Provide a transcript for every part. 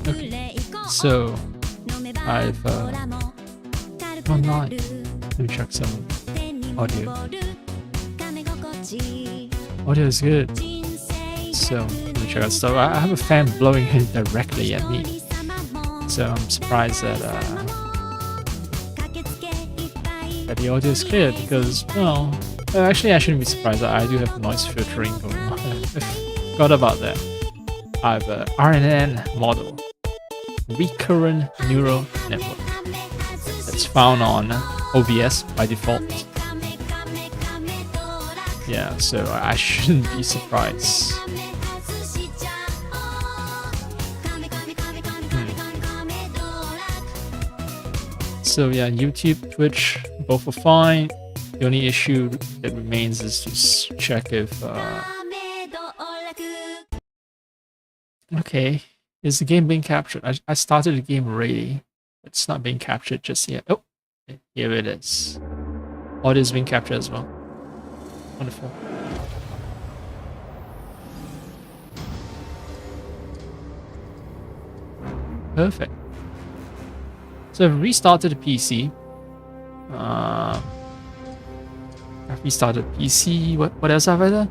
Okay. So I've online. Let me check some audio. Audio is good. So let me check out. So I have a fan blowing it directly at me. So I'm surprised that the audio is clear because, well, actually I shouldn't be surprised. I do have noise filtering going on. I forgot about that. I have a RNN model, recurrent neural network, that's found on OBS by default. Yeah, so I shouldn't be surprised. So yeah, YouTube, Twitch, both are fine. The only issue that remains is to check if... Okay, is the game being captured? I started the game already. It's not being captured just yet. Oh, here it is. Audio is being captured as well. Wonderful. Perfect. So I've restarted the PC. I've restarted PC. What else have I done?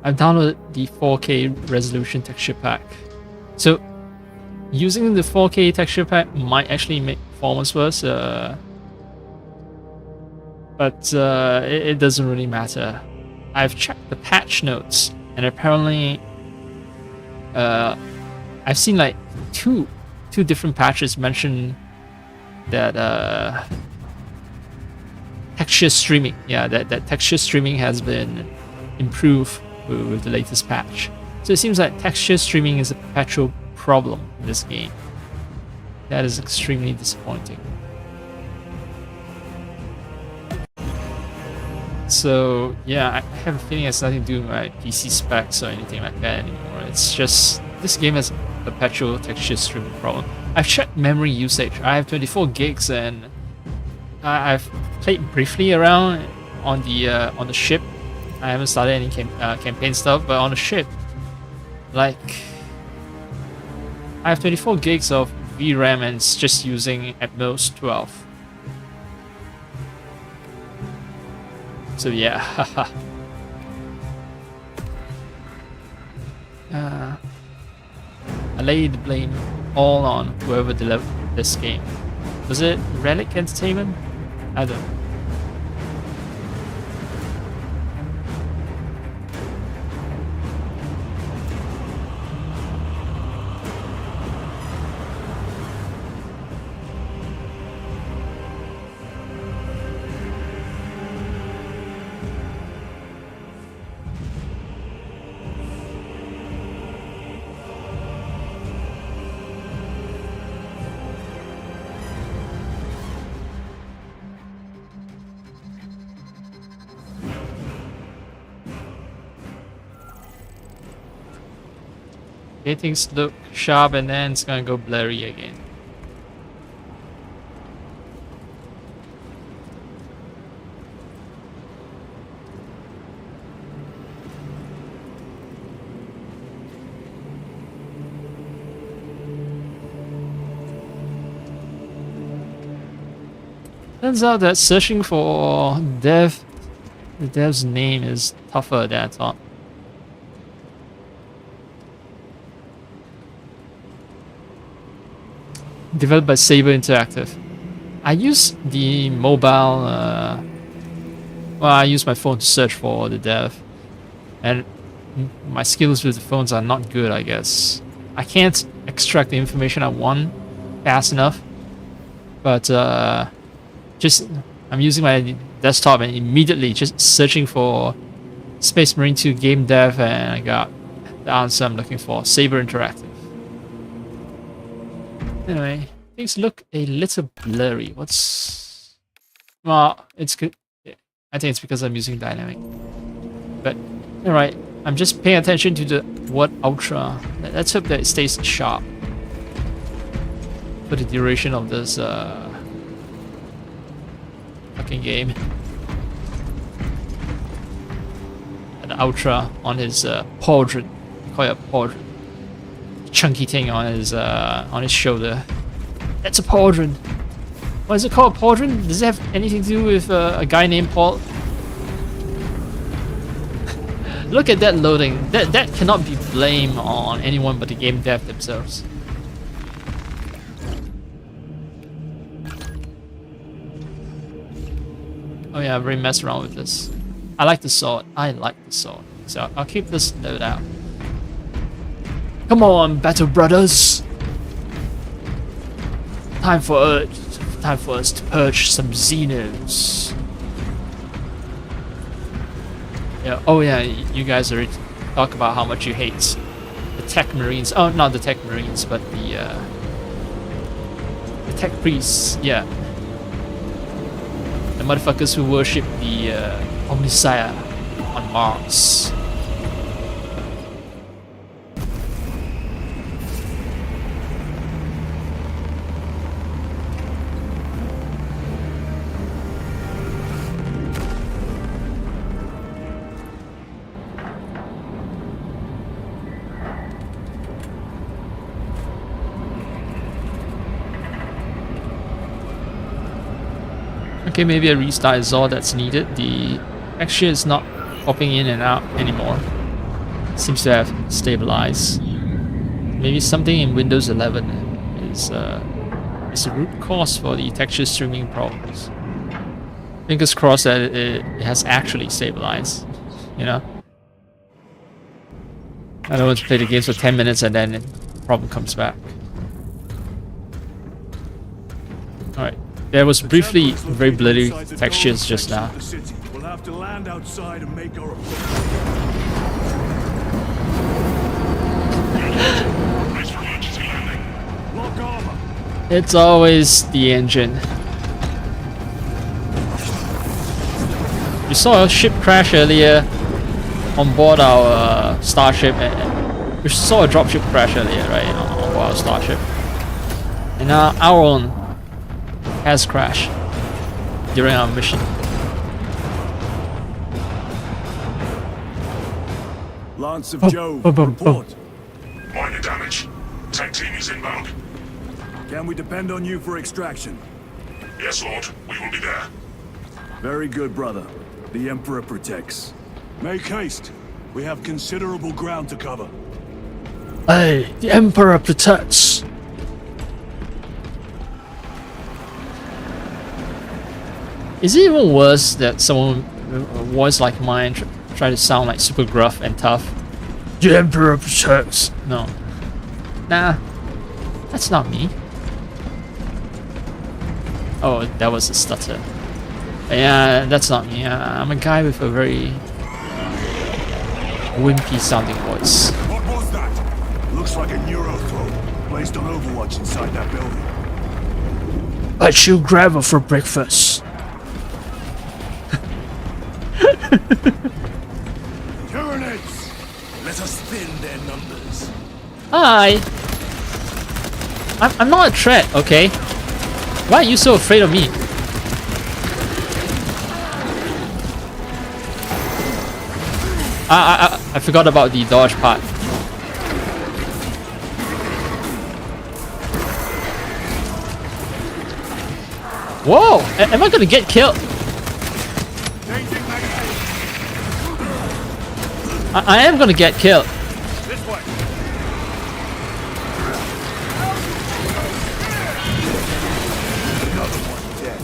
I've downloaded the 4K resolution texture pack. So using the 4K texture pack might actually make performance worse, but it doesn't really matter. I've checked the patch notes, and apparently I've seen like two different patches mention that texture streaming, that texture streaming has been improved with the latest patch. So it seems like texture streaming is a perpetual problem in this game. That is extremely disappointing. So yeah, I have a feeling it's nothing to do with my PC specs or anything like that anymore. It's just this game has a perpetual texture streaming problem. I've checked memory usage. I have 24 gigs, and I've played briefly around on the ship. I haven't started any campaign stuff, but on the ship, like, I have 24 gigs of VRAM and it's just using at most 12. So yeah, I lay the blame all on whoever delivered this game. Was it Relic Entertainment? I don't know. Things look sharp and then it's gonna go blurry again. Turns out that searching for the dev's name is tougher than I thought. Developed by Saber Interactive. I use the mobile, well, I use my phone to search for the dev, and my skills with the phones are not good, I guess. I can't extract the information I want fast enough, but I'm using my desktop and immediately just searching for Space Marine 2 game dev, and I got the answer I'm looking for, Saber Interactive. Anyway, things look a little blurry. Well, it's good. I think it's because I'm using dynamic. But, alright, I'm just paying attention to the word ultra. Let's hope that it stays sharp for the duration of this fucking game. And ultra on his pauldron. I call it a pauldron. chunky thing on his shoulder. That's a pauldron. Why is it called a pauldron? Does it have anything to do with a guy named Paul? Look at that loading. That cannot be blamed on anyone but the game dev themselves. Oh yeah, I've really messed around with this. I like the sword. So I'll keep this load out. Come on, battle brothers! Time for us to purge some xenos. Yeah. Oh yeah, you guys already talk about how much you hate the tech marines. Oh, not the tech marines, but the tech priests. Yeah. The motherfuckers who worship the Omnissiah on Mars. Okay, maybe a restart is all that's needed. The texture is not popping in and out anymore. Seems to have stabilized. Maybe something in Windows 11 is a root cause for the texture streaming problems. Fingers crossed that it has actually stabilized, you know? I don't want to play the games for 10 minutes and then the problem comes back. Alright. There was briefly very blurry textures just now. We'll have to land outside and make our It's always the engine. We saw a ship crash earlier on board our starship, and we saw a dropship crash earlier, right, on board our starship. And now our own has crashed during our mission. Lance of Jove, report. Minor damage. Tech team is inbound. Can we depend on you for extraction? Yes, Lord. We will be there. Very good, brother. The Emperor protects. Make haste. We have considerable ground to cover. Hey, the Emperor protects. Is it even worse that someone a voice like mine try to sound like super gruff and tough? The Emperor protects. No. Nah. That's not me. Oh, that was a stutter. Yeah, that's not me. I'm a guy with a very wimpy sounding voice. What was that? Looks like a neurothrow placed on Overwatch inside that building. I chew gravel for breakfast. Tyranids! Let us thin their numbers. Hi. I'm not a threat, okay? Why are you so afraid of me? I forgot about the dodge part. Whoa! Am I gonna get killed? I am gonna get killed. This way. Another one dead.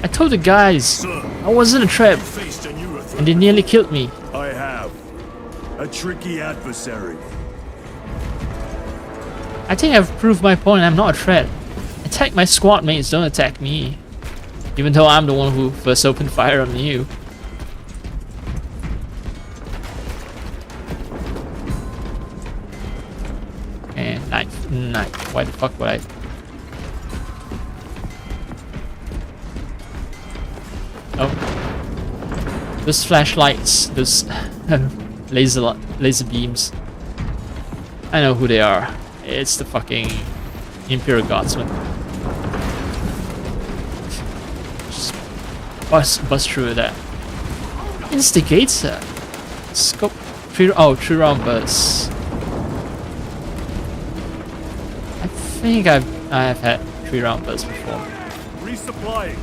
I told the guys Sir, I wasn't a trap, faced a neurothrow. and they nearly killed me. I have. A tricky adversary. I think I've proved my point. I'm not a threat. Attack my squad mates, don't attack me. Even though I'm the one who first opened fire on you. And knife. Why the fuck would I? Oh. Those flashlights, those laser beams. I know who they are. It's the fucking Imperial Guardsmen. bust through that. Instigator. Scope 3-round bursts. I think I have had 3-round bursts before. Resupplying.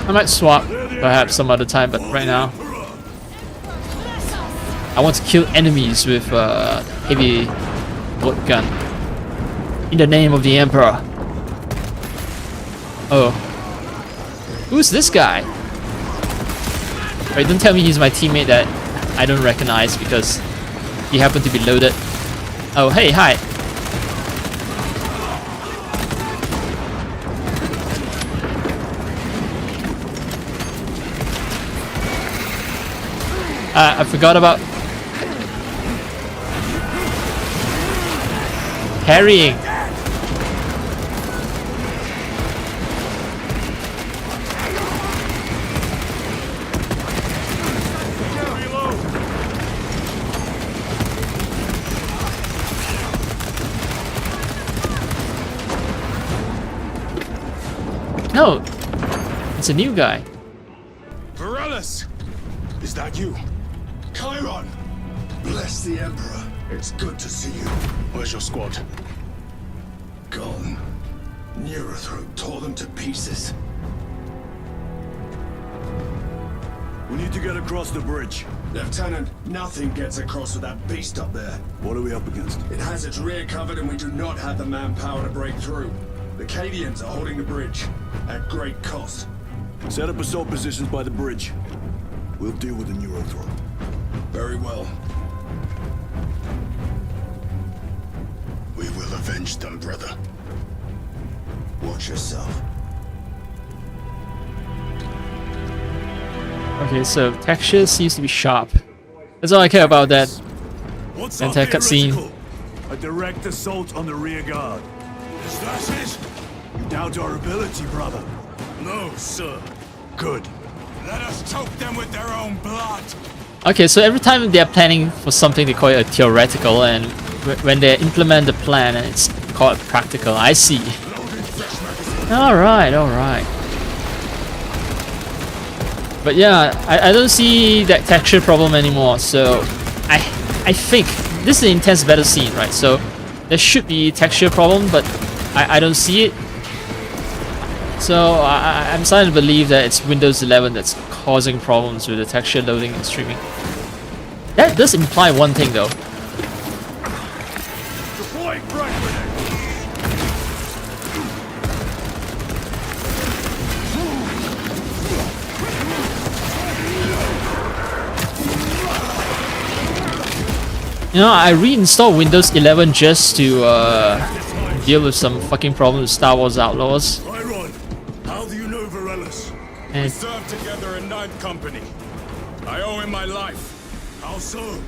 I might swap perhaps some other time, but right now I want to kill enemies with heavy bolt gun. In the name of the Emperor. Oh. Who's this guy? Wait, don't tell me he's my teammate that I don't recognize because he happened to be loaded. Oh, hey, hi. I forgot about parrying. No, it's a new guy. Varellus! Is that you? Chiron! Bless the Emperor. It's good to see you. Where's your squad? Gone. Neurothroat tore them to pieces. We need to get across the bridge. Lieutenant, nothing gets across with that beast up there. What are we up against? It has its rear covered and we do not have the manpower to break through. The Cadians are holding the bridge, at great cost. Set up assault positions by the bridge. We'll deal with the Neurothroat. Very well. We will avenge them, brother. Watch yourself. Okay, so texture seems to be sharp. That's all I care about that. What's Enter cutscene. A direct assault on the rear guard. Is that it? You doubt our ability, brother? No, sir. Good. Let us choke them with their own blood. Okay, so every time they're planning for something, they call it a theoretical, and when they implement the plan, it's called practical. I see. Alright, alright. But yeah, I don't see that texture problem anymore, so I think this is an intense battle scene, right? So there should be texture problem, but I don't see it. So I'm starting to believe that it's Windows 11 that's causing problems with the texture loading and streaming. That does imply one thing though. Deploying frag grenade. You know, I reinstalled Windows 11 just to deal with some fucking problems with Star Wars Outlaws. Chiron, how do you know Varellus? And We served together in 9th Company. I owe him my life. How so?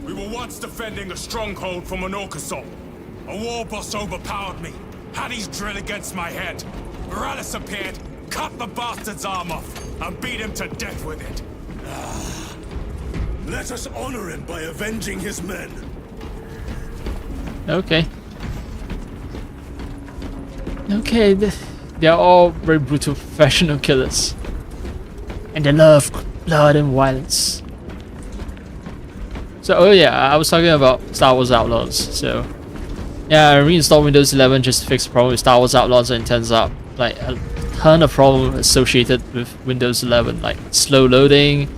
We were once defending a stronghold from an orc assault. A war boss overpowered me, had his drill against my head. Varellus appeared, cut the bastard's arm off, and beat him to death with it. Let us honor him by avenging his men. okay. Okay, they're all very brutal professional killers. And they love blood and violence. So, oh yeah, I was talking about Star Wars Outlaws. So, yeah, I reinstalled Windows 11 just to fix the problem with Star Wars Outlaws, and it turns out like a ton of problems associated with Windows 11, like slow loading.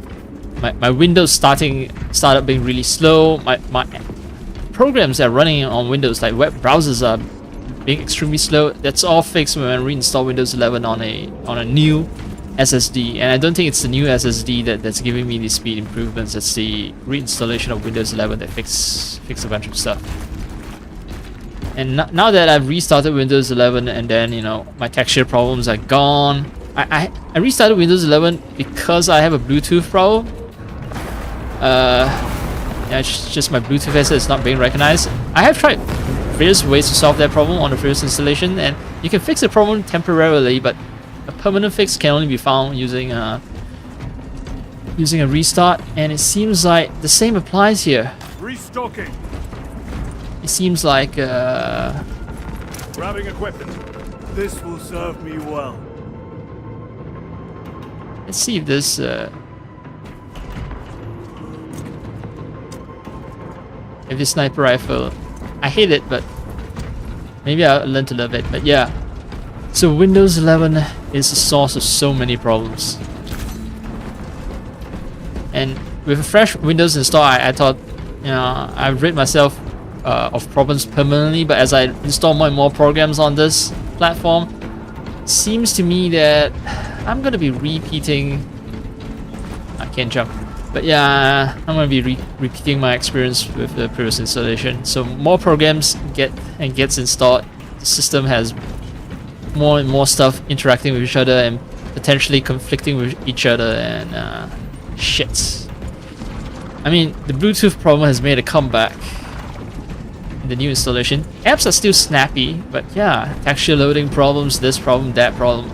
My Windows startup being really slow. My programs that are running on Windows, like web browsers, are being extremely slow. That's all fixed when I reinstall Windows 11 on a new SSD, and I don't think it's the new SSD that's giving me these speed improvements. It's the reinstallation of Windows 11 that fix a bunch of stuff. And now that I've restarted Windows 11, and then you know my texture problems are gone. I restarted Windows 11 because I have a Bluetooth problem. Yeah, it's just my Bluetooth headset is not being recognized. I have tried various ways to solve that problem on the previous installation, and you can fix the problem temporarily, but a permanent fix can only be found using a restart, and it seems like the same applies here. Restocking. It seems like Grabbing equipment. This will serve me well. Let's see if this sniper rifle. I hate it, but maybe I'll learn to love it. But yeah. So Windows 11 is the source of so many problems. And with a fresh Windows install, I thought, you know, I've rid myself of problems permanently, but as I install more and more programs on this platform, seems to me that I'm gonna be repeating. I can't jump, but yeah, I'm gonna be repeating my experience with the previous installation. So more programs gets installed. The system has more and more stuff interacting with each other and potentially conflicting with each other, and shit. I mean, the Bluetooth problem has made a comeback in the new installation. Apps are still snappy, but yeah, texture loading problems, this problem, that problem.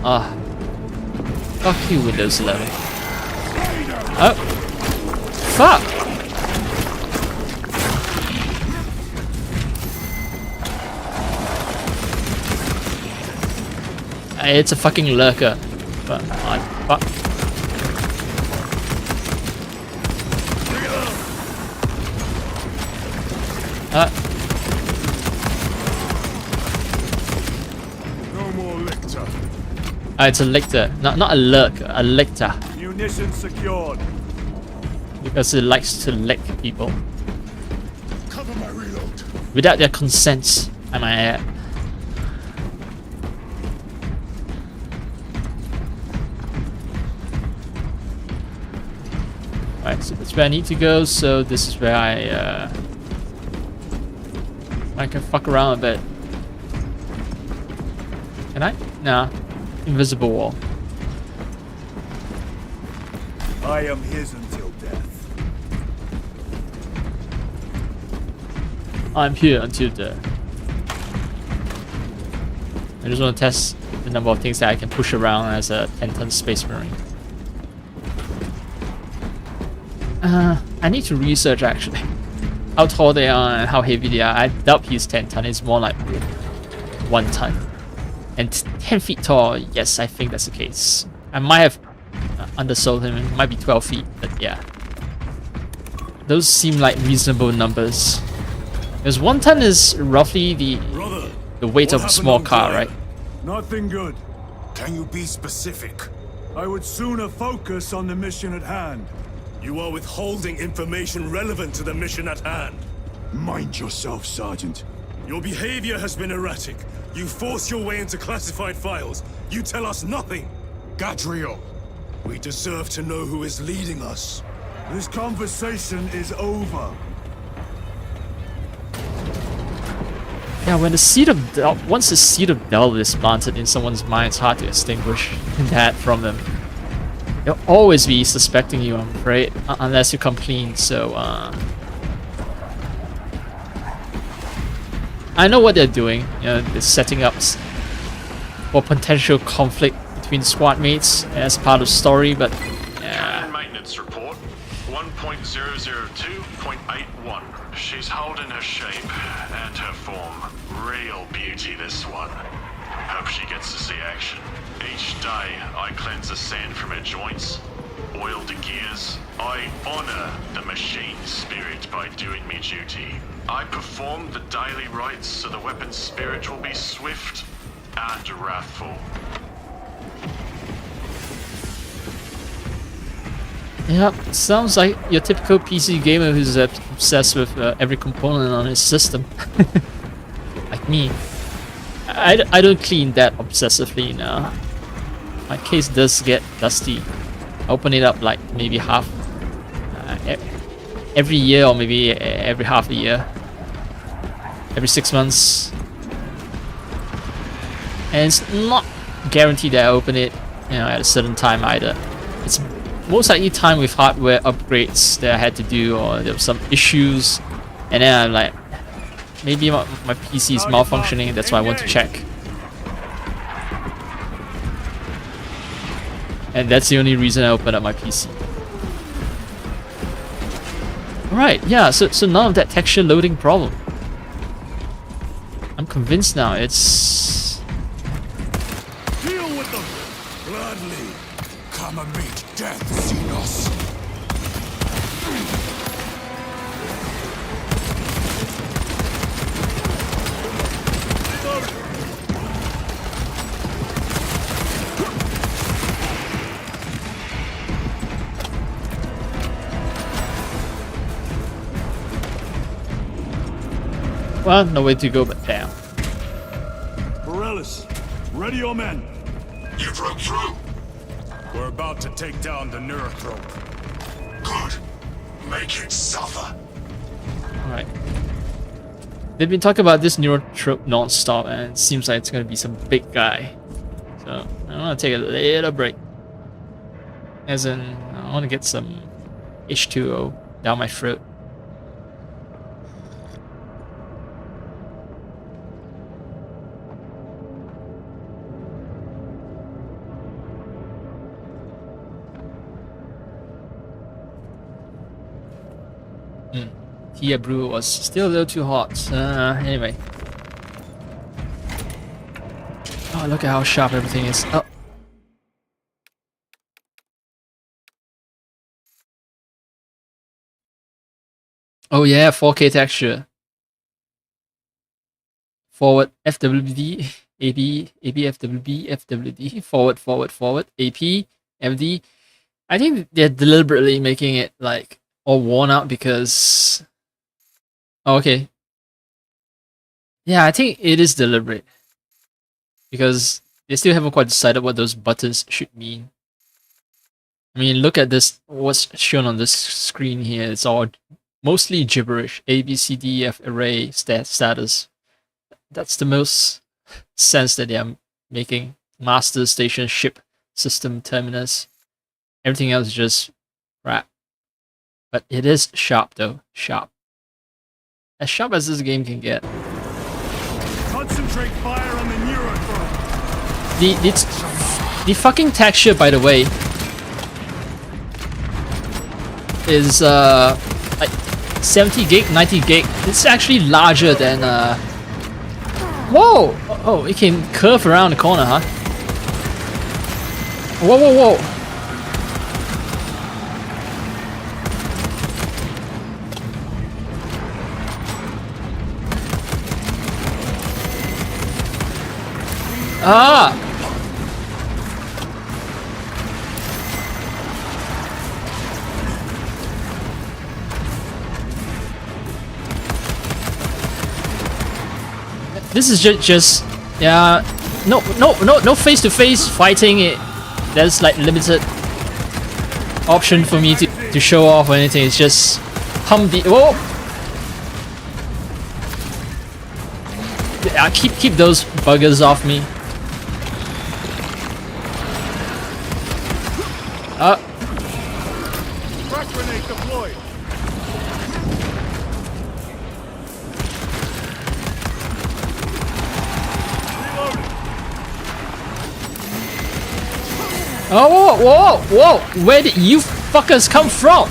Fuck you, Windows 11. Oh, fuck! It's a fucking lurker. But fuck. No more lictor. It's a lictor, not a lurk, a lictor. Munitions secured. Because it likes to lick people. Cover my reload. Without their consent, I might add. Alright, so that's where I need to go, so this is where I can fuck around a bit. Can I? Nah. Invisible wall. I am his until death. I'm here until death. I just want to test the number of things that I can push around as a 10-ton space marine. I need to research actually how tall they are and how heavy they are. I doubt he's 10 ton, it's more like 1 ton. And 10 feet tall, yes, I think that's the case. I might have undersold him, it might be 12 feet, but yeah. Those seem like reasonable numbers. Because 1 ton is roughly the weight of a small car, right? Nothing good. Can you be specific? I would sooner focus on the mission at hand. You are withholding information relevant to the mission at hand. Mind yourself, Sergeant. Your behavior has been erratic. You force your way into classified files. You tell us nothing. Gadriel, we deserve to know who is leading us. This conversation is over. Yeah, when the seed of doubt, once the seed of doubt is planted in someone's mind, it's hard to extinguish that from them. They'll always be suspecting you, I'm afraid, unless you come clean. So, I know what they're doing. You know, they're setting up for potential conflict between squad mates as part of the story, but yeah. Maintenance report 1.002.81. She's holding her shape and her form. Real beauty, this one. Hope she gets to see action. Each day, I cleanse the sand from her joints, oil the gears. I honor the machine spirit by doing me duty. I perform the daily rites so the weapon's spirit will be swift and wrathful. Yeah, sounds like your typical PC gamer who's obsessed with every component on his system. Like me. I don't clean that obsessively now. My case does get dusty. I open it up like maybe half every year, or maybe every half a year, every 6 months, and it's not guaranteed that I open it, you know, at a certain time either. It's most likely time with hardware upgrades that I had to do, or there were some issues, and then I'm like, maybe my PC is malfunctioning, that's why I want to check. And that's the only reason I opened up my PC. Alright, yeah, so none of that texture loading problem. I'm convinced now, it's Deal with them! Gladly. Come and meet death, xenos. Well, no way to go but down. Morellis, ready your men. You broke through. We're about to take down the Neurothrope. Good. Make it suffer. Alright. They've been talking about this neurotrope non-stop, and it seems like it's gonna be some big guy. So I wanna take a little break. As in, I wanna get some H2O down my throat. Tia brew was still a little too hot. Anyway. Oh, look at how sharp everything is. Oh. Oh yeah, 4K texture. Forward FWD, AB, FWB, FWD, forward, AP, MD. I think they're deliberately making it like all worn out because... Oh, okay. Yeah, I think it is deliberate. Because they still haven't quite decided what those buttons should mean. I mean, look at this, what's shown on this screen here. It's all mostly gibberish. A, B, C, D, F, array, status. That's the most sense that they are making. Master, station, ship, system, terminus. Everything else is just crap. But it is sharp though. Sharp. As sharp as this game can get. Concentrate fire on the Neurothrope. The fucking texture, by the way, is like 70 gig, 90 gig. It's actually larger than Whoa! Oh, it can curve around the corner, huh? Whoa, whoa, whoa! Ah! This is just yeah, no face-to-face fighting. There's like limited option for me to show off or anything. It's just whoa. Yeah, keep those buggers off me. Frag grenade deployed. Oh, whoa, whoa, whoa! Where did you fuckers come from?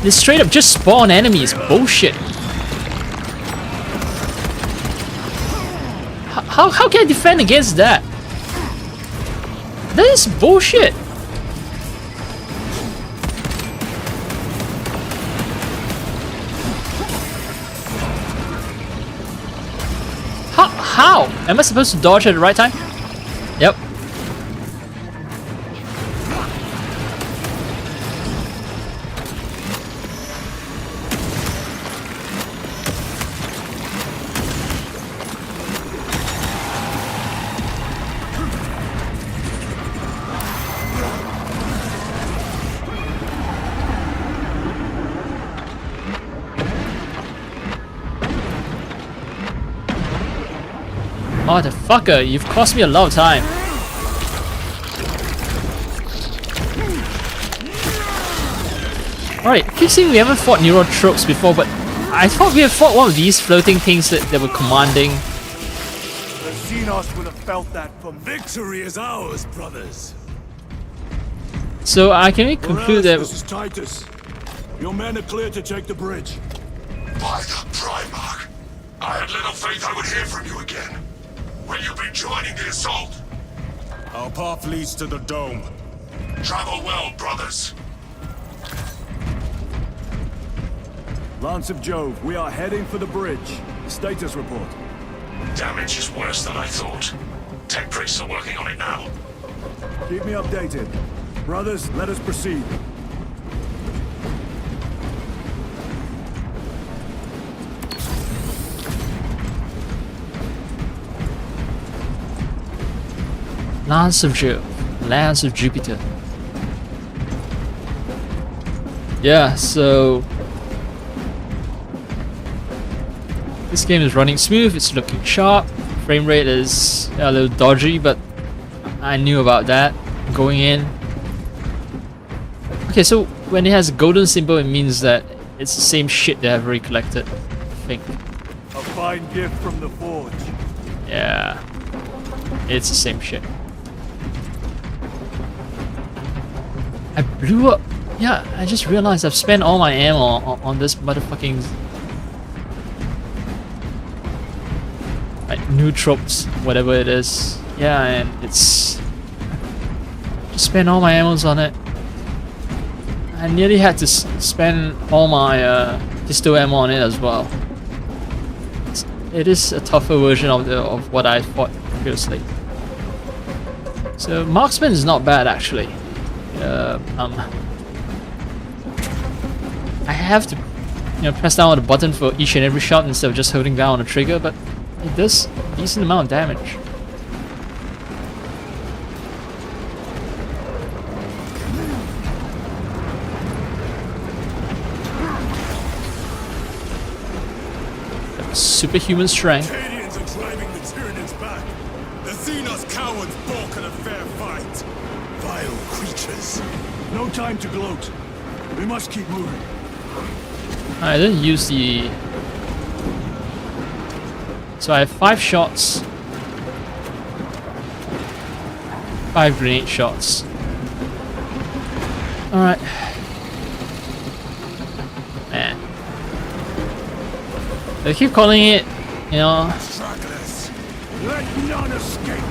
This straight up just spawn enemies. Bullshit. How can I defend against that? That is bullshit. How? Am I supposed to dodge at the right time? Yep. Motherfucker, you've cost me a lot of time. Alright, I keep saying we haven't fought Neurotropes before, but I thought we had fought one of these floating things that were commanding. The xenos would have felt that from victory is ours, brothers. So I can only conclude that This is Titus. Your men are clear to take the bridge. By the Primarch, I had little faith I would hear from you again. Will you be joining the assault? Our path leads to the dome. Travel well, brothers. Lance of Jove, we are heading for the bridge. Status report. Damage is worse than I thought. Tech priests are working on it now. Keep me updated. Brothers, let us proceed. Lance of Jove, Lance of Jupiter. Yeah, so this game is running smooth, it's looking sharp, frame rate is a little dodgy, but I knew about that going in. Okay, so when it has a golden symbol, it means that it's the same shit that I've already collected, I think. A fine gift from the forge. Yeah, it's the same shit. I blew up. Yeah, I just realized I've spent all my ammo on this motherfucking like nootrops, whatever it is. Yeah, and it's just spent all my ammos on it. I nearly had to spend all my pistol ammo on it as well. It is a tougher version of what I fought previously. So marksman is not bad actually. I have to, press down on the button for each and every shot instead of just holding down on the trigger, but it does a decent amount of damage. Superhuman strength. Cadians are driving the Tyranids back. The xenos cowards balk at a fair fight. Vile creatures. No time to gloat. We must keep moving. I didn't use the... So I have 5 shots. 5 grenade shots. Alright. Man. They keep calling it, Stragglers. Let none escape.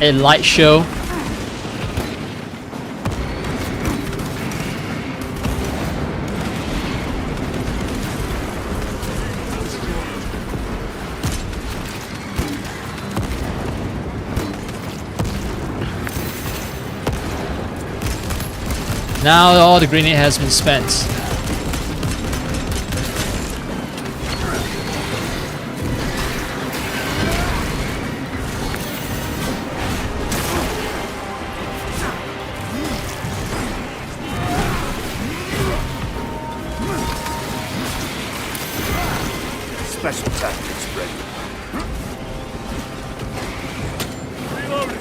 a light show. Now all the grenade has been spent. Special tactics ready. Reloading.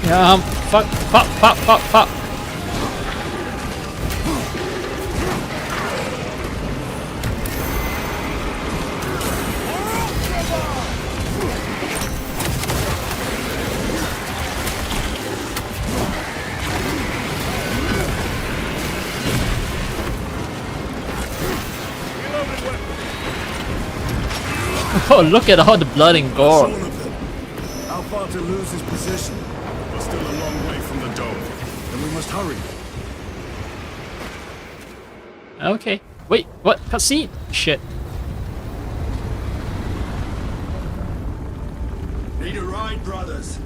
Yeah, fuck. Oh, look at all the blood and gore. All of them. How far to lose his position? We're still a long way from the dome. Then we must hurry. Okay. Wait, what? Cutscene? Shit. Need a ride, brothers?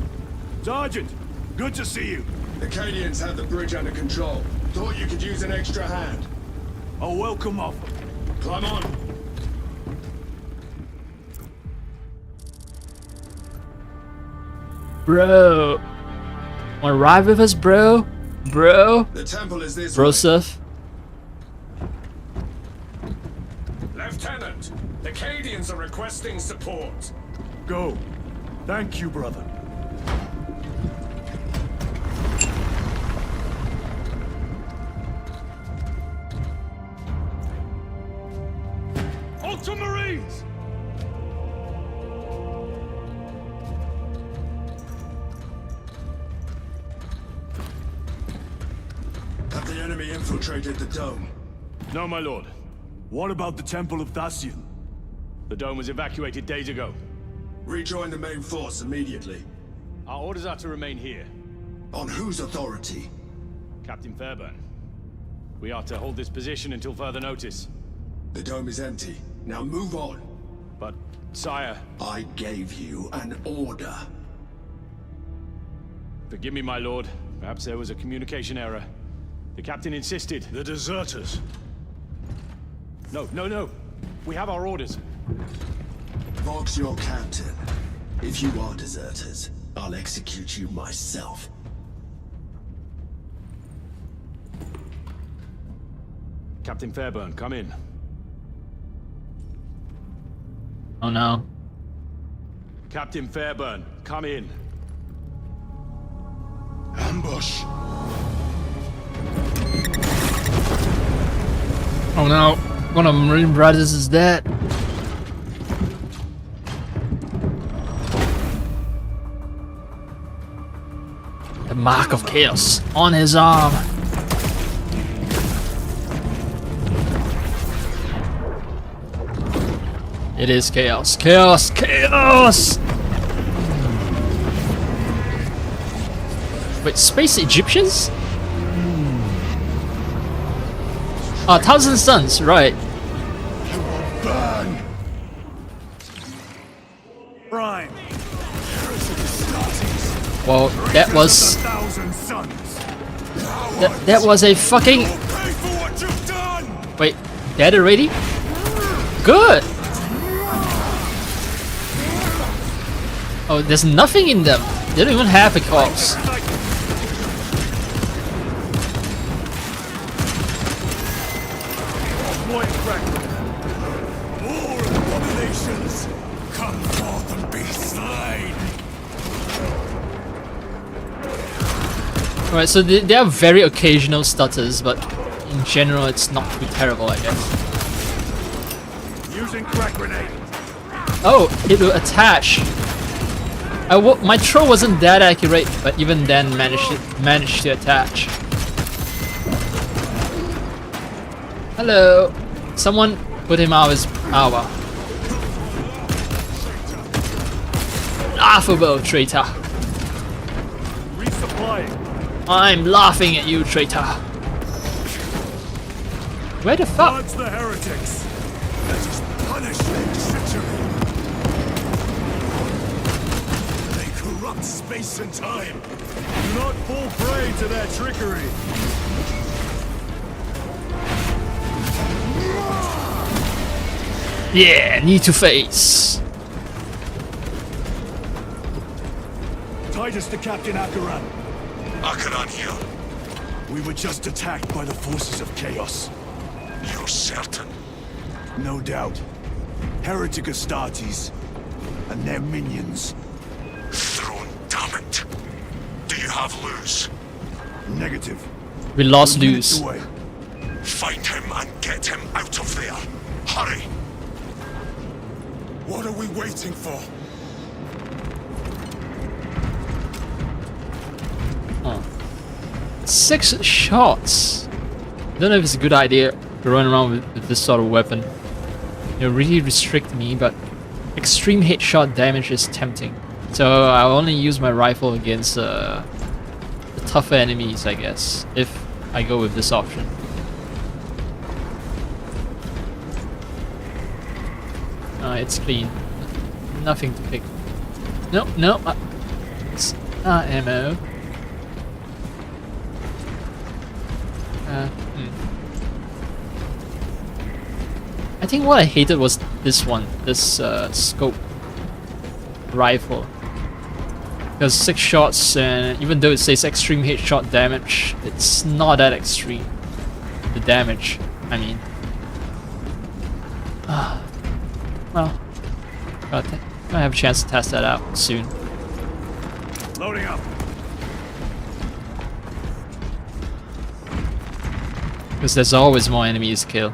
Sergeant, good to see you. The Cadians have the bridge under control. Thought you could use an extra hand. A welcome offer. Climb on. Bro. Wanna ride with us, bro? Bro? The temple is this Bro way. stuff? Lieutenant, the Cadians are requesting support. Go. Thank you, brother. Ultramarines! Have the enemy infiltrated the dome? No, my lord. What about the Temple of Thasian? The dome was evacuated days ago. Rejoin the main force immediately. Our orders are to remain here. On whose authority? Captain Fairburn. We are to hold this position until further notice. The dome is empty. Now move on. But, sire... I gave you an order. Forgive me, my lord. Perhaps there was a communication error. The captain insisted. The deserters. No. We have our orders. Vox your captain. If you are deserters, I'll execute you myself. Captain Fairburn, come in. Oh no. Captain Fairburn, come in. Ambush. Oh no. One of Marine brothers is dead. The mark of chaos on his arm. It is chaos. Chaos! Chaos! Wait, space Egyptians? Ah, Thousand Suns, right. Burn. Prime. Well, that was... 1,000 suns. That was a fucking... Pay for what you've done! Wait, dead already? Good! Oh, there's nothing in them. They don't even have a corpse. All abominations, come forth and be slain! Alright, so there are very occasional stutters, but in general it's not too terrible, I guess. Using crack grenade. Oh, it will attach. My throw wasn't that accurate, but even then managed to attach. Hello. Someone put him out of his power. Laughable, traitor. Resupplying. I'm laughing at you, traitor. Where the fuck? Dodge the heretics. Let us punish their treachery! They corrupt space and time! Do not fall prey to their trickery. Yeah, need to face. Titus to Captain Akaran. Akaran here. We were just attacked by the forces of chaos. You're certain? No doubt. Heretic Astartes and their minions. Throne, damn it. Do you have Luz? Negative. We lost Minutes Luz. away. Find him and get him out of there. Hurry. What are we waiting for? Oh. 6 shots. I don't know if it's a good idea to run around with this sort of weapon. It'll really restrict me, but extreme headshot damage is tempting. So I'll only use my rifle against the tougher enemies, I guess, if I go with this option. It's clean. Nothing to pick. No. It's not ammo. I think what I hated was this one, this scope rifle. Because 6 shots, and even though it says extreme headshot damage, it's not that extreme. The damage, I mean. Well, gonna have a chance to test that out soon. Loading up. Because there's always more enemies to kill.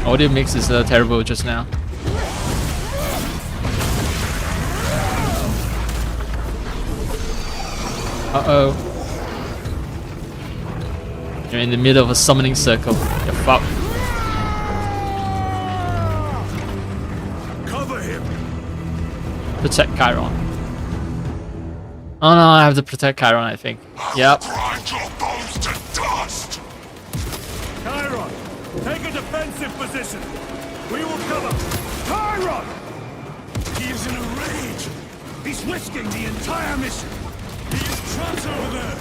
Audio mix is terrible just now. Uh-oh. You're in the middle of a summoning circle. You're fucked. Cover him. Protect Chiron. Oh no, I have to protect Chiron, I think. Yep. Grind your bones to dust! Chiron, take a defensive position. We will cover. Chiron! He is in a rage. He's risking the entire mission. He is trapped over there.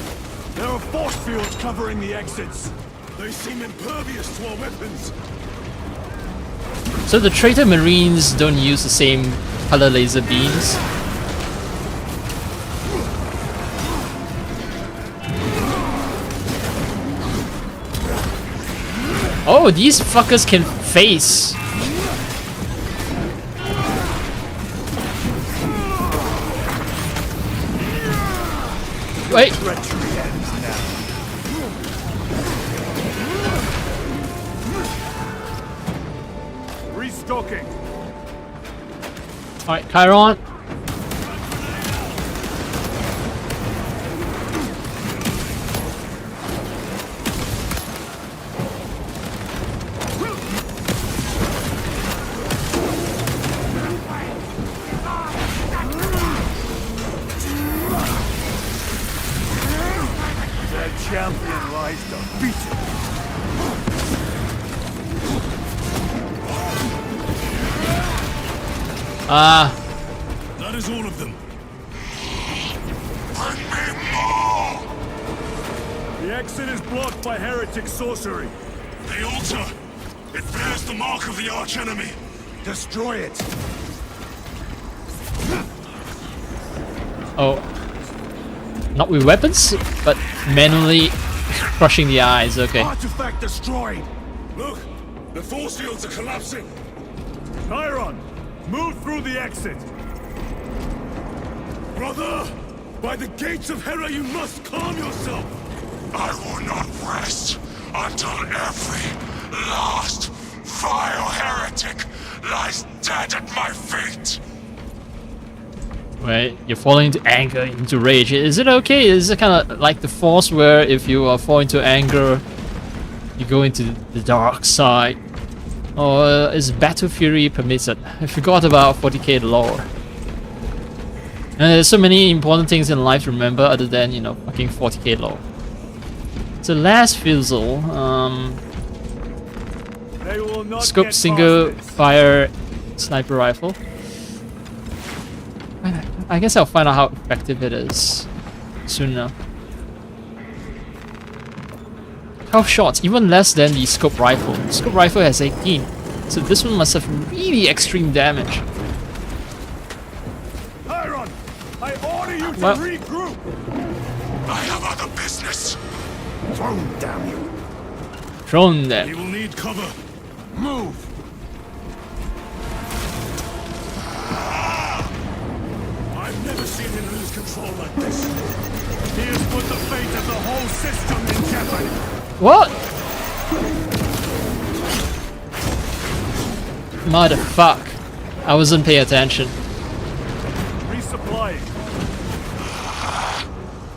There are force fields covering the exits. They seem impervious to our weapons. So the traitor marines don't use the same color laser beams. Oh, these fuckers can face. Wait. Treachery ends now. Restocking. Alright, Chiron. Champion lies defeated. That is all of them. Bring me more! The exit is blocked by heretic sorcery. The altar! It bears the mark of the archenemy! Destroy it. Oh. Not with weapons, but manually crushing the eyes, okay. Artifact destroyed. Look! The force fields are collapsing! Chiron, move through the exit. Brother! By the gates of Hera you must calm yourself! I will not rest until every last vile heretic lies dead at my feet! Right, you're falling into anger, into rage. Is it okay? Is it kind of like the Force where if you fall into anger, you go into the dark side? Or is Battle Fury permitted? I forgot about 40k lore. And there's so many important things in life to remember other than, you know, fucking 40k lore. So last fizzle, They will not scope get single past this. fire sniper rifle. I guess I'll find out how effective it is soon enough. 12 shots, even less than the scope rifle. The scope rifle has 18, so this one must have really extreme damage. Chiron, I order you to Well- regroup. I have other business! Throne, damn you. Drone We them. will need cover. Move. I've never seen him lose control like this. He has put the fate of the whole system in jeopardy. What? Motherfuck. I wasn't paying attention. Resupplying.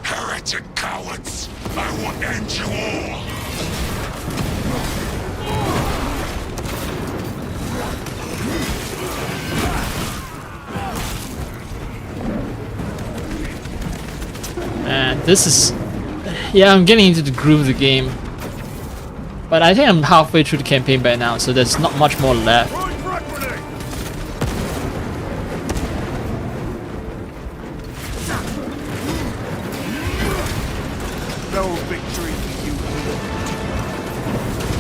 Heretic cowards! I will end you all! Man, this is... Yeah, I'm getting into the groove of the game. But I think I'm halfway through the campaign by now, so there's not much more left. Throwing frag grenade. No victory for you.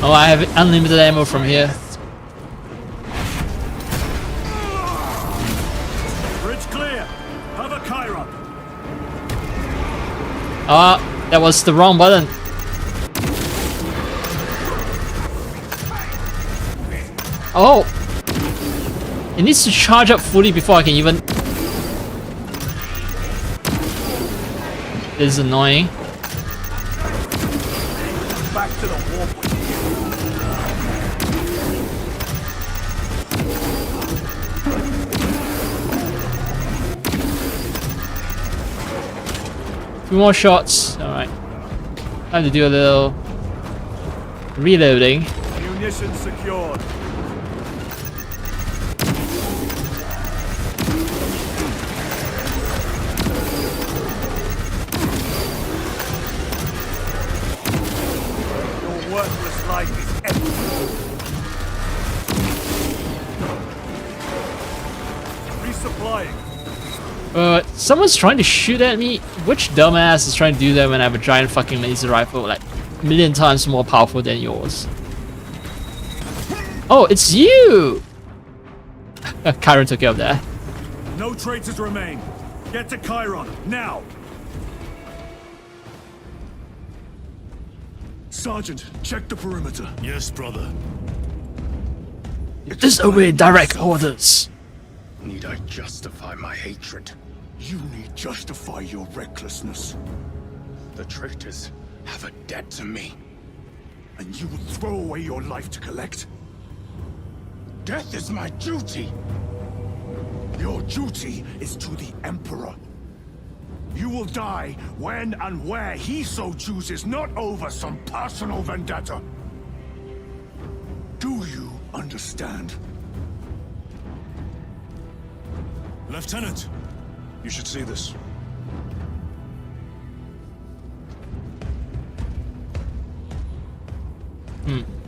Oh, I have unlimited ammo from here. Bridge clear. Have a Chiron. Ah, that was the wrong button. Oh! It needs to charge up fully before I can even... This is annoying. Back to the warp. Few more shots. Alright. Time to do a little reloading. Munitions secured. Your worthless life is empty. Resupplying. Someone's trying to shoot at me. Which dumbass is trying to do that when I have a giant fucking laser rifle, like a million times more powerful than yours? Oh, it's you! Chiron took care of that. No traitors remain. Get to Chiron, now! Sergeant, check the perimeter. Yes, brother. Disobey direct orders. Need I justify my hatred? You need justify your recklessness. The traitors have a debt to me. And you will throw away your life to collect? Death is my duty. Your duty is to the Emperor. You will die when and where he so chooses, not over some personal vendetta. Do you understand? Lieutenant, you should see this.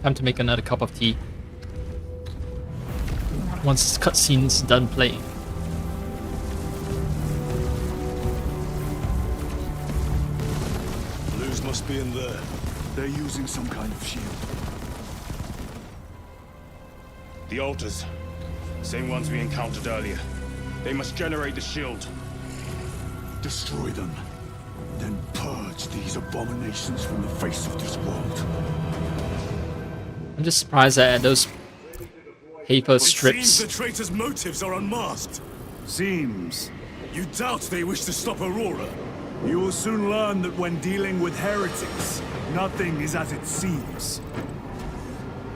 Time to make another cup of tea. Once this cutscene's done playing. Blues must be in there. They're using some kind of shield. The altars. Same ones we encountered earlier. They must generate the shield. Destroy them. Then purge these abominations from the face of this world. I'm just surprised at those paper It seems strips. the traitors' motives are unmasked. Seems. You doubt they wish to stop Aurora? You will soon learn that when dealing with heretics, nothing is as it seems.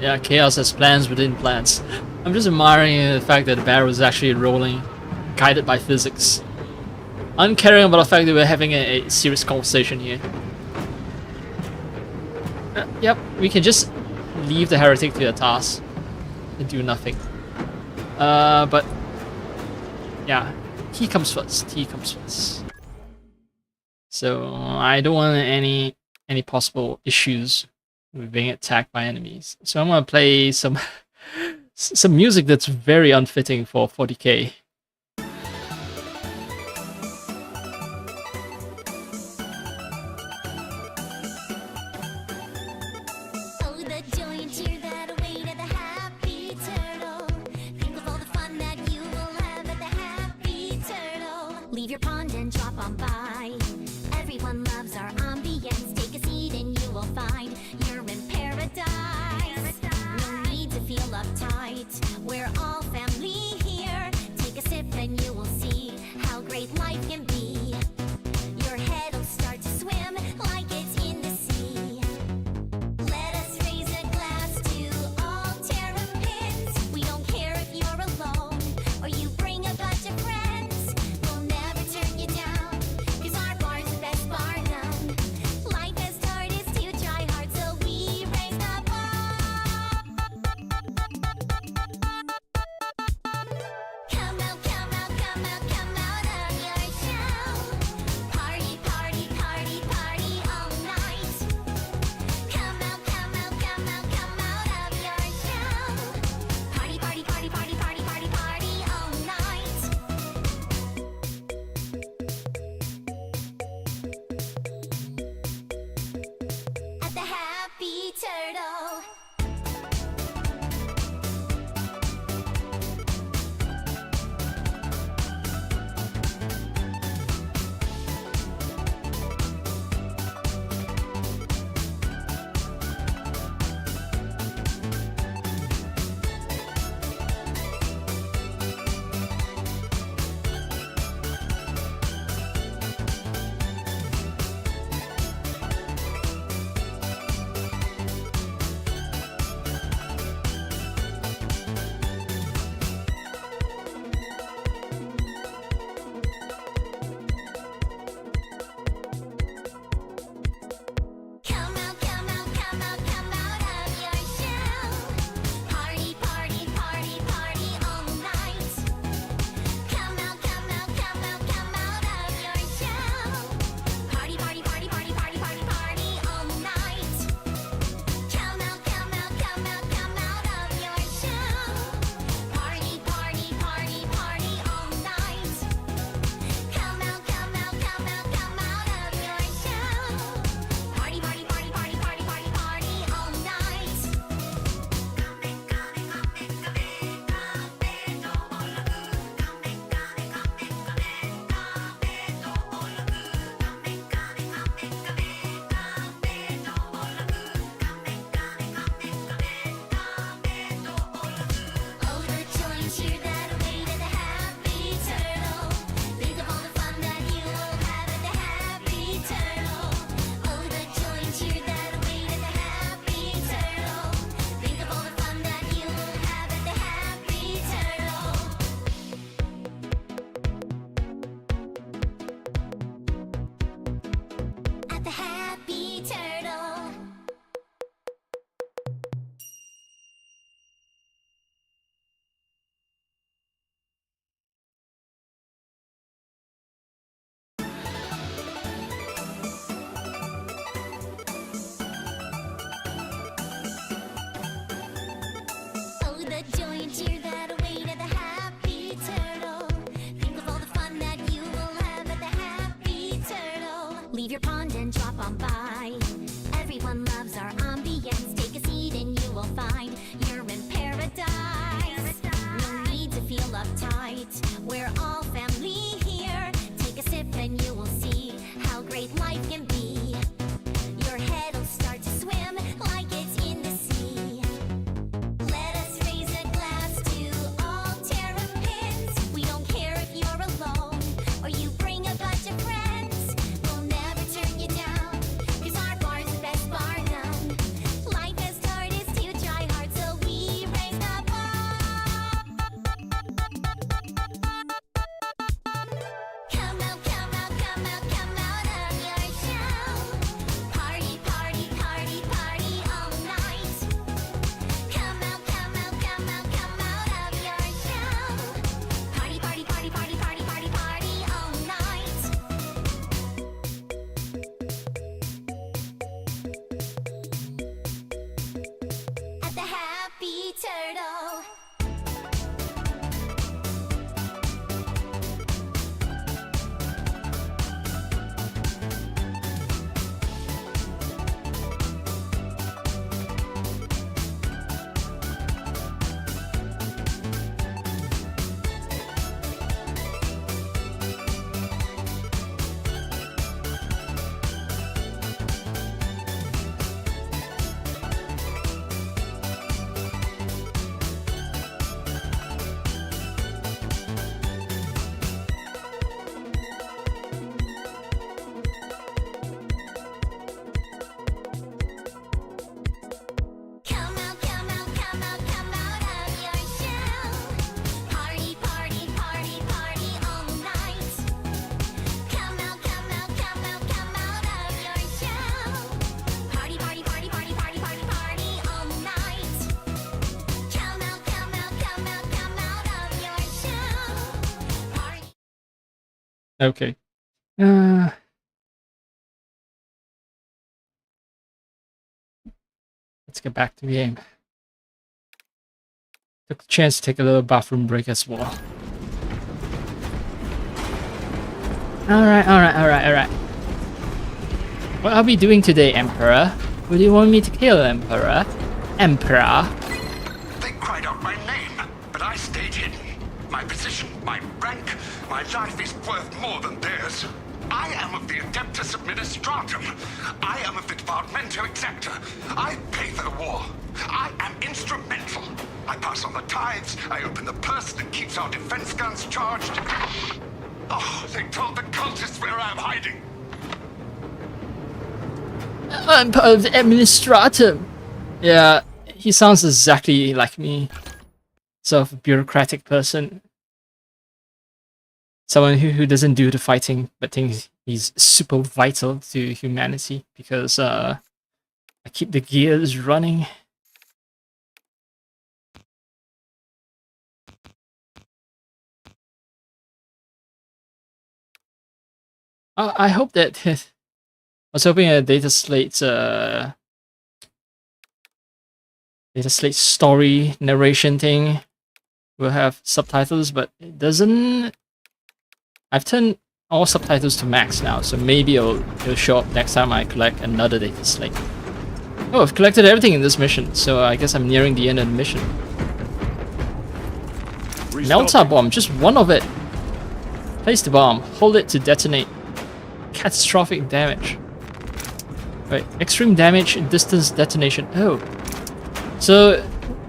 Yeah, chaos has plans within plans. I'm just admiring the fact that the barrel is actually rolling, guided by physics. Uncaring about the fact that we're having a serious conversation here. Yep, we can just leave the heretic to their task and do nothing. But yeah, tea comes first. Tea comes first. So I don't want any possible issues with being attacked by enemies. So I'm gonna play some music that's very unfitting for 40k. Oh, the joy and cheer that await at the Happy Turtle. Think of all the fun that you will have at the Happy Turtle. Leave your pond and drop on by. Everyone loves our ambience. Take a seat and you will find you're in paradise. No need to feel uptight. We're all family here. Take a sip and you will see how great life can be. Your head'll start to swim like it's in the sea. Let us raise a glass to all terrapins. We don't care if you're alone or you bring a bunch of friends. We'll never turn you down, 'cause happy turtle. Come out, come out, come out, come out of your shell. Party, party, party, party all night. Come out, come out, come out, come out of your shell. Party, party, party, party, party, party, party all night. Come out, come out, come out, come out of your shell. Party. Okay. Let's get back to the game. Took the chance to take a little bathroom break as well. Alright. What are we doing today, Emperor? What do you want me to kill, Emperor? Emperor? They cried out my name, but I stayed hidden. My position, my rank, my life is worth more than theirs. I am of the Adeptus Administratum. I am of the Departamento Exacta. I pay for the war. I am instrumental. I pass on the tithes. I open the purse that keeps our defense guns charged. Oh, they told the cultists where I'm hiding. I'm part of the Administratum. Yeah, he sounds exactly like me. Sort of a bureaucratic person. Someone who doesn't do the fighting, but thinks he's super vital to humanity because I keep the gears running. I hope that I was hoping a data slate story narration thing will have subtitles, but it doesn't. I've turned all subtitles to max now, so maybe it'll show up next time I collect another data slate. Oh, I've collected everything in this mission, so I guess I'm nearing the end of the mission. Melta bomb, just one of it. Place the bomb, hold it to detonate. Catastrophic damage. Wait, extreme damage, distance detonation. Oh. So,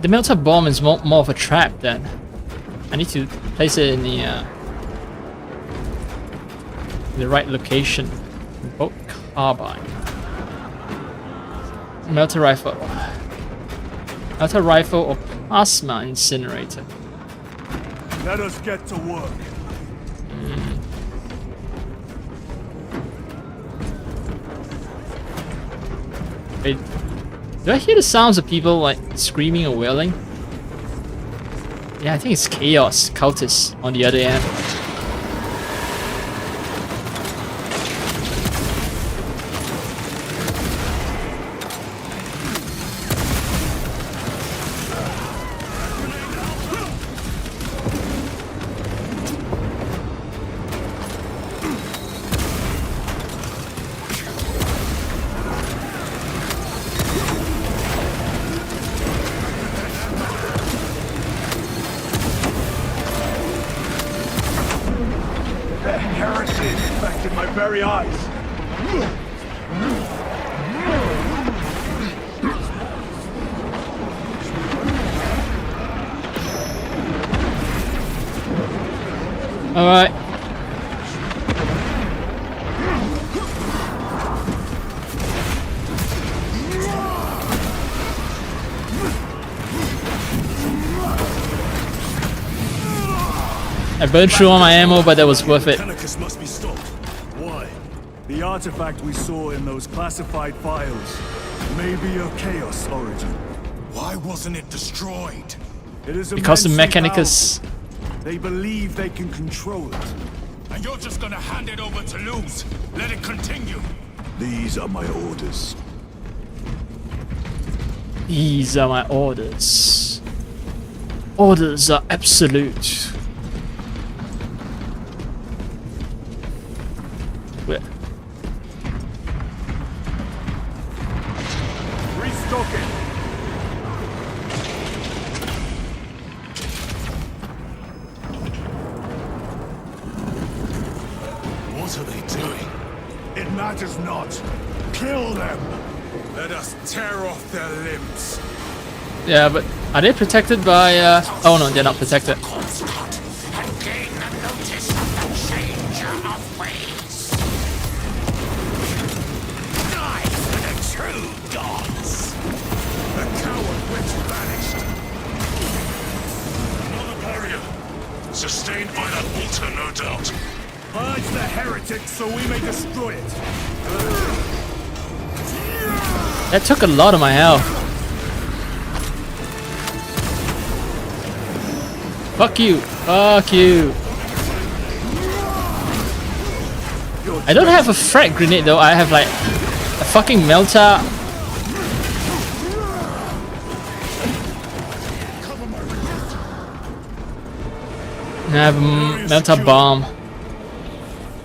the Melta bomb is more of a trap then. I need to place it in the right location. Bolt carbine. Melta rifle. Melta rifle or plasma incinerator. Let us get to work. Wait, do I hear the sounds of people like screaming or wailing? Yeah, I think it's chaos cultists on the other end. The heresy infected my very eyes. Alright. I burned through all my ammo, but that was worth it. Telecus must be stopped. Why? The artifact we saw in those classified files may be of Chaos origin. Why wasn't it destroyed? It is Because the immensely Mechanicus. powerful. They believe they can control it. And you're just gonna hand it over to Luz? Let it continue? These are my orders. These are my orders. Orders are absolute. Where? Restocking. What are they doing? It matters not. Kill them. Let us tear off their limbs. Yeah, but are they protected by? Oh no, they're not protected. And gain the notice of the changer of ways. Die for the true gods. The coward witch vanished. Another barrier. Sustained by that altar, no doubt. Purge the heretics so we may destroy it. That took a lot of my health. Fuck you. Fuck you. I don't have a frag grenade though. I have like a fucking melta. I have a melta bomb.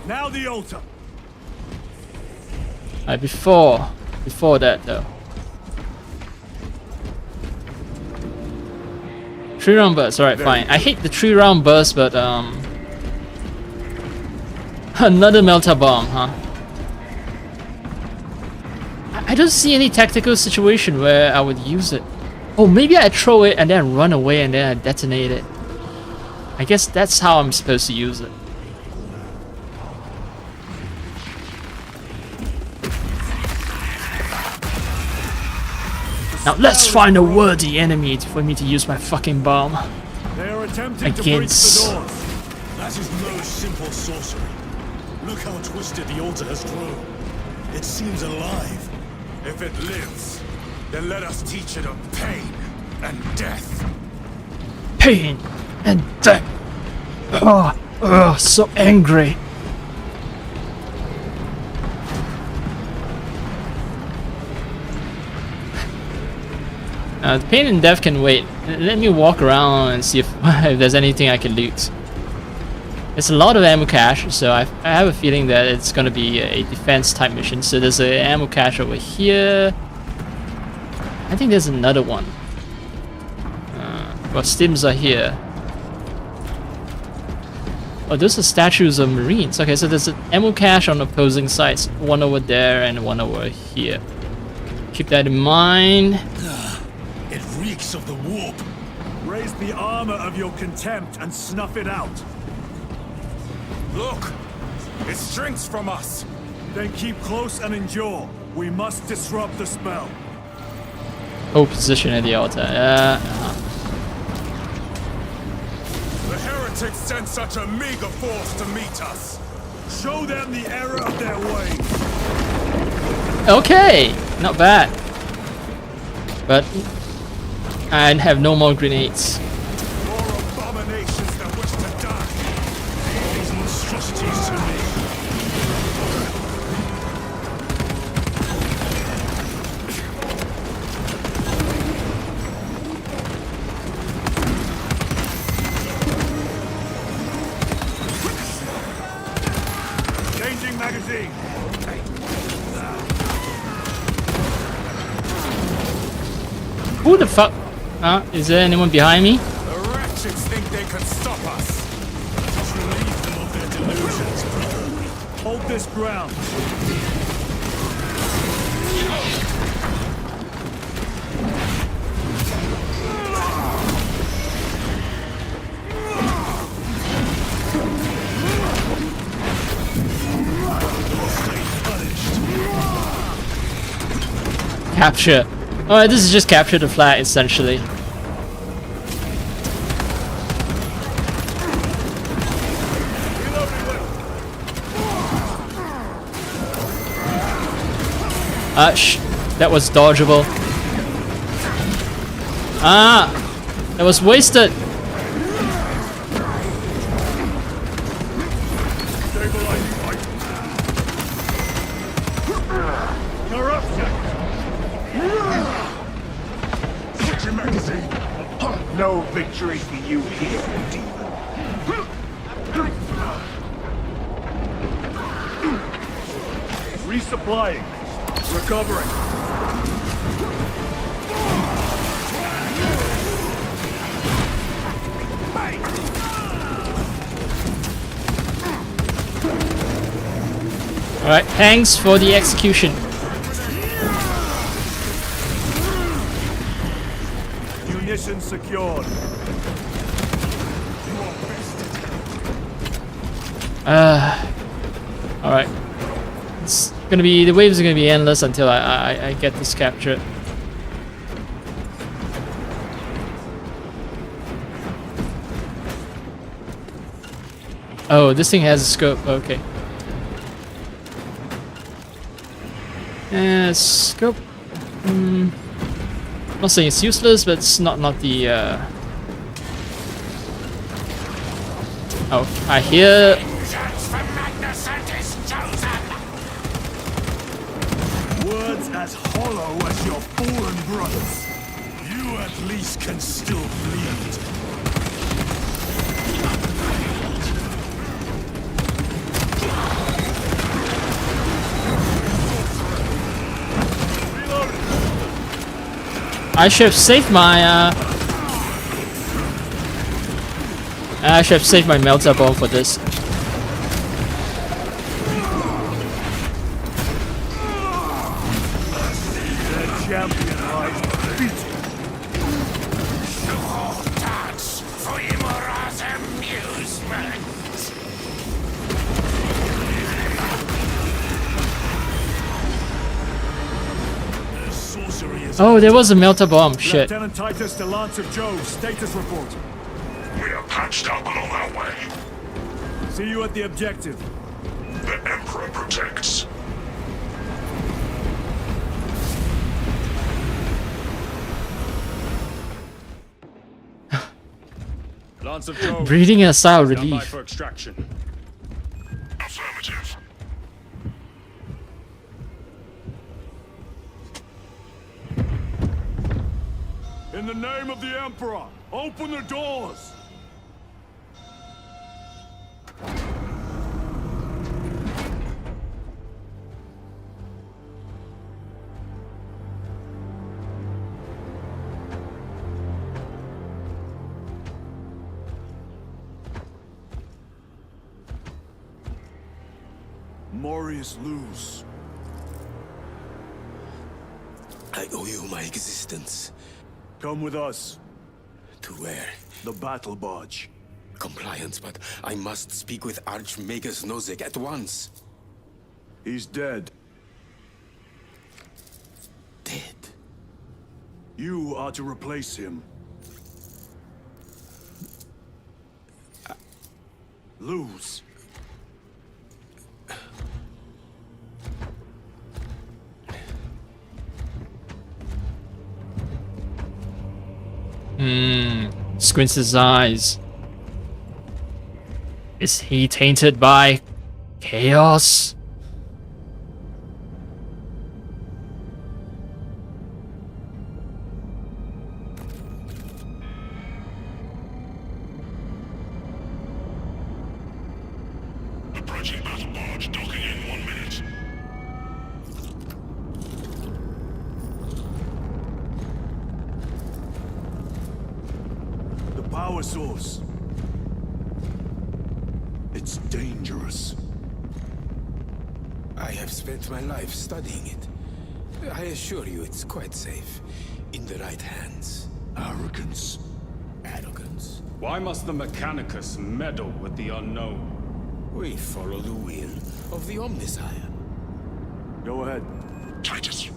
Now the altar. Before that though. 3-round burst, alright, fine. I hate the 3-round burst, but another melta bomb, huh? I don't see any tactical situation where I would use it. Oh, maybe I throw it and then run away and then I detonate it. I guess that's how I'm supposed to use it. Now let's find a worthy enemy for me to use my fucking bomb They are attempting against. to breach the doors. That is no simple sorcery. Look how twisted the altar has grown. It seems alive. If it lives, then let us teach it of pain and death. Pain and death. So angry. The pain and death can wait. Let me walk around and see if, if there's anything I can loot. There's a lot of ammo cache, so I have a feeling that it's gonna be a defense type mission. So there's an ammo cache over here. I think there's another one. Well, stims are here. Oh, those are statues of Marines. Okay, so there's an ammo cache on opposing sides. One over there and one over here. Keep that in mind. It reeks of the warp. Raise the armor of your contempt and snuff it out. Look! It shrinks from us! Then keep close and endure. We must disrupt the spell. Hold position at the altar. The heretics sent such a meager force to meet us! Show them the error of their ways. Okay, not bad. But I have no more grenades. More abominations that wish to die! These monstrosities to me. Changing magazine. Who the fuck? Is there anyone behind me? The wretches think they can stop us! Just relieve them of their delusions, brother. Hold this ground. Capture. Alright, this is just capture the flag essentially. That was dodgeable. That was wasted. No victory for you here, demon. Resupplying. Recovering. Alright, thanks for the execution. Munitions secured. Alright. It's gonna be, the waves are gonna be endless until I get this captured. Oh, this thing has a scope, okay. Scope. I'm not saying it's useless, but it's not the. Oh, I hear. Words as hollow as your fallen brothers. You at least can still bleed. I should have saved my. I should have saved my melter bomb for this. The champion lies defeated. Dance for Imora's amusement. Sorcery is. Oh, there was a melter bomb. Shit. Lieutenant Titus to Lance of Jove, status report. We are patched up along our way. See you at the objective. The Emperor protects. Lance of Jove. Breathing a sigh of Stand by relief. for extraction. Affirmative. In the name of the Emperor, open the doors! Morius lose. I owe you my existence. Come with us. To where? The battle barge. Compliance, but I must speak with Archmagus Nozick at once. He's dead. Dead. You are to replace him. Lose. Squints his eyes. Is he tainted by chaos? Approaching battle barge, docking in 1 minute. The power source. It's dangerous. I have spent my life studying it. I assure you it's quite safe. In the right hands. Arrogance. Arrogance. Why must the Mechanicus meddle with the unknown? We follow the will of the Omnisire. Go ahead. Titus,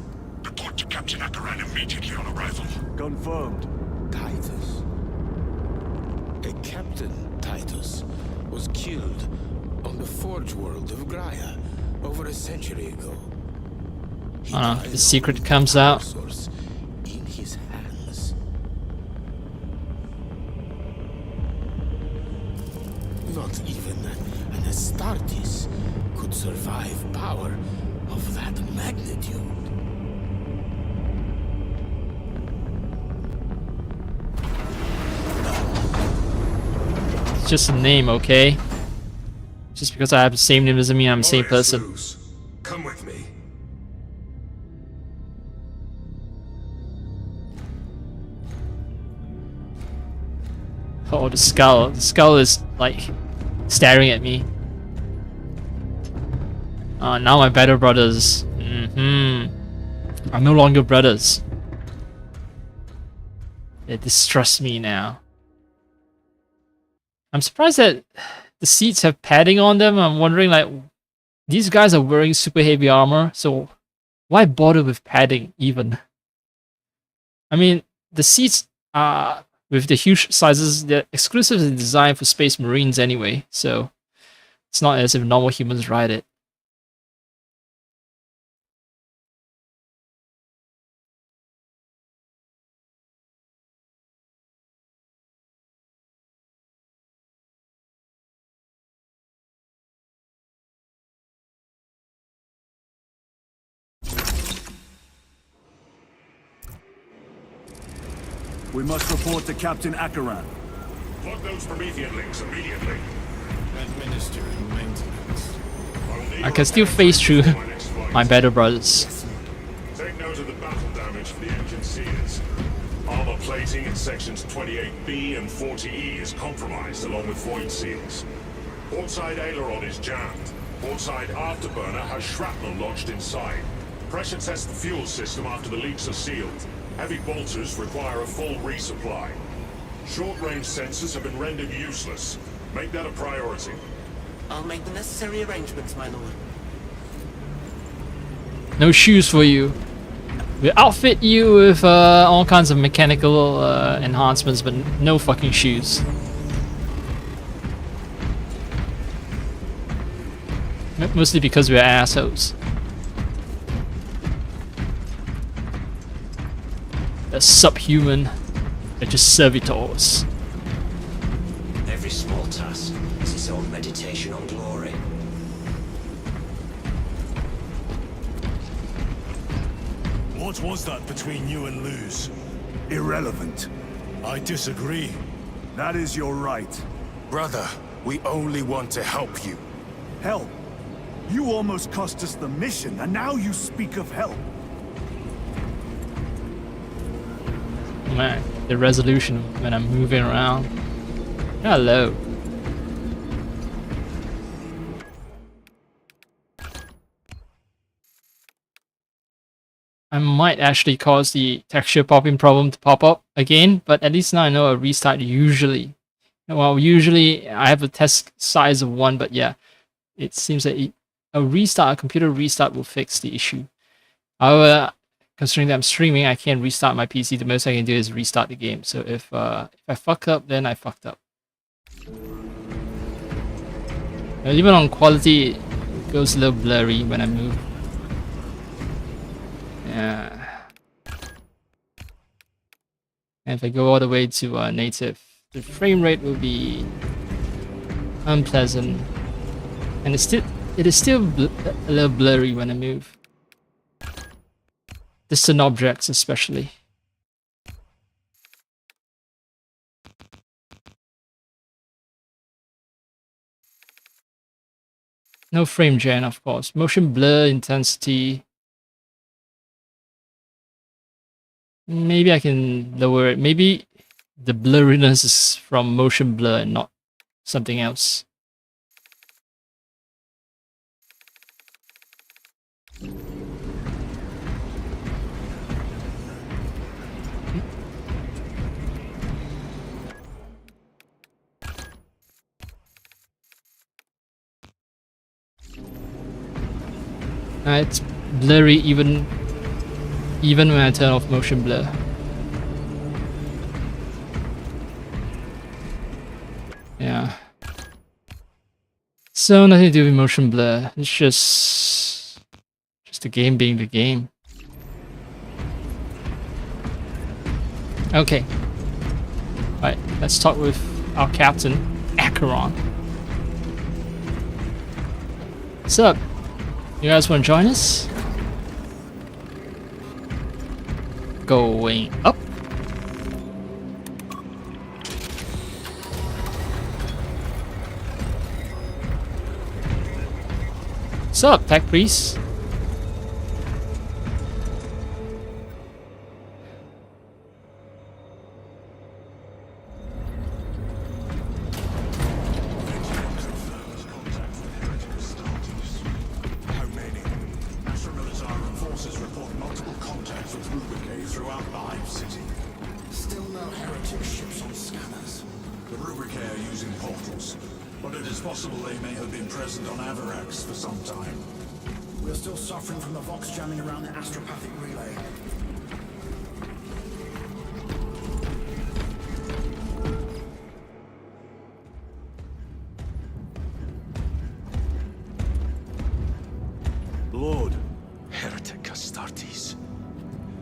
report to Captain Akaran immediately on arrival. Confirmed. Titus. A Captain Titus was killed on the Forge world of Graia over a century ago. He died The secret with comes the power out. source in his hands. Not even an Astartes could survive power of that magnitude. just a name, okay? Just because I have the same name doesn't mean I'm the same person. Luz, come with me. Oh, the skull. The skull is like staring at me. Now my better brothers. Are no longer brothers. They distrust me now. I'm surprised that the seats have padding on them. I'm wondering, like, these guys are wearing super heavy armor, so why bother with padding even? I mean, the seats are, with the huge sizes, they're exclusively designed for Space Marines anyway, so it's not as if normal humans ride it. We must report to Captain Akaran. Plug those Promethean links immediately. Administer maintenance. I can still face through my better brothers. Take note of the battle damage for the engine seals. Armor plating in sections 28B and 40E is compromised along with void seals. Portside aileron is jammed. Portside afterburner has shrapnel lodged inside. Pressure test the fuel system after the leaks are sealed. Heavy bolters require a full resupply. Short-range sensors have been rendered useless. Make that a priority. I'll make the necessary arrangements, my lord. No shoes for you. We outfit you with all kinds of mechanical enhancements, but no fucking shoes. Mostly because we're assholes. They're subhuman. They're just servitors. Every small task is its own meditation on glory. What was that between you and Luz? Irrelevant. I disagree. That is your right. Brother, we only want to help you. Help? You almost cost us the mission, and now you speak of help. Man, the resolution when I'm moving around. Hello. I might actually cause the texture popping problem to pop up again, but at least now I know a restart usually. Well, usually I have a test size of 1, but yeah, it seems that a computer restart will fix the issue. However, considering that I'm streaming, I can't restart my PC. The most I can do is restart the game. So if I fuck up, then I fucked up. Even on quality, it goes a little blurry when I move. Yeah. And if I go all the way to native, the frame rate will be unpleasant, and it is still a little blurry when I move. Distant objects, especially. No frame gen, of course. Motion blur intensity. Maybe I can lower it. Maybe the blurriness is from motion blur and not something else. It's blurry even when I turn off motion blur. Yeah. So nothing to do with motion blur. It's just the game being the game. Okay. Alright, let's talk with our captain, Acheron. What's up? You guys want to join us? Going up. What's up, Tech Priest? How many? Extra-military forces report multiple contacts with Rubricate throughout the Hive City. Still no heretic ships on scanners. The Rubricate are using portals, but it is possible they may have been present on Avarax for some time. We're still suffering from the Vox jamming around the astropathic relay. Lord, heretic Astartes.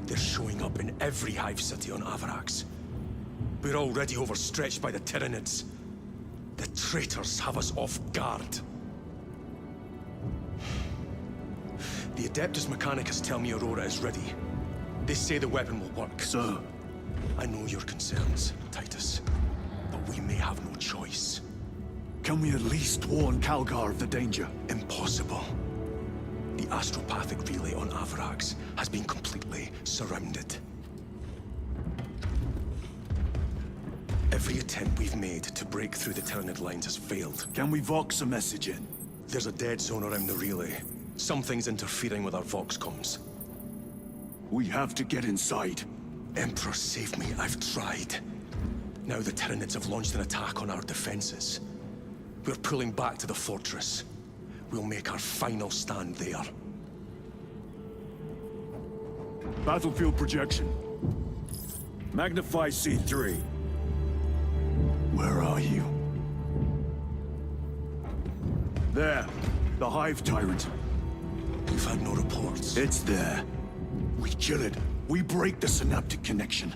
They're showing up in every hive city on Avarax. We're already overstretched by the Tyranids. The traitors have us off guard. The Adeptus Mechanicus tell me Aurora is ready. They say the weapon will work. Sir. I know your concerns, Titus, but we may have no choice. Can we at least warn Calgar of the danger? Impossible. The astropathic relay on Avarax has been completely surrounded. Every attempt we've made to break through the Tyranid lines has failed. Can we Vox a message in? There's a dead zone around the relay. Something's interfering with our Vox comms. We have to get inside. Emperor, save me. I've tried. Now the Tyranids have launched an attack on our defenses. We're pulling back to the fortress. We'll make our final stand there. Battlefield projection. Magnify C3. Where are you? There. The Hive Tyrant. We've had no reports. It's there. We kill it. We break the synaptic connection.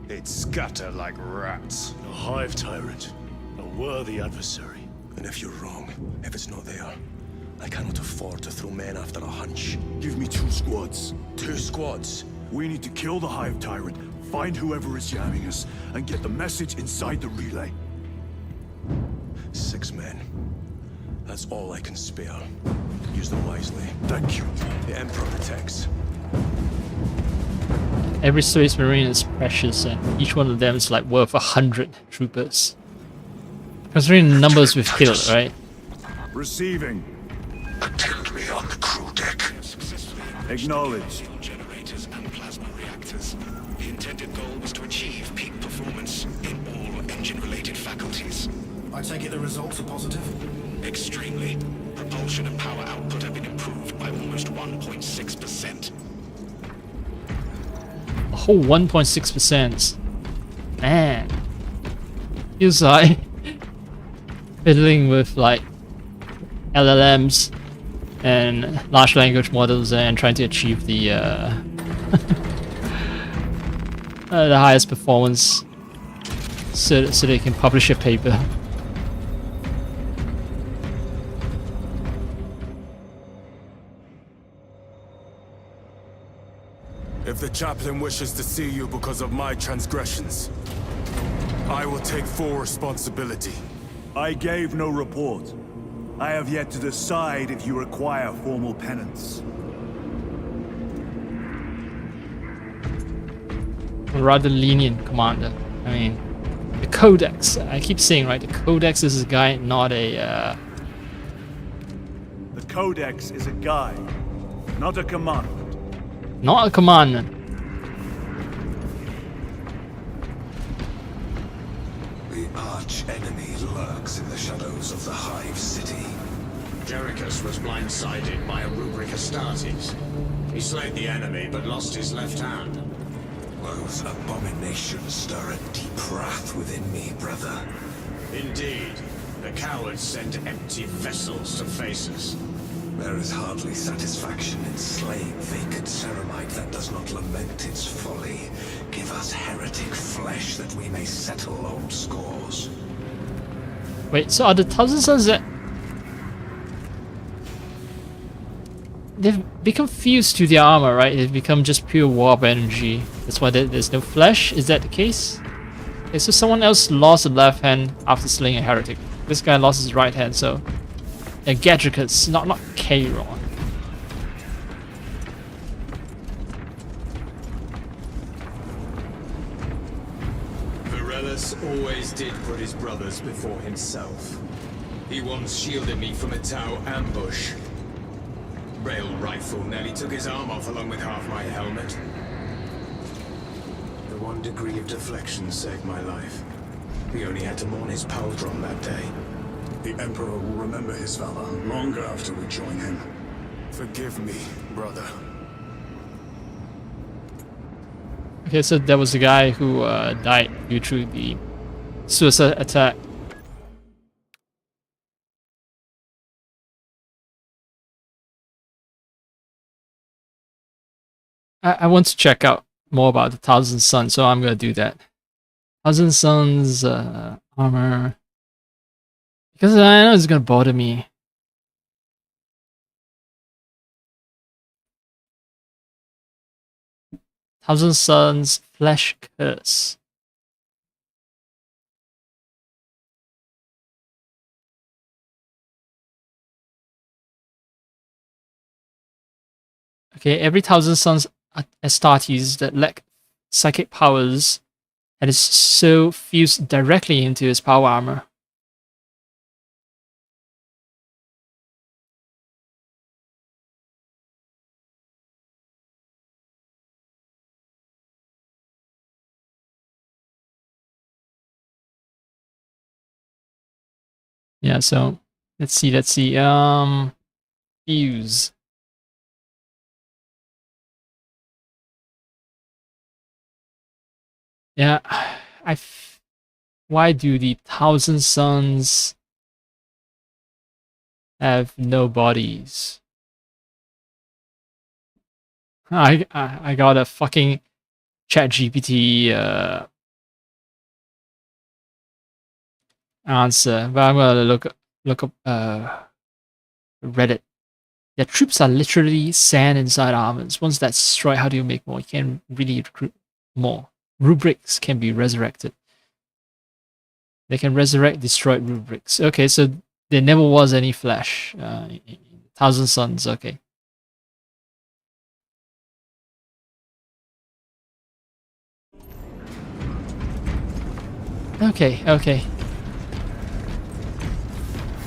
They'd scatter like rats. A Hive Tyrant. A worthy adversary. And if you're wrong, if it's not there, I cannot afford to throw men after a hunch. Give me 2 squads. 2 squads? We need to kill the Hive Tyrant, find whoever is jamming us, and get the message inside the relay. 6 men. That's all I can spare. Use them wisely. Thank you. The Emperor protects. Every Space Marine is precious, and each one of them is like worth 100 troopers. Considering the numbers we've killed, right? Receiving. Attend me on the crew deck. Acknowledged. Generators and plasma reactors. The intended goal was to achieve peak performance in all engine-related faculties. I take it the results are positive? Extremely. Propulsion and power output have been improved by almost 1.6%. A whole 1.6%. Man. Feels like fiddling with like LLMs and large language models and trying to achieve the the highest performance so they can publish a paper. If the chaplain wishes to see you because of my transgressions, I will take full responsibility. I gave no report. I have yet to decide if you require formal penance. A rather lenient commander. I mean, the Codex. I keep saying, right, the Codex is a guide, not a... The Codex is a guide, not a commandment. Not a commandment. The arch-enemy lurks in the shadows of the Hive City. Jerichus was blindsided by a rubric Astartes. He slayed the enemy, but lost his left hand. Those abominations stir a deep wrath within me, brother. Indeed, the cowards send empty vessels to face us. There is hardly satisfaction in slaying vacant ceramite that does not lament its folly. Give us heretic flesh that we may settle old scores. Wait, so are the Thousand Sons that... They've become fused to their armor, right? They've become just pure warp energy. That's why there's no flesh? Is that the case? Okay, so someone else lost a left hand after slaying a heretic. This guy lost his right hand, so... Gadricus, not Chiron. put his brothers before himself. He once shielded me from a Tau ambush. Rail rifle nearly took his arm off along with half my helmet. The 1 degree of deflection saved my life. We only had to mourn his pauldron that day. The Emperor will remember his valor long after we join him. Forgive me, brother. Okay, so there was a guy who died due to the suicide attack. I want to check out more about the Thousand Suns, so I'm gonna do that. Thousand Suns armor, because I know it's gonna bother me. Thousand Suns Flesh Curse. Okay, every Thousand Suns Astartes that lack psychic powers and is so fused directly into his power armor. Yeah, so let's see. Fuse. Yeah, why do the Thousand Suns have no bodies? I got a fucking ChatGPT answer, but I'm gonna look up Reddit. Their troops are literally sand inside armors. Once that's destroyed, how do you make more? You can't really recruit more. Rubrics can be resurrected. They can resurrect destroyed rubrics. Okay, so there never was any flesh. Thousand Suns, okay. Okay.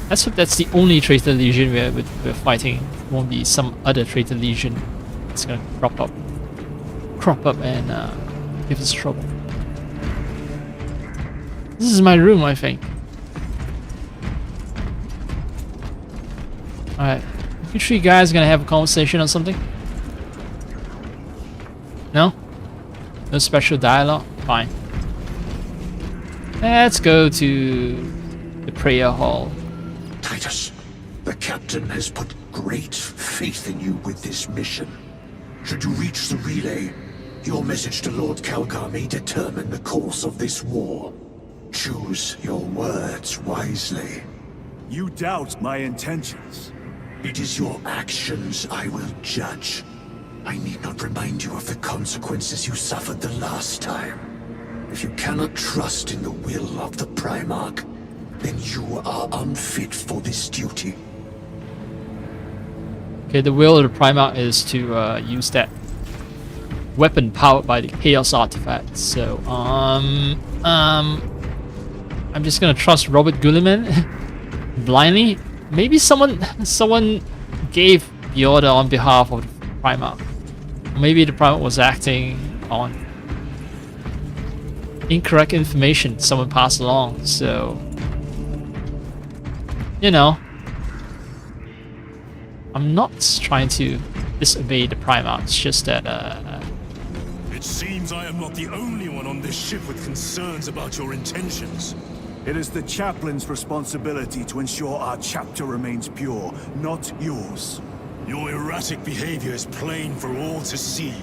Let's hope that's the only traitor legion we're fighting. It won't be some other traitor legion that's gonna crop up and give us trouble. This is my room, I think. Alright. You three guys gonna have a conversation or something? No? No special dialogue? Fine. Let's go to the prayer hall. Titus, the captain has put great faith in you with this mission. Should you reach the relay, your message to Lord Calgar may determine the course of this war. Choose your words wisely. You doubt my intentions. It is your actions I will judge. I need not remind you of the consequences you suffered the last time. If you cannot trust in the will of the Primarch, then you are unfit for this duty. Okay, the will of the Primarch is to use that weapon powered by the Chaos Artifact. So, I'm just gonna trust Robert Gulliman blindly. Maybe someone gave the order on behalf of the Primarch. Maybe the Primarch was acting on incorrect information someone passed along. So, you know, I'm not trying to disobey the Primarch. It's just that It seems I am not the only one on this ship with concerns about your intentions. It is the chaplain's responsibility to ensure our chapter remains pure, not yours. Your erratic behavior is plain for all to see.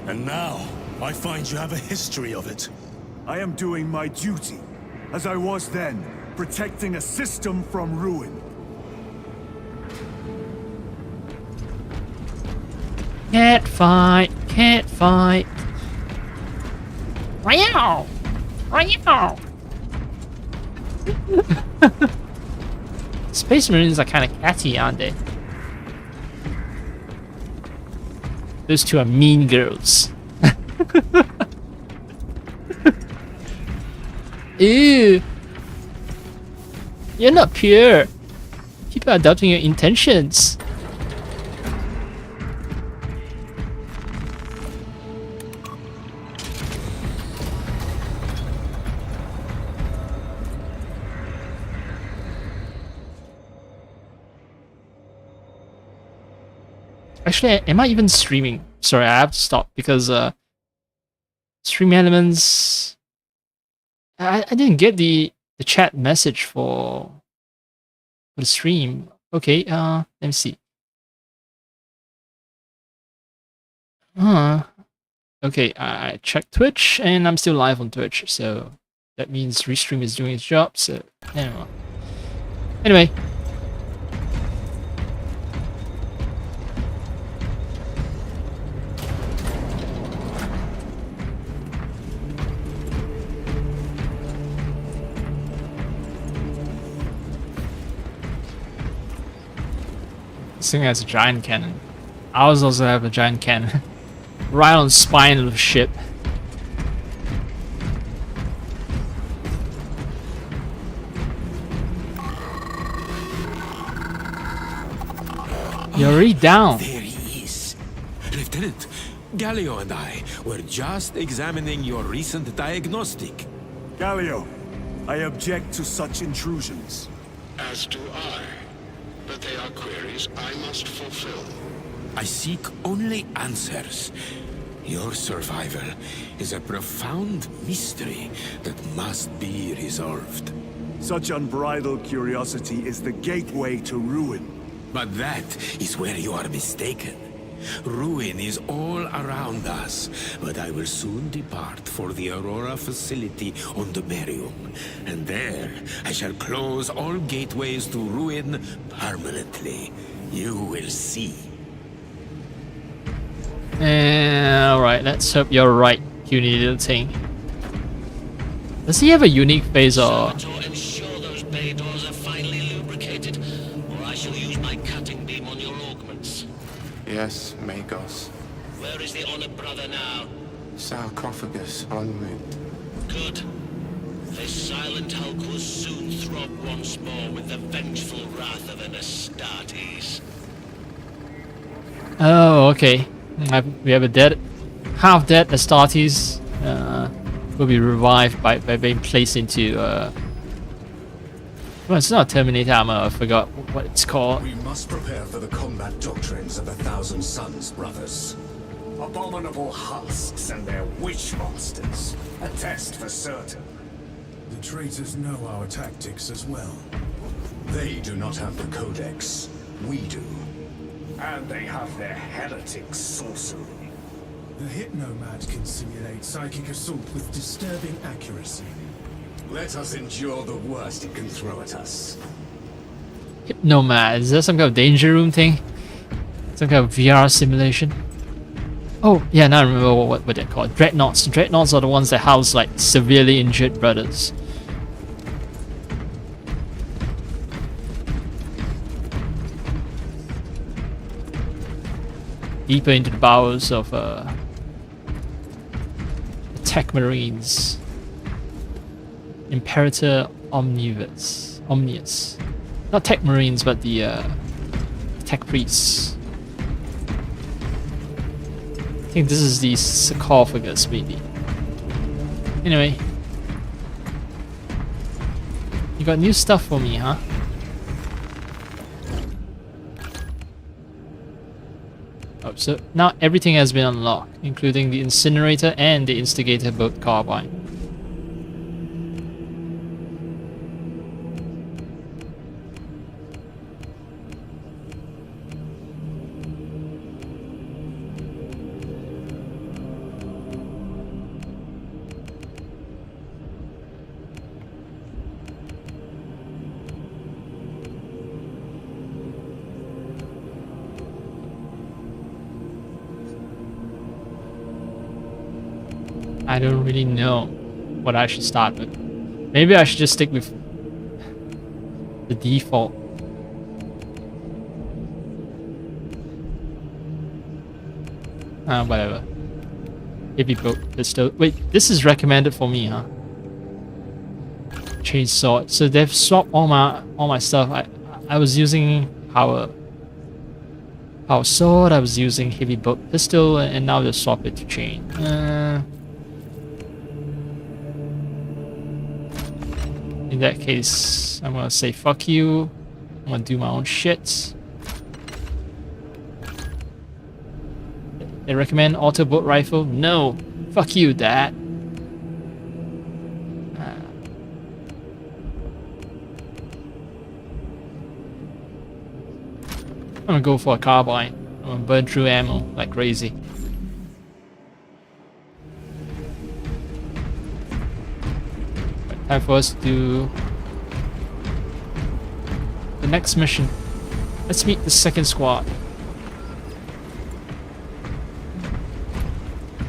And now, I find you have a history of it. I am doing my duty, as I was then, protecting a system from ruin. can't fight. Meow. Space Marines are kind of catty, aren't they? Those two are mean girls. Ew. You're not pure. People are doubting your intentions. Actually, am I even streaming? Sorry, I have to stop because stream elements. I didn't get the chat message for the stream. Okay, let me see. Okay, I checked Twitch and I'm still live on Twitch, so that means Restream is doing its job. So anyway. This thing has a giant cannon. Ours also have a giant cannon. Right on the spine of the ship. You're already down. There he is. Lieutenant, Gallio and I were just examining your recent diagnostic. Gallio, I object to such intrusions. As do I. But they are queries I must fulfill. I seek only answers. Your survival is a profound mystery that must be resolved. Such unbridled curiosity is the gateway to ruin. But that is where you are mistaken. Ruin is all around us, but I will soon depart for the Aurora facility on the Merium, and there I shall close all gateways to ruin permanently. You will see. Alright, let's hope you're right, puny little thing. Does he have a unique face or... Ensure those bay doors are finely lubricated, or I shall use my cutting beam on your augments. Yes, Magos. Where is the honored brother now? Sarcophagus en route. Good. This silent hulk will soon throb once more with the vengeful wrath of an Astartes. Oh, okay. We have a dead, half dead Astartes. Will be revived by being placed into. Well, it's not Terminator armor. I forgot what it's called. We must prepare for the combat doctrines of the Thousand Suns, brothers. Abominable husks and their witch monsters. A test for certain. The traitors know our tactics as well. They do not have the Codex. We do. And they have their heretic sorcery. The Hypnomad can simulate psychic assault with disturbing accuracy. Let us endure the worst it can throw at us. Hypnomad. Is that some kind of danger room thing? Some kind of VR simulation? Oh, yeah, now I remember what they're called. Dreadnoughts. Dreadnoughts are the ones that house, like, severely injured brothers. Deeper into the bowels of, Tech Marines. Imperator Omnius. Not Tech Marines, but the, Tech Priests. I think this is the sarcophagus, maybe. Anyway. You got new stuff for me, huh? Oh, so now everything has been unlocked, including the incinerator and the instigator boat carbine. I don't really know what I should start with. Maybe I should just stick with the default. Whatever. Heavy boat pistol. Wait, this is recommended for me, huh? change sword. So they've swapped all my stuff. I was using power sword. I was using heavy pistol, and now they swap it to chain. In that case, I'm gonna say fuck you. I'm gonna do my own shit. They recommend auto bolt rifle? No. Fuck you, Dad. I'm gonna go for a carbine. I'm gonna burn through ammo like crazy. Right, time for us to do the next mission. Let's meet the second squad.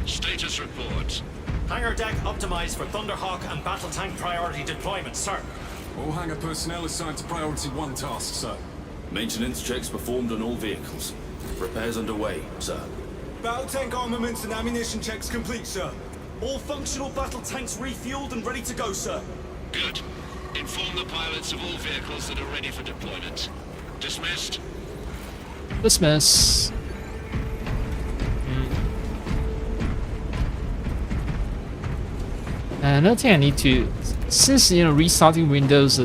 Status report. Hangar deck optimized for Thunderhawk and battle tank priority deployment, sir. All hangar personnel assigned to priority 1 task, sir. Maintenance checks performed on all vehicles. Repairs underway, sir. Battle tank armaments and ammunition checks complete, sir. All functional battle tanks refueled and ready to go, sir. Good. Inform the pilots of all vehicles that are ready for deployment. Dismissed. Dismiss. Another thing I need to, since restarting Windows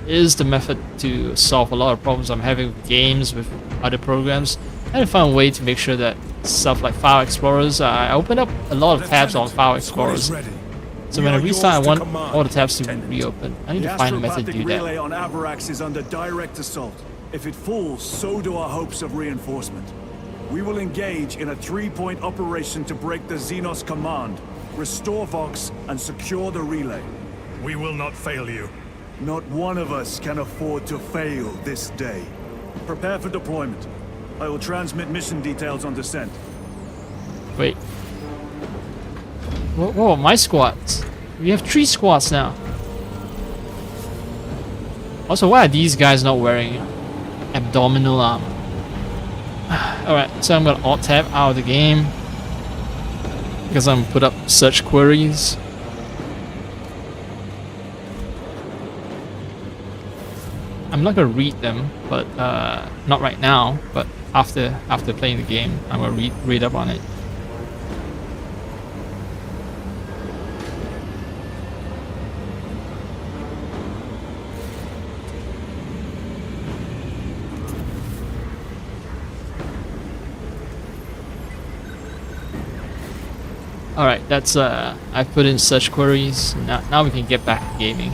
is the method to solve a lot of problems I'm having with games, with other programs. I had to find a way to make sure that stuff like File Explorers, I opened up a lot of tabs on File Explorers. So when I restart, I want all the tabs to reopen. I need to find a method to do that. The relay on Avarax is under direct assault. If it falls, so do our hopes of reinforcement. We will engage in a 3-point operation to break the Xenos command, restore Vox, and secure the relay. We will not fail you. Not one of us can afford to fail this day. Prepare for deployment. I will transmit mission details on descent. Wait. Whoa, my squads. We have 3 squads now. Also, why are these guys not wearing abdominal armor? Alright, so I'm gonna alt-tab out of the game. Because I'm gonna put up search queries. I'm not gonna read them, but not right now. But after playing the game, I'm gonna read up on it. Alright, that's I've put in search queries. Now we can get back to gaming.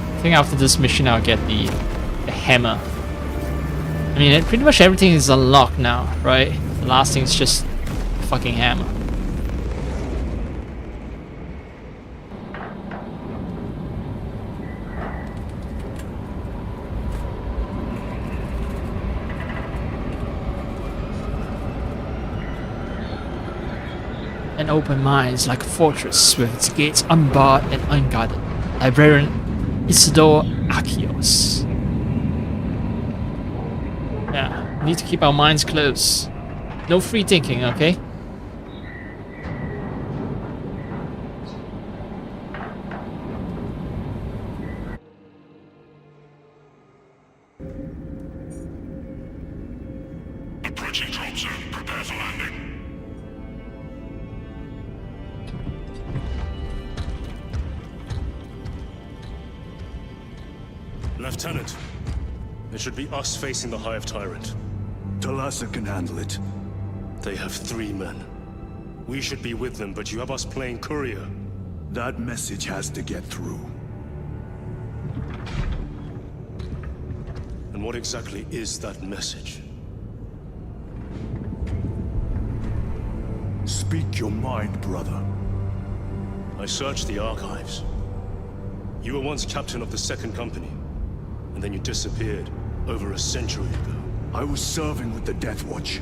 I think after this mission I'll get the hammer. I mean, pretty much everything is unlocked now, right? The last thing is just the fucking hammer. An open mine is like a fortress with its gates unbarred and unguarded. Librarian Isidore Akios. Yeah, we need to keep our minds closed. No free thinking, okay? Approaching drop zone. Prepare for landing. Lieutenant, it should be us facing the Hive Tyrant. Talassa can handle it. They have 3 men. We should be with them, but you have us playing courier. That message has to get through. And what exactly is that message? Speak your mind, brother. I searched the archives. You were once captain of the 2nd Company, and then you disappeared over a century ago. I was serving with the Death Watch.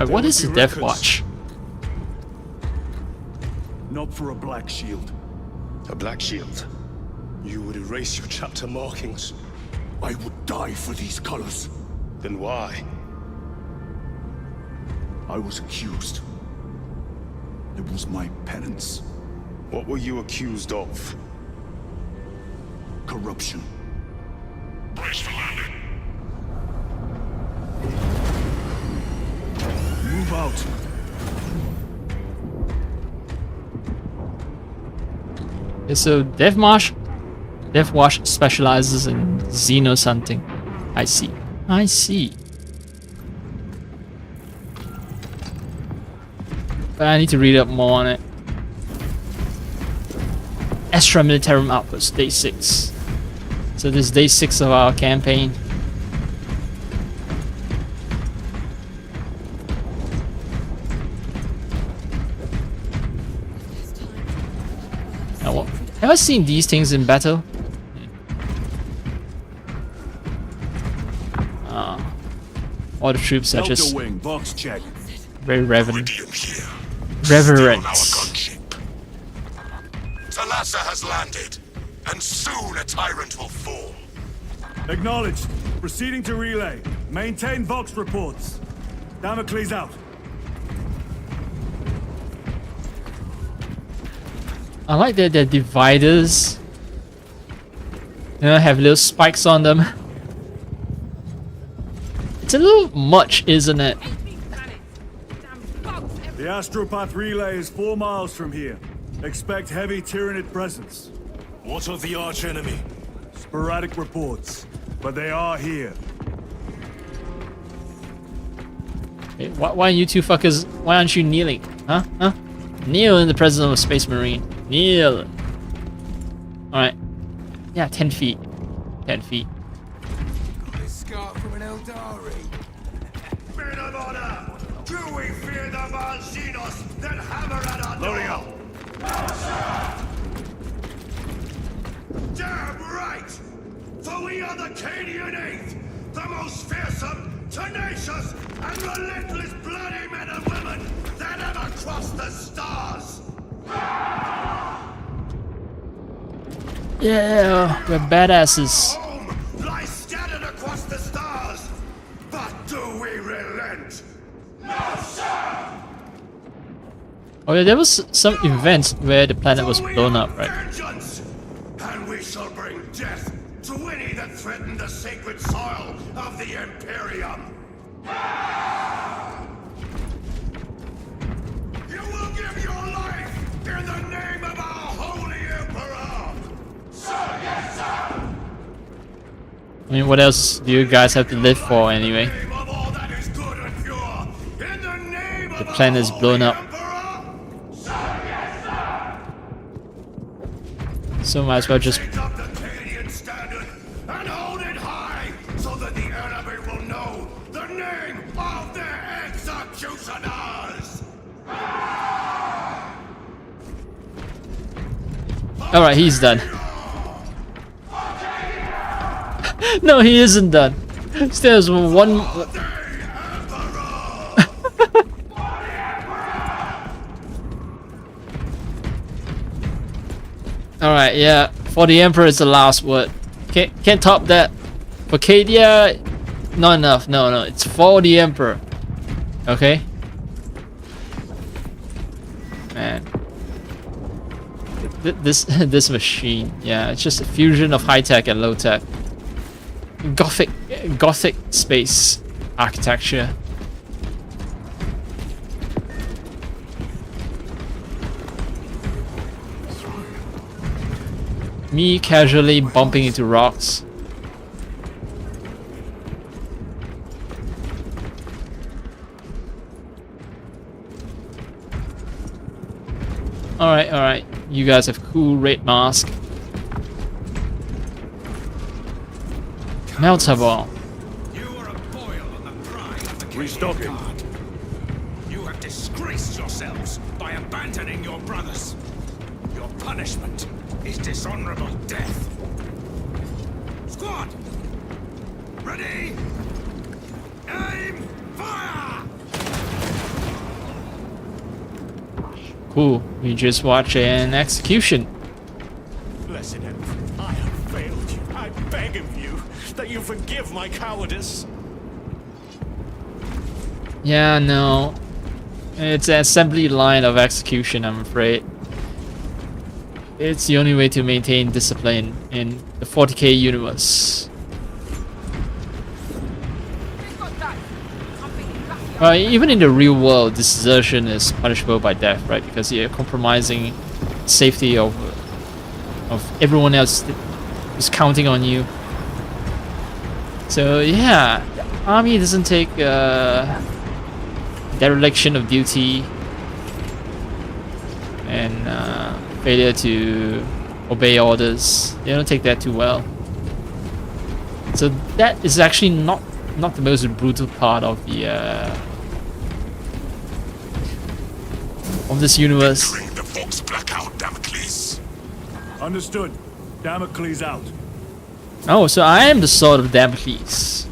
What is the Death Watch? Not for a black shield. A black shield? You would erase your chapter markings. I would die for these colors. Then why? I was accused. It was my penance. What were you accused of? Corruption. Brace for landing. Move out. Okay, so DevWatch specializes in xenos hunting. I see. I see. But I need to read up more on it. Extra Militarum Outpost, day 6. So this is day 6 of our campaign. Now, have I seen these things in battle? All the troops are just Wing, box check. very reverent. Thalassa has landed, and soon a tyrant will fall. Acknowledged. Proceeding to relay. Maintain Vox reports. Damocles out. I like that they're dividers. You know, have little spikes on them. It's a little much, isn't it? The Astropath relay is 4 miles from here. Expect heavy Tyranid presence. What of the arch enemy? Sporadic reports, but they are here. Hey, why you two fuckers? Why aren't you kneeling? Huh? Huh? Kneel in the presence of a space marine. Kneel. Alright. Yeah, 10 feet. 10 feet. Scarf from an Eldari. Men of honor! Do we fear the man xenos that hammer at our Loading door? up. Damn right! For we are the Cadian Eighth, the most fearsome, tenacious, and relentless bloody men and women that ever crossed the stars! Yeah, we're badasses. Home lies scattered across the stars, but do we relent? No, sir! Oh yeah, there was some event where the planet was blown up, right? Vengeance! And we shall bring death to any that threaten the sacred soil of the Imperium! You will give your life in the name of our holy Emperor! Sir, yes, sir! I mean, what else do you guys have to live for anyway? Of all that is good and pure, in the name The of planet is blown up. So might as well just Take up the Cadian standard and hold it high so that the enemy will know the name of their executioners! Alright, he's done. No, he isn't done. There's one. Alright, yeah. For the Emperor is the last word. Can't top that. For Cadia, not enough. No, it's for the Emperor. Okay? Man. This machine, yeah, it's just a fusion of high tech and low tech. Gothic space architecture. Me casually bumping into rocks. Alright. You guys have cool red mask. Melter ball. You are a boil on the pride of the Restocking. Guard. You have disgraced yourselves by abandoning your brothers. Your punishment is dishonorable death. Squad! Ready? Aim! Fire! Cool. We just watch an execution. Blessed Emperor, I have failed you. I beg of you that you forgive my cowardice. Yeah, no. It's an assembly line of execution, I'm afraid. It's the only way to maintain discipline in the 40k universe. Even in the real world, desertion is punishable by death, right? Because you're compromising safety of everyone else who's counting on you. So yeah, the army doesn't take dereliction of duty and failure to obey orders. They don't take that too well. So that is actually not the most brutal part of the of this universe. Bring the Fox blackout, Damocles. Understood. Damocles out. Oh, so I am the sword of Damocles.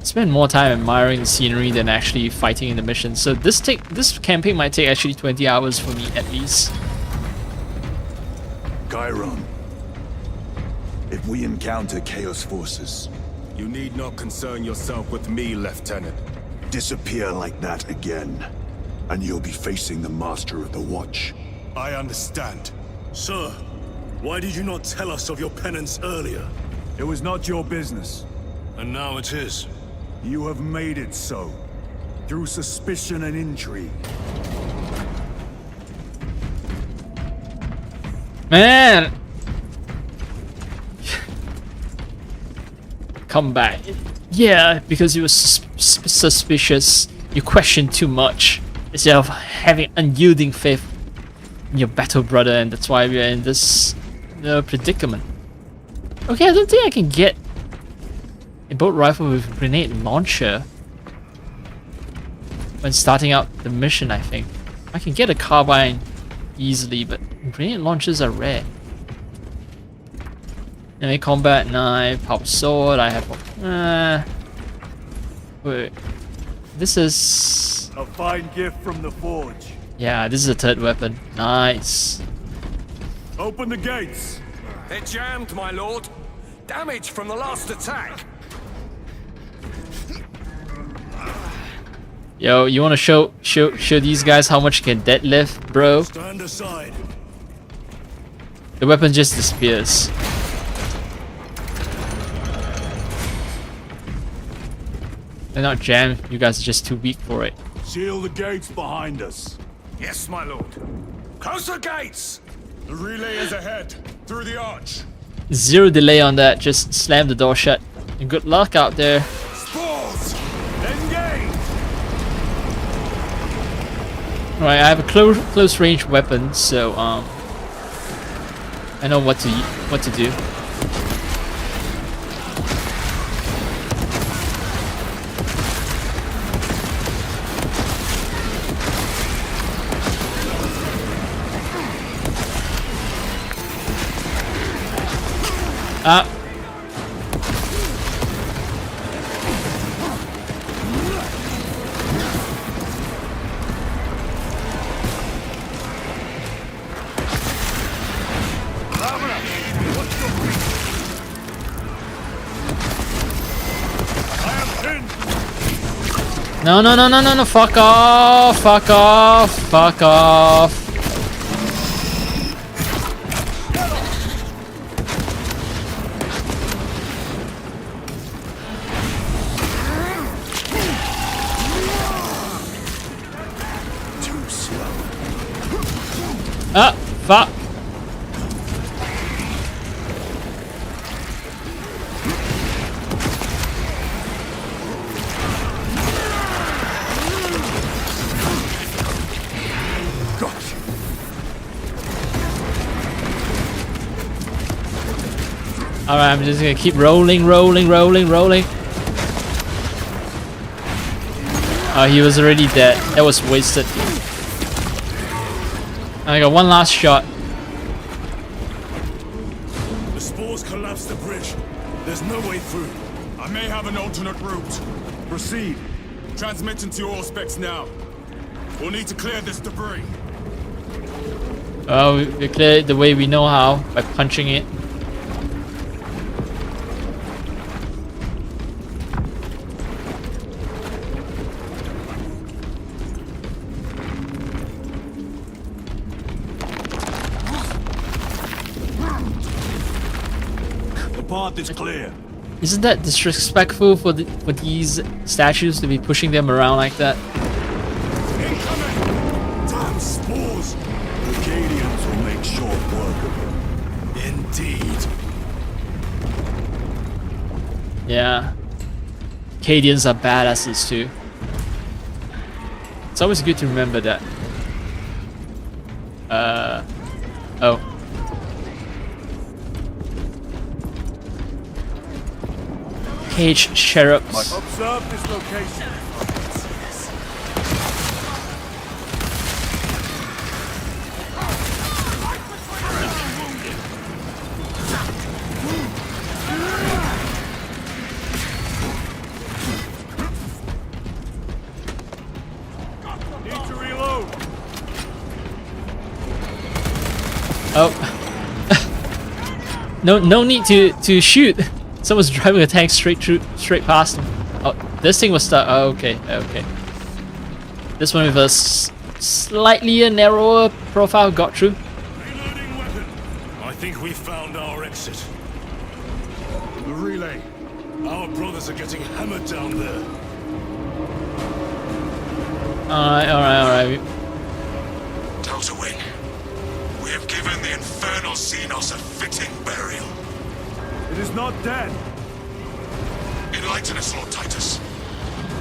Spend more time admiring the scenery than actually fighting in the mission. So this campaign might take actually 20 hours for me at least. Chiron. If we encounter Chaos forces, You need not concern yourself with me, Lieutenant. disappear like that again, and you'll be facing the Master of the Watch. I understand. Sir, why did you not tell us of your penance earlier? It was not your business. And now it is. You have made it so, through suspicion and intrigue. Man! Come back. Yeah, because you were suspicious. You questioned too much instead of having unyielding faith in your battle brother, and that's why we are in this predicament. Okay, I don't think I can get a bolt rifle with a grenade launcher when starting out the mission, I think. I can get a carbine easily, but grenade launchers are rare. Anyway, combat knife, power sword, I have... wait. This is... A fine gift from the Forge. Yeah, this is a third weapon. Nice. Open the gates. They're jammed, my lord. Damage from the last attack. Yo, you wanna show these guys how much you can deadlift, bro? Stand aside. The weapon just disappears. They're not jammed, you guys are just too weak for it. Seal the gates behind us. Yes, my lord. Close the gates! The relay is ahead, through the arch. Zero delay on that, just slam the door shut. And good luck out there. Spores! Engage! Alright, I have a close range weapon, so I know what to do. No, fuck off, fuck off, fuck off. Too slow. Fuck. Alright, I'm just gonna keep rolling. Oh, he was already dead. That was wasted. I got one last shot. There's no way through. I may have an alternate route. Proceed. Transmitting to your specs now. We'll need to clear this debris. Oh, we clear it the way we know how, by punching it. The path is clear. Isn't that disrespectful for these statues to be pushing them around like that? Incoming! Damn spores! The Cadians will make short work of it. Indeed. Yeah. Cadians are badasses too. It's always good to remember that. Oh. Cage sheriffs. Observe this location. Need to reload. Oh. No need to shoot. Someone's driving a tank straight past him. Oh, this thing was stuck. Oh, okay. This one with a slightly narrower profile got through. Reloading weapon. I think we found our exit. The relay. Our brothers are getting hammered down there. Alright. Delta Wing, we have given the infernal xenos a fitting burial. It is not dead. Enlighten us, Lord Titus.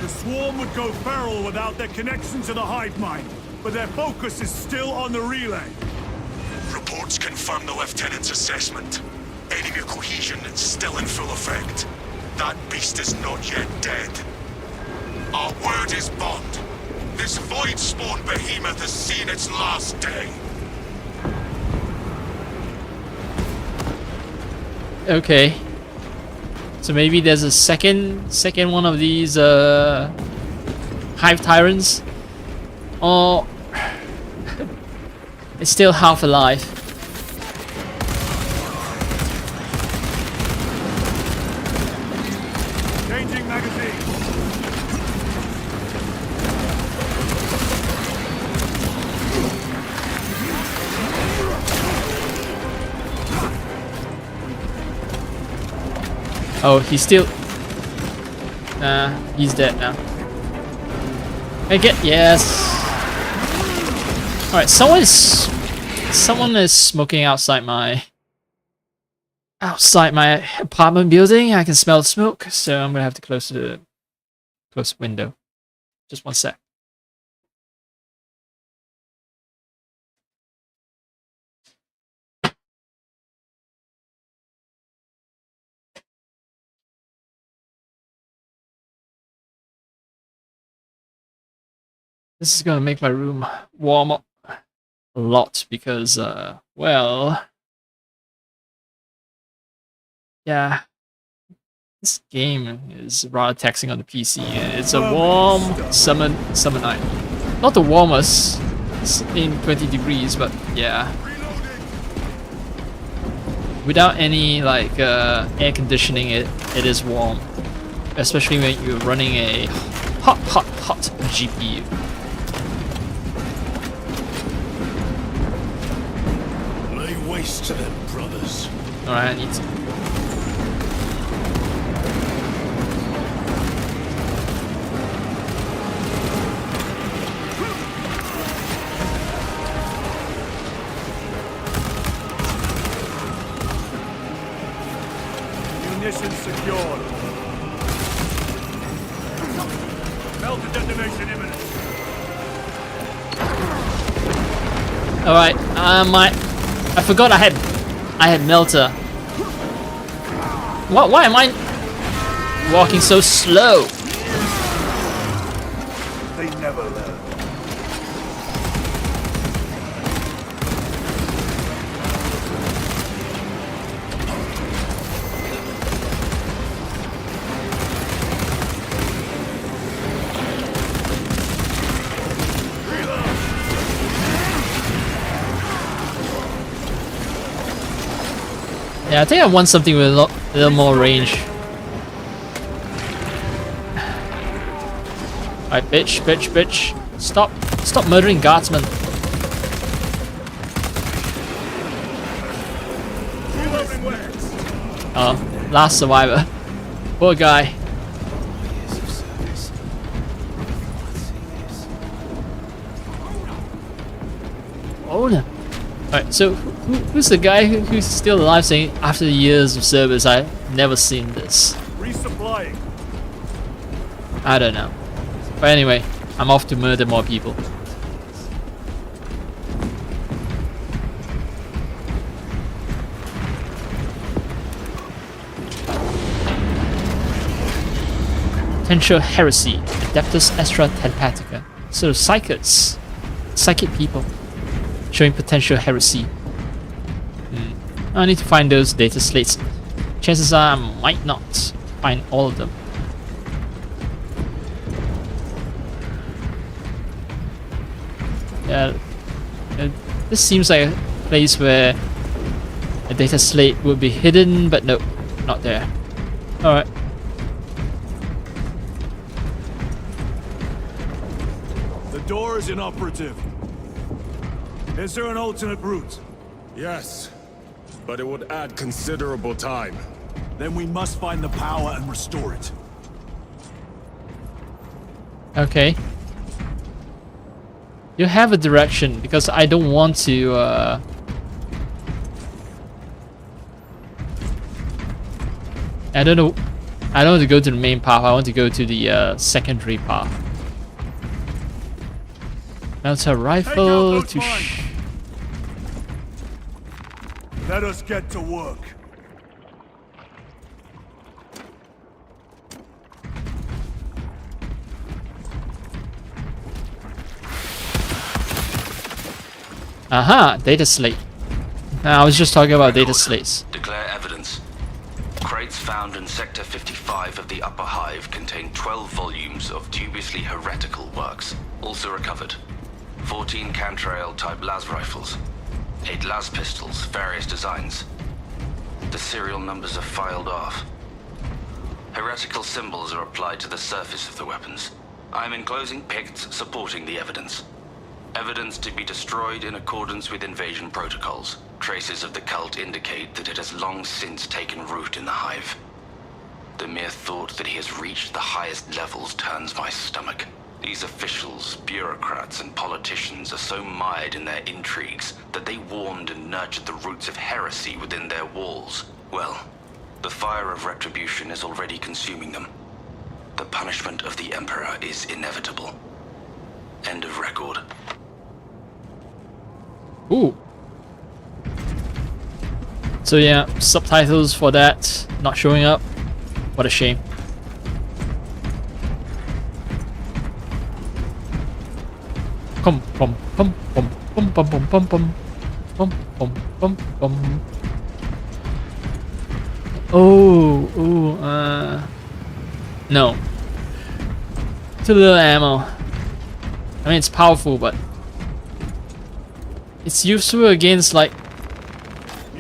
The swarm would go feral without their connection to the hive mind, but their focus is still on the relay. Reports confirm the Lieutenant's assessment. Enemy cohesion is still in full effect. That beast is not yet dead. Our word is bond. This void-spawn behemoth has seen its last day. Okay. So maybe there's a second one of these hive tyrants, or it's still half alive. Changing magazine. Oh, he's still... he's dead now. Yes! Alright, someone is smoking outside my apartment building. I can smell the smoke, so I'm gonna have to close the window. Just one sec. This is gonna make my room warm up a lot because, well, yeah, this game is rather taxing on the PC. It's a warm summer night. Not the warmest in 20 degrees, but yeah. Without any like air conditioning, it is warm, especially when you're running a hot GPU. Waste to them, brothers. Alright, I need to. Munitions secured. Melter detonation imminent. Alright, I forgot I had melter. Why am I walking so slow? They never learn. Yeah, I think I want something with a little more range. Alright, bitch. Stop murdering guardsmen. Oh, last survivor. Poor guy. Oh no. Alright, so who's the guy who's still alive saying, after years of service, I've never seen this? Resupplying. I don't know. But anyway, I'm off to murder more people. Potential heresy, Adeptus Extra Telepathica. So psychics, psychic people, showing potential heresy. I need to find those data slates. Chances are I might not find all of them. Yeah, this seems like a place where a data slate would be hidden, but nope, not there. Alright. The door is inoperative. Is there an alternate route? Yes, but it would add considerable time. Then we must find the power and restore it. Okay. You have a direction, because I don't want to I don't want to go to the main path. I want to go to the secondary path. Melter rifle to Let us get to work. Aha, data slate. I was just talking about data slates. Declare evidence. Crates found in Sector 55 of the Upper Hive contain 12 volumes of dubiously heretical works. Also recovered 14 Cantrail type las rifles, 8 las pistols, various designs. The serial numbers are filed off. Heretical symbols are applied to the surface of the weapons. I am enclosing picts supporting the evidence. Evidence to be destroyed in accordance with invasion protocols. Traces of the cult indicate that it has long since taken root in the Hive. The mere thought that he has reached the highest levels turns my stomach. These officials, bureaucrats, and politicians are so mired in their intrigues that they warmed and nurtured the roots of heresy within their walls. Well, the fire of retribution is already consuming them. The punishment of the Emperor is inevitable. End of record. Ooh. So yeah, subtitles for that not showing up. What a shame. Pum pum pum pum pum pum pum pum pum pum pum pum pum. No. Too little ammo. I mean, it's powerful, but it's useful against like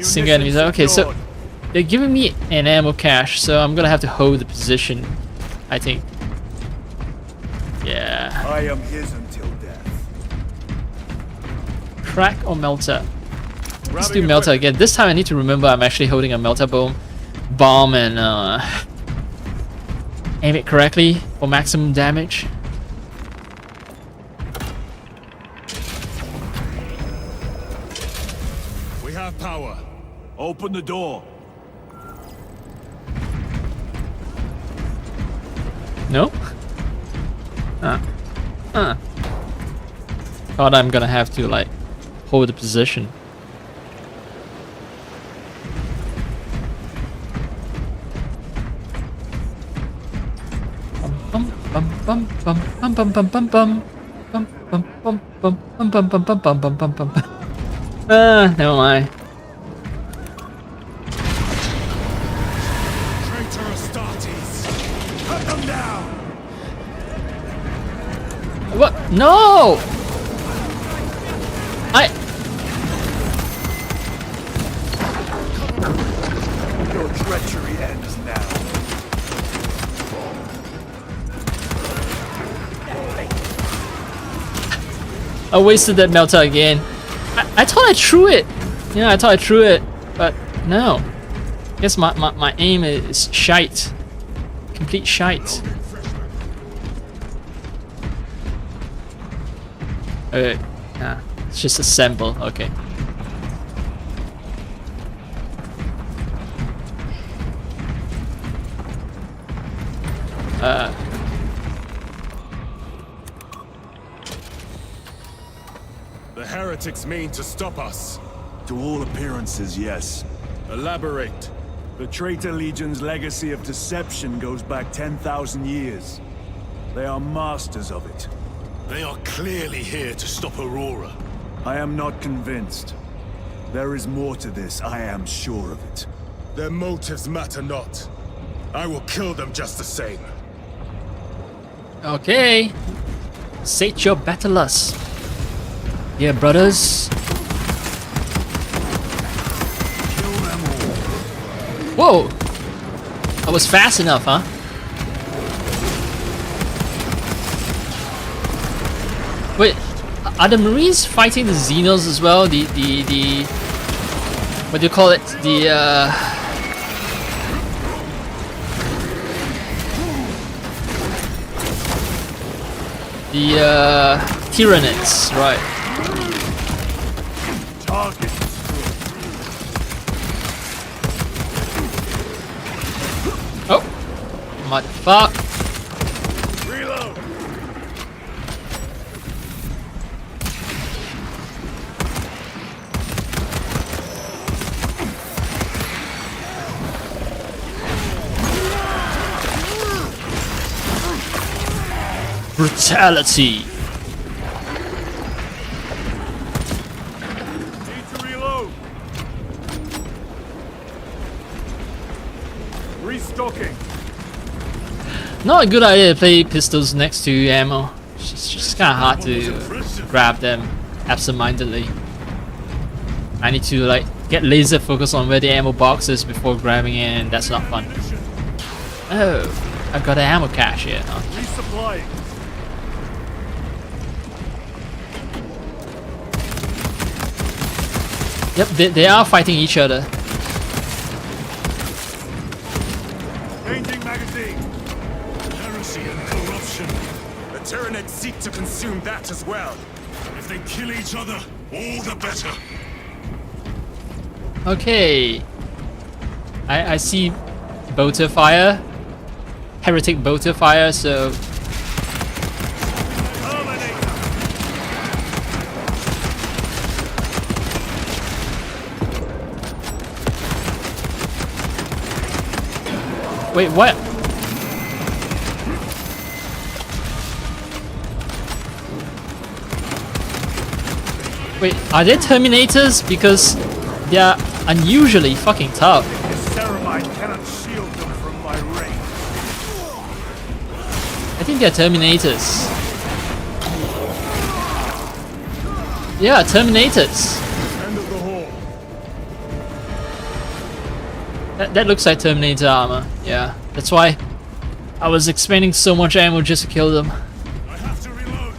single enemies. Okay, so they're giving me an ammo cache, so I'm gonna have to hold the position, I think. Yeah. I am his until death. Crack or melter? Let's do melter again. This time I need to remember I'm actually holding a melter bomb and aim it correctly for maximum damage. We have power. Open the door. No? Thought I'm gonna have to like hold the position. Never mind. Traitor Astartes. Cut them down. What? No! I wasted that melter again. I thought I threw it. Yeah, I thought I threw it, but no. Guess my aim is shite. Complete shite. Okay, yeah, it's just assemble. Okay. The heretics mean to stop us. To all appearances, yes. Elaborate. The Traitor Legion's legacy of deception goes back 10,000 years. They are masters of it. They are clearly here to stop Aurora. I am not convinced. There is more to this, I am sure of it. Their motives matter not. I will kill them just the same. Okay. Sate your battle lust. Yeah, brothers. Kill them Whoa! all. I was fast enough, huh? Wait, are the Marines fighting the Xenos as well? The what do you call it? The Tyranids, right? Target. Oh, motherfuck! Reload. Brutality. Need to reload. Restocking. Not a good idea to play pistols next to ammo. It's just kind of hard to grab them absentmindedly. I need to like get laser focus on where the ammo box is before grabbing it, and that's not fun. Oh, I've got an ammo cache here. Huh? Resupplying. Yep, they are fighting each other. Changing magazine. Heresy and corruption. The Tyranids seek to consume that as well. If they kill each other, all the better. Okay. I see bolter fire. Heretic bolter fire, so wait, what? Wait, are they Terminators? Because they are unusually fucking tough. This ceramide cannot shield them from my range. I think they're Terminators. Yeah, Terminators. End of the hall. That looks like Terminator armor. Yeah, that's why I was expending so much ammo just to kill them. I have to reload.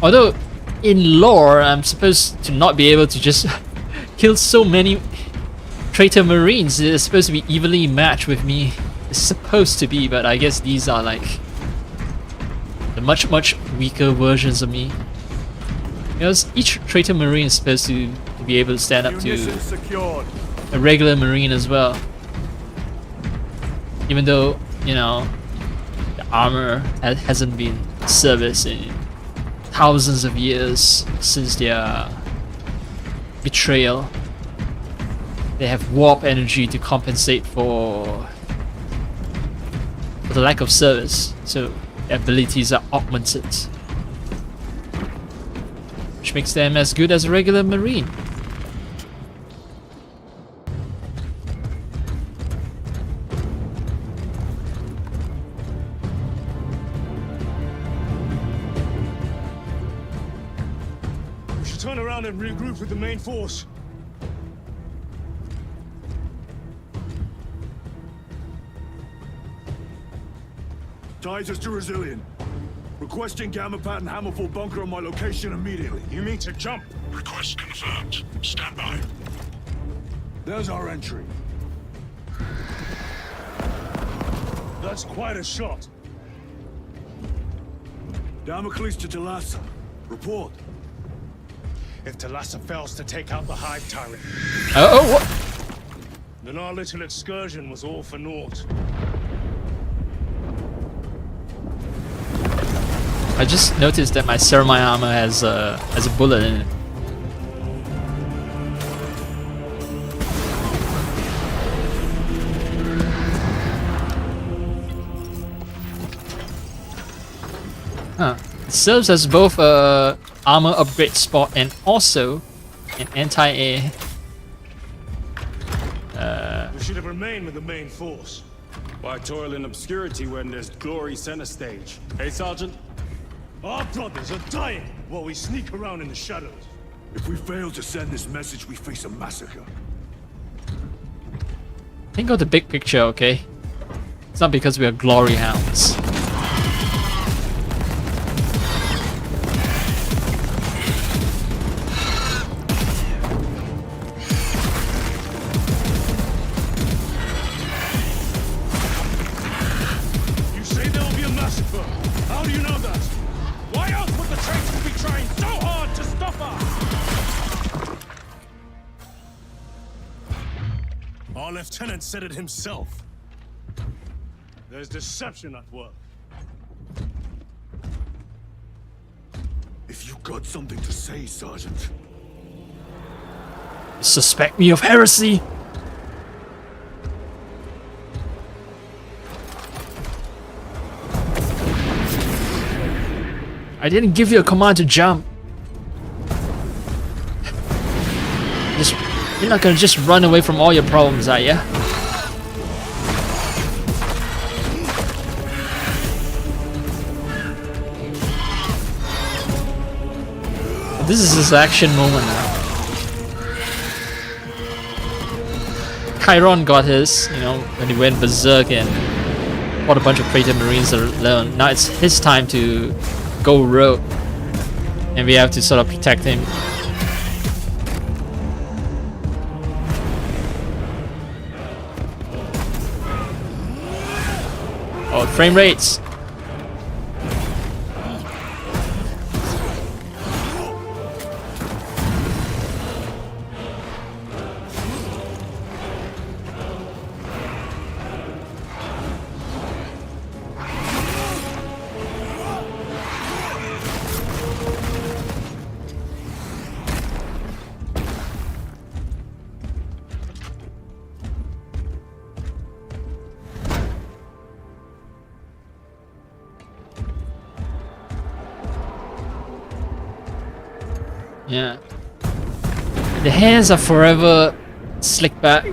Although, in lore, I'm supposed to not be able to just kill so many traitor marines. They're supposed to be evenly matched with me. It's supposed to be, but I guess these are like the much weaker versions of me. Because each traitor marine is supposed to be able to stand up to Secured. a regular marine as well. Even though, you know, the armor hasn't been serviced in thousands of years since their betrayal. They have warp energy to compensate for the lack of service, so their abilities are augmented, which makes them as good as a regular marine. We should turn around and regroup with the main force. Ties us to Resilient. Requesting Gamma Pat and Hammerfall bunker on my location immediately. You mean to jump? Request confirmed. Stand by. There's our entry. That's quite a shot. Damocles to Talassa. Report. If Talassa fails to take out the Hive turret, Oh, what? then our little excursion was all for naught. I just noticed that my Ceramite armor has a bullet in it. Huh. It serves as both a armor upgrade spot and also an anti-air. We should have remained with the main force. Why toil in obscurity when there's glory center stage? Hey, Sergeant? Our brothers are dying while we sneak around in the shadows. If we fail to send this message, we face a massacre. Think of the big picture, okay? It's not because we are glory hounds. You say there will be a massacre. How do you know that? Why else would the traitors be trying so hard to stop us? Our lieutenant said it himself. There's deception at work. If you got something to say, Sergeant. You suspect me of heresy? I didn't give you a command to jump. You're not gonna just run away from all your problems, are ya? This is his action moment now. Chiron got his, you know, when he went berserk and fought a bunch of Praetor Marines alone. Now it's his time to go rogue, and we have to sort of protect him. Oh, frame rates. Yeah. The hands are forever slick back,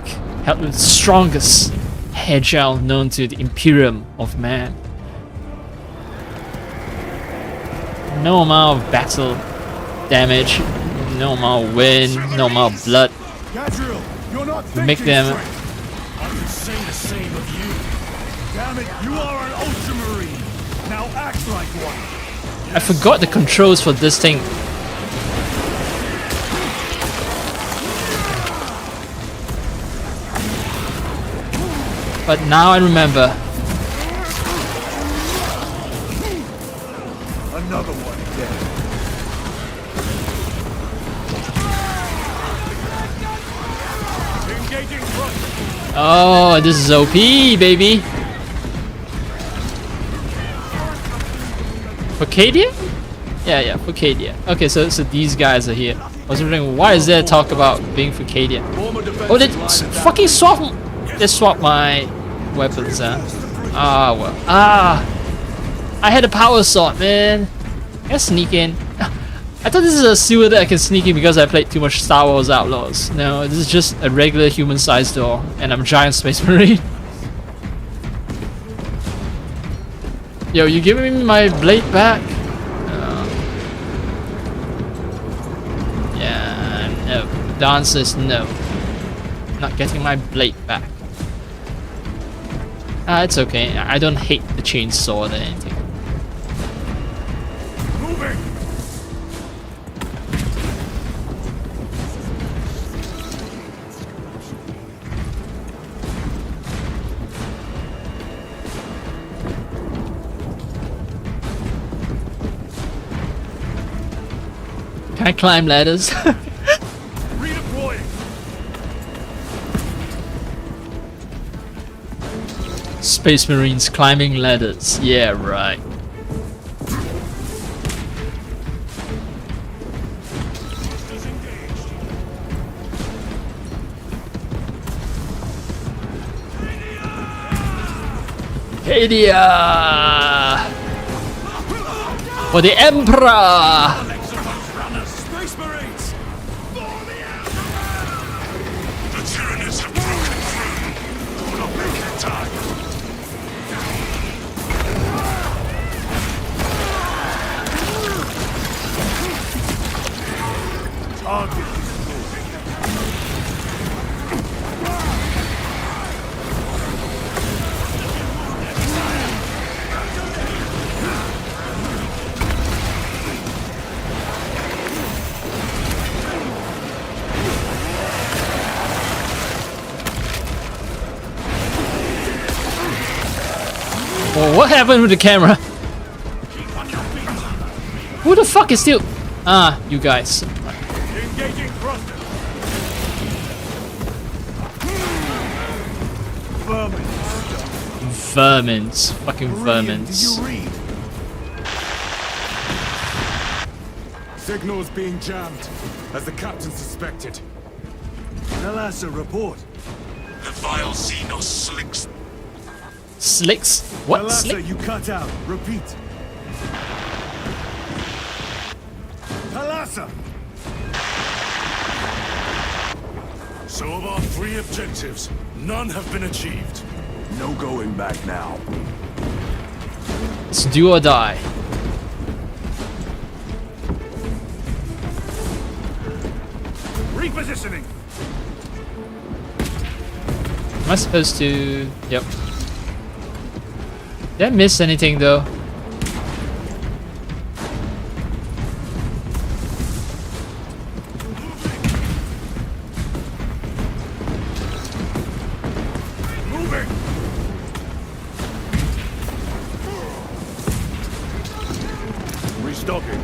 held with the strongest hair gel known to the Imperium of man. No amount of battle damage, no amount of wind, no amount of blood. Gadriel, you're not We make them. I can say the same of you. Damn it, you are an Ultramarine. Now act like one. I forgot the controls for this thing. But now I remember. Another one dead. Engaging front. Oh, this is OP, baby. Focadia? Yeah, Focadia. Okay, so these guys are here. I was wondering, why is there talk about being Focadia? Oh, they fucking swap. They swapped my weapons, Ah, well. I had a power sword, man. I can sneak in. I thought this is a sewer that I can sneak in because I played too much Star Wars Outlaws. No, this is just a regular human-sized door, and I'm a giant space marine. Yo, you giving me my blade back? Yeah, no. The answer is no. Not getting my blade back. It's okay. I don't hate the chainsaw or anything. Can I climb ladders? Redeploying. Space Marines climbing ladders. Yeah, right. Cadia! For the Emperor! Space Marines. The Tyranids have broken through. We're not making time. Target. Oh, what happened with the camera? Who the fuck is still... Ah, you guys. Engaging thrusters. Vermin. Vermins. Fucking Brilliant. vermins. Did you read? Signal's being jammed, as the captain suspected. Nalasa, report. The vile xenos slicks. Slicks? What? Nalasa, Slick? you cut out. Repeat. Nalasa. So of our 3 objectives, none have been achieved. No going back now. It's do or die. Repositioning. Am I supposed to... Yep. Did I miss anything though? Moving. Restocking.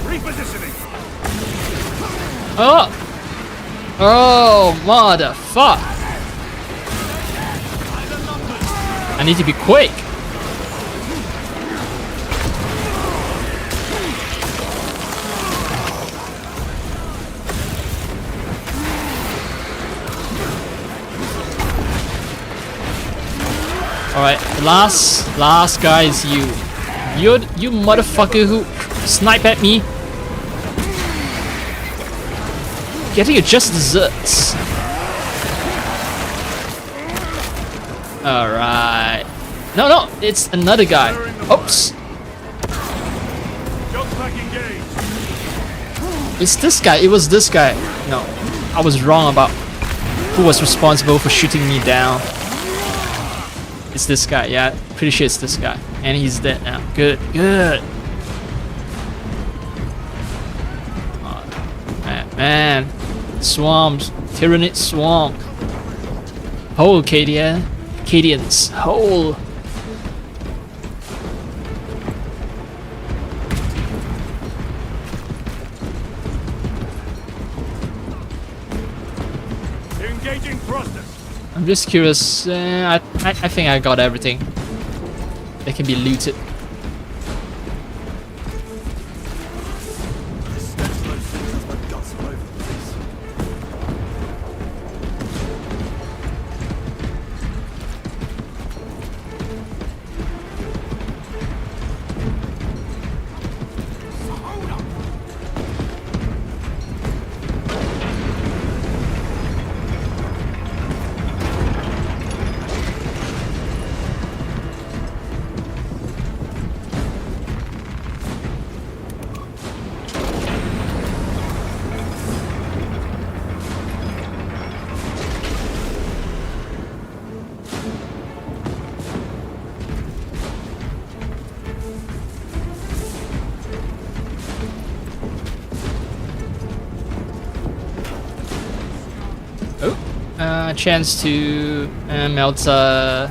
Repositioning. Oh! Oh, motherfuck! I need to be quick. Alright, the last guy is you. You motherfucker who snipe at me. Getting your just desserts. Alright. No, it's another guy. Oops. Jump back engaged. It's this guy. It was this guy. No, I was wrong about who was responsible for shooting me down. It's this guy. Yeah, pretty sure it's this guy. And he's dead now. Good. Oh, man. Swarms. Tyranid swarm. Hole, Cadians. Hole. Engaging thrusters. I'm just curious. I think I got everything that can be looted. chance to Melta,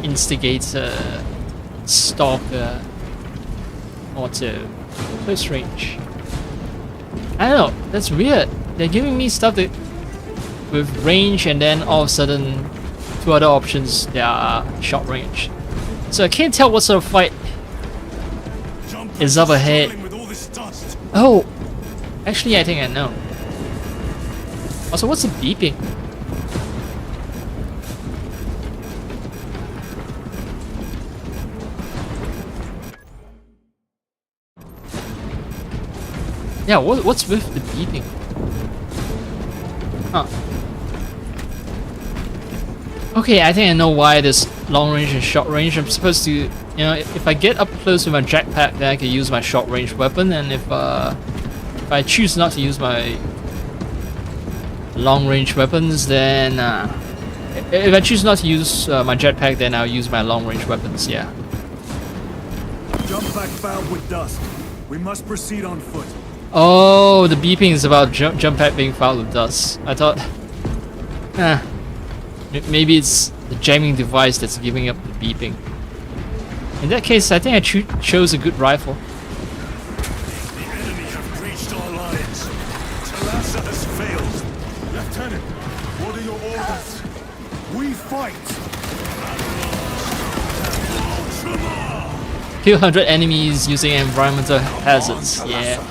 Instigator, Stalker, Auto, close range. I don't know, that's weird. They're giving me stuff that with range and then all of a sudden two other options that are short range. So I can't tell what sort of fight is up ahead. Oh, actually I think I know. Also, what's the beeping? Yeah, what's with the beeping? Huh. Okay, I think I know why there's long range and short range. I'm supposed to, you know, if I get up close with my jetpack, then I can use my short range weapon, and if I choose not to use my long range weapons, then if I choose not to use my jetpack, then I'll use my long range weapons. Yeah. Jump back fouled with dust. We must proceed on foot. Oh, the beeping is about jump pack being fouled with dust. I thought, maybe it's the jamming device that's giving up the beeping. In that case, I think I chose a good rifle. The enemy have breached our lines. Talassa has failed. Lieutenant, what are your orders? We fight. Kill 100 enemies using environmental hazards. Yeah.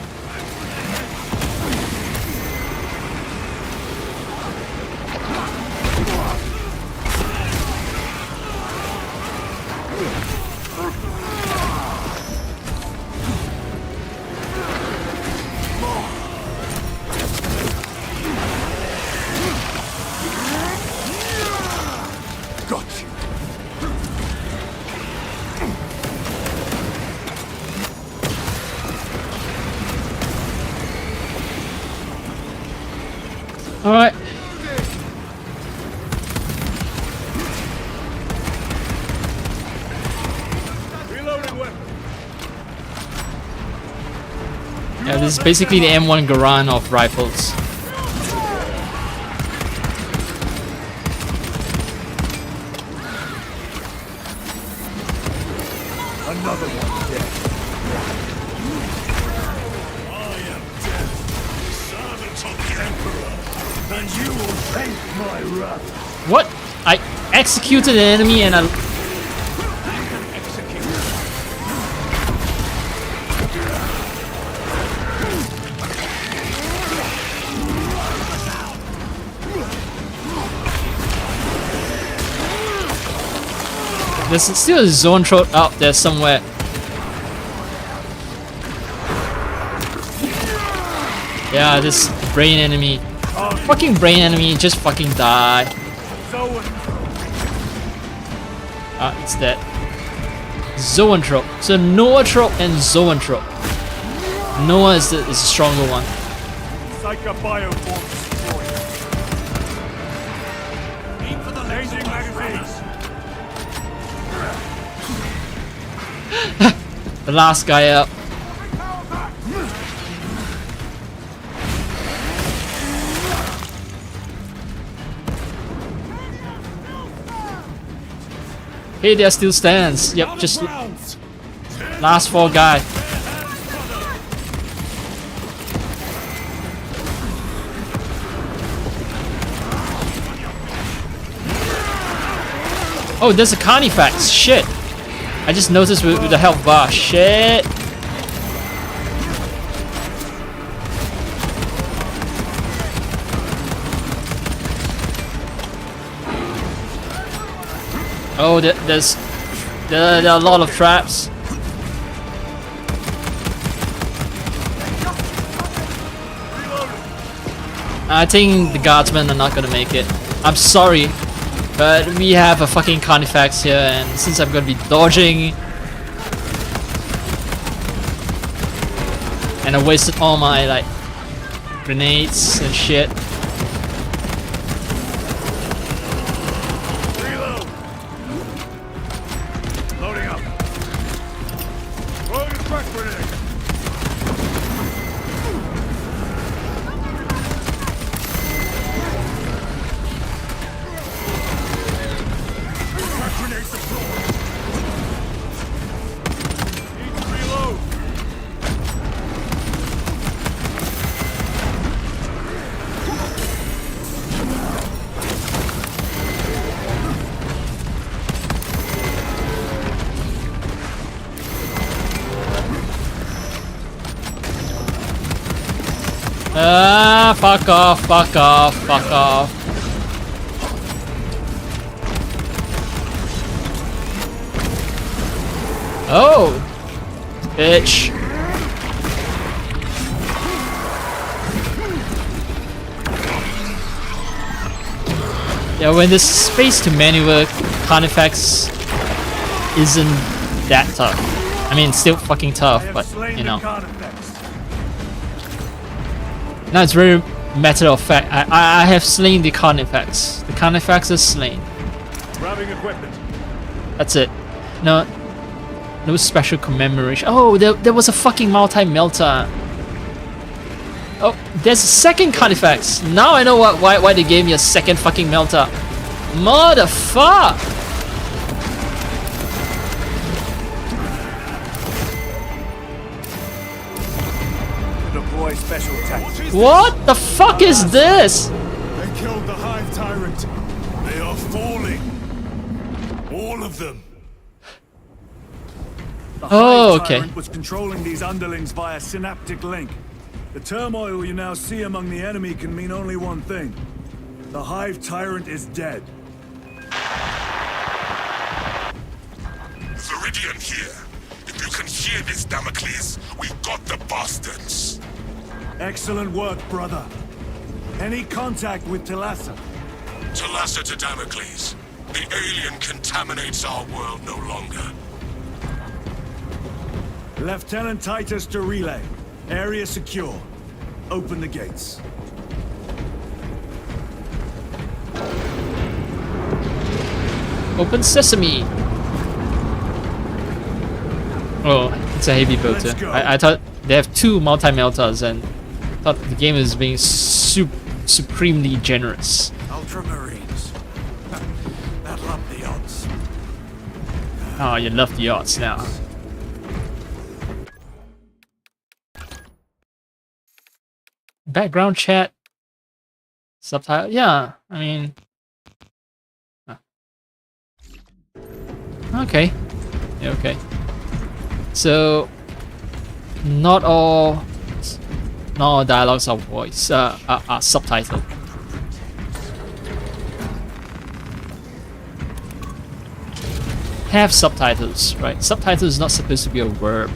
Alright. Yeah, this is basically the M1 Garand of rifles. Another one dead. I am dead, servant of the Emperor, and you will thank my wrath. What? I executed an enemy and I... There's still a zone throat out there somewhere. Yeah, this brain enemy. Fucking brain enemy, just fucking die. Ah, it's dead. Zoanthrope. So Noatrope and Zoanthrope. Noah is the stronger one. Psycho bioform destroyed. Aim for the changing magazines. The last guy up. Hey, there still stands. Yep, just last 4 guy. Oh, there's a Carnifex. Shit. I just noticed with the health bar. Shit. Oh, there are a lot of traps. I think the guardsmen are not gonna make it. I'm sorry, but we have a fucking Carnifex here, and since I'm gonna be dodging, and I wasted all my like grenades and shit. Fuck off, fuck off, fuck off. Oh, bitch. Yeah, when the space to maneuver Carnifex isn't that tough. I mean, it's still fucking tough, but you know. Now it's very matter of fact. I have slain the Carnifex. The Carnifex is slain. Grabbing equipment. That's it. No special commemoration. Oh, there was a fucking multi-melter. Oh, there's a second Carnifex. Now I know why they gave me a second fucking melter. Motherfuck! Deploy special tactics. What the fuck is this? They killed the Hive Tyrant. They are falling. All of them. The Oh, Hive okay. Tyrant was controlling these underlings via synaptic link. The turmoil you now see among the enemy can mean only one thing. The Hive Tyrant is dead. Viridian here. If you can hear this, Damocles, we've got the bastards. Excellent work, brother. Any contact with Talassa? Talassa to Damocles. The alien contaminates our world no longer. Lieutenant Titus to relay. Area secure. Open the gates. Open sesame. Oh, it's a heavy filter. I thought they have two multi-melters and thought the game is being supremely generous. Ultramarines. That love the odds. Oh, you love the odds now. Background chat. Subtitle. Yeah, I mean. Okay. Yeah, okay. So, not all dialogues are voice are subtitled. Have subtitles, right? Subtitles is not supposed to be a verb.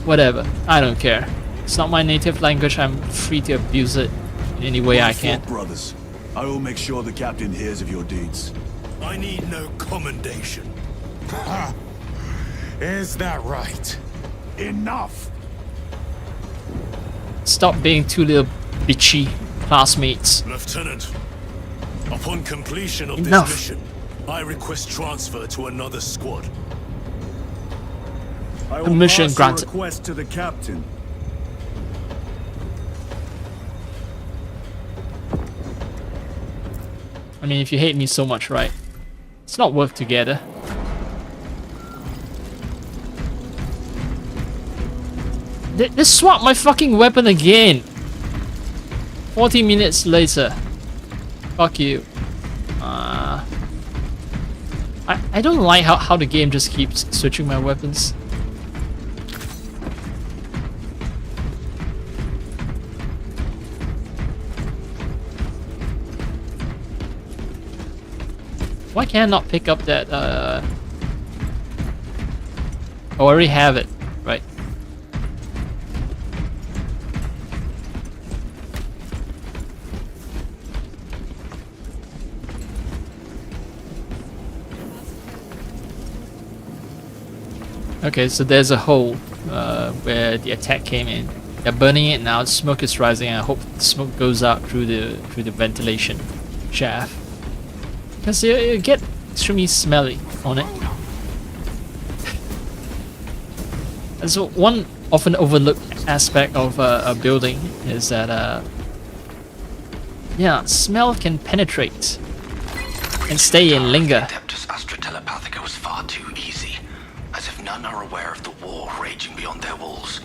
Whatever, I don't care. It's not my native language. I'm free to abuse it in any way I can. Brothers, I will make sure the captain hears of your deeds. I need no commendation. Is that right? Enough! Stop being two little bitchy classmates. Lieutenant, upon completion of Enough. this mission, I request transfer to another squad. I will Mission pass granted. your request to the captain. I mean, if you hate me so much, right? Let's not work together. They swapped my fucking weapon again. 40 minutes later. Fuck you. I don't like how the game just keeps switching my weapons. Why can't I not pick up that, Oh, I already have it, right. Okay, so there's a hole where the attack came in. They're burning it now, smoke is rising, and I hope the smoke goes out through the ventilation shaft. Because you get extremely smelly on it. And so one often overlooked aspect of a building is that yeah, smell can penetrate and stay and linger. Adeptus Astra Telepathica was far too easy, as if none are aware of the war raging beyond their walls.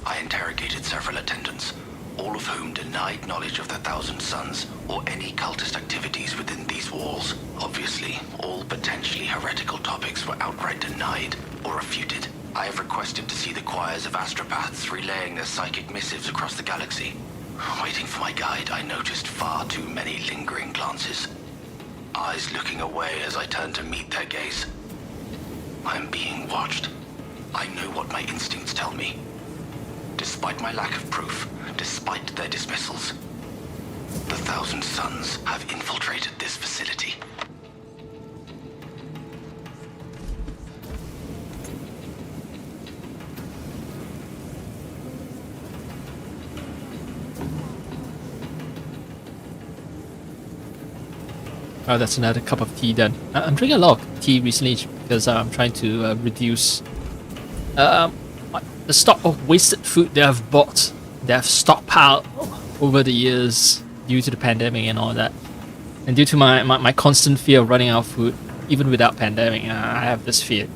I interrogated several attendants, all of whom denied knowledge of the Thousand Suns or any cultist activities within these walls. Obviously, all potentially heretical topics were outright denied or refuted. I have requested to see the choirs of astropaths relaying their psychic missives across the galaxy. Waiting for my guide, I noticed far too many lingering glances. Eyes looking away as I turned to meet their gaze. I am being watched. I know what my instincts tell me. Despite my lack of proof, despite their dismissals, the Thousand Suns have infiltrated this facility. Oh, that's another cup of tea then. I'm drinking a lot of tea recently because I'm trying to reduce the stock of wasted food that I've bought, that I've stockpiled over the years due to the pandemic and all that. And due to my constant fear of running out of food, even without pandemic, I have this fear.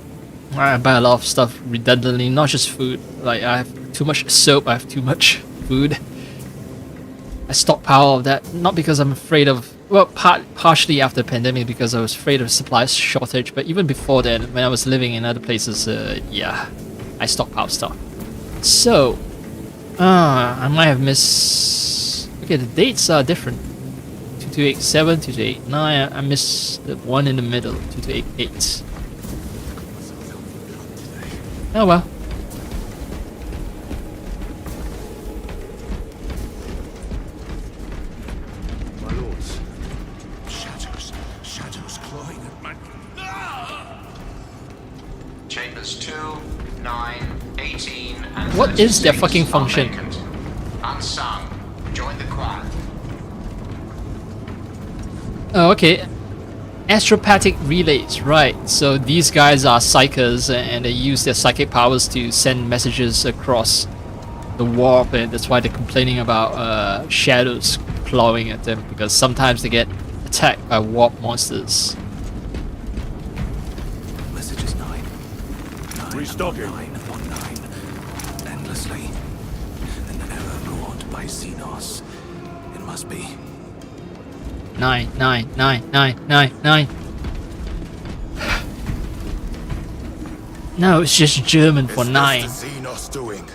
I buy a lot of stuff redundantly, not just food. Like I have too much soap, I have too much food. I stockpile of that, not because I'm afraid of, well, partially after the pandemic because I was afraid of supply shortage, but even before then, when I was living in other places, yeah, I stockpile stuff. So, I might have missed, okay, the dates are different. 2287, 2289, I missed the one in the middle, 2288. Oh well. Chambers 2, 9, 18, and What is their 36 fucking are function? vacant. Unsung. Join the choir. Oh, okay. Astropathic relays, right. So these guys are psychers and they use their psychic powers to send messages across the warp, and that's why they're complaining about shadows clawing at them, because sometimes they get attacked by warp monsters. Message is 9. Restocking. 919. Endlessly. And ever brought by xenos. It must be. 9. No, it's just German for 9. Xenos doing?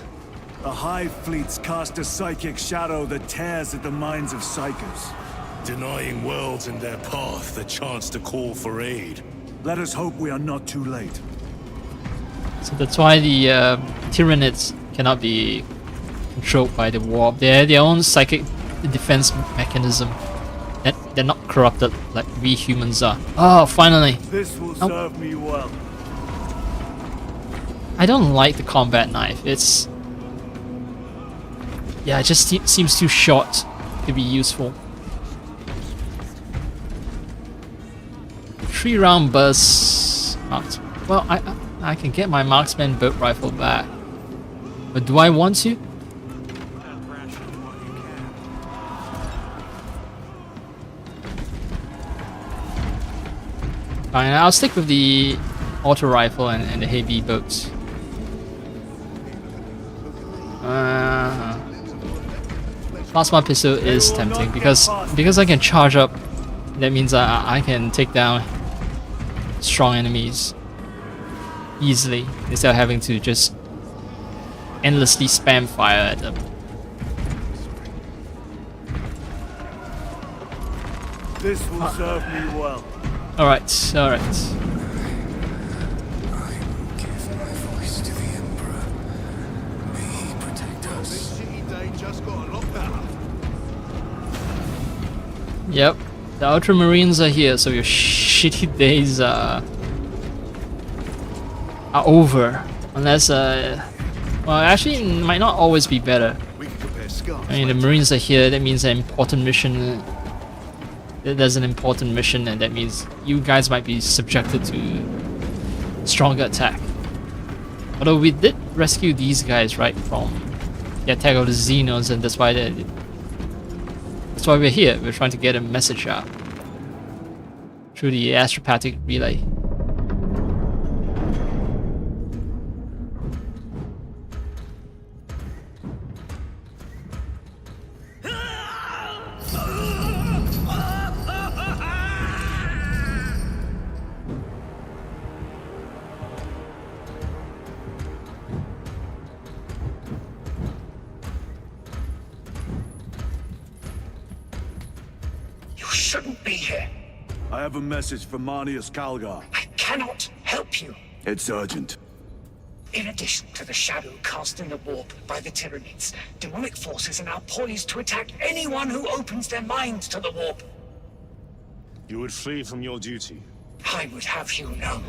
The Hive fleets cast a psychic shadow that tears at the minds of psychers. Denying worlds in their path the chance to call for aid. Let us hope we are not too late. So that's why the Tyranids cannot be controlled by the warp. They have their own psychic defense mechanism. They're not corrupted like we humans are. Oh, finally! This will serve me well. I don't like the combat knife. It's... yeah, it just seems too short to be useful. 3-round bursts. Well, I can get my marksman bolt rifle back. But do I want to? Fine, I'll stick with the auto rifle and the heavy bolts. Plasma pistol is tempting because I can charge up. That means I can take down strong enemies easily instead of having to just endlessly spam fire at them. This will serve me well. Alright. Yep, the Ultramarines are here, so your shitty days are over. Unless, well, actually, it might not always be better. I mean, the Marines are here, that means an important mission. There's an important mission, and that means you guys might be subjected to stronger attack. Although we did rescue these guys, right, from the attack of the xenos, and that's why we're here. We're trying to get a message out through the astropathic relay. I have a message from Marnius Calgar. I cannot help you. It's urgent. In addition to the shadow cast in the warp by the Tyranids, demonic forces are now poised to attack anyone who opens their mind to the warp. You would flee from your duty. I would have you know.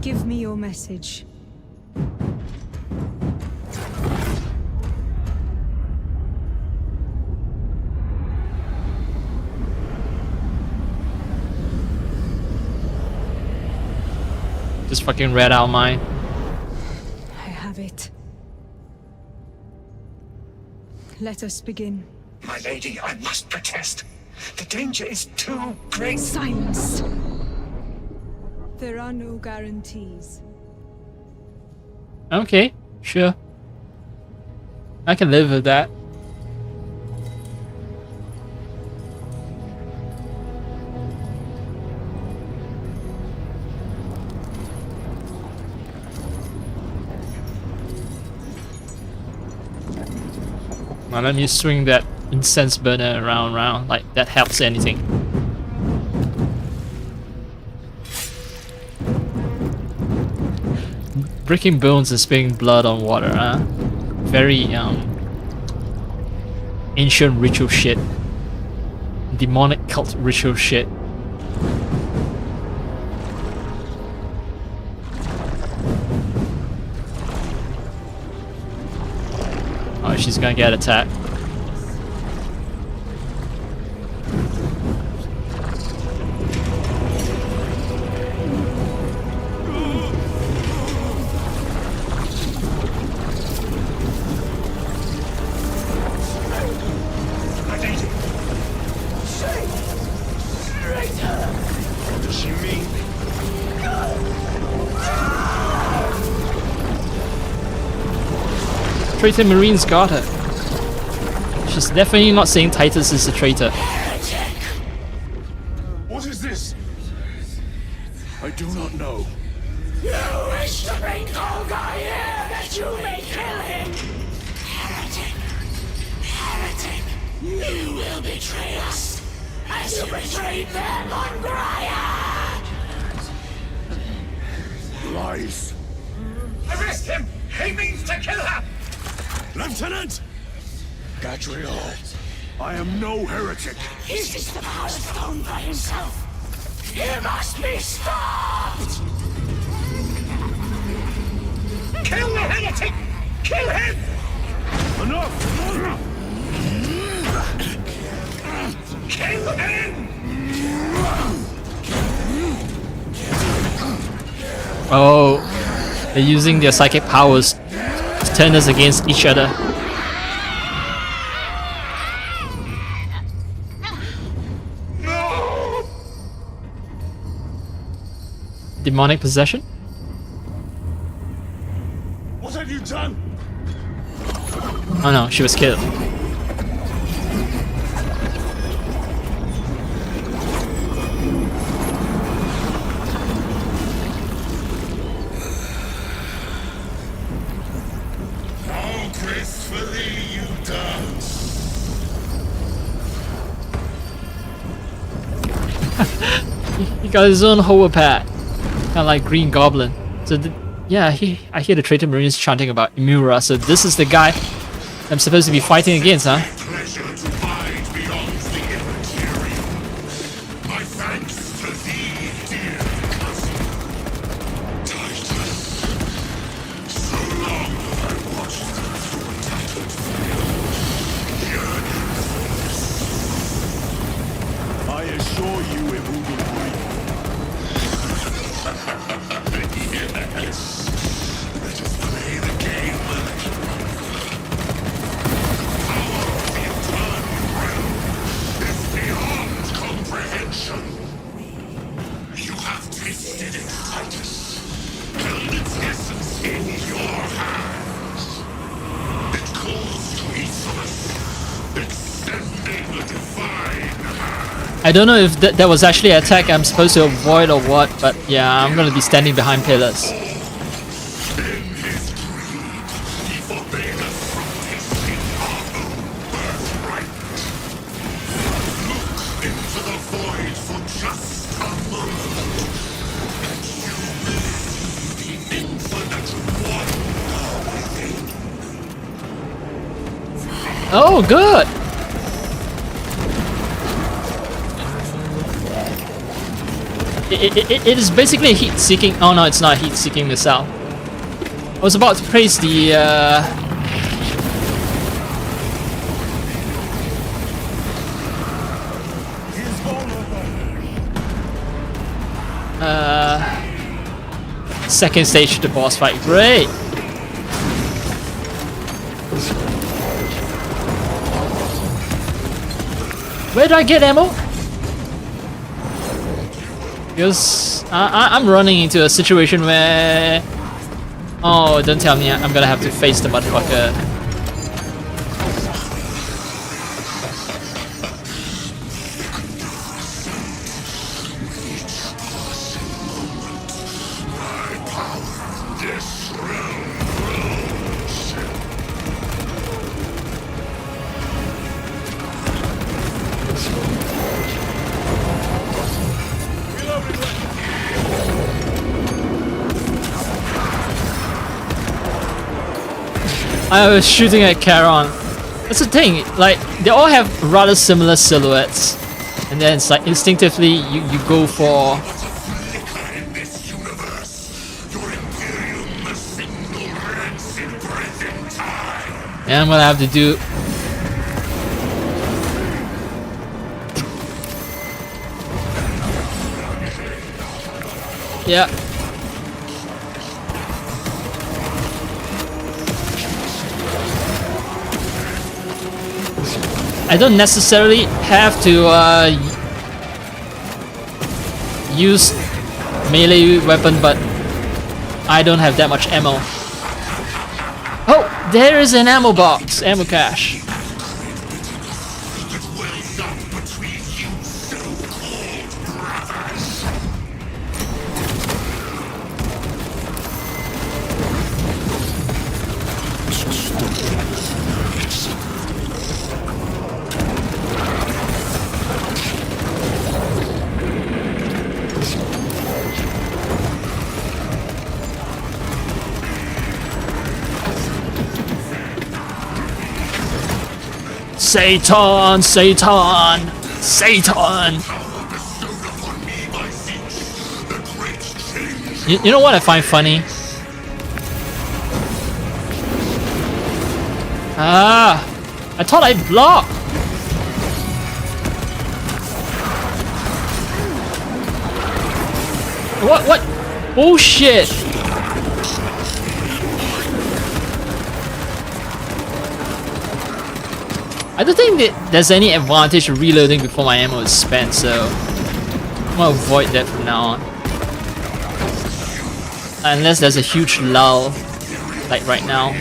Give me your message. Just fucking read out mine. I have it. Let us begin. My lady, I must protest. The danger is too great. Silence! There are no guarantees. Okay, sure. I can live with that. Now let me swing that incense burner around, like that helps anything. Breaking bones and spilling blood on water, huh? Very ancient ritual shit. Demonic cult ritual shit. Oh, she's gonna get attacked. What does she mean? Traitor Marines got her. She's definitely not saying Titus is a traitor. What is this? I do not know. You wish to bring Kolgar here that you may kill him! Heretic! Heretic! You will betray us as you betrayed them on Graia! Lies. Arrest him! He means to kill her! Lieutenant! Gatriel, I am no heretic. He sees the power stone by himself! He must be stopped! Kill the heretic! Kill him! Enough! Kill him! Oh, they're using their psychic powers to turn us against each other. Demonic possession? What have you done? Oh no, she was killed. How gracefully you dance! He got his own hover pad. Kind of like Green Goblin. So yeah, I hear the Traitor Marines chanting about Imura, so this is the guy I'm supposed to be fighting against, huh? Pleasure to bide beyond the immaterial. My thanks to thee, dear cousin. Titus. So long have I watched thee through a tattered veil, yearning for I assure you it will be brief. Yes. Let us play the game. Power of the eternal realm is beyond comprehension. You have tasted it, Titus. Held its essence in your hands. It calls to each of us, extending a divine hand. I don't know if that was actually an attack I'm supposed to avoid or what, but yeah, I'm gonna be standing behind pillars. In his greed, he forbade us from tasting Oh, good. It is basically a heat-seeking. Oh no, it's not a heat-seeking missile. I was about to praise the second stage of the boss fight. Great. Where do I get ammo? Because I'm running into a situation where... Oh, don't tell me I'm gonna have to face the motherfucker. I was shooting at Charon. That's the thing, like, they all have rather similar silhouettes. And then it's like, instinctively, you go for... Yeah, I'm gonna have to do... Yeah. I don't necessarily have to use melee weapon, but I don't have that much ammo. Oh, there is an ammo box, ammo cache. Satan! Satan! Satan! You know what I find funny? Ah! I thought I blocked! What? Bullshit! I don't think that there's any advantage of reloading before my ammo is spent, so I'm gonna avoid that from now on. Unless there's a huge lull, like right now.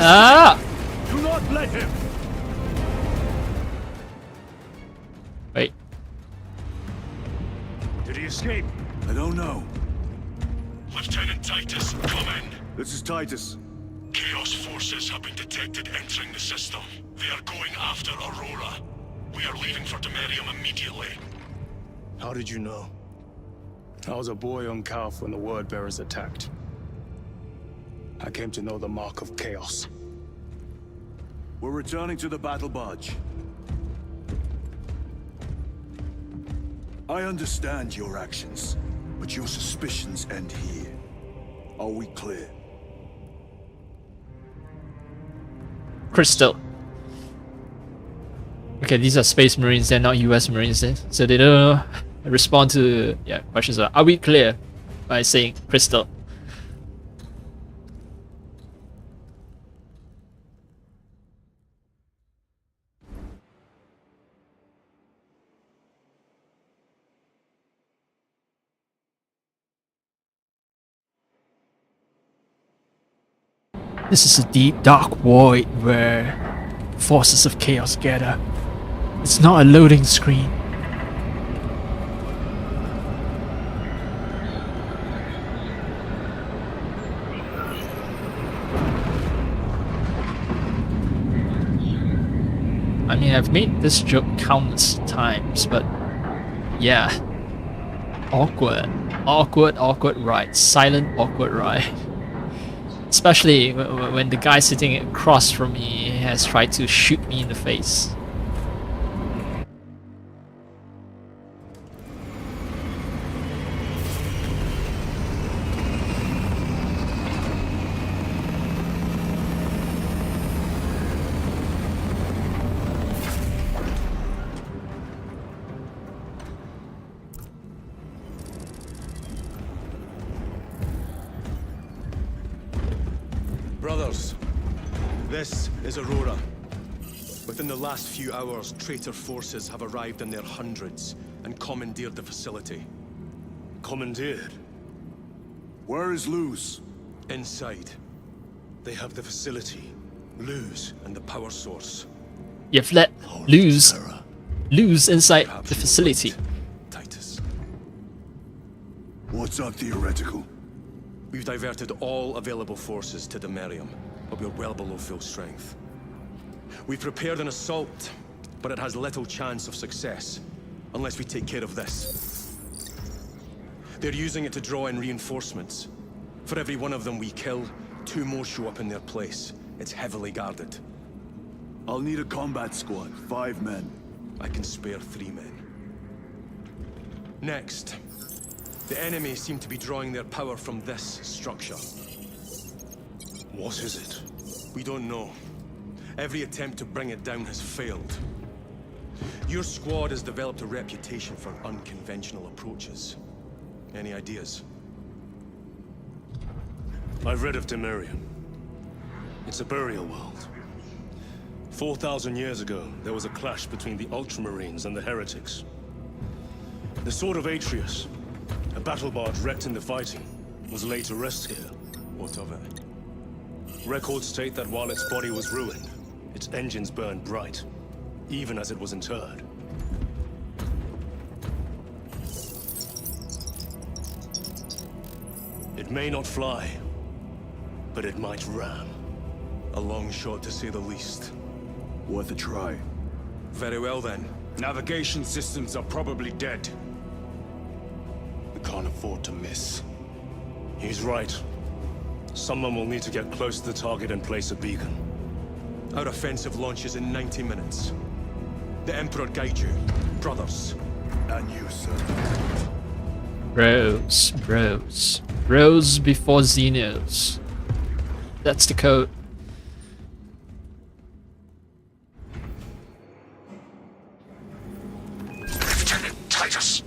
Ah! Do not let him. Wait. Did he escape? I don't know. Lieutenant Titus, come in. This is Titus. Chaos forces have been detected entering the system. They are going after Aurora. We are leaving for Demerium immediately. How did you know? I was a boy on Calf when the Word Bearers attacked. I came to know the mark of chaos. We're returning to the battle barge. I understand your actions, but your suspicions end here. Are we clear? Crystal. Okay, these are Space Marines, they're not US Marines, so they don't respond to questions. Are we clear? By saying Crystal. This is a deep, dark void where forces of chaos gather. It's not a loading screen. I mean, I've made this joke countless times, but yeah. Awkward ride. Silent, awkward ride. Especially when the guy sitting across from me has tried to shoot me in the face. Brothers, this is Aurora. Within the last few hours, traitor forces have arrived in their hundreds and commandeered the facility. Commandeered? Where is Luz? Inside. They have the facility, Luz, and the power source. You've let Luz inside the facility. Titus. What's up, theoretical? We've diverted all available forces to Demerium, but we're well below full strength. We've prepared an assault, but it has little chance of success, unless we take care of this. They're using it to draw in reinforcements. For every one of them we kill, 2 more show up in their place. It's heavily guarded. I'll need a combat squad, 5 men. I can spare 3 men. Next, the enemy seem to be drawing their power from this structure. What is it? We don't know. Every attempt to bring it down has failed. Your squad has developed a reputation for unconventional approaches. Any ideas? I've read of Demerium. It's a burial world. 4,000 years ago, there was a clash between the Ultramarines and the Heretics. The Sword of Atreus, a battle barge wrecked in the fighting, was laid to rest here. What of it? Records state that while its body was ruined, its engines burned bright, even as it was interred. It may not fly, but it might ram. A long shot to say the least. Worth a try. Very well then. Navigation systems are probably dead. We can't afford to miss. He's right. Someone will need to get close to the target and place a beacon. Our offensive launches in 90 minutes. The Emperor guide you, brothers. And you, sir. Bros before xenos. That's the code. Lieutenant Titus,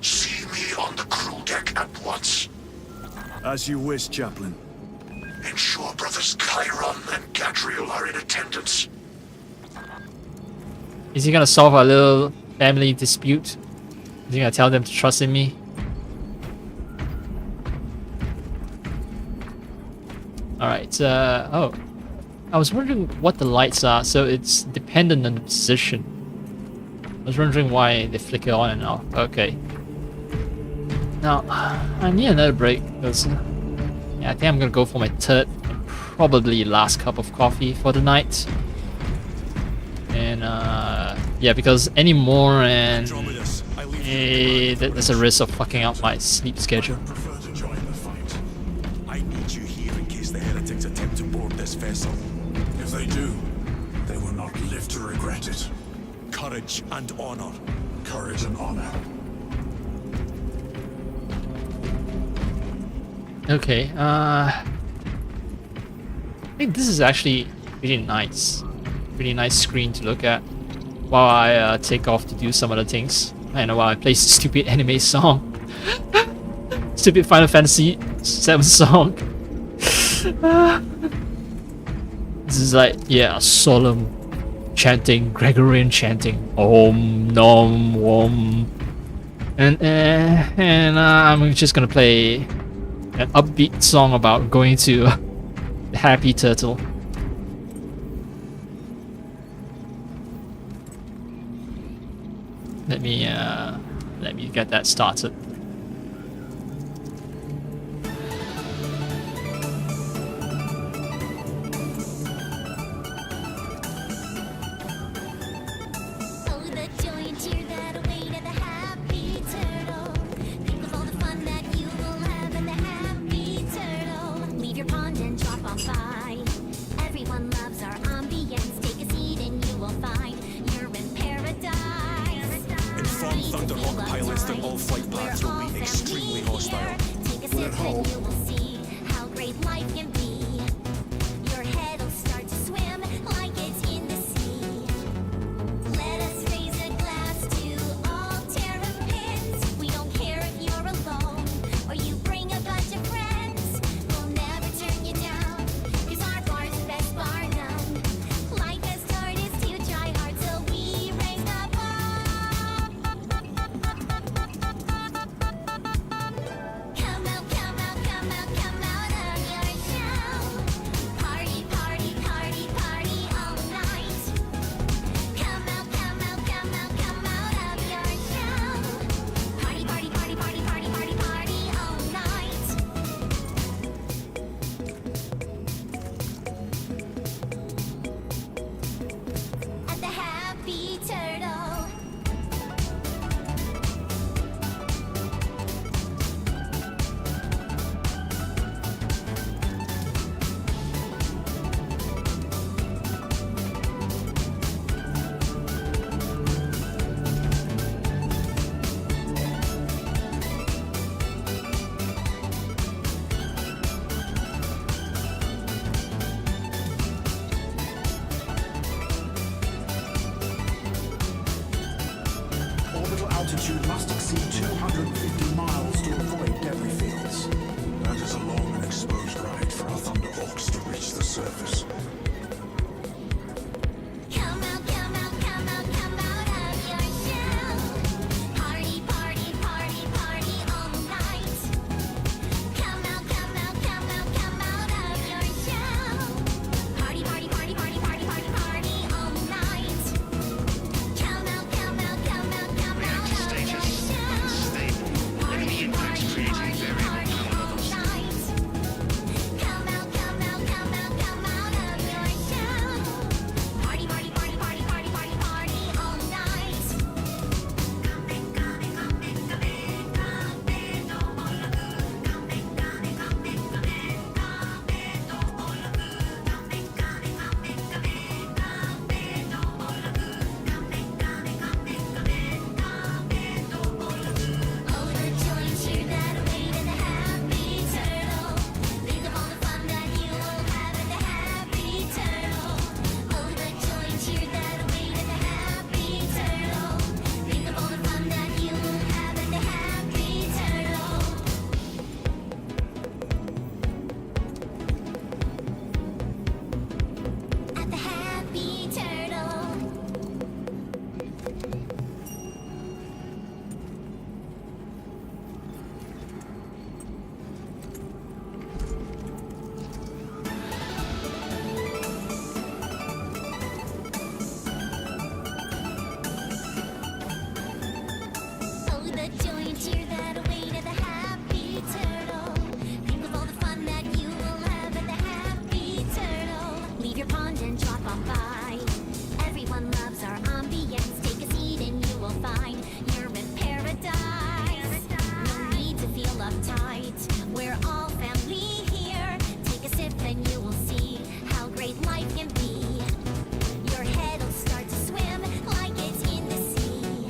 see me on the crew deck at once. As you wish, Chaplain. Ensure brothers Chiron and Gadriel are in attendance. Is he gonna solve our little family dispute? Is he gonna tell them to trust in me? Alright, oh. I was wondering what the lights are, so it's dependent on the position. I was wondering why they flicker on and off. Okay. Now, I need another break, because yeah, I think I'm gonna go for my third, probably last cup of coffee for the night. And yeah, because any more and there's a risk of fucking up my sleep schedule. I need you here in case the heretics attempt to board this vessel. If they do, they will not live to regret it. Courage and honor. Courage and honor. Okay, I think this is actually really nice. Really nice screen to look at while I take off to do some other things. And while I play stupid anime song. Stupid Final Fantasy VII song. This is like, yeah, solemn chanting, Gregorian chanting. Om Nom Om. And I'm just gonna play an upbeat song about going to the Happy Turtle. Let me get that started. instant all flight paths will be extremely hostile. Take a sip and you will see how great life can be. Your head'll start to swim like it's in the sea. Let us raise a glass to all terrapins. We don't care if you're alone or you bring a bunch of friends. We'll never turn you down, 'cause our bar's the best bar known. Life has taught us to try hard, so we raise the bar. Come out, come out, come out, come out of your shell. Party, party, party, party all night. Come out, come out, come out, come out of your shell. Party, party, party, party, party, party, party all night. At the Happy Turtle. Orbital altitude must exceed 250 miles to avoid debris fields. That is a long and exposed ride for our Thunderhawks to reach the surface. Come out, come out, come out, come out of your shell. Party, party, party, party all night. Come out, come out, come out, come out of your shell. Party, party, party, party, party, party, party all night. Come out, come out, come out, come out of your shell. Party, party, party, party all night. Come out, come out, come out, come out of your shell. Party, party, party, party, party, party, party all night. Overjoyed, cheer that await at the Happy Turtle. Think of all the fun that you will have at the Happy Turtle. Overjoyed, cheer that await at the Happy Turtle. Think of all the fun that you will have at the Happy Turtle. At the Happy Turtle. Oh, the joy and cheer that await at the Happy Turtle. Think of all the fun that you will have at the Happy Turtle. Leave your pond and drop on by. Everyone loves our ambience. Take a seat and you will find you're in paradise. No need to feel uptight. We're all family here. Take a sip and you will see how great life can be. Your head'll start to swim like it's in the sea.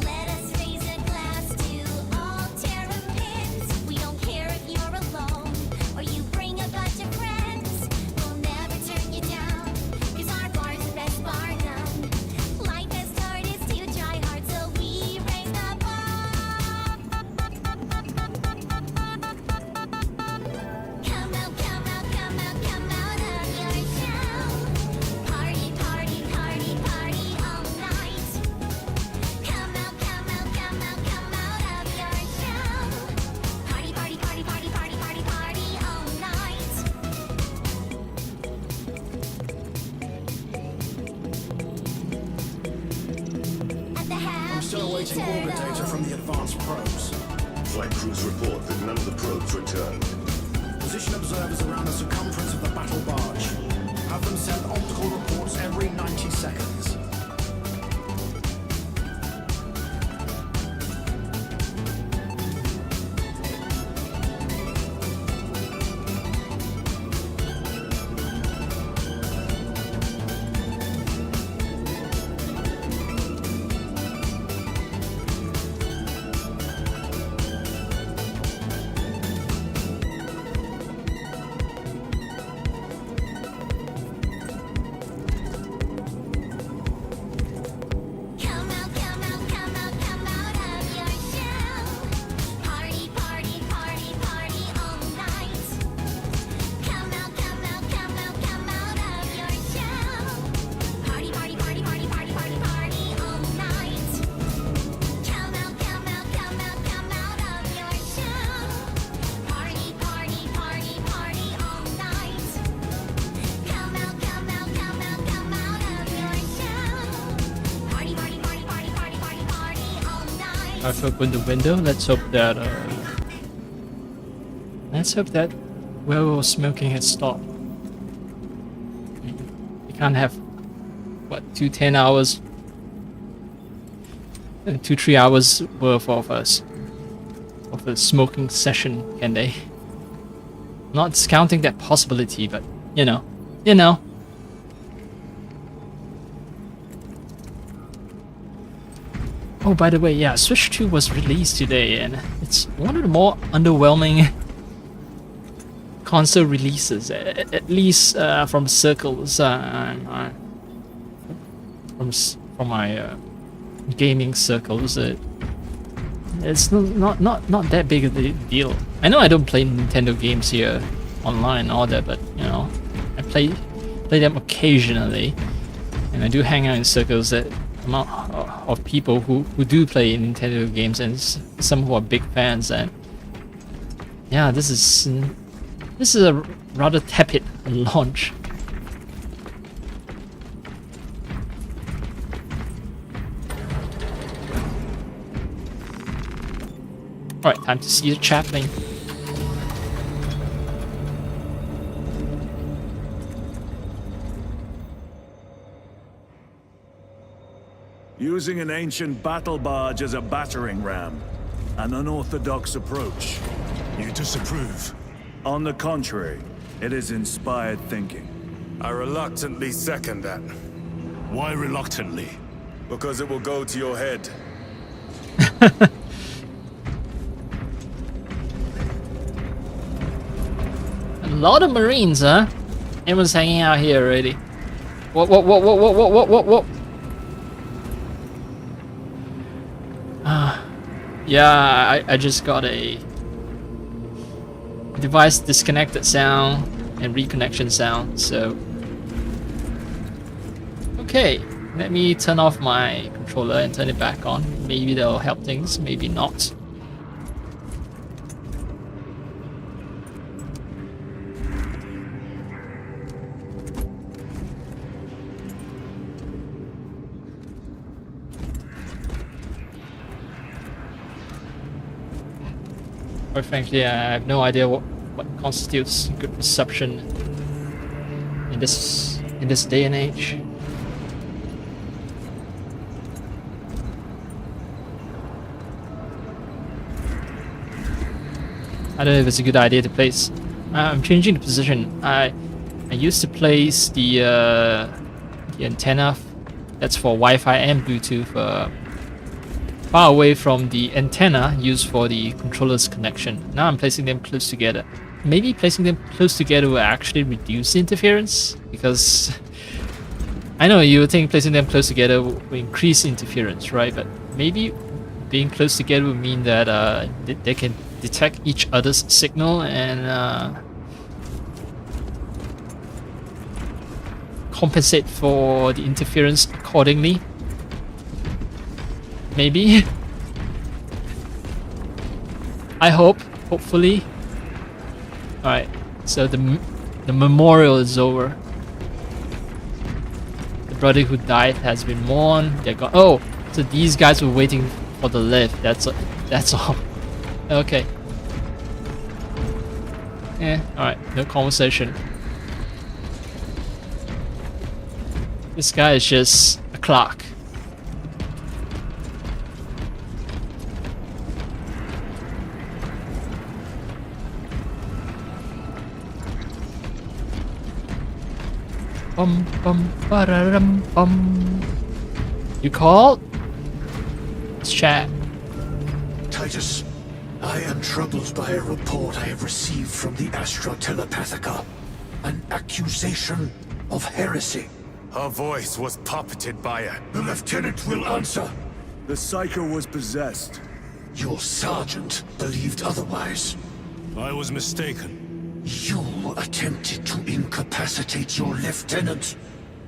Let us raise a glass to all terrapins. We don't care if you're alone or you bring a bunch of friends. We'll never turn you down, 'cause our bar's the best bar known. Life has taught us to try hard, so we raise the bar. Come out, come out, come out, come out of your shell. Party, party, party, party all night. Come out, come out, come out, come out of your shell. Party, party, party, party, party, party, party all night. At the Happy I'm still awaiting orbit data Turtle. from the advanced probes. Flight crews report that none of the probes returned. Position observers around the circumference of the battle barge. Have them send optical reports every 90 seconds. I've opened the window. Let's hope that werewolf smoking has stopped. You can't have what 10 hours, 2-3 hours worth of us of a smoking session, can they? Not discounting that possibility, but you know. Oh, by the way, yeah, Switch 2 was released today, and it's one of the more underwhelming console releases, at least from circles, from my gaming circles. It's not that big of a deal. I know I don't play Nintendo games here online and all that, but you know, I play them occasionally, and I do hang out in circles that amount of people who do play Nintendo games, and some who are big fans. And yeah, this is a rather tepid launch. Alright, time to see the chaplain. Using an ancient battle barge as a battering ram. An unorthodox approach. You disapprove? On the contrary, it is inspired thinking. I reluctantly second that. Why reluctantly? Because it will go to your head. A lot of Marines, huh? Everyone's hanging out here already. What? Yeah, I just got a device disconnected sound and reconnection sound, so... Okay, let me turn off my controller and turn it back on. Maybe that'll help things, maybe not. Quite frankly, I have no idea what constitutes good reception in this day and age. I don't know if it's a good idea to place. I'm changing the position. I used to place the antenna that's for Wi-Fi and Bluetooth far away from the antenna used for the controller's connection. Now I'm placing them close together. Maybe placing them close together will actually reduce interference, because I know you would think placing them close together will increase interference, right? But maybe being close together would mean that they can detect each other's signal and compensate for the interference accordingly. Maybe. I hope. Hopefully. Alright, so the memorial is over. The brother who died has been mourned. They're gone. Oh, so these guys were waiting for the lift. That's all. Okay. Alright, no conversation. This guy is just a clock. Bum bum ba-da-dum bum. You called? Let's chat. Titus, I am troubled by a report I have received from the Astra Telepathica. An accusation of heresy. Her voice was puppeted by her. The lieutenant will answer. The Psycho was possessed. Your sergeant believed otherwise. I was mistaken. You attempted to incapacitate your lieutenant.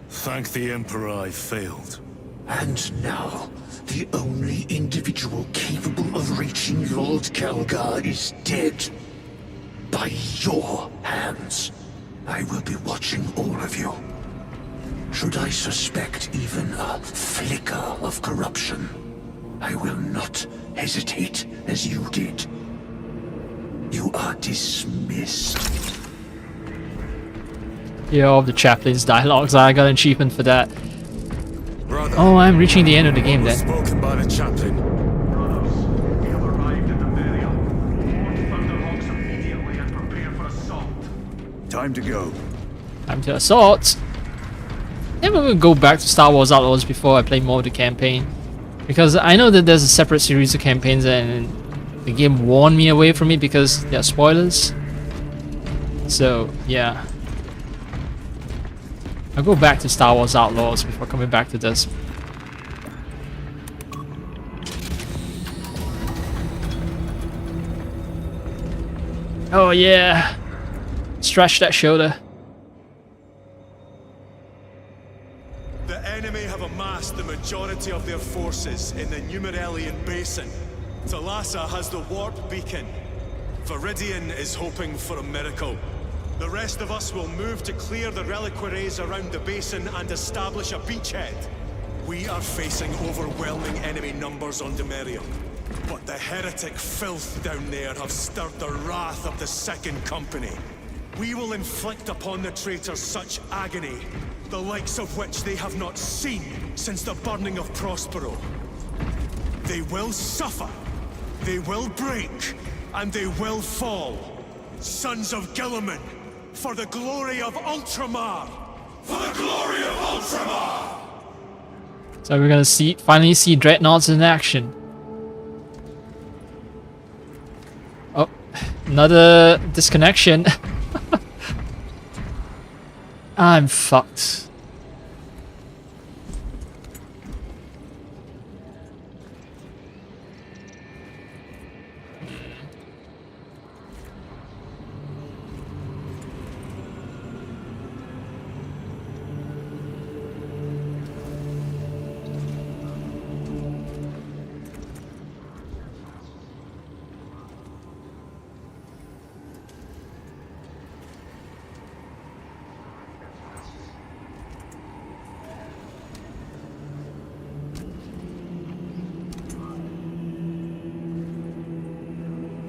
Thank the Emperor I failed. And now, the only individual capable of reaching Lord Kelgar is dead. By your hands. I will be watching all of you. Should I suspect even a flicker of corruption, I will not hesitate as you did. You are dismissed. Yeah, all of the chaplain's dialogues. I got an achievement for that. Brother, oh, I'm reaching the end of the game then. Spoken by the chaplain. Brothers, we have arrived at the Merium. Warn Thunderhawks immediately and prepare for assault. Time to go. Time to assault. Maybe we'll go back to Star Wars Outlaws before I play more of the campaign. Because I know that there's a separate series of campaigns and the game warned me away from it because there are spoilers. So, yeah. I'll go back to Star Wars Outlaws before coming back to this. Oh yeah! Stretch that shoulder. The enemy have amassed the majority of their forces in the Numerelian Basin. Thalassa has the warp beacon. Viridian is hoping for a miracle. The rest of us will move to clear the reliquaries around the basin and establish a beachhead. We are facing overwhelming enemy numbers on Demerium. But the heretic filth down there have stirred the wrath of the Second Company. We will inflict upon the traitors such agony, the likes of which they have not seen since the burning of Prospero. They will suffer, they will break, and they will fall. Sons of Gilliman, for the glory of Ultramar! For the glory of Ultramar! So we're gonna finally see Dreadnoughts in action. Oh, another disconnection. I'm fucked.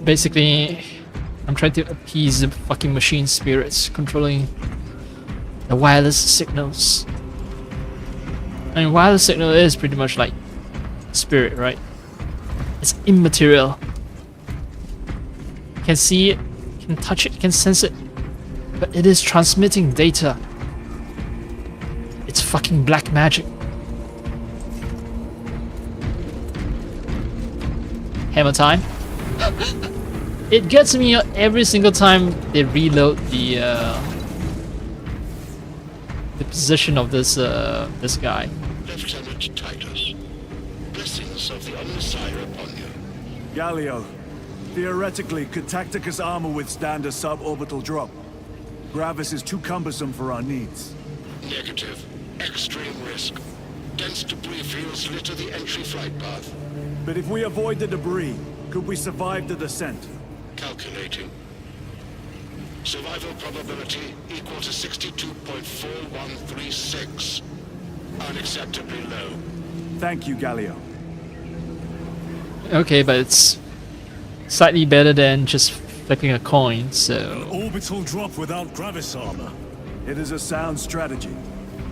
Basically, I'm trying to appease the fucking machine spirits controlling the wireless signals. I mean, wireless signal is pretty much like spirit, right? It's immaterial. You can see it, you can touch it, you can sense it, but it is transmitting data. It's fucking black magic. Hammer time. It gets me every single time they reload the position of this this guy. Lieutenant Titus, blessings of the Omnissiah upon you. Galio, theoretically, could Tacticus armor withstand a suborbital drop? Gravis is too cumbersome for our needs. Negative. Extreme risk. Dense debris fields litter the entry flight path. But if we avoid the debris, could we survive the descent? Calculating. Survival probability equal to 62.4136. Unacceptably low. Thank you, Galio. Okay, but it's slightly better than just flipping a coin, so... An orbital drop without Gravis armor. It is a sound strategy.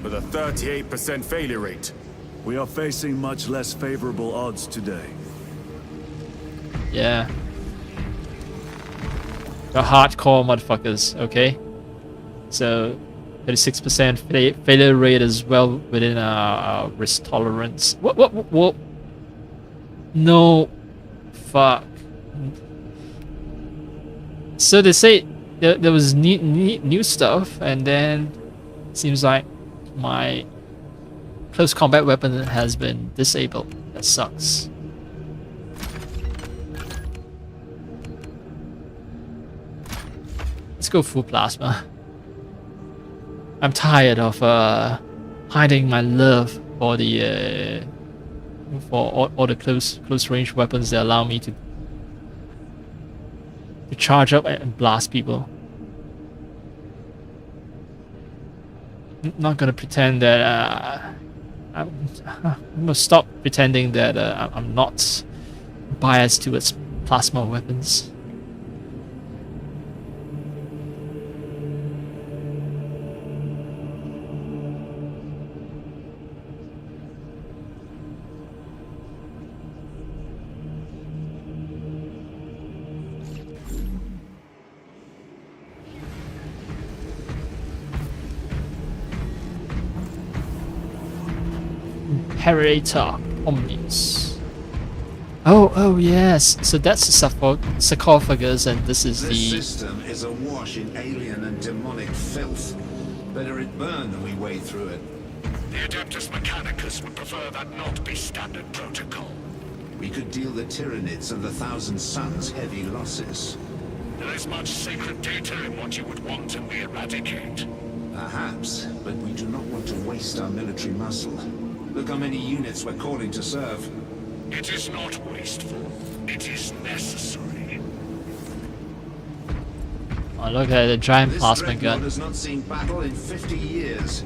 With a 38% failure rate. We are facing much less favorable odds today. Yeah. The hardcore motherfuckers, okay? So, 36% failure rate is well within our risk tolerance. What? No. Fuck. So they say there was new stuff, and then seems like my close combat weapon has been disabled. That sucks. Let's go full plasma. I'm tired of hiding my love for the for all the close range weapons that allow me to charge up and blast people. I'm not gonna pretend that I'm gonna stop pretending that I'm not biased towards plasma weapons. Imperator Omnius. Oh yes. So that's the sarcophagus, and this is This the. system is awash in alien and demonic filth. Better it burn than we wade through it. The Adeptus Mechanicus would prefer that not be standard protocol. We could deal the Tyranids and the Thousand Suns heavy losses. There is much sacred data in what you would want and we eradicate. Perhaps, but we do not want to waste our military muscle. Look how many units we're calling to serve. It is not wasteful. It is necessary. Oh, look at the giant This plasma dreadnought gun. has not seen battle in 50 years.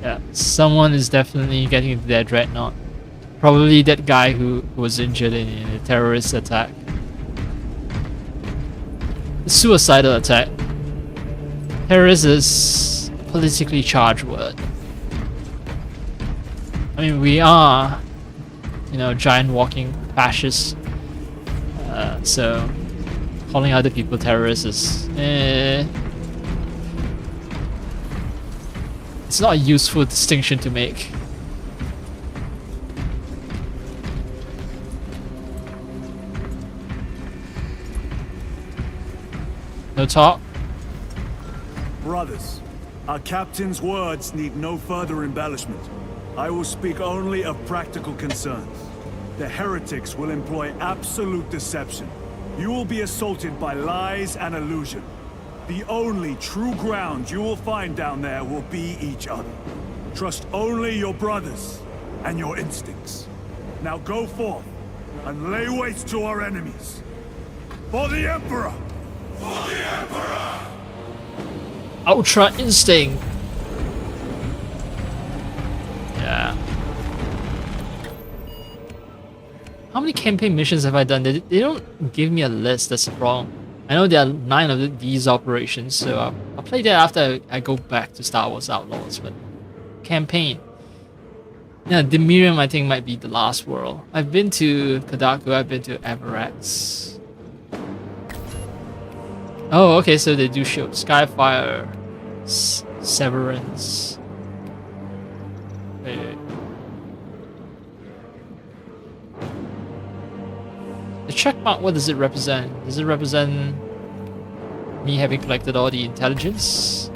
Yeah, someone is definitely getting into their dreadnought. Probably that guy who was injured in a terrorist attack. Suicidal attack. Terrorist is a politically charged word. I mean, we are, you know, giant walking fascists. So calling other people terrorists is, it's not a useful distinction to make. No talk? Brothers, our captain's words need no further embellishment. I will speak only of practical concerns. The heretics will employ absolute deception. You will be assaulted by lies and illusion. The only true ground you will find down there will be each other. Trust only your brothers and your instincts. Now go forth and lay waste to our enemies. For the Emperor! For the Emperor! Ultra instinct. Yeah. How many campaign missions have I done? They don't give me a list, that's the problem. I know there are 9 of these operations, so I'll play that after I go back to Star Wars Outlaws, but campaign. Yeah, Demirium I think might be the last world. I've been to Kadaku, I've been to Avarax. Oh, okay, so they do show Skyfire, Severance. Wait. The check mark, what does it represent? Does it represent me having collected all the intelligence?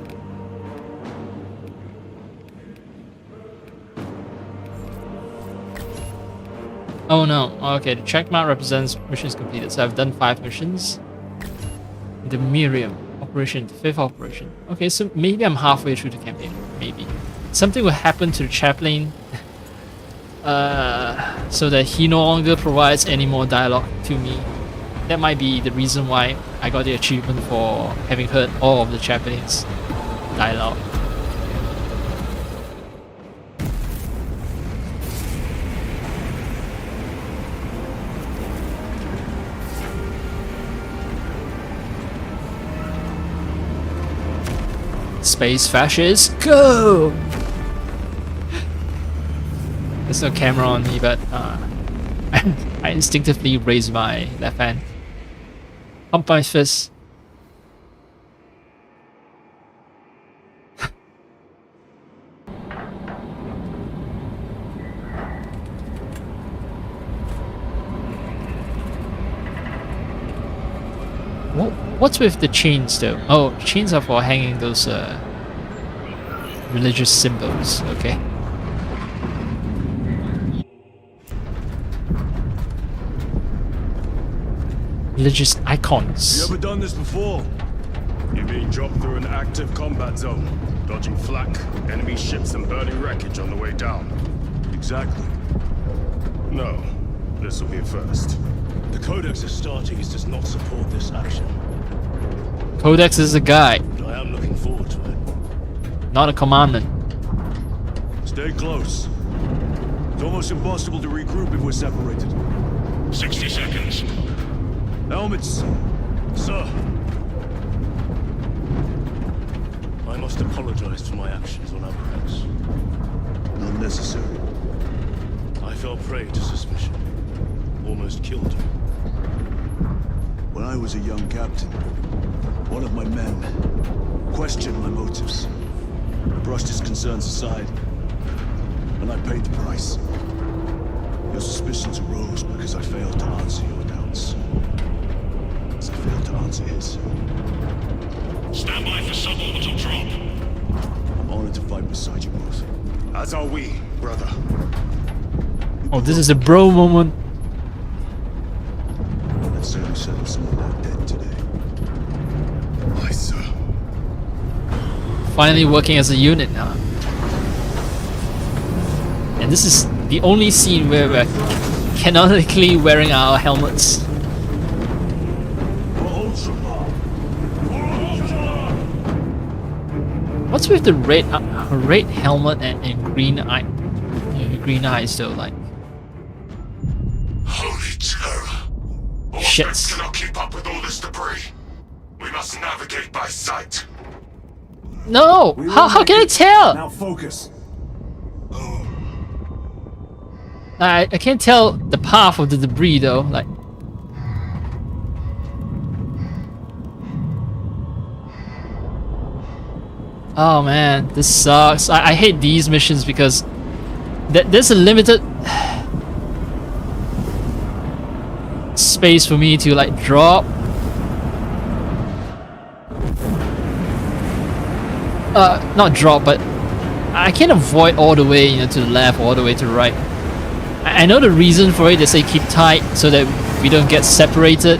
Oh no, okay, the check mark represents missions completed, so I've done 5 missions. The Miriam operation, the 5th operation. Okay, so maybe I'm halfway through the campaign, maybe. Something will happen to the chaplain so that he no longer provides any more dialogue to me. That might be the reason why I got the achievement for having heard all of the chaplain's dialogue. Space fascists, go! There's no camera on me, but I instinctively raise my left hand. Pump my fist. What's with the chains though? Oh, chains are for hanging those religious symbols, okay. Religious icons. You ever done this before? You mean drop through an active combat zone, dodging flak, enemy ships and burning wreckage on the way down? Exactly. No, this will be a first. The Codex Astartes does not support this action. Codex is a guy, But I am looking forward to it. not a commandment. Stay close. It's almost impossible to regroup if we're separated. 60 seconds. Helmets, sir. I must apologize for my actions on Abrax. Not necessary. I fell prey to suspicion. Almost killed you. When I was a young captain, one of my men questioned my motives. I brushed his concerns aside, and I paid the price. Your suspicions arose because I failed to answer your doubts. As I failed to answer his. Stand by for suborbital drop. I'm honored to fight beside you both. As are we, brother. Oh, this is a bro moment. That certainly settled some of that dead today. Aye, sir. Finally working as a unit now. And this is the only scene where we're canonically wearing our helmets. What's with the red helmet and green eyes though? Like, Holy terror. shit. Warfare cannot keep up with all this debris. We must navigate by sight. No! How can I tell? Now focus. I can't tell the path of the debris though. Like, oh man, this sucks. I hate these missions because there's a limited space for me to like drop. Not drop, but I can't avoid all the way, you know, to the left, all the way to the right. I know the reason for it. They say keep tight so that we don't get separated,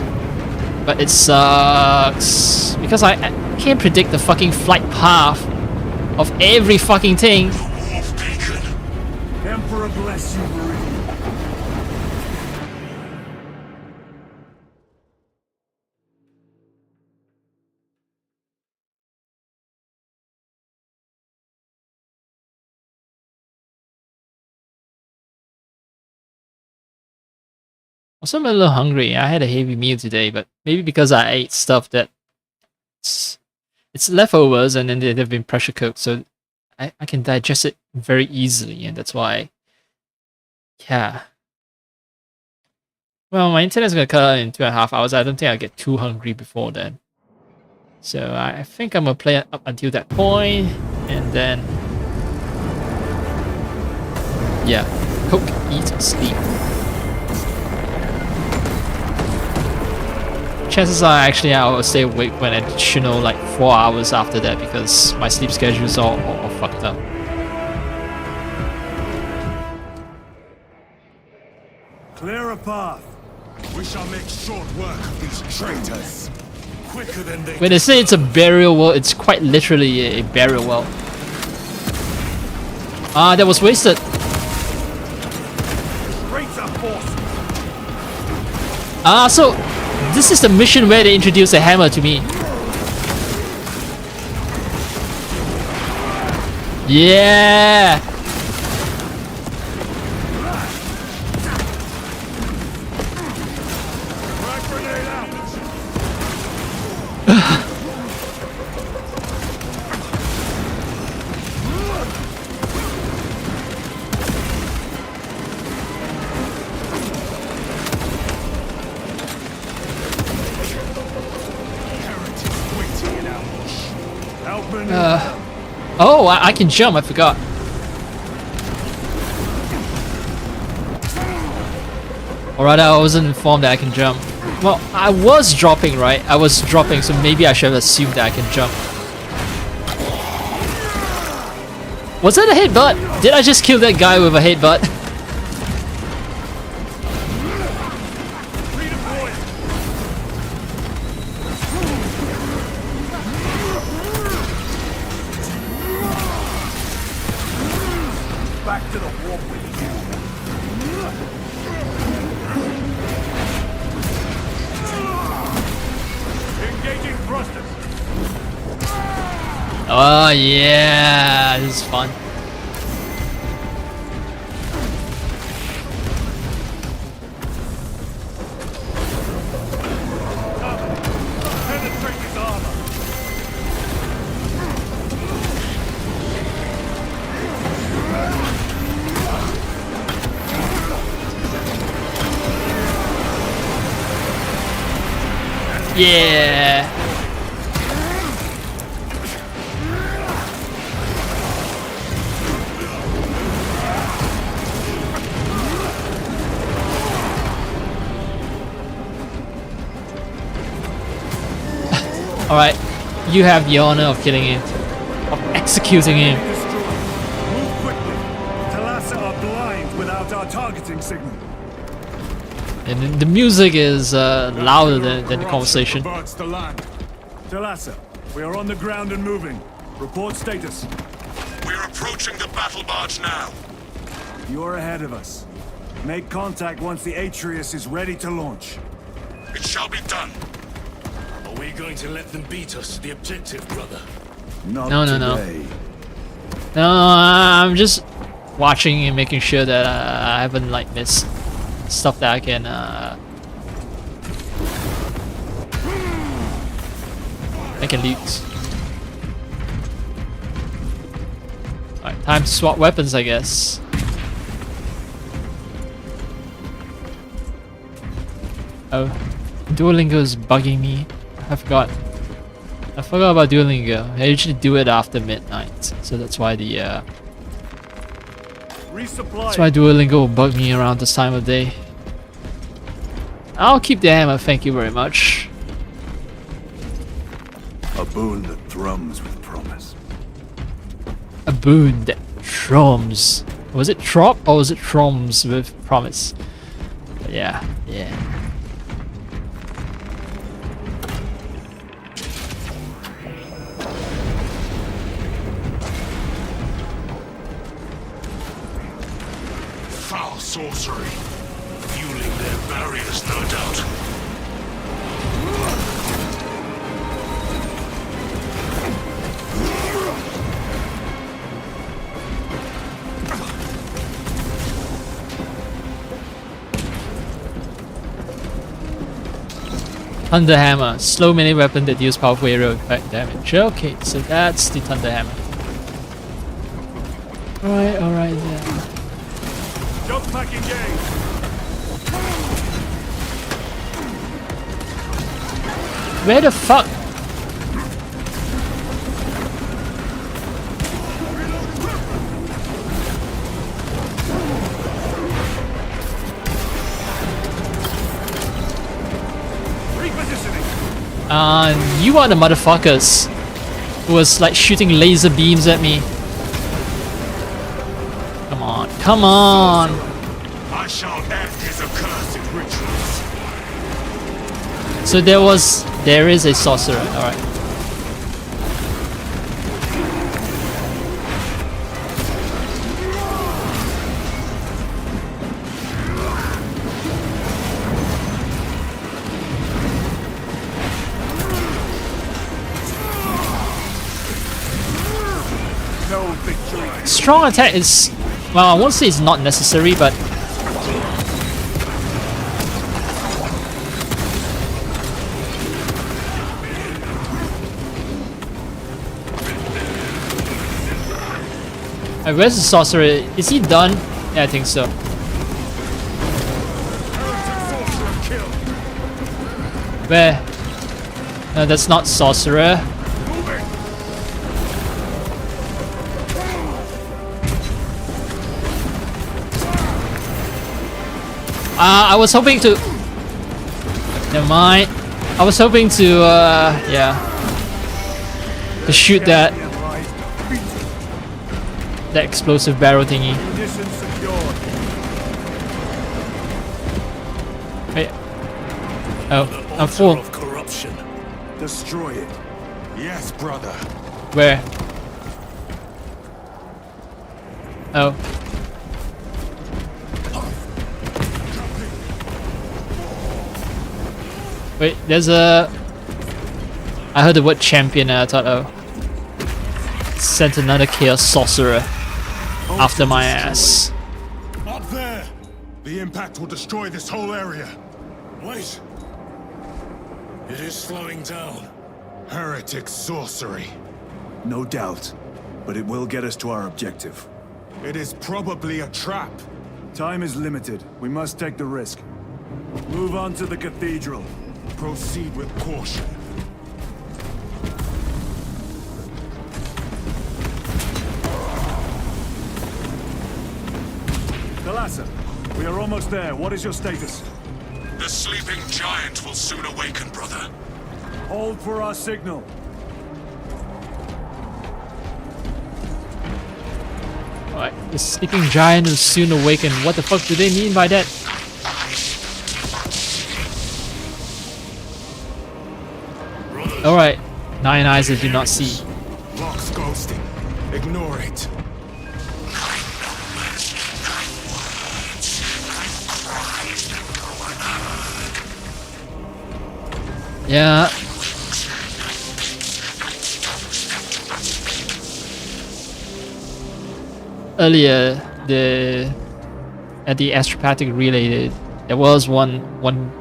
but it sucks because I can't predict the fucking flight path of every fucking thing. Emperor bless you, Marine. Also, I'm a little hungry. I had a heavy meal today, but maybe because I ate stuff that it's leftovers and then they've been pressure cooked, so I can digest it very easily, and that's why. Yeah. Well, my internet's gonna cut out in 2.5 hours. I don't think I'll get too hungry before then. So I think I'm gonna play it up until that point, and then yeah, cook, eat, sleep. Chances are actually I will stay awake for an additional like 4 hours after that because my sleep schedule is all fucked up. Clear a path. We shall make short work of these traitors. Quicker than they When they say it's a burial world, it's quite literally a burial world. Ah, that was wasted. Ah, so this is the mission where they introduce a hammer to me. Yeah. Oh, I can jump, I forgot. Alright, I wasn't informed that I can jump. Well, I was dropping, right? I was dropping, so maybe I should have assumed that I can jump. Was that a headbutt? Did I just kill that guy with a headbutt? Back to the warp with you. Engaging thrusters. Oh yeah, this is fun. Yeah. Alright, you have the honor of killing him. Of executing him. Move quickly. Talassa are blind without our targeting signal. And then the music is louder than the conversation. Talassa, we are on the ground and moving. Report status. We're approaching the battle barge now. You're ahead of us. Make contact once the Atreus is ready to launch. It shall be done. Are we going to let them beat us to the objective, brother? Not No. today. No, I'm just watching and making sure that I haven't like missed stuff that I can loot. Alright, time to swap weapons, I guess. Oh, Duolingo is bugging me. I forgot about Duolingo. I usually do it after midnight, so that's why Duolingo will bug me around this time of day. I'll keep the hammer, thank you very much. A boon that thrums with promise. A boon that thrums. Was it trop or was it thrums with promise? But yeah. Foul sorcery. Fueling their barriers, no doubt. Thunder Hammer, slow melee weapon that deals powerful aerial effect damage. Okay, so that's the Thunder Hammer. Alright then. Jump pack engaged. Where the fuck? You are the motherfuckers who was like shooting laser beams at me. Come on. I shall end his accursed rituals. So there is a sorcerer, alright. Strong attack is, well, I won't say it's not necessary, but where's the sorcerer? Is he done? Yeah, I think so. Where? No, that's not sorcerer. I was hoping to... Never mind. I was hoping to, yeah. To shoot that explosive barrel thingy. Wait. Oh, I'm full. Of corruption. Destroy it. Yes, brother. Where? Oh. Wait, there's a... I heard the word champion and I thought, oh. Sent another chaos sorcerer after my ass. Up there! The impact will destroy this whole area. Wait. It is slowing down. Heretic sorcery. No doubt, but it will get us to our objective. It is probably a trap. Time is limited. We must take the risk. Move on to the cathedral. Proceed with caution. Thalassa, we are almost there. What is your status? The sleeping giant will soon awaken, brother. Hold for our signal. Alright, the sleeping giant will soon awaken. What the fuck do they mean by that? Alright, 9 eyes I do not see. Lock's ghosting. Ignore it. Yeah. Earlier, at the astropathic relay, there was one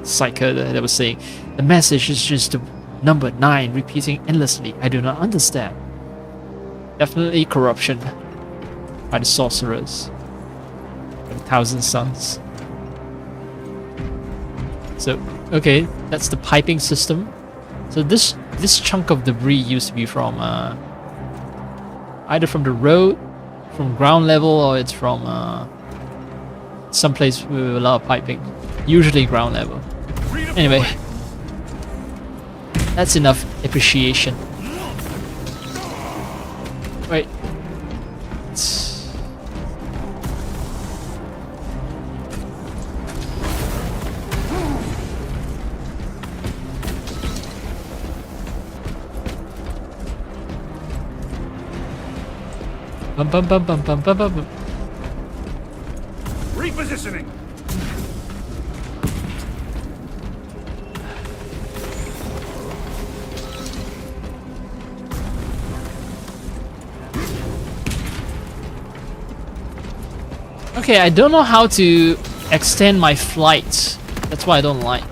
psyker that was saying the message is just the number 9 repeating endlessly. I do not understand. Definitely corruption by the sorcerers, by the Thousand Suns. So okay, that's the piping system. So this chunk of debris used to be from either from the road, from ground level, or it's from someplace with a lot of piping. Usually ground level. Anyway, that's enough appreciation. Wait. Bum bum bum bum bum bum bum. Repositioning. Okay, I don't know how to extend my flight. That's why I don't like.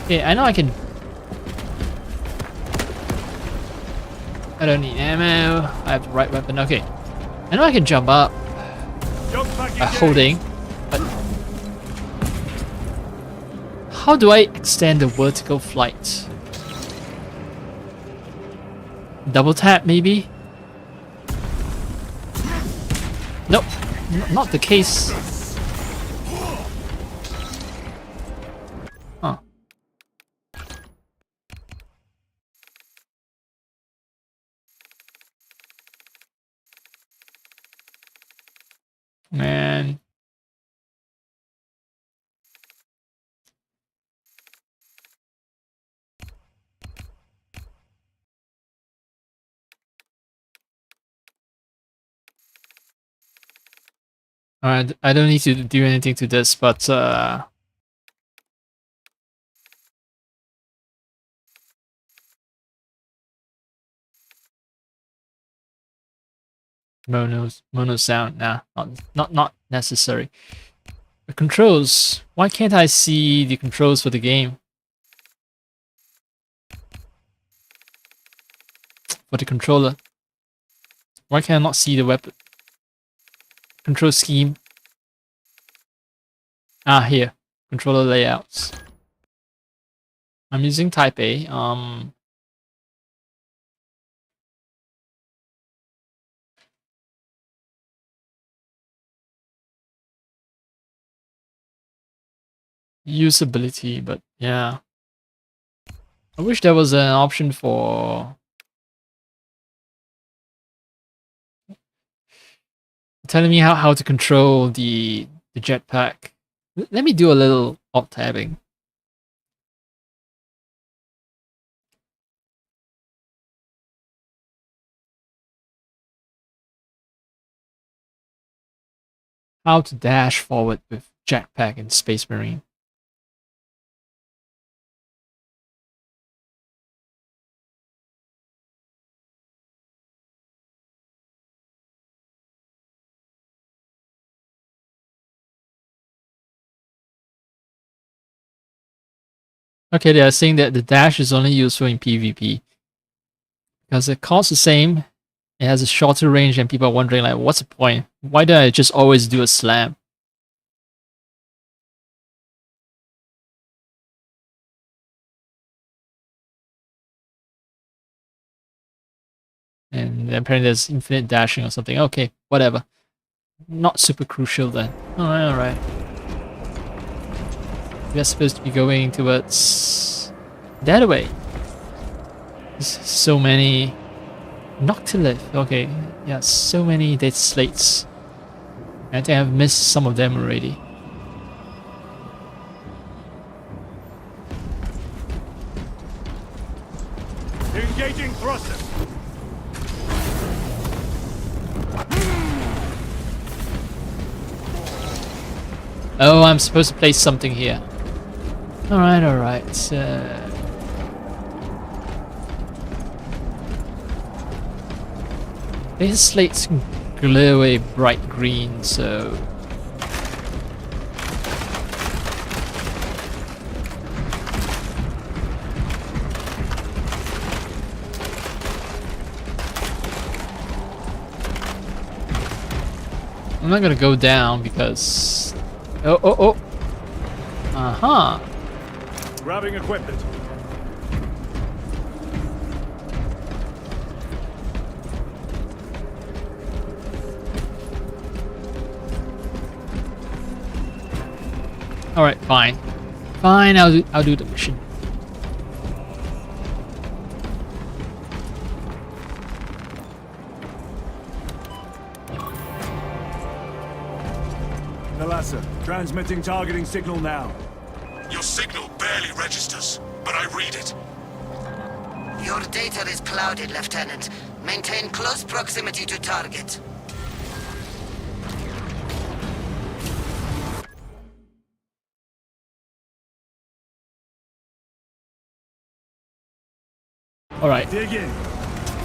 Okay, I know I can. I don't need ammo. I have the right weapon. Okay, I know I can jump up by holding, but how do I extend the vertical flight? Double tap, maybe? Nope, not the case. Huh. Man. Alright, I don't need to do anything to this, but mono sound, nah, not necessary. The controls. Why can't I see the controls for the game? For the controller. Why can I not see the weapon control scheme? Ah, here. Controller layouts. I'm using Type A. Usability, but yeah. I wish there was an option for telling me how to control the jetpack. Let me do a little alt tabbing. How to dash forward with jetpack in Space Marine. Okay, they are saying that the dash is only useful in PvP because it costs the same. It has a shorter range, and people are wondering like, what's the point? Why don't I just always do a slam? And then apparently there's infinite dashing or something. Okay, whatever. Not super crucial then. Alright, alright. We are supposed to be going towards that way. There's so many Noctilith. Okay, yeah, so many dead slates. I think I've missed some of them already. Engaging thrusters. Oh, I'm supposed to place something here. Alright, alright. These slates glow a bright green, so... I'm not gonna go down because... Oh, oh, oh! Uh-huh! Grabbing equipment. Alright, fine. Fine, I'll do the mission. Thalassa, transmitting targeting signal now. Your signal barely registers, but I read it. Your data is clouded, Lieutenant. Maintain close proximity to target. Alright. Dig in.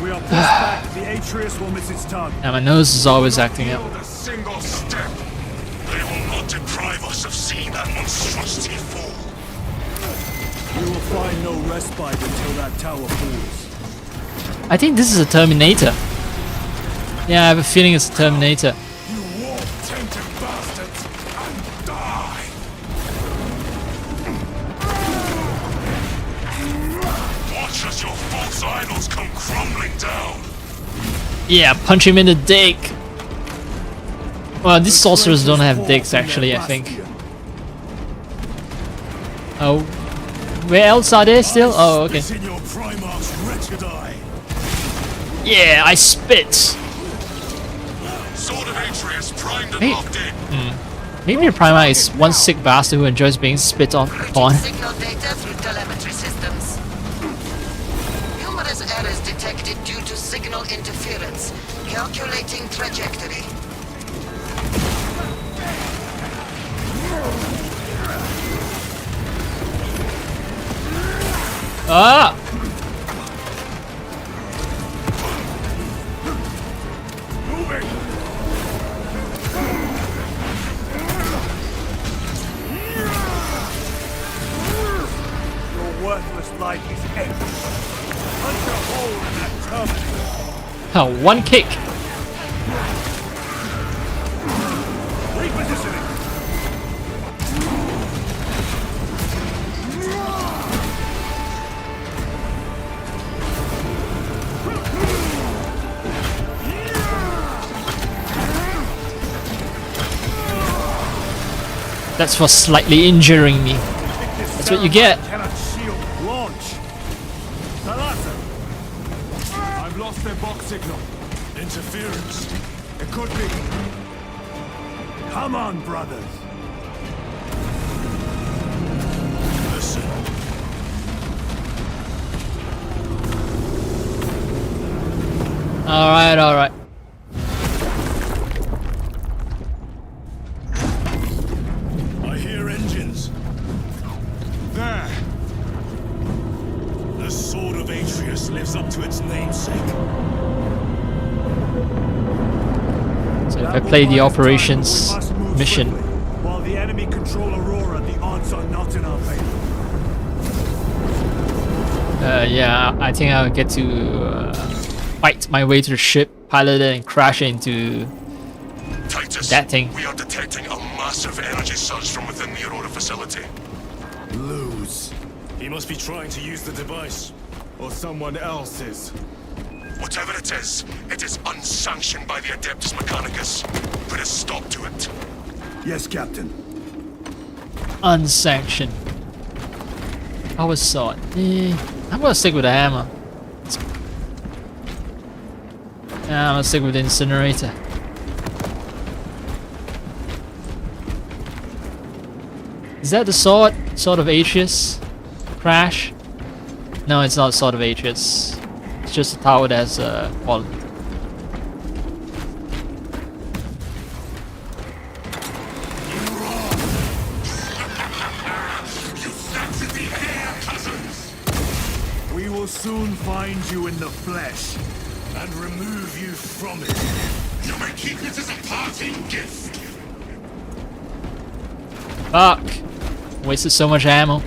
We are pushed back. The Atreus will miss its target. Yeah, my nose is always acting up. A single step. They will not deprive us of seeing that monstrosity fall. We will find no respite until that tower falls. I think this is a Terminator. Yeah, I have a feeling it's a Terminator. You warp-tainted bastards, and die! Watch as your false idols come crumbling down! Yeah, punch him in the dick! Well, these sorcerers don't have dicks actually, I think. Oh. Where else are they still? Oh, okay. Yeah, I spit! Sword of Atreus primed and locked in. Maybe a Prima is one sick bastard who enjoys being spit on upon. Signal data through telemetry systems. Numerous errors detected due to signal interference. Calculating trajectory. Ah! Moving. Your worthless life is empty. Punch a hole in that terminal. Oh, one kick! Repositioning. That's for slightly injuring me. That's what you get. Cannot shield launch. Thalassa. I've lost their box signal. Interference. It could be. Come on, brothers. Listen. Alright, alright. I hear engines. There. The sword of Atreus lives up to its namesake. So if I play the operations mission. While the enemy control Aurora, the odds are not in our favor. Yeah, I think I'll get to fight my way to the ship, pilot it, and crash into Titus, that thing. we are detecting a massive energy surge from within the Aurora facility. Lose. He must be trying to use the device. Or someone else is. Whatever it is unsanctioned by the Adeptus Mechanicus. Put a stop to it. Yes, Captain. Unsanctioned. Power sword. I'm gonna stick with the hammer. Yeah, I'm gonna stick with the incinerator. Is that the sword? Sword of Aetius? Crash? No, it's not Sword of Aetius. It's just a tower that's fallen. We will soon find you in the flesh and remove you from it. You may keep it as a parting gift. Fuck! Wasted so much ammo.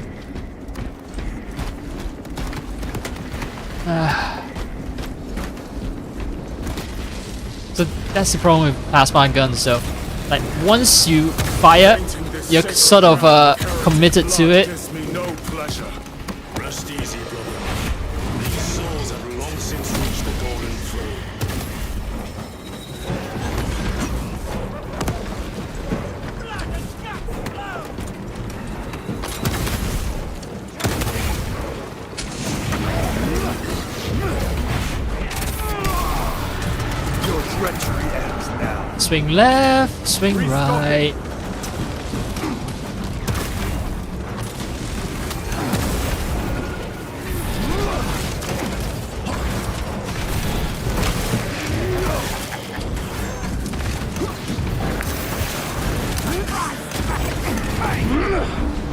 So that's the problem with plasma guns, though. Like once you fire, you're sort of committed to it. Gives me no pleasure. Rest easy, brother. These souls have long since reached the golden throne. Your treachery ends now. Swing left, swing right.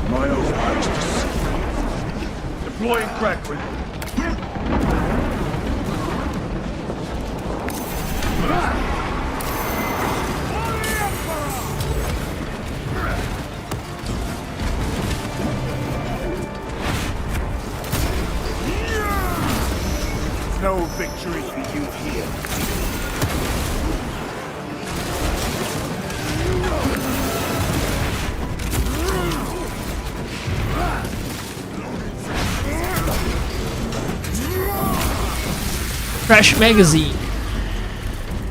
My oath, Majesty. Deploying crackling. No victory for you here. Fresh magazine.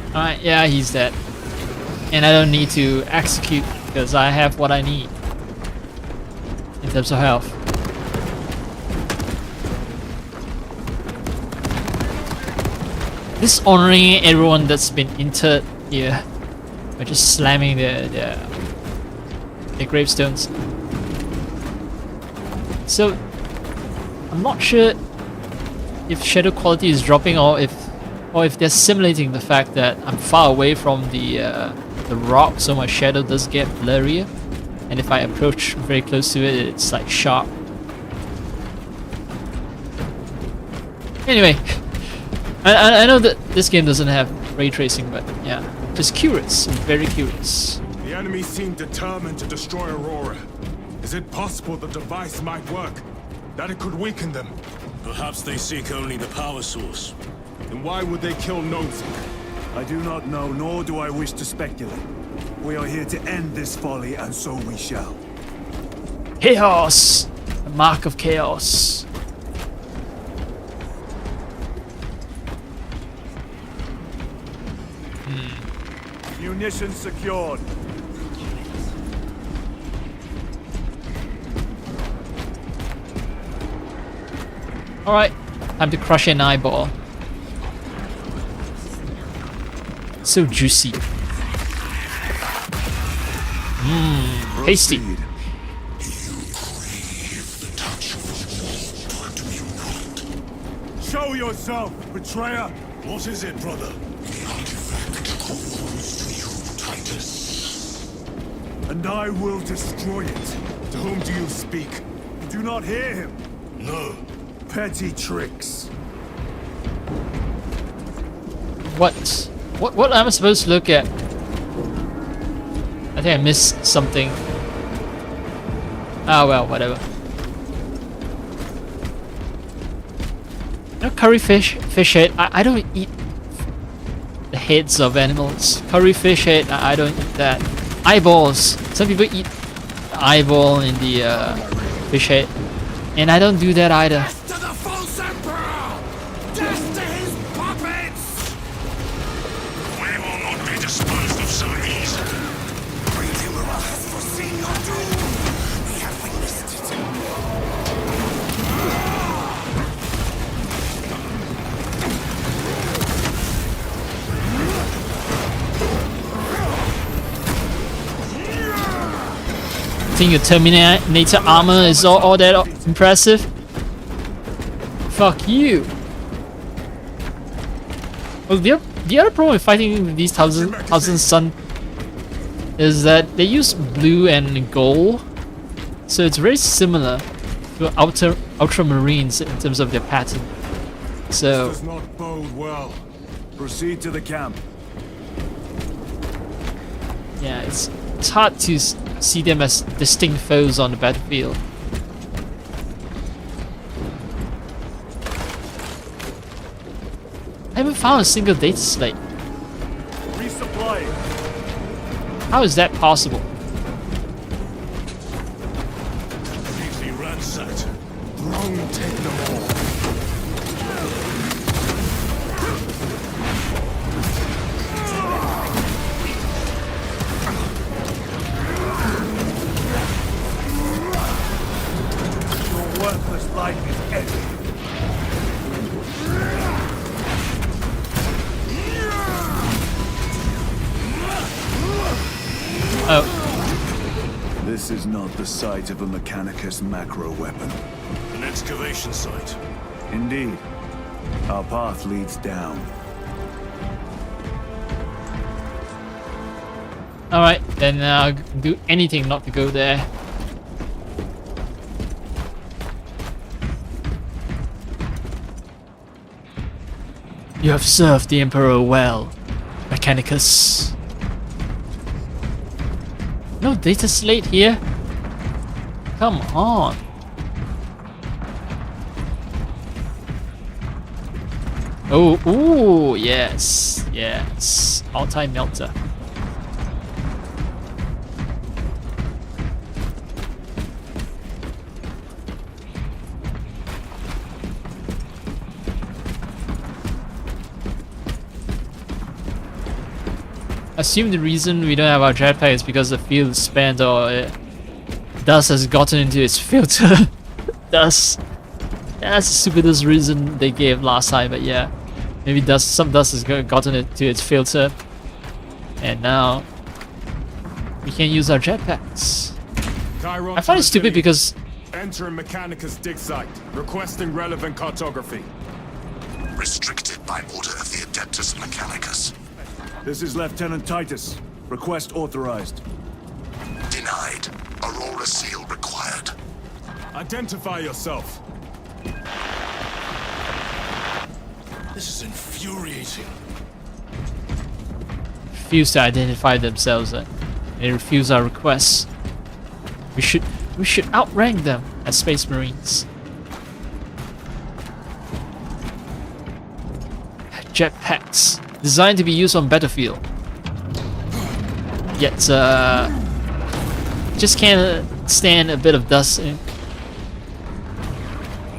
Alright, yeah, he's dead. And I don't need to execute because I have what I need in terms of health. Dishonoring everyone that's been interred here by just slamming their gravestones. So I'm not sure if shadow quality is dropping or if they're simulating the fact that I'm far away from the rock, so my shadow does get blurrier, and if I approach very close to it, it's like sharp. Anyway, I know that this game doesn't have ray tracing, but yeah, just curious, very curious. The enemy seem determined to destroy Aurora. Is it possible the device might work? That it could weaken them? Perhaps they seek only the power source. Then why would they kill Nosy? I do not know, nor do I wish to speculate. We are here to end this folly, and so we shall. Chaos! The mark of chaos. Munitions secured. Alright, time to crush an eyeball. So juicy. Mmm, tasty. Show yourself, betrayer! What is it, brother? And I will destroy it. To whom do you speak? You do not hear him. No. Petty tricks. What am I supposed to look at? I think I missed something. Ah well, whatever. You know, curry fish head. I don't eat the heads of animals. Curry fish head. I don't eat that. Eyeballs. Some people eat the eyeball in the fish head, and I don't do that either. To the false emperor! Death to his puppet! Think your Terminator armor is all that impressive? Fuck you. Well, the other problem with fighting with these Thousand Sun is that they use blue and gold, so it's very similar to Ultramarines in terms of their pattern. So This does not bode well. Proceed to the camp. yeah, it's hard to see them as distinct foes on the battlefield. I haven't found a single data slate. Resupply. How is that possible? Easy ransacked. Wrong take them all. Your worthless life is ended. Oh. This is not the site of a Mechanicus macro weapon. An excavation site. Indeed. Our path leads down. Alright, then I'll do anything not to go there. You have served the Emperor well, Mechanicus. No data slate here? Come on. Oh, ooh, yes, yes. All-time melter. Assume the reason we don't have our jetpack is because the fuel is spent or dust has gotten into its filter. Dust. That's the stupidest reason they gave last time, but yeah. Maybe some dust has gotten into its filter. And now we can't use our jetpacks. I find it stupid because Enter Mechanicus dig site. Requesting relevant cartography. Restricted by order of the Adeptus Mechanicus. This is Lieutenant Titus. Request authorized. Denied. Aurora seal required. Identify yourself. This is infuriating. refuse to identify themselves. They refuse our requests. We should outrank them as Space Marines. Jetpacks, designed to be used on battlefield. Yet, just can't stand a bit of dust in.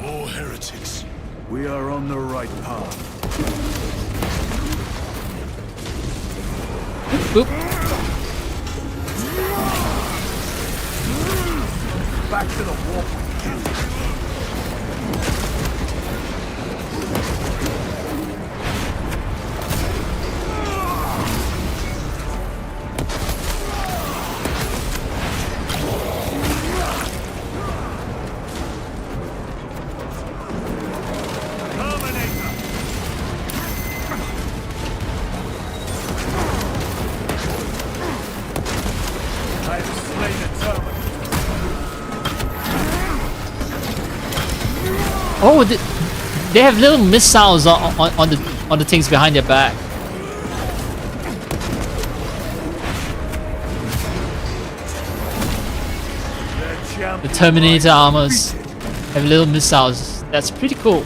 More heretics. We are on the right path. Boop. Back to the warp. Oh, they have little missiles on the things behind their back. The Terminator armors have little missiles. That's pretty cool.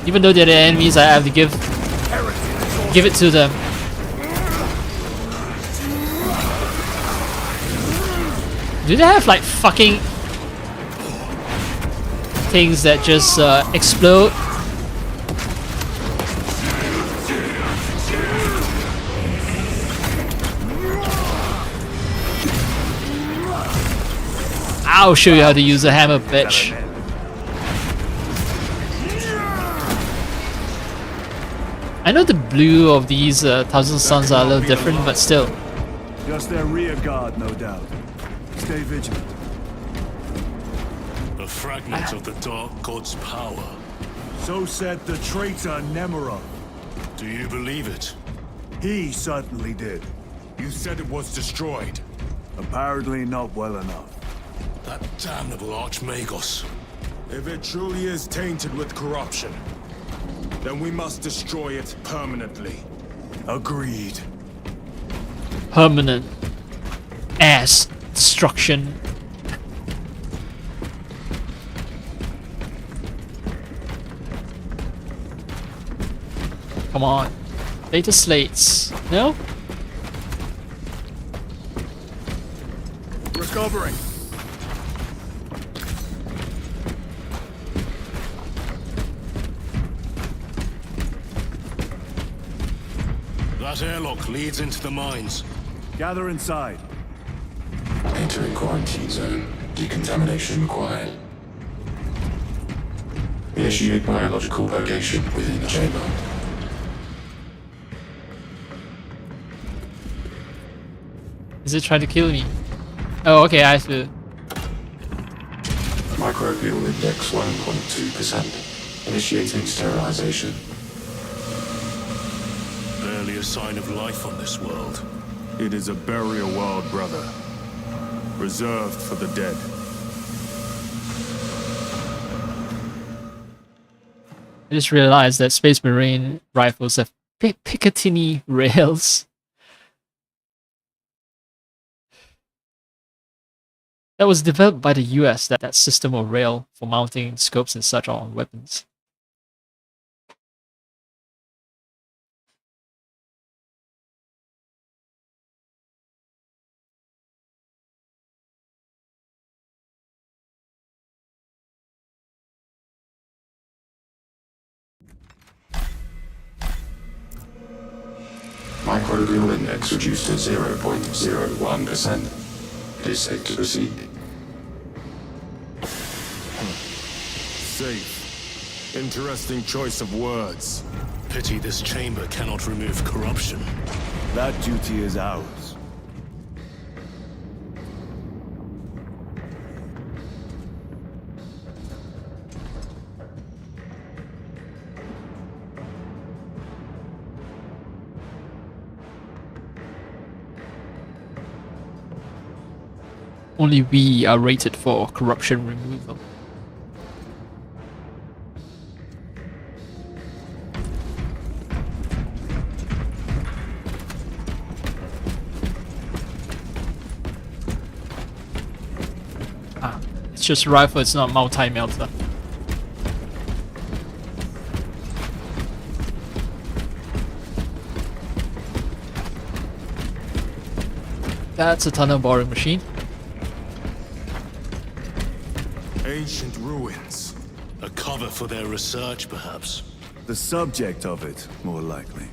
Even though they're the enemies, I have to give it to them. Do they have like fucking things that just explode? I'll show you how to use a hammer, bitch. I know the blue of these Thousand Suns are a little different, but still. Just their rear guard, no doubt. Stay vigilant. fragment of the Dark God's power. So said the traitor Nemeroth. Do you believe it? He certainly did. You said it was destroyed. Apparently not well enough. That damnable Archmagos. If it truly is tainted with corruption, then we must destroy it permanently. Agreed. Permanent ass destruction. Come on. Data slates. No? Recovering. That airlock leads into the mines. Gather inside. Entering quarantine zone. Decontamination required. Initiate biological purgation within the chamber. Is it trying to kill me? Oh, okay, I have to. Microbial index 1.2%. Initiating sterilization. Barely a sign of life on this world. It is a burial world, brother. Reserved for the dead. I just realized that Space Marine rifles have Picatinny rails. That was developed by the US, that system of rail for mounting scopes and such on weapons. Microbial index reduced to 0.01%. It is safe to proceed. Safe. Interesting choice of words. Pity this chamber cannot remove corruption. That duty is ours. Only we are rated for corruption removal. Ah, it's just a rifle, it's not multi-melter. That's a tunnel boring machine. Ancient ruins. A cover for their research, perhaps. The subject of it, more likely.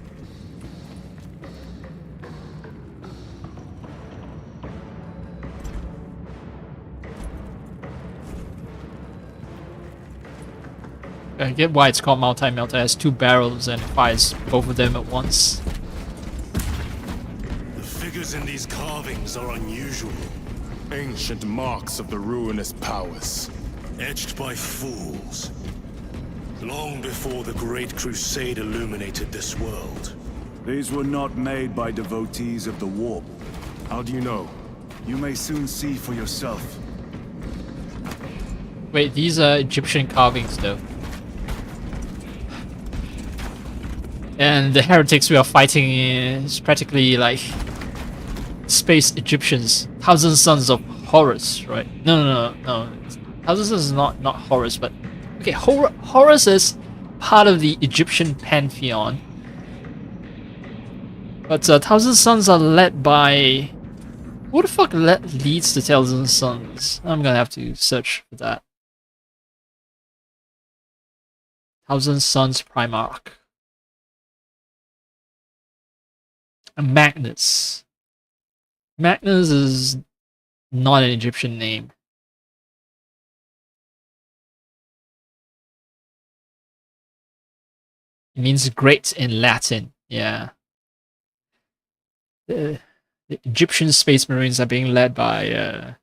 I get why it's called multi-melter. It has two barrels and fires both of them at once. The figures in these carvings are unusual. Ancient marks of the ruinous powers. Etched by fools. Long before the Great Crusade illuminated this world. These were not made by devotees of the warp. How do you know? You may soon see for yourself. Wait, these are Egyptian carvings though. And the heretics we are fighting is practically like space Egyptians. Thousand Sons of Horus, right? No. Thousand Sons is not Horus, but okay, Horus is part of the Egyptian pantheon. But Thousand Sons are led by... Who the fuck leads the Thousand Sons? I'm gonna have to search for that. Thousand Sons Primarch. And Magnus. Magnus is not an Egyptian name. It means great in Latin, yeah. The Egyptian Space Marines are being led by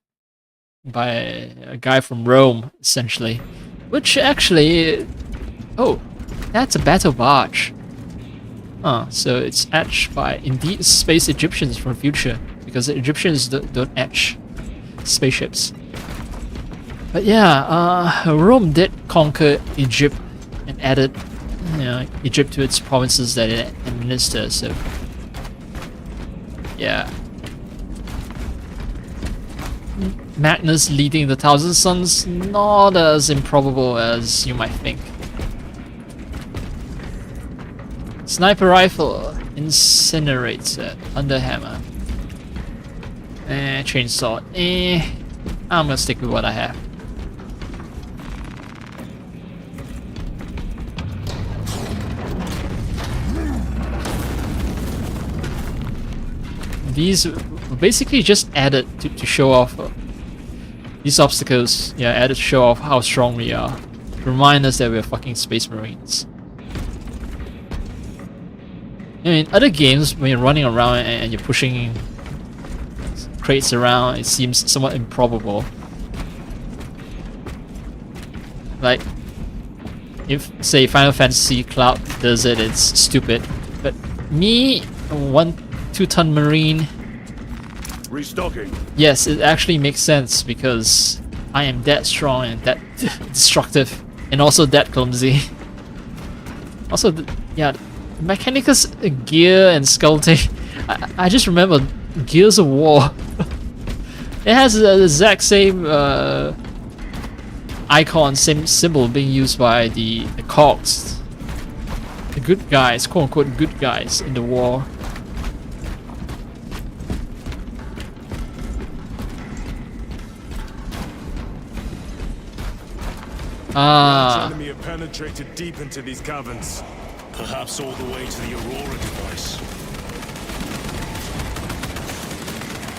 by a guy from Rome, essentially. Which actually... Oh, that's a battle barge. So it's etched by indeed space Egyptians from future, because the Egyptians don't etch spaceships. But yeah, Rome did conquer Egypt and added, Egypt to its provinces that it administers. So yeah, Magnus leading the Thousand Sons, not as improbable as you might think. Sniper rifle, incinerator, underhammer, chainsaw. I'm gonna stick with what I have. These were basically just added to show off these obstacles. Yeah, added to show off how strong we are. To remind us that we're fucking space marines. In other games, when you're running around and you're pushing crates around, it seems somewhat improbable. Like, if, say, Final Fantasy Cloud does it, it's stupid. But me, a 2-ton marine... Restocking. Yes, it actually makes sense because I am that strong and that destructive. And also that clumsy. Also, yeah... Mechanicus gear and sculpting. I just remember Gears of War. It has the exact same icon, same symbol being used by the cogs. The good guys, quote unquote good guys in the war. The enemy have penetrated deep into these caverns. Perhaps all the way to the Aurora device.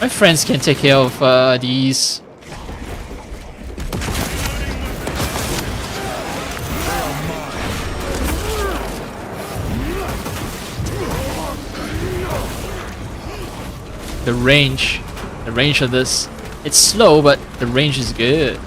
My friends can take care of these. The range of this. It's slow, but the range is good.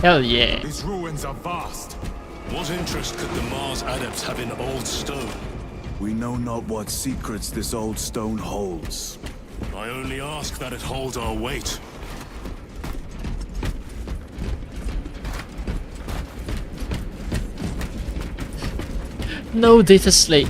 Hell yeah. These ruins are vast. What interest could the Mars adepts have in old stone? We know not what secrets this old stone holds. I only ask that it hold our weight. No data slate.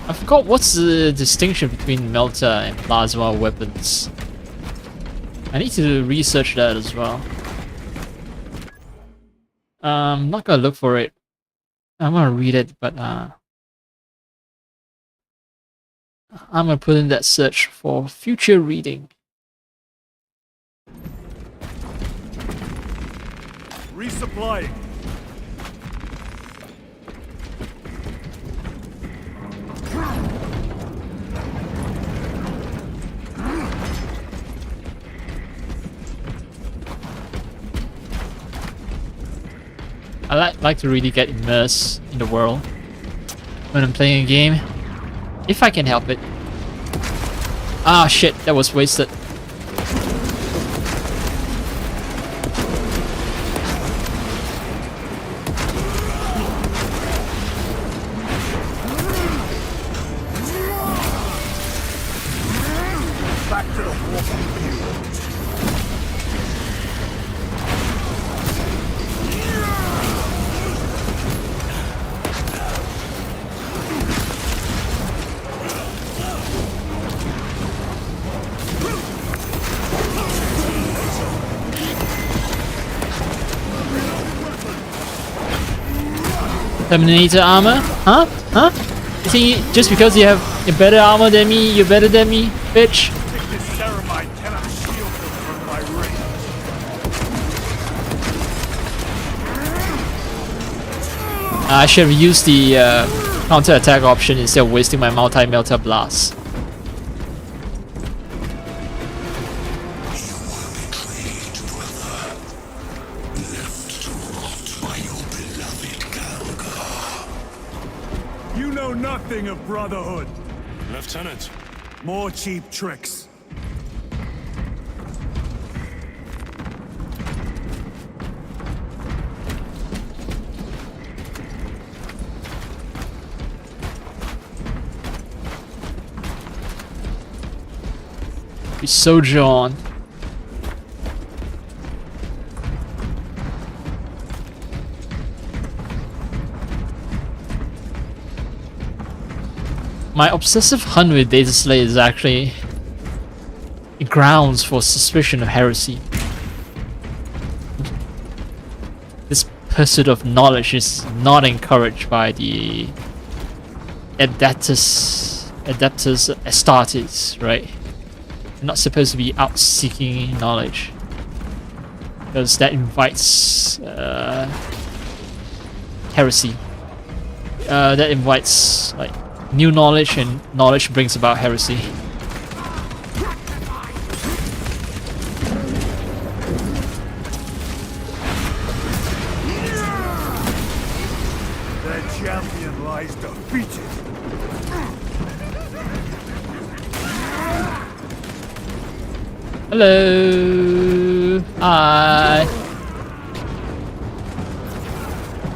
I forgot what's the distinction between melter and plasma weapons. I need to research that as well. I'm not gonna look for it. I'm gonna read it, but I'm gonna put in that search for future reading. Resupplying. I like to really get immersed in the world when I'm playing a game, if I can help it. Ah shit, that was wasted. Back to the walking field. Terminator armor? Huh? Huh? You think just because you have better armor than me, you're better than me, bitch? This ceramide cannot shield them from my I should have used the counter-attack option instead of wasting my multi-melter blast. You know nothing of brotherhood. Lieutenant. More cheap tricks. We soldier on. My obsessive hunt with Data Slate is actually grounds for suspicion of heresy. This pursuit of knowledge is not encouraged by the Adeptus Astartes, right? You're not supposed to be out seeking knowledge, because that invites heresy. That invites like new knowledge, and knowledge brings about heresy. Their champion lies defeated. Hello. Hi.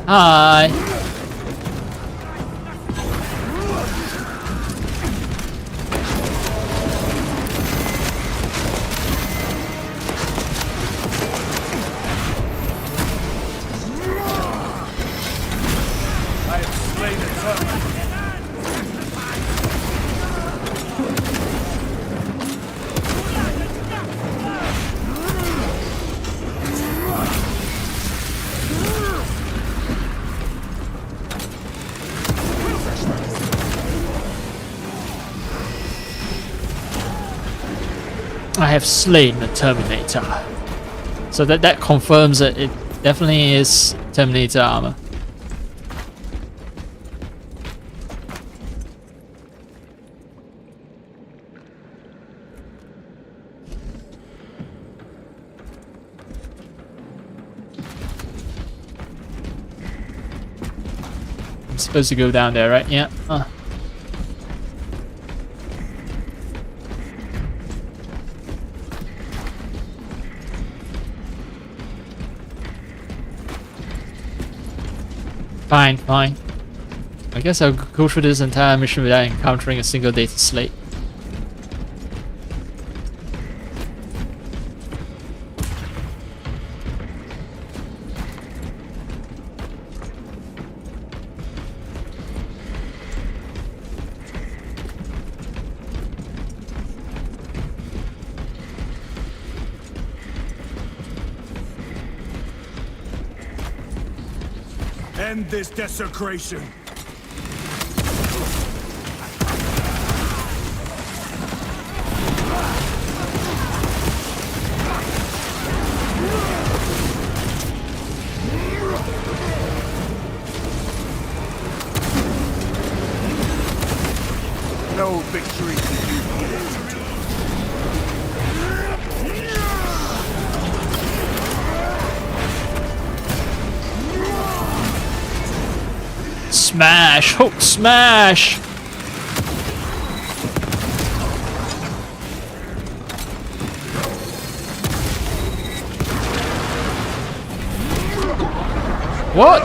Hi. I have slain the terminate. I have slain the Terminator. So that confirms that it definitely is Terminator armor. I'm supposed to go down there, right? Yeah. Fine, fine. I guess I'll go through this entire mission without encountering a single Data Slate. End this desecration. No victory to you yet. Smash! Hook smash! What?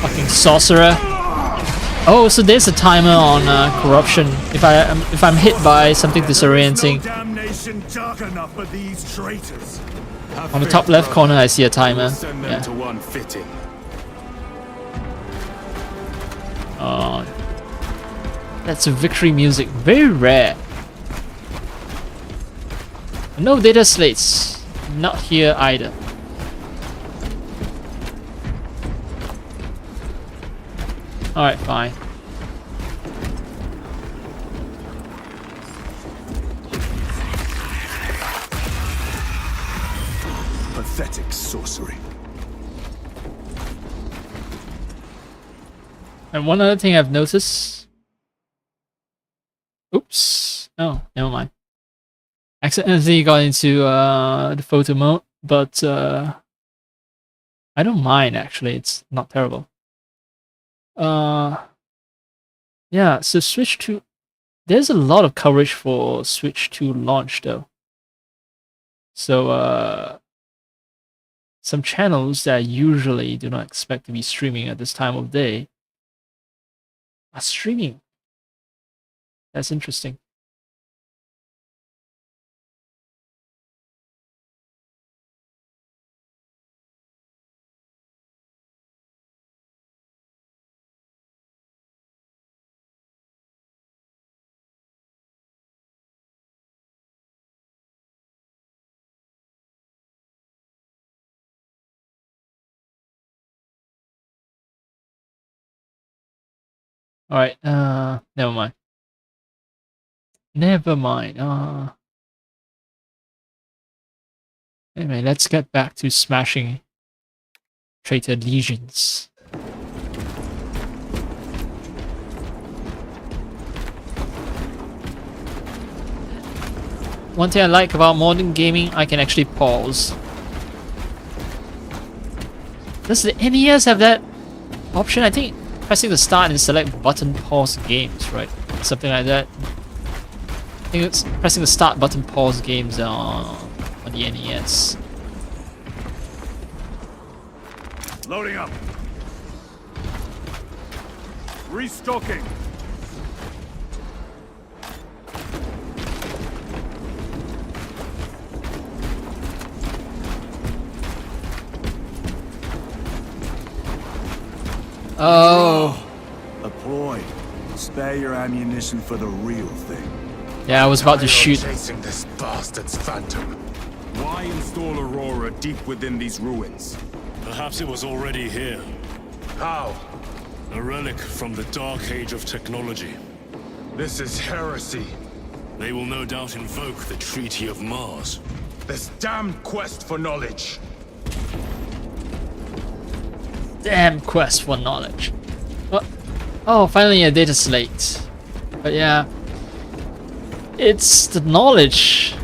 Fucking sorcerer. Oh, so there's a timer on corruption. If I'm hit by something disorienting. Dark enough for these traitors. On the top left corner, I see a timer. Yeah. Oh, that's a victory music. Very rare. No Data Slates. Not here either. Alright, fine. Pathetic sorcery. And one other thing I've noticed. Oops. Oh, never mind. Accidentally got into the photo mode, but I don't mind actually. It's not terrible. Yeah, so Switch 2. There's a lot of coverage for Switch 2 launch though. So some channels that I usually do not expect to be streaming at this time of day are streaming. That's interesting. Alright, never mind. Never mind. Anyway, let's get back to smashing traitor legions. One thing I like about modern gaming, I can actually pause. Does the NES have that option? I think pressing the start and select button pause games, right? Something like that. I think it's pressing the start button pause games on the NES. Loading up. Restocking. Oh. A ploy. Spare your ammunition for the real thing. Yeah, I was about to shoot. Chasing this bastard's phantom. Why install Aurora deep within these ruins? Perhaps it was already here. How? A relic from the dark age of technology. This is heresy. They will no doubt invoke the Treaty of Mars. This damned quest for knowledge. Damn quest for knowledge. Oh, finally a data slate. But yeah, it's the knowledge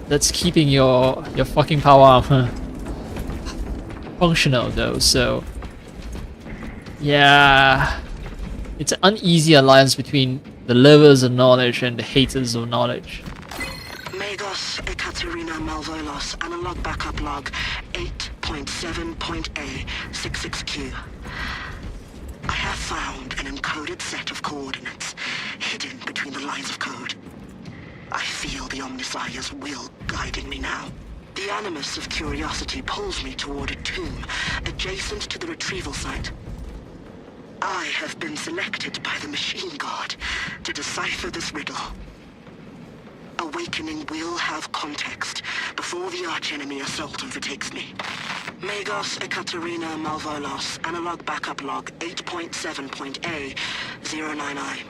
that's keeping your fucking power armor functional though. So yeah, it's an uneasy alliance between the lovers of knowledge and the haters of knowledge. Magos Ekaterina Malvolos, analog backup log 8.7.A 66Q. I have found an encoded set of coordinates hidden between the lines of code. I feel the Omnissiah's will guiding me now. The animus of curiosity pulls me toward a tomb adjacent to the retrieval site. I have been selected by the Machine God to decipher this riddle. Awakening will have context before the archenemy assault overtakes me. Magos Ekaterina Malvolos, analog backup log 8.7.A 099.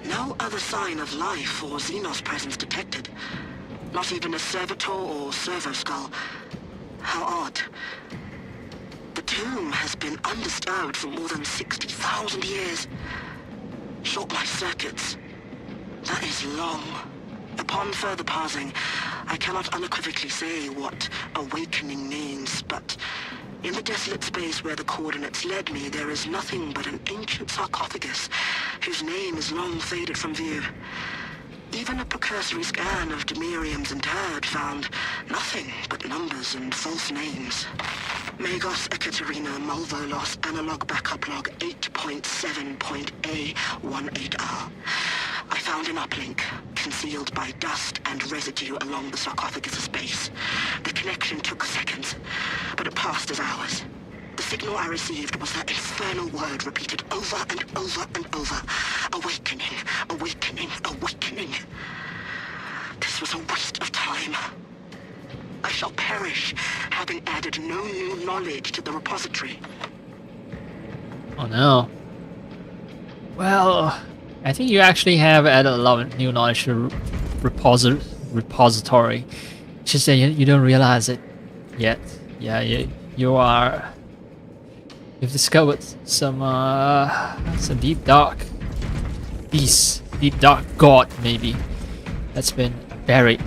No other sign of life or xenos presence detected. Not even a servitor or servo skull. How odd. The tomb has been undisturbed for more than 60,000 years. Short life circuits. That is long. Upon further parsing, I cannot unequivocally say what awakening means, but in the desolate space where the coordinates led me, there is nothing but an ancient sarcophagus whose name is long faded from view. Even a precursory scan of Demirium's interred found nothing but numbers and false names. Magos Ekaterina Malvolos, analog backup log 8.7.A18R. I found an uplink, concealed by dust and residue along the sarcophagus's base. The connection took seconds, but it passed as hours. The signal I received was that infernal word repeated over and over and over. Awakening, awakening, awakening. This was a waste of time. I shall perish, having added no new knowledge to the repository. Oh no. Well, I think you actually have added a lot of new knowledge to repository. It's just that you don't realize it. yet. Yeah, you've discovered some deep dark beast, deep dark god maybe, that's been buried.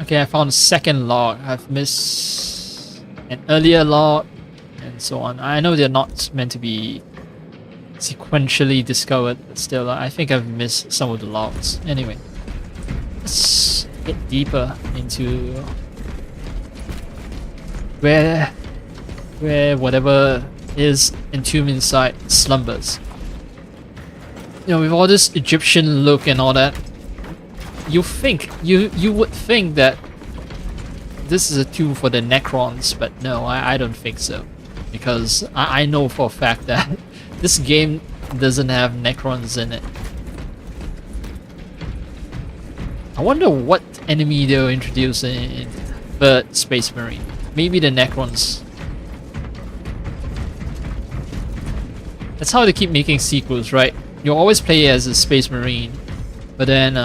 Okay, I found a second log. I've missed an earlier log and so on. I know they're not meant to be sequentially discovered, but still, I think I've missed some of the logs. Anyway, let's get deeper into where whatever is entombed inside slumbers. You know, with all this Egyptian look and all that, you would think that this is a tomb for the Necrons, but no, I don't think so, because I know for a fact that this game doesn't have Necrons in it. I wonder what enemy they'll introduce in Third Space Marine. Maybe the Necrons. That's how they keep making sequels, right? You always play as a Space Marine, but then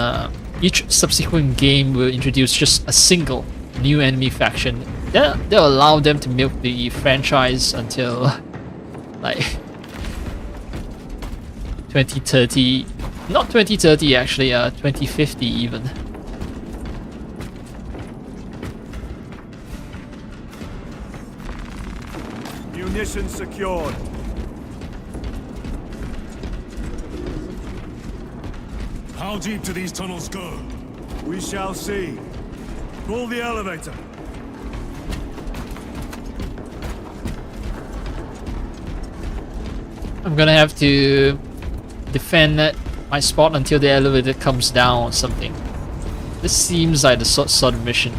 each subsequent game will introduce just a single new enemy faction. They'll allow them to milk the franchise until like 2030, not 2030 actually, 2050 even. Munitions secured. How deep do these tunnels go? We shall see. Pull the elevator. I'm gonna have to defend my spot until the elevator comes down or something. This seems like the sort of mission.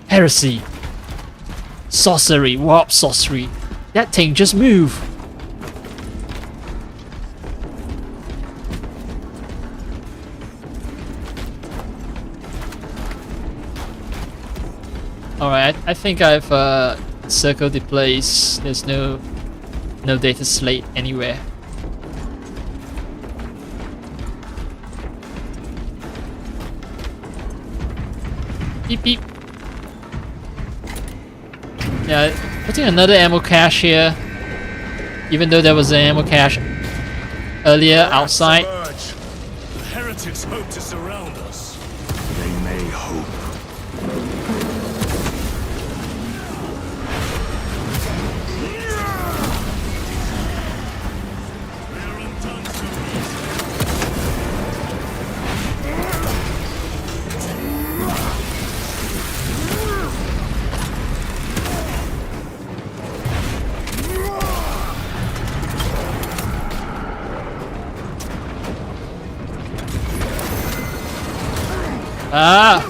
Heresy. Sorcery. Warp sorcery. That thing just move. Alright, I think I've circled the place. There's no data slate anywhere. Beep beep. Yeah, putting another ammo cache here, even though there was an ammo cache earlier outside. The heretics hope to surround us. They may hope. Ah!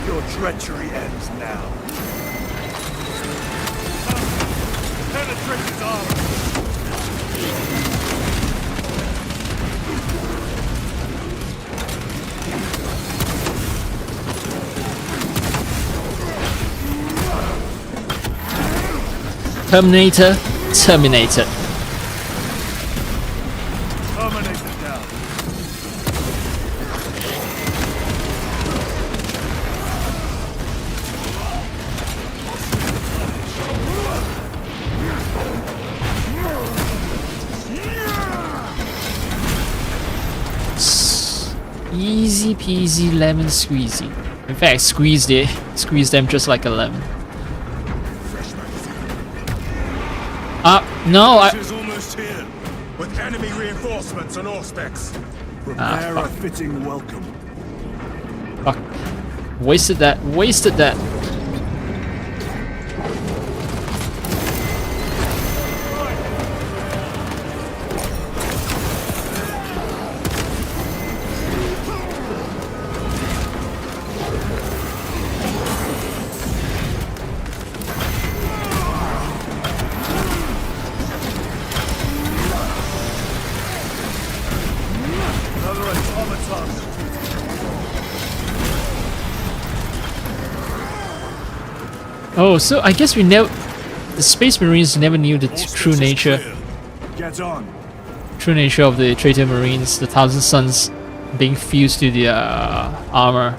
Your treachery ends now. Penetrate his armor. Terminator, Terminator. Terminator down. Easy peasy lemon squeezy. In fact, squeeze them just like a lemon. No, This is almost here. With enemy reinforcements on all specs. Prepare a fitting welcome. Fuck. Wasted that. Wasted that. Oh, so I guess the Space Marines never knew the true nature. Get on. True nature of the traitor Marines, the Thousand Suns being fused to the armor.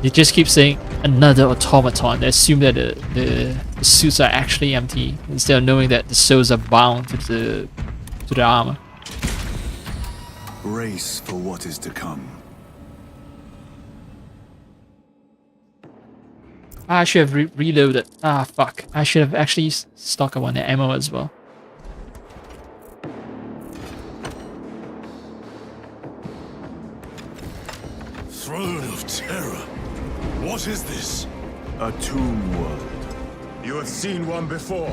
They just keep saying another automaton. They assume that the suits are actually empty instead of knowing that the souls are bound to the armor. Brace for what is to come. I should have reloaded. Ah, fuck. I should have actually stocked up on the ammo as well. Throne of Terror. What is this? A tomb world. You have seen one before.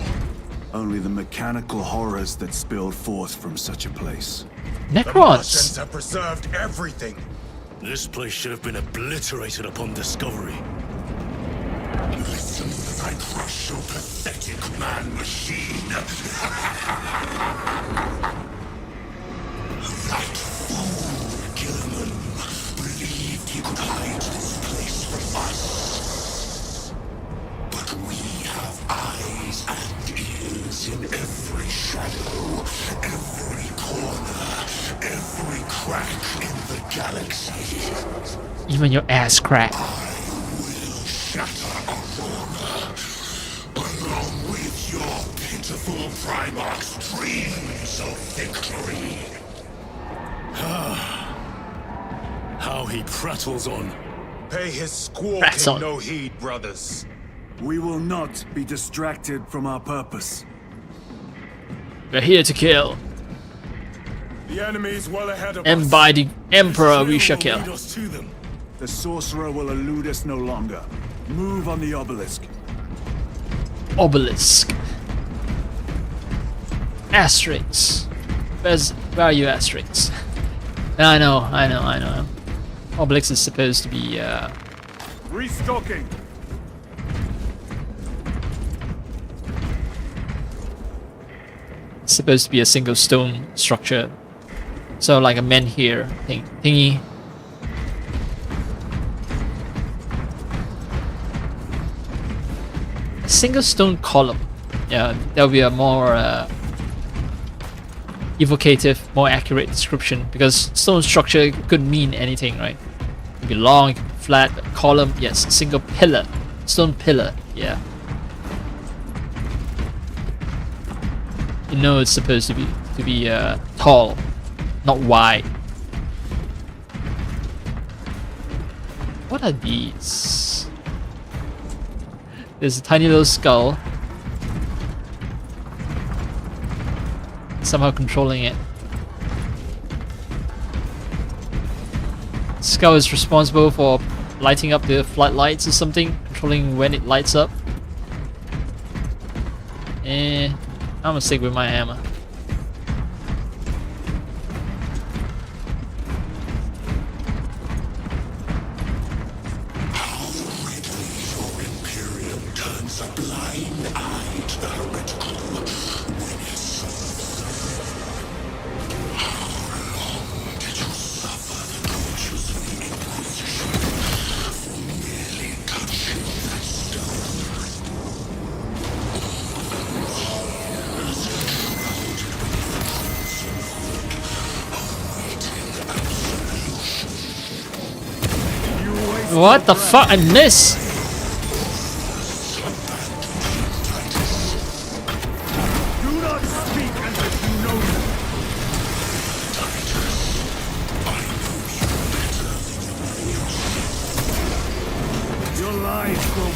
Only the mechanical horrors that spilled forth from such a place. The Martians have preserved everything. This place should have been obliterated upon discovery. Listen as I crush your pathetic man-machine. That fool, Gilliman, believed he could hide this place from us. But we have eyes and ears in every shadow, every corner, every crack in the galaxy. Even your ass crack. Shatter Aurora, along with your pitiful Primarch's dreams of victory. How he prattles on. Pay his squawking no heed, brothers. We will not be distracted from our purpose. We're here to kill. The enemy is well ahead of And us. by the Emperor we shall kill. The sorcerer will elude us no longer. Move on the obelisk. Obelisk. Asterisks. Where are you asterisks? I know. Obelisk is supposed to be Restocking. supposed to be a single stone structure. So like a menhir thingy. A single stone column. Yeah, that would be a more evocative, more accurate description, because stone structure could mean anything, right? It could be long, it could be flat, but column, yes, a single pillar. Stone pillar, yeah. You know it's supposed to be tall, not wide. What are these? There's a tiny little skull. Somehow controlling it. Skull is responsible for lighting up the flight lights or something, controlling when it lights up. I'm gonna stick with my hammer. Turns a blind eye to the heretical when it serves. How long did you suffer the tortures of the Inquisition for merely touching that stone? Years shrouded beneath the crimson hood, awaiting absolution. What the fuck? I missed!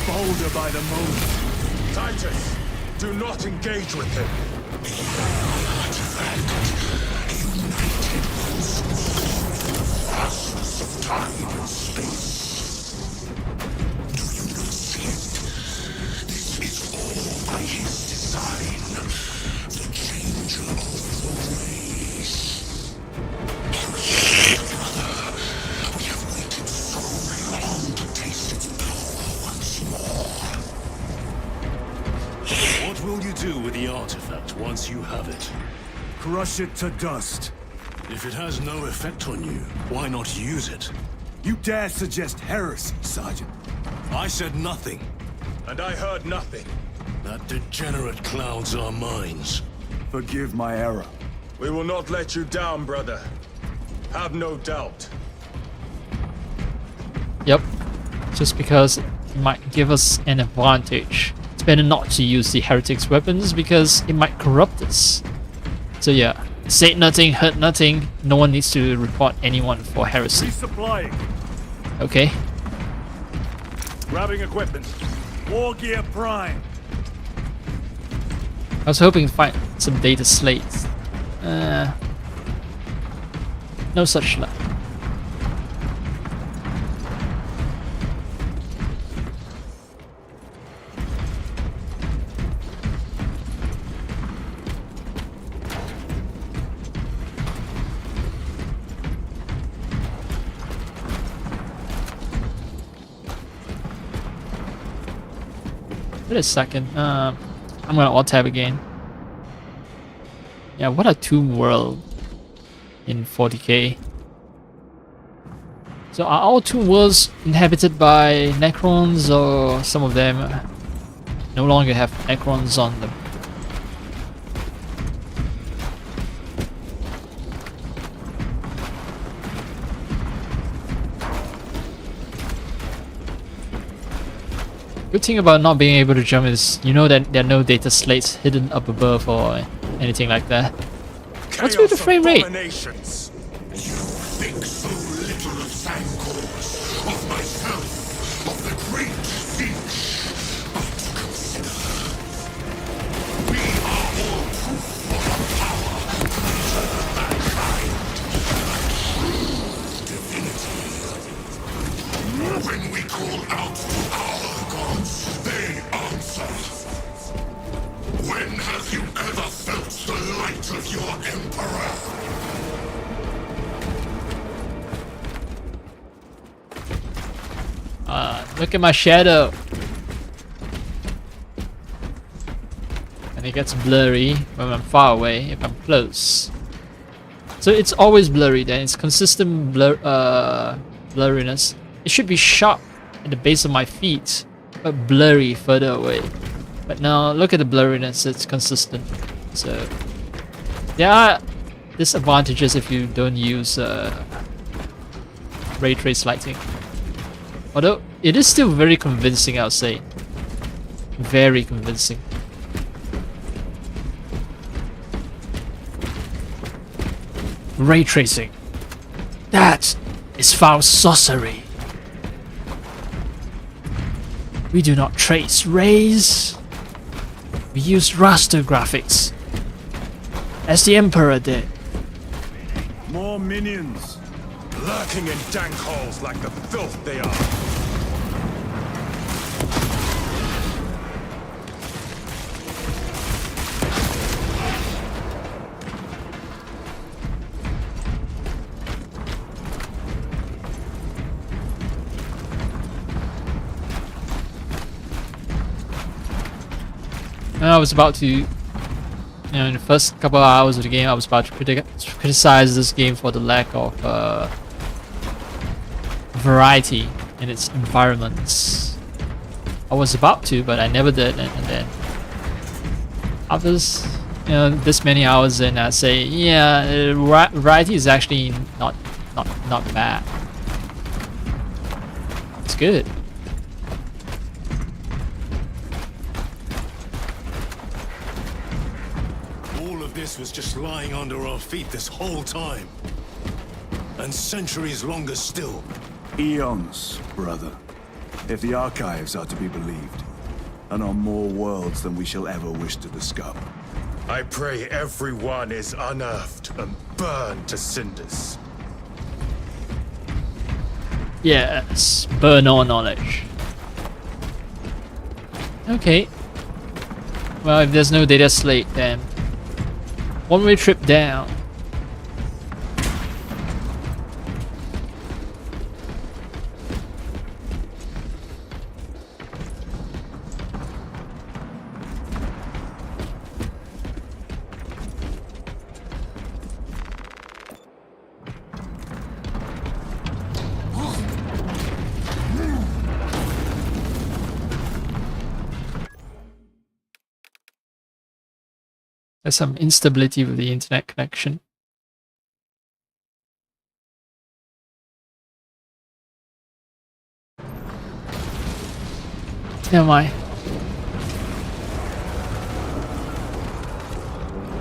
Bolder by the moment. Titus, do not engage with him. United once more with the vastness of time and space. Do you not see it? This is all by his design. The changer of the race. Brother, we have waited so long to taste its power once more. What will you do with the artifact once you have it? Crush it to dust. If it has no effect on you, why not use it? You dare suggest heresy, Sergeant? I said nothing. And I heard nothing. That degenerate clouds our minds. Forgive my error. We will not let you down, brother. Have no doubt. Yep. Just because it might give us an advantage. It's better not to use the heretics' weapons because it might corrupt us. So yeah, say nothing, hurt nothing. No one needs to report anyone for heresy. Resupplying. Okay. Grabbing equipment. War gear prime. I was hoping to find some data slates. No such luck. Wait a second. I'm gonna alt tab again. Yeah, what a tomb world in 40k. So are all tomb worlds inhabited by Necrons, or some of them no longer have Necrons on them? Good thing about not being able to jump is you know that there are no data slates hidden up above or anything like that. What's with the frame rate? You think so little of Sangors, of myself, of the great Finch. But consider, we are all proof of the power to preserve mankind, a true divinity. When we call out to our gods, they answer. When have you ever felt the light of your Emperor? Look at my shadow. And it gets blurry when I'm far away, if I'm close. So it's always blurry then, it's consistent blurriness. It should be sharp at the base of my feet, but blurry further away. But now look at the blurriness, it's consistent. So there are disadvantages if you don't use ray trace lighting. Although it is still very convincing, I'll say. Very convincing. Ray tracing. That is foul sorcery. We do not trace rays. We use raster graphics, as the Emperor did. More minions. Lurking in dank holes like the filth they are. And I was about to, in the first couple of hours of the game, I was about to criticize this game for the lack of variety in its environments. I was about to, but I never did, and then after this, this many hours in, I say, yeah, variety is actually not bad. It's good. This was just lying under our feet this whole time. And centuries longer still. Eons, brother. If the archives are to be believed. And on more worlds than we shall ever wish to discover. I pray everyone is unearthed and burned to cinders. Yes, burn all knowledge. Okay. Well, if there's no data slate, then one-way trip down. There's some instability with the internet connection. Never mind.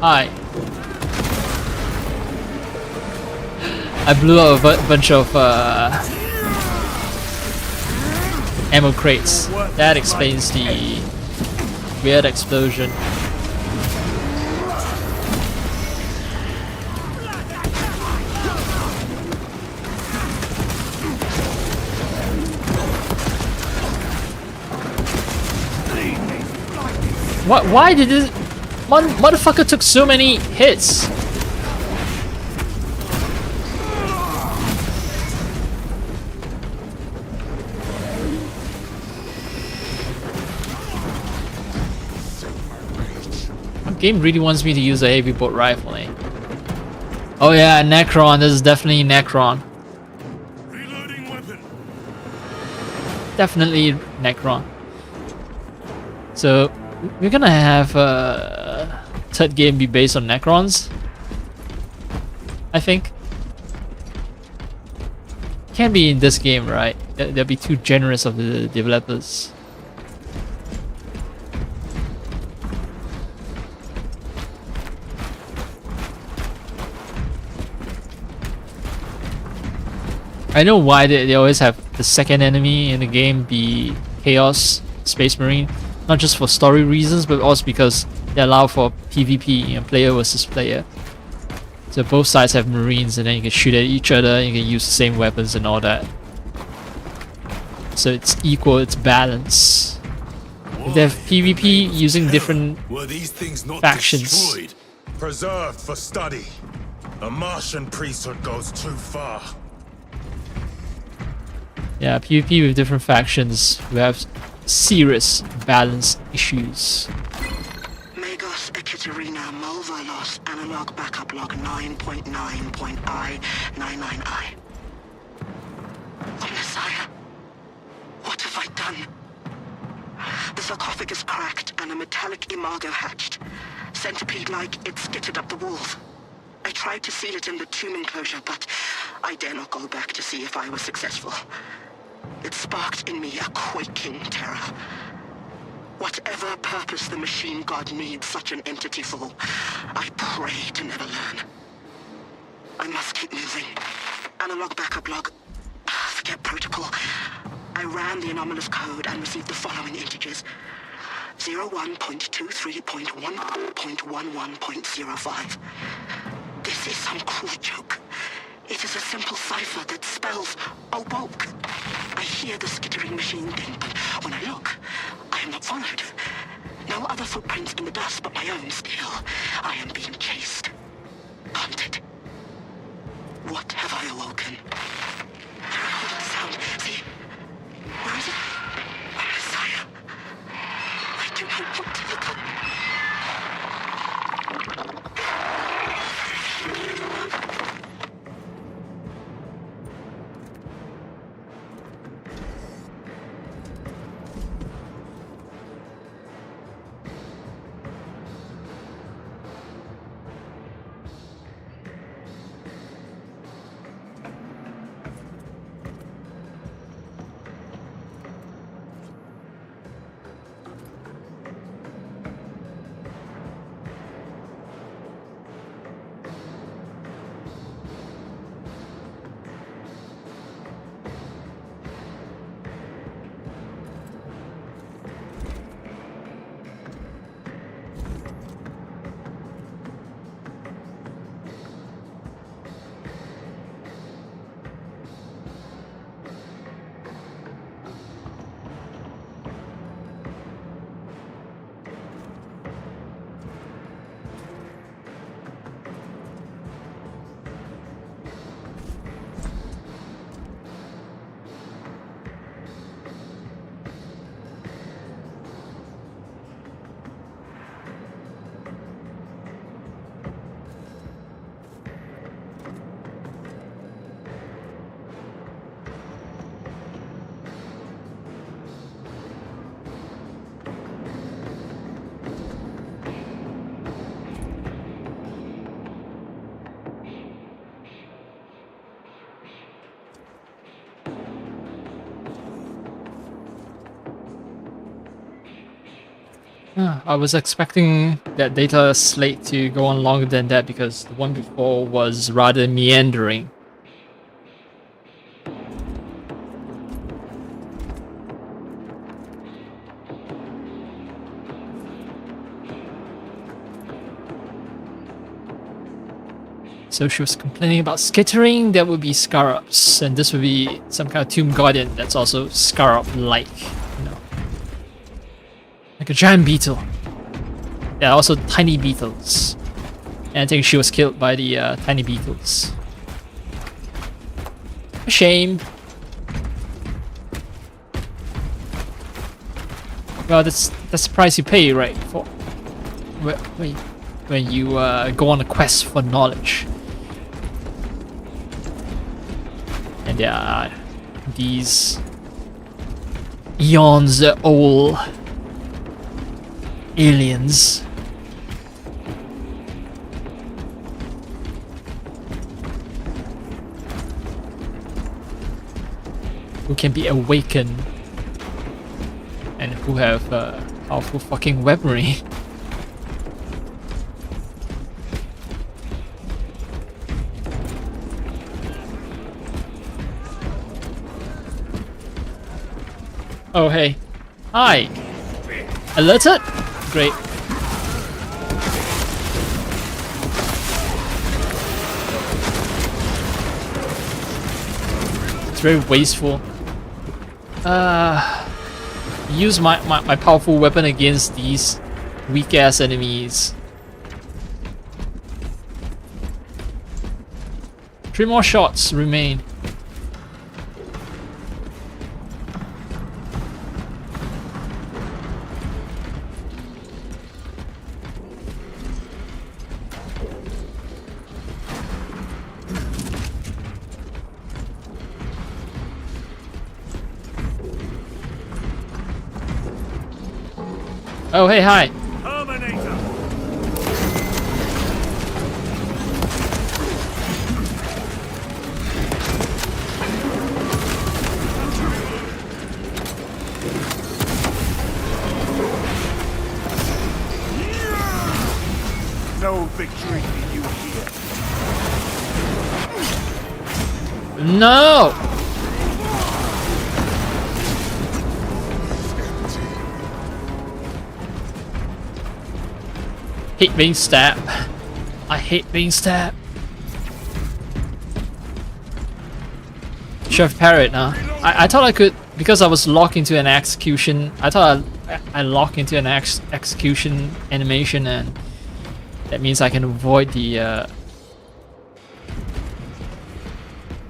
Hi. I blew up a bunch of ammo crates. That explains the weird explosion. What? Why did this motherfucker took so many hits? The game really wants me to use a heavy bolt rifle, eh? Oh yeah, Necron. This is definitely Necron. Reloading weapon. Definitely Necron. So we're gonna have a third game be based on Necrons, I think. Can't be in this game, right? They'll be too generous of the developers. I know why they always have the second enemy in the game be Chaos Space Marine. Not just for story reasons, but also because they allow for PvP, you know, player versus player. So both sides have Marines, and then you can shoot at each other, and you can use the same weapons and all that. So it's equal, it's balanced. If they have PvP using different Were these things not factions. destroyed, preserved for study? The Martian priesthood goes too far. Yeah, PvP with different factions who have serious balance issues. Magos Ekaterina Malvalos analog backup log 9.9.I99I. Oh, Messiah. What have I done? The sarcophagus cracked and a metallic imago hatched. Centipede-like, it skittered up the walls. I tried to seal it in the tomb enclosure, but I dare not go back to see if I was successful. It sparked in me a quaking terror. Whatever purpose the machine god needs such an entity for, I pray to never learn. I must keep moving. Analog backup log. Forget protocol. I ran the anomalous code and received the following integers. 01.23.1.11.05. This is some cruel joke. It is a simple cipher that spells awoke. I hear the skittering machine ding, but when I look, I am not followed. No other footprints in the dust but my own still. I am being chased. Hunted. What have I awoken? I recorded the sound. See? Where is it? Oh, Messiah. I do not want to look up. I was expecting that data slate to go on longer than that because the one before was rather meandering. So she was complaining about skittering, that would be Scarabs, and this would be some kind of Tomb Guardian that's also Scarab-like, you know. Like a giant beetle. There are also tiny beetles. And I think she was killed by the tiny beetles. A shame. Well, that's the price you pay, right? For when you go on a quest for knowledge. And there are these eons old aliens. Who can be awakened and who have powerful fucking weaponry. Oh hey. Hi. Alerted? Great. It's very wasteful. Use my powerful weapon against these weak ass enemies. 3 more shots remain. Oh, hey, hi. Terminator. No victory for you here. No! Hate being stabbed. I hate being stabbed. Should have parried now. I thought I could, because I was locked into an execution. I thought I locked into an execution animation, and that means I can avoid the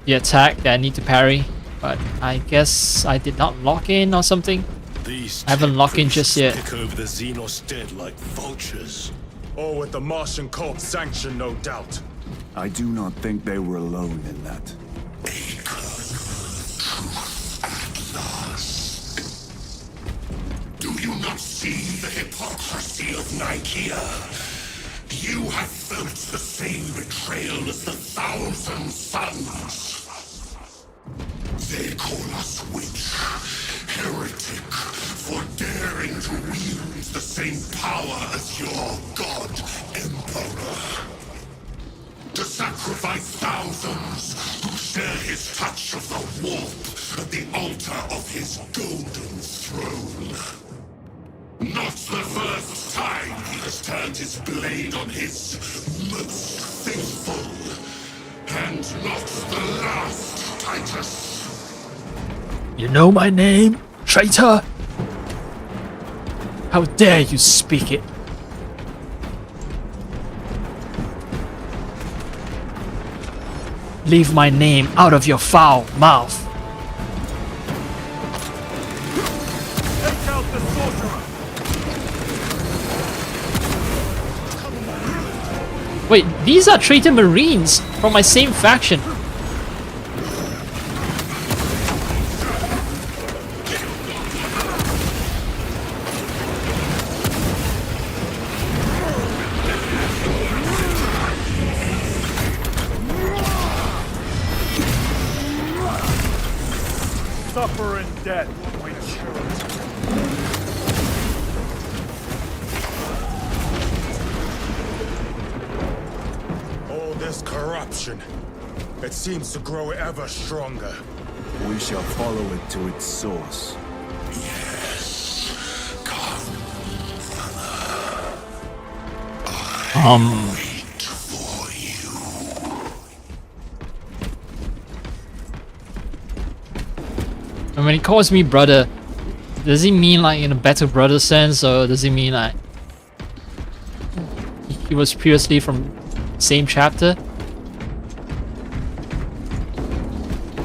attack that I need to parry. But I guess I did not lock in or something. These I haven't locked in just yet. pick over the xenos dead like vultures. All with the Martian cult's sanction, no doubt. I do not think they were alone in that. Do you not see the hypocrisy of Nicaea? You have felt the same betrayal as the Thousand Sons. They call us witch, heretic, for daring to wield the same power as your god, Emperor. To sacrifice thousands who share his touch of the warp at the altar of his golden throne. Not the first time he has turned his blade on his most faithful. And not the last, Titus. You know my name, traitor? How dare you speak it? Leave my name out of your foul mouth. Take out the sorcerer. Wait, these are traitor marines from my same faction. Suffer in death, witch. This corruption, it seems to grow ever stronger. We shall follow it to its source. And when he calls me brother, does he mean like in a better brother sense, or does he mean like he was previously from same chapter?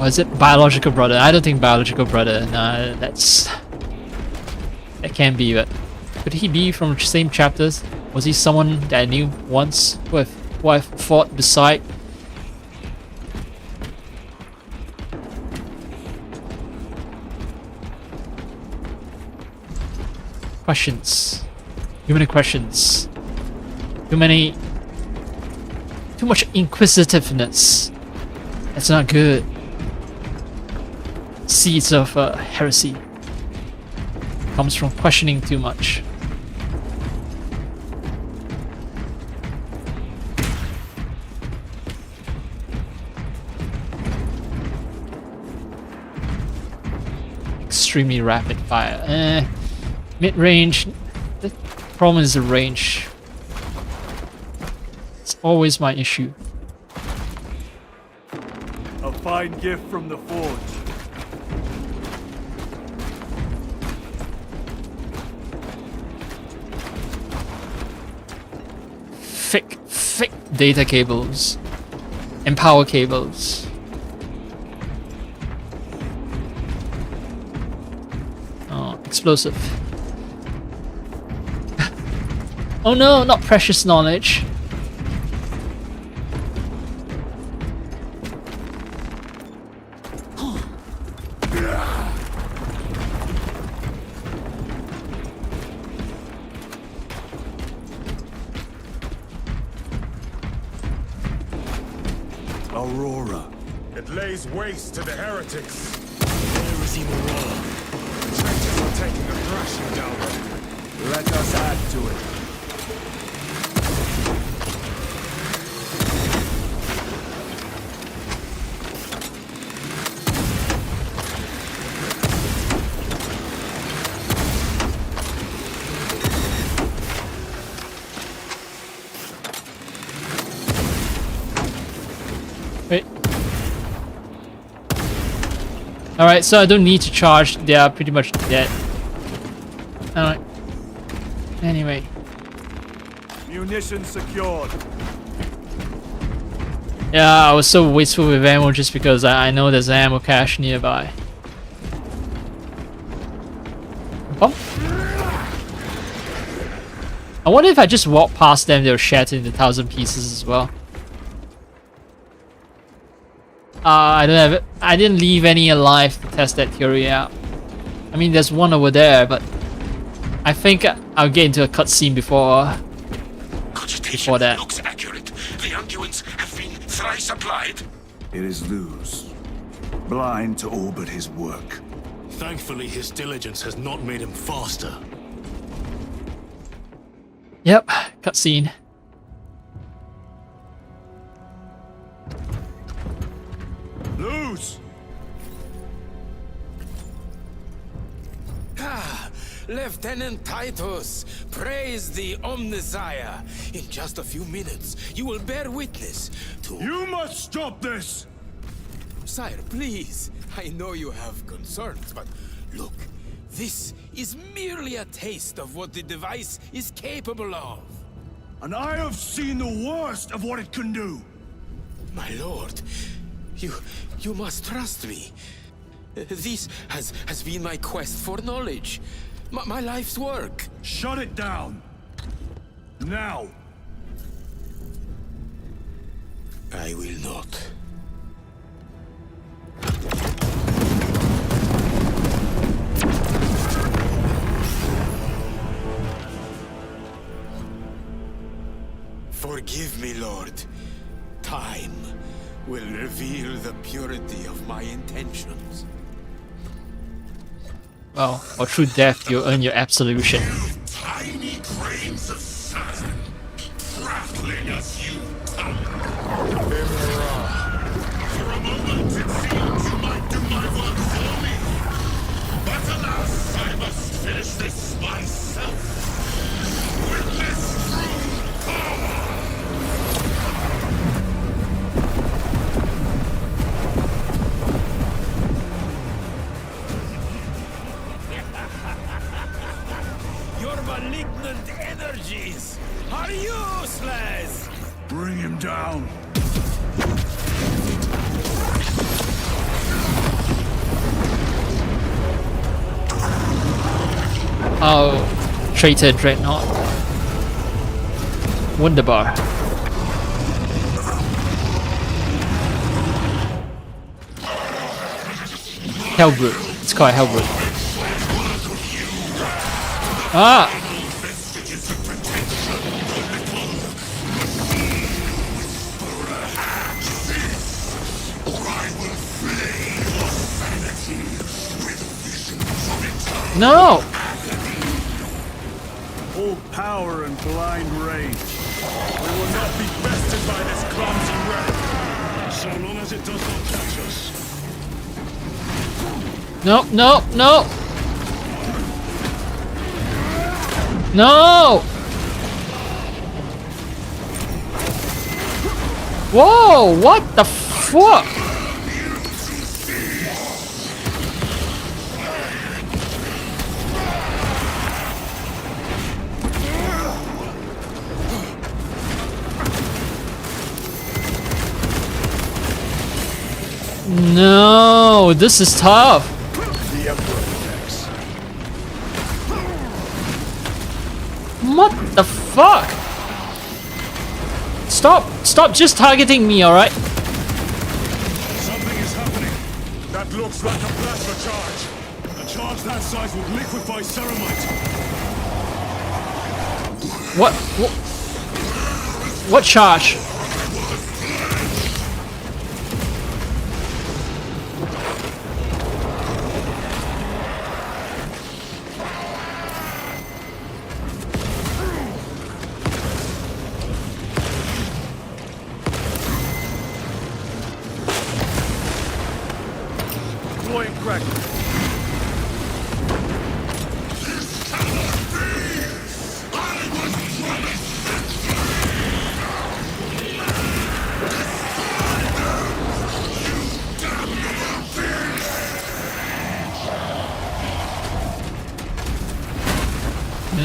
Or is it biological brother? I don't think biological brother. Nah, that can't be. But could he be from same chapters? Was he someone that I knew once, who I fought beside? Questions. Too many questions. Too much inquisitiveness. That's not good. Seeds of heresy. Comes from questioning too much. Extremely rapid fire. Mid-range. The problem is the range. It's always my issue. A fine gift from the forge. Thick data cables and power cables. Oh, explosive. Oh no, not precious knowledge. Aurora. It lays waste to the heretics. Where is Aurora? The traitors are taking a thrashing down there. Let us add to it. Wait. Alright, so I don't need to charge. They are pretty much dead. Alright. Anyway. Munitions secured. Yeah, I was so wasteful with ammo just because I know there's an ammo cache nearby. Bump. I wonder if I just walk past them, they'll shatter into 1,000 pieces as well. I don't have it. I didn't leave any alive to test that theory out. I mean, there's one over there, but I think I'll get into a cutscene before that. Looks accurate. The unguents have been thrice applied. It is Luz. Blind to all but his work. Thankfully, his diligence has not made him faster. Yep, cutscene. Luz! Ah, Lieutenant Titus, praise the Omnisire. In just a few minutes, you will bear witness to... You must stop this! Sire, please. I know you have concerns, but look, this is merely a taste of what the device is capable of. And I have seen the worst of what it can do. My lord, you must trust me. This has been my quest for knowledge. My life's work. Shut it down. Now. I will not. Forgive me, Lord. Time will reveal the purity of my intentions. Well, or through death, you'll earn your absolution. Tiny grains of sand. prattling as you come. For a moment it seemed you might do my work for me. But alas, I must finish this myself. With this true power. Your malignant energies are useless! Bring him down. Oh, traitor dreadnought. Wunderbar. Hellbrute. It's called Hellbrute. Ah! No! All power and blind rage. We will not be bested by this clumsy wreck, so long as it does not touch us. No, no, no! No! Whoa! What the fuck? No, this is tough. The Emperor attacks. What the fuck? Stop just targeting me, alright? Something is happening. That looks like a plasma charge. A charge that size would liquefy ceramite. What charge? Deploying cracker.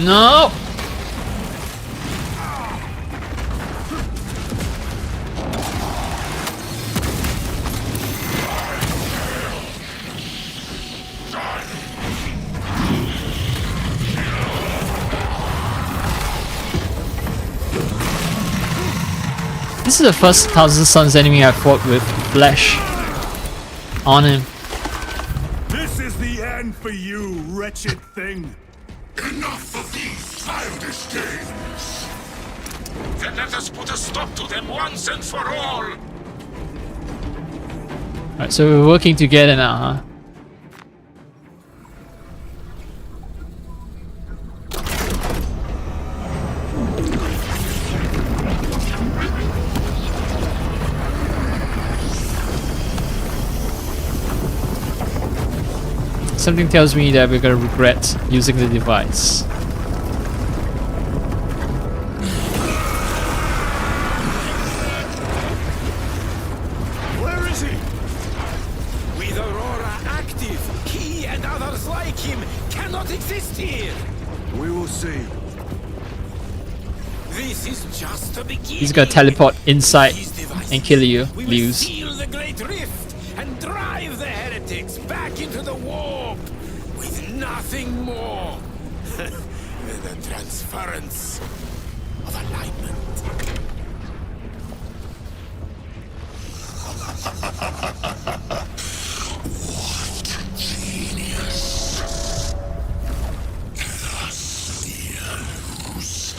No! This is the first Thousand Suns enemy I fought with flesh on him. This is the end for you, wretched thing. Enough of these childish games! Then let us put a stop to them once and for all! Alright, so we're working together now, huh? Something tells me that we're gonna regret using the device. Where is he? With Aurora active, he and others like him cannot exist here. We will see. This is just the beginning. He's gonna teleport inside and kill you, We will Lose. seal the Great Rift and drive the heretics back into the warp with nothing more than the transference of alignment. What genius! Lose.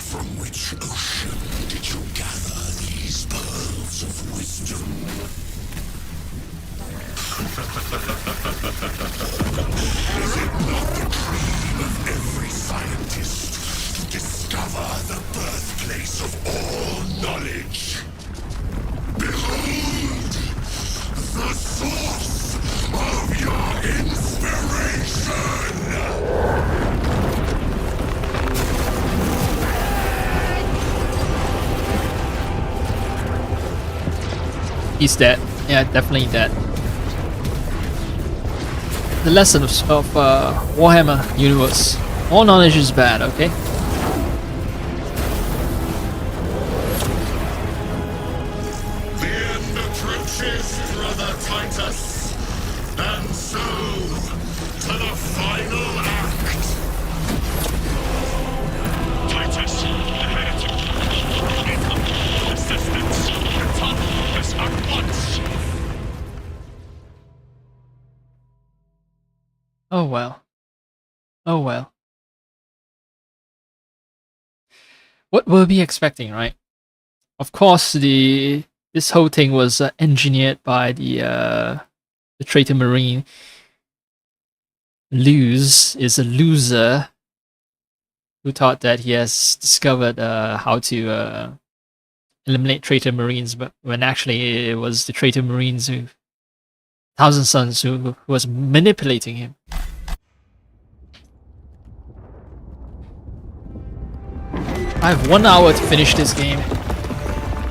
From which ocean did you gather these pearls of wisdom? Is it not the dream of every scientist to discover the birthplace base of all knowledge. Behold, the source of your inspiration! He's dead. Yeah, definitely dead. The lesson of Warhammer universe. All knowledge is bad, okay? The end approaches, Brother Titus. And so, to the final act. Titus, the heretic. Incoming assistance. Return this at once. Oh well. Oh well. What were we expecting, right? Of course, this whole thing was engineered by the traitor marine. Luz is a loser who thought that he has discovered how to eliminate traitor marines, but when actually it was the traitor marines who Thousand Sons who was manipulating him. I have 1 hour to finish this game.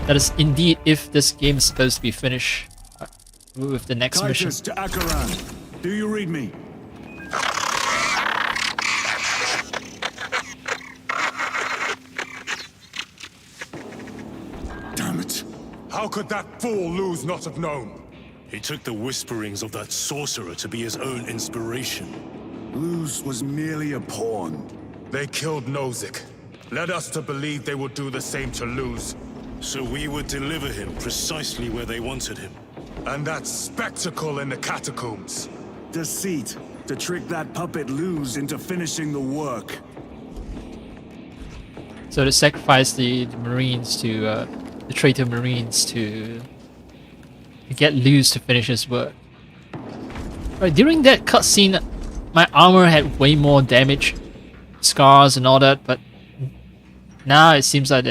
That is indeed if this game is supposed to be finished with the next mission. Titus to Akaran. Do you read me? Damn it. How could that fool Luz not have known? He took the whisperings of that sorcerer to be his own inspiration. Luz was merely a pawn. They killed Nozick. Led us to believe they would do the same to Luz. So we would deliver him precisely where they wanted him. And that spectacle in the catacombs. Deceit. To trick that puppet Luz into finishing the work. So to sacrifice the Marines to the traitor Marines to get Luz to finish his work. Right, during that cutscene, my armor had way more damage, scars and all that, but now it seems like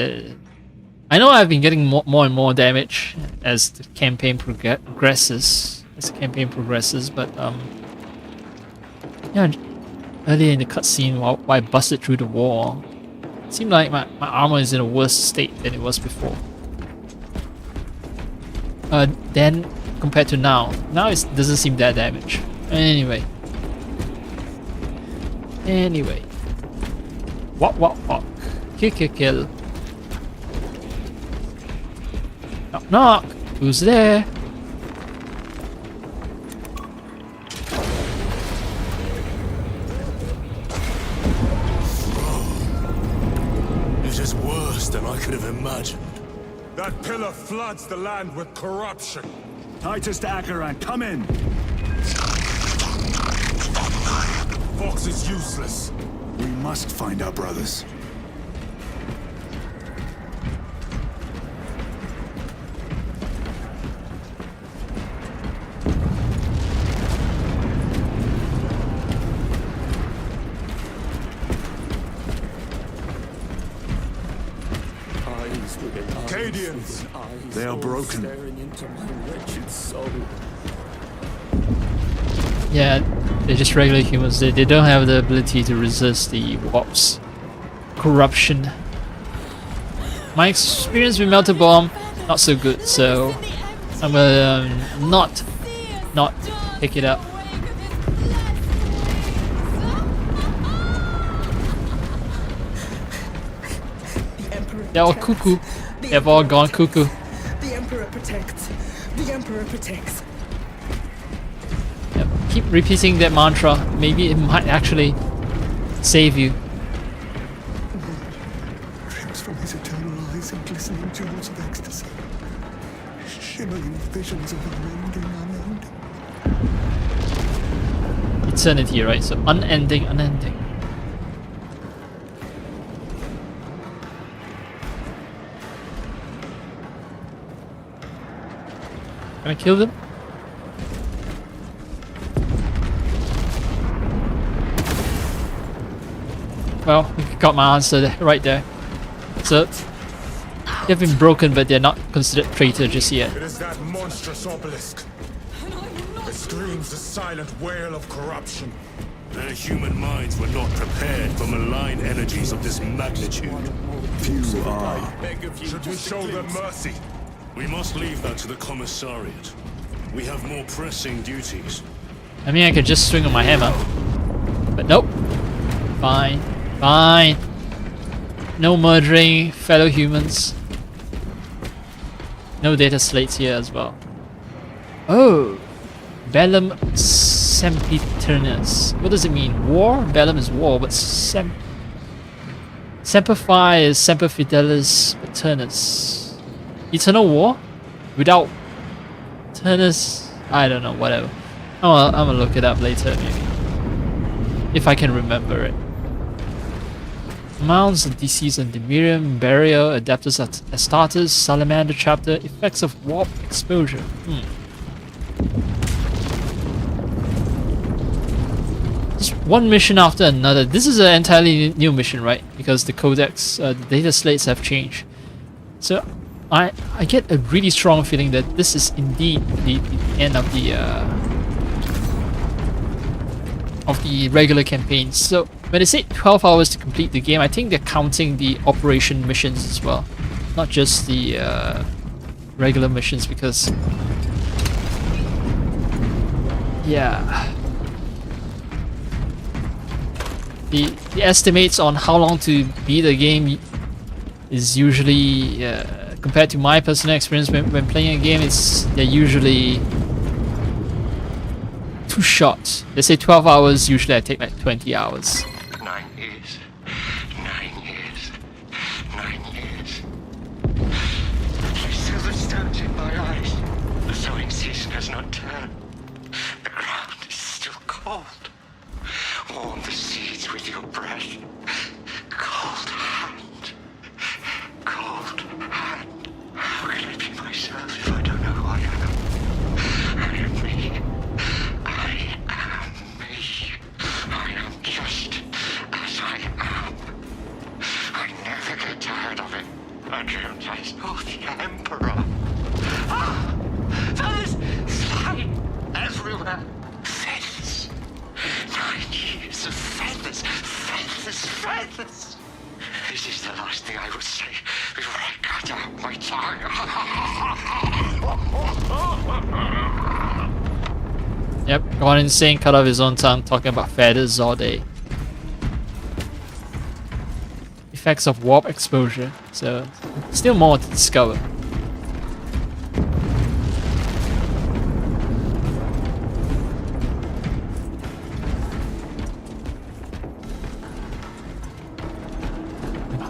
I know I've been getting more and more damage as the campaign progresses. But yeah, earlier in the cutscene, while I busted through the wall, it seemed like my armor is in a worse state than it was before. Then compared to now it doesn't seem that damage. Anyway. Walk. Kill. Knock. Who's there? It is worse than I could have imagined. That pillar floods the land with corruption. Titus to Akaran, come in! Fox is useless. We must find our brothers. Cadians! They are broken. Yeah, they're just regular humans. They don't have the ability to resist the warp's corruption. My experience with Melted Bomb, not so good, so I'm gonna not pick it up. They're all cuckoo. They've all gone cuckoo. The Emperor protects. The Emperor protects. Yep. Keep repeating that mantra. Maybe it might actually save you. Dreams from his eternal eyes and glistening jewels of ecstasy. Shimmering visions of unending. Eternity, right? So unending. Can I kill them? Well, we got my answer right there. So, They've been broken, but they're not considered traitor just yet. It is that monstrous obelisk. It screams the silent wail of corruption. Their human minds were not prepared for malign energies of this magnitude. Few are. Should we show them mercy? We must leave that to the commissariat. We have more pressing duties. I mean, I could just swing on my hammer. But nope. Fine. Fine. No murdering fellow humans. No data slates here as well. Oh! Bellum Sempiternus. What does it mean? War? Bellum is war, but Semper Fi is Semper Fidelis Eternus. Eternal War? Without Turnus? I don't know, whatever. I'm gonna look it up later, maybe. If I can remember it. Mounts and DCs and Demirium, Burial, Adapters Astartes, Salamander Chapter, Effects of Warp Exposure. Just one mission after another. This is an entirely new mission, right? Because the codex, the data slates have changed. So I get a really strong feeling that this is indeed the end of the regular campaign. So when they say 12 hours to complete the game, I think they're counting the operation missions as well, not just the regular missions, because yeah, the estimates on how long to beat the game is usually compared to my personal experience when playing a game, they're usually too short. They say 12 hours, usually I take like 20 hours. 9 years. 9 years. 9 years. I still the stones in my eyes. The sowing season has not turned. The ground is still cold. Warm the seeds with your breath. Cold hand. Cold hand. How can I be myself if I don't know who I am? I am me. I am me. I am just as I am. I never get tired of it. I dreamt I saw the Emperor. Ah! Feathers flying everywhere. Feathers. 9 years of feathers. Feathers. Feathers. This is the last thing I will say before I cut out my tongue. Yep, gone insane, cut off his own tongue, talking about feathers all day. Effects of warp exposure, so still more to discover.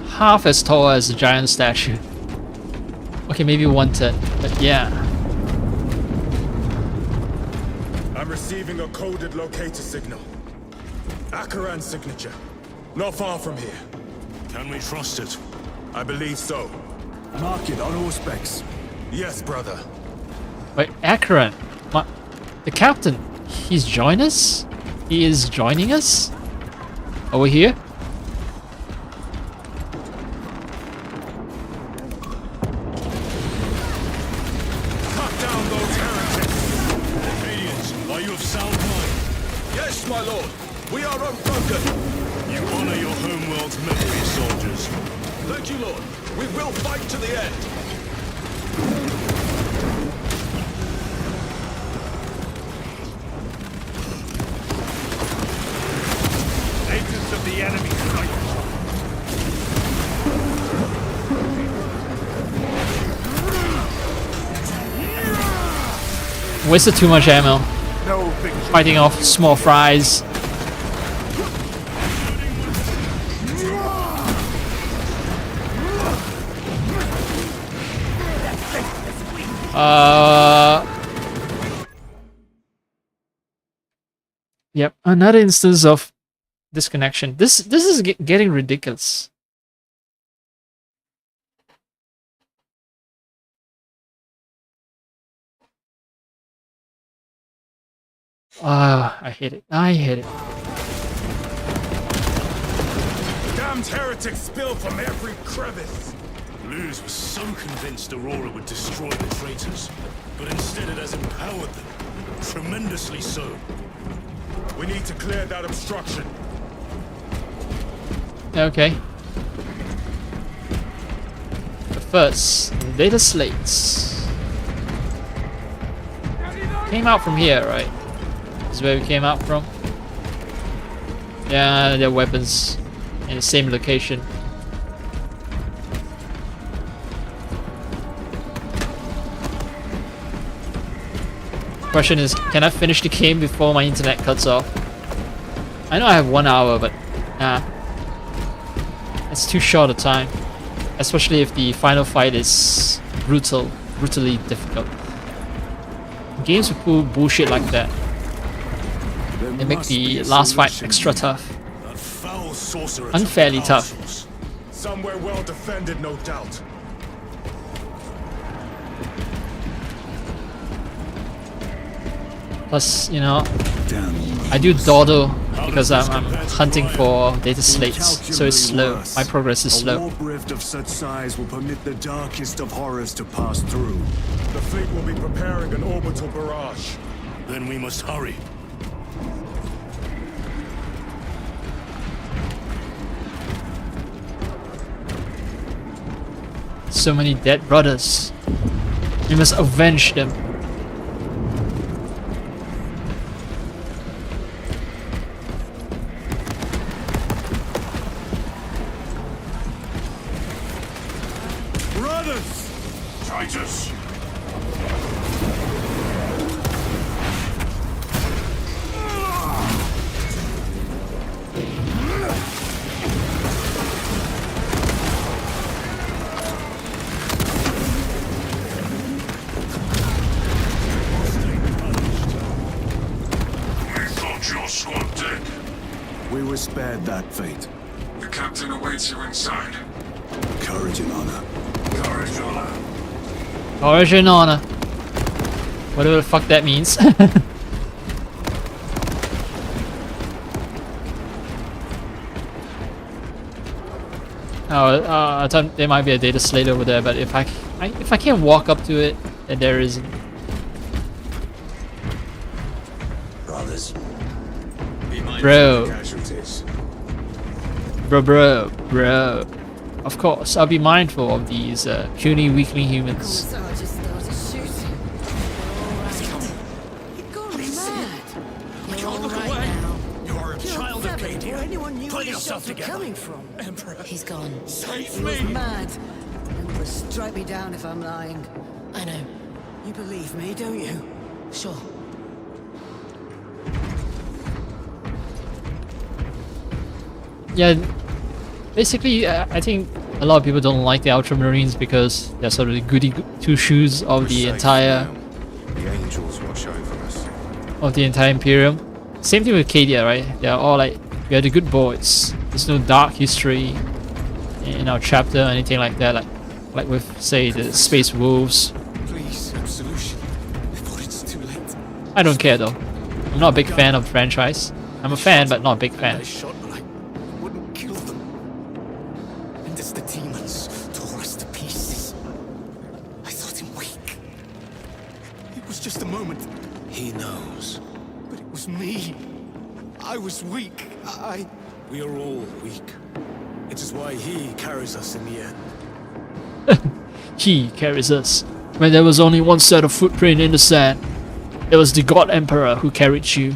Half as tall as the giant statue. Okay, maybe 1/10, but yeah. I'm receiving a coded locator signal. Akaran's signature. Not far from here. Can we trust it? I believe so. Mark it on all specs. Yes, brother. Wait, Akaran? The captain? He's joined us? He is joining us? Over here? Yes, my lord. We are unbroken. You honor your homeworld's memory, soldiers. Thank you, lord. We will fight to the end. Agents of the enemy sight. Wasted too much ammo. No Fighting off small fries. Yep, another instance of disconnection. This is getting ridiculous. I hate it. I hate it. Damned heretics spill from every crevice. Luz was so convinced Aurora would destroy the traitors, but instead it has empowered them. Tremendously so. We need to clear that obstruction. Okay. But first, data slates. Came out from here, right? This is where we came out from. Yeah, their weapons in the same location. Question is, can I finish the game before my internet cuts off? I know I have 1 hour, but nah. It's too short a time. Especially if the final fight is brutally difficult. Games with pull bullshit like that, they make the last fight extra tough. Unfairly tough. Somewhere well defended, no doubt. Plus, you know, I do dawdle because I'm hunting for data slates, so it's slow. My progress is slow. A warp rift of such size will permit the darkest of horrors to pass through. The fleet will be preparing an orbital barrage. Then we must hurry. So many dead brothers. We must avenge them. Brothers! Traitors! We were spared that fate. The captain awaits you inside. Courage and honor. Courage and honor. Courage and honor. Whatever the fuck that means. I thought there might be a data slate over there, but if I can't walk up to it, then there isn't. Brothers. Bro. Bro. Of course, I'll be mindful of these puny weakling humans. He's gone. Save me! me! Mad. Emperor, strike me down if I'm lying. I know. You believe me, don't you? Sure. Yeah, basically, I think a lot of people don't like the Ultramarines because they're sort of the goody two-shoes of the entire The angels watch over us. of the entire Imperium. Same thing with Cadia, right? They're all like, we are the good boys. There's no dark history in our chapter or anything like that. Like with, say, the Space Wolves. Please, absolution. Before it's too late. I don't care though. I'm not a big fan of the franchise. I'm a fan, but not a big fan. Wouldn't kill them. And as the demons tore us to pieces, I thought him weak. It was just a moment. He knows. But it was me. I was weak. We are all weak. It is why he carries us in the end. He carries us. When there was only one set of footprint in the sand, it was the God Emperor who carried you.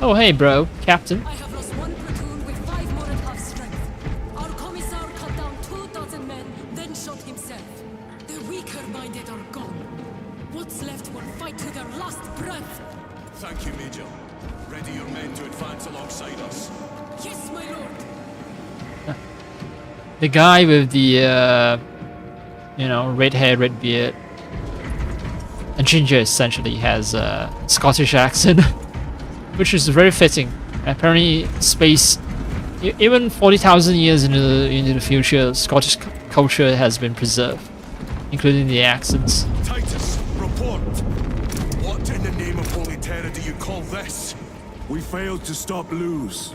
Oh hey bro, Captain. I have lost one platoon with 5 more at half strength. Our commissar cut down 2,000 men, then shot himself. The weaker-minded are gone. What's left will fight to their last breath. Thank you, Major. Ready your men to advance alongside us. Yes, my lord. The guy with the, you know, red hair, red beard, and ginger essentially has a Scottish accent, which is very fitting. Apparently, space, even 40,000 years into the future, Scottish culture has been preserved, including the accents. Titus, report. What in the name of Holy Terror do you call this? We failed to stop Luz.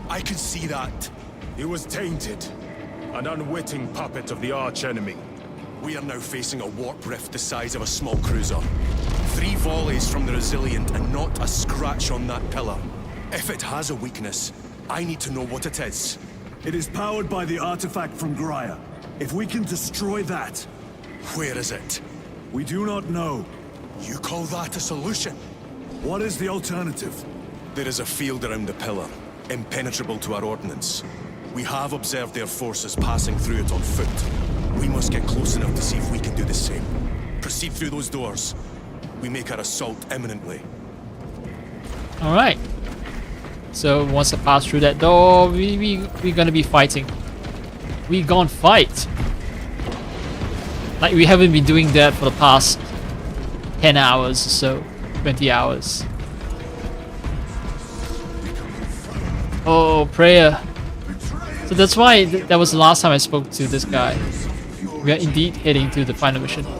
I can see that. It was tainted. An unwitting puppet of the arch-enemy. We are now facing a warp rift the size of a small cruiser. 3 volleys from the Resilient and not a scratch on that pillar. If it has a weakness, I need to know what it is. It is powered by the artifact from Graia. If we can destroy that... Where is it? We do not know. You call that a solution? What is the alternative? There is a field around the pillar, impenetrable to our ordnance. We have observed their forces passing through it on foot. We must get close enough to see if we can do the same. Proceed through those doors. We make our assault imminently. Alright. So once I pass through that door, we're gonna be fighting. We gonna fight. Like we haven't been doing that for the past 10 hours or so, 20 hours. Oh, prayer. So that's why that was the last time I spoke to this guy. We are indeed heading to the final mission. Tell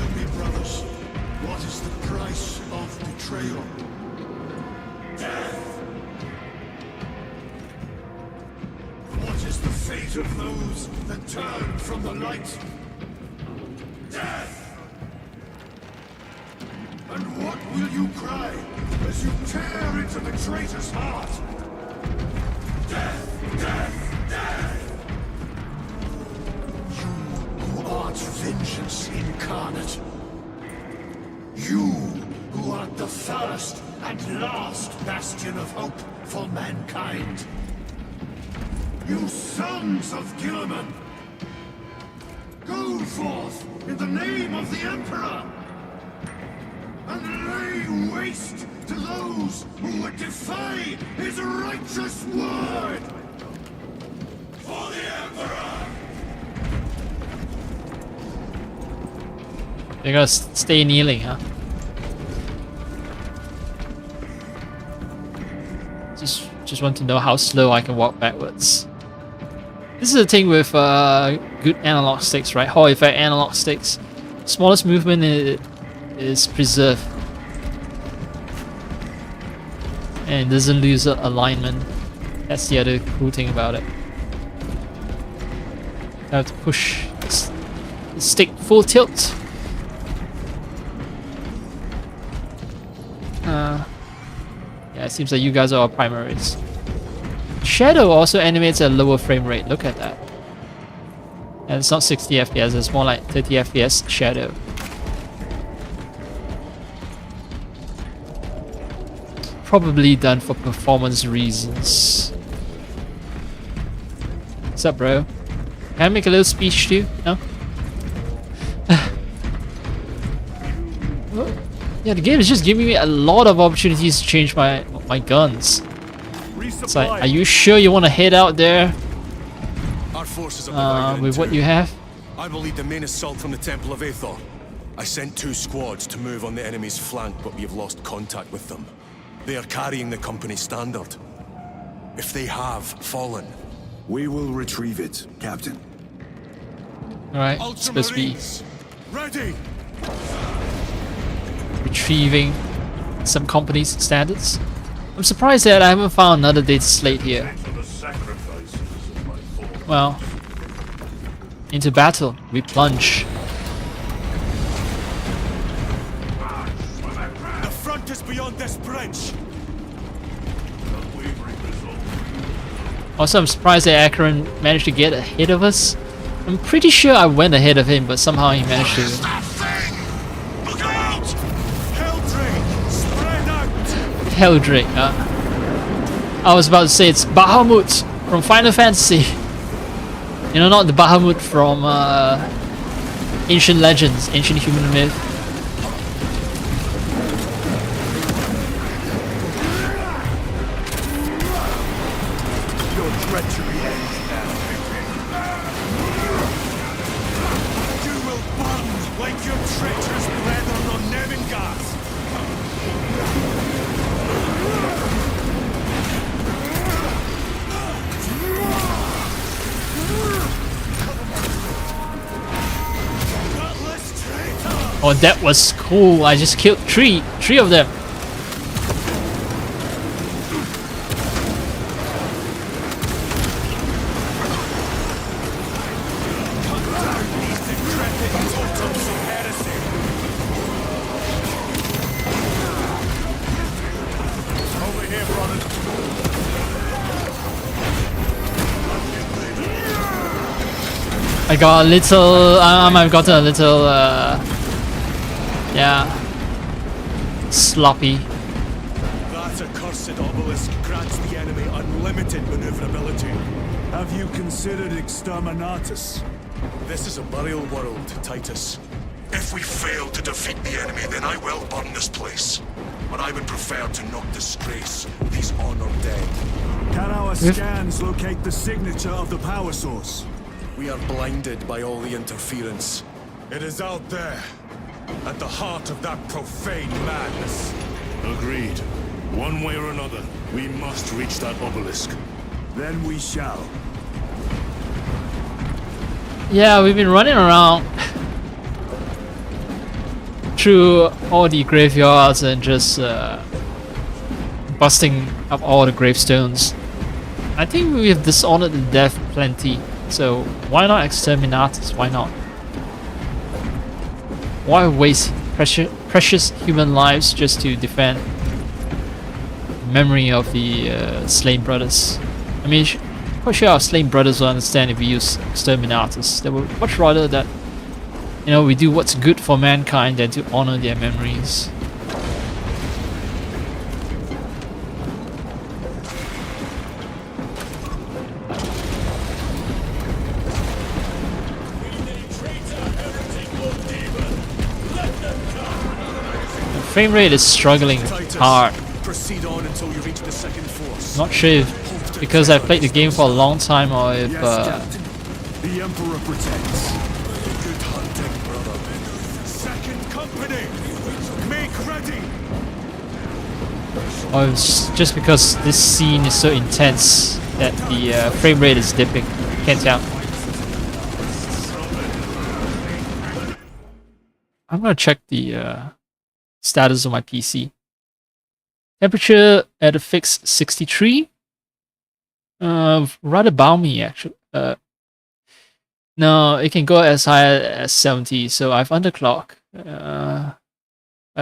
me, brothers, what is the price of betrayal? Death. What is the fate of those that turn from the light? Death. And what will you cry as you tear into the traitor's heart? Death, death, death! You who art vengeance incarnate. You who art the first and last bastion of hope for mankind. You sons of Gilliman! Go forth in the name of the Emperor! And lay waste to those who would defy his righteous word! For the Emperor! They're gonna stay kneeling, huh? Just want to know how slow I can walk backwards. This is the thing with good analog sticks, right? Hall effect analog sticks. Smallest movement is preserved. And it doesn't lose alignment. That's the other cool thing about it. I have to push the stick full tilt. Yeah, it seems like you guys are our primaries. Shadow also animates at a lower frame rate. Look at that. And it's not 60 FPS, it's more like 30 FPS Shadow. Probably done for performance reasons. What's up, bro? Can I make a little speech to you? No? Yeah, the game is just giving me a lot of opportunities to change my guns. It's like, are you sure you want to head out there Our forces are with what you have? I will lead the main assault from the Temple of Aethor. I sent 2 squads to move on the enemy's flank, but we have lost contact with them. They are carrying the company standard. If they have fallen, we will retrieve it, Captain. Alright, it's supposed to be ready. Retrieving some company's standards. I'm surprised that I haven't found another data slate here. Well, into battle we plunge. The front is beyond this bridge. Also, I'm surprised that Akron managed to get ahead of us. I'm pretty sure I went ahead of him, but somehow he managed to. Helldrake, I was about to say it's Bahamut from Final Fantasy. You know, not the Bahamut from ancient legends, ancient human myth. Your treachery ends now. You will burn like your treacherous brethren on Nevengarth. Oh, that was cool. I just killed three of them. I got a little. I've gotten a little. Yeah. Sloppy. That accursed obelisk grants the enemy unlimited maneuverability. Have you considered exterminatus? This is a burial world, Titus. If we fail to defeat the enemy, then I will burn this place. But I would prefer to not disgrace these honored dead. Can our scans locate the signature of the power source? We are blinded by all the interference. It is out there, at the heart of that profane madness. Agreed. One way or another, we must reach that obelisk. Then we shall. Yeah, we've been running around through all the graveyards and just busting up all the gravestones. I think we have dishonored the death plenty, so why not exterminatus? Why not? Why waste precious human lives just to defend memory of the slain brothers? I mean, quite sure our slain brothers will understand if we use exterminatus. They would much rather that, you know, we do what's good for mankind than to honor their memories. The frame rate is struggling hard. Proceed on until you reach the second force. Not sure if because I played the game for a long time or if the Emperor protects. Good hunting, brother. Second company, make ready. or it's just because this scene is so intense that the frame rate is dipping. Can't tell. I'm gonna check the status of my PC. Temperature at a fixed 63. Rather balmy actually. No, it can go as high as 70. So I've underclock. I've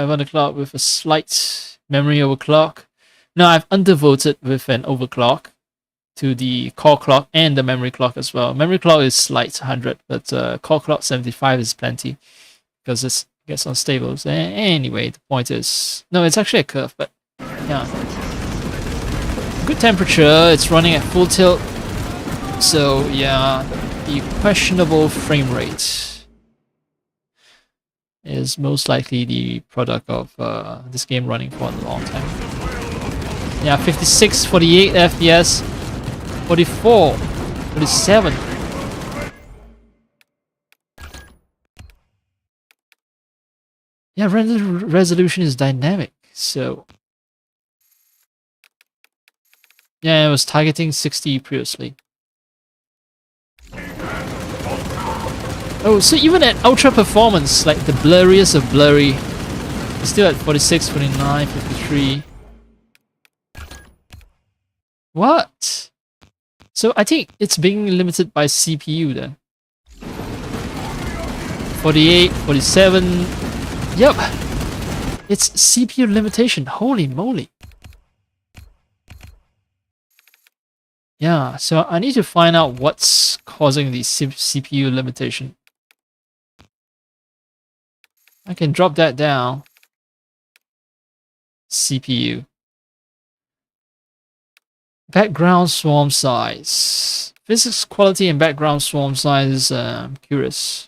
underclock with a slight memory overclock. No, I've undervoted with an overclock to the core clock and the memory clock as well. Memory clock is slight 100, but core clock 75 is plenty because it gets unstable. So anyway, the point is, no, it's actually a curve, but yeah. Good temperature, it's running at full tilt. So yeah, the questionable frame rate is most likely the product of this game running for a long time. Yeah, 56, 48 FPS, 44, 47. Yeah, render resolution is dynamic, so yeah, it was targeting 60 previously. Oh, so even at ultra performance, like the blurriest of blurry, it's still at 46, 49, 53. What? So I think it's being limited by CPU then. 48, 47. Yep. It's CPU limitation. Holy moly. Yeah, so I need to find out what's causing the CPU limitation. I can drop that down. CPU. Background swarm size. Physics quality and background swarm size. I'm curious.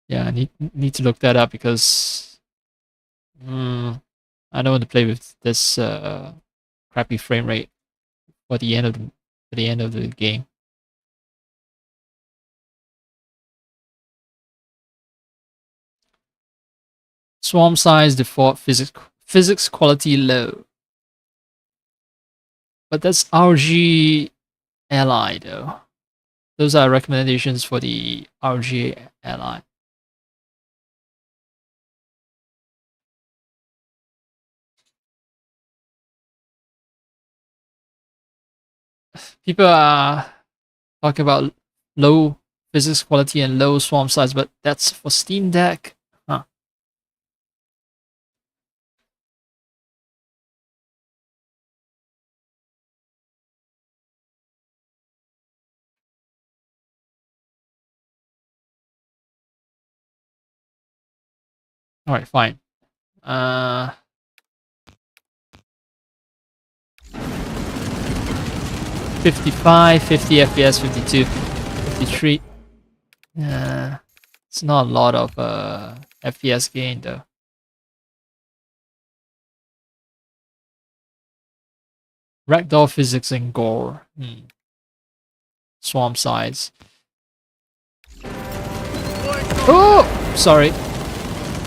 Yeah, I need to look that up because I don't want to play with this crappy frame rate for the end of the game. Swarm size default physics quality low. But that's RG Ally though. Those are recommendations for the RG Ally. People are talking about low physics quality and low swarm size, but that's for Steam Deck. Huh. Alright, fine. 55, 50 FPS, 52, 53. It's not a lot of FPS gain though. Ragdoll physics and gore. Swamp size. Oh! Sorry.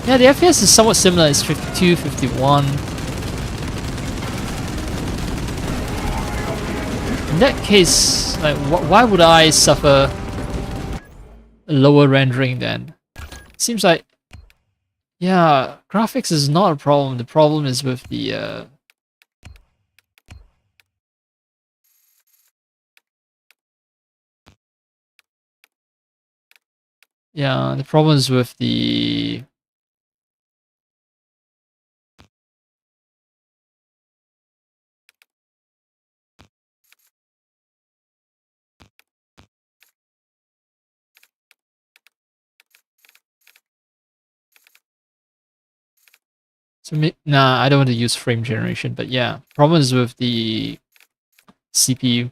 Yeah, the FPS is somewhat similar. It's 52, 51. In that case, like, why would I suffer lower rendering then? Seems like, yeah, graphics is not a problem. The problem is with the yeah, the problem is with the nah, I don't want to use frame generation, but yeah, problem is with the CPU.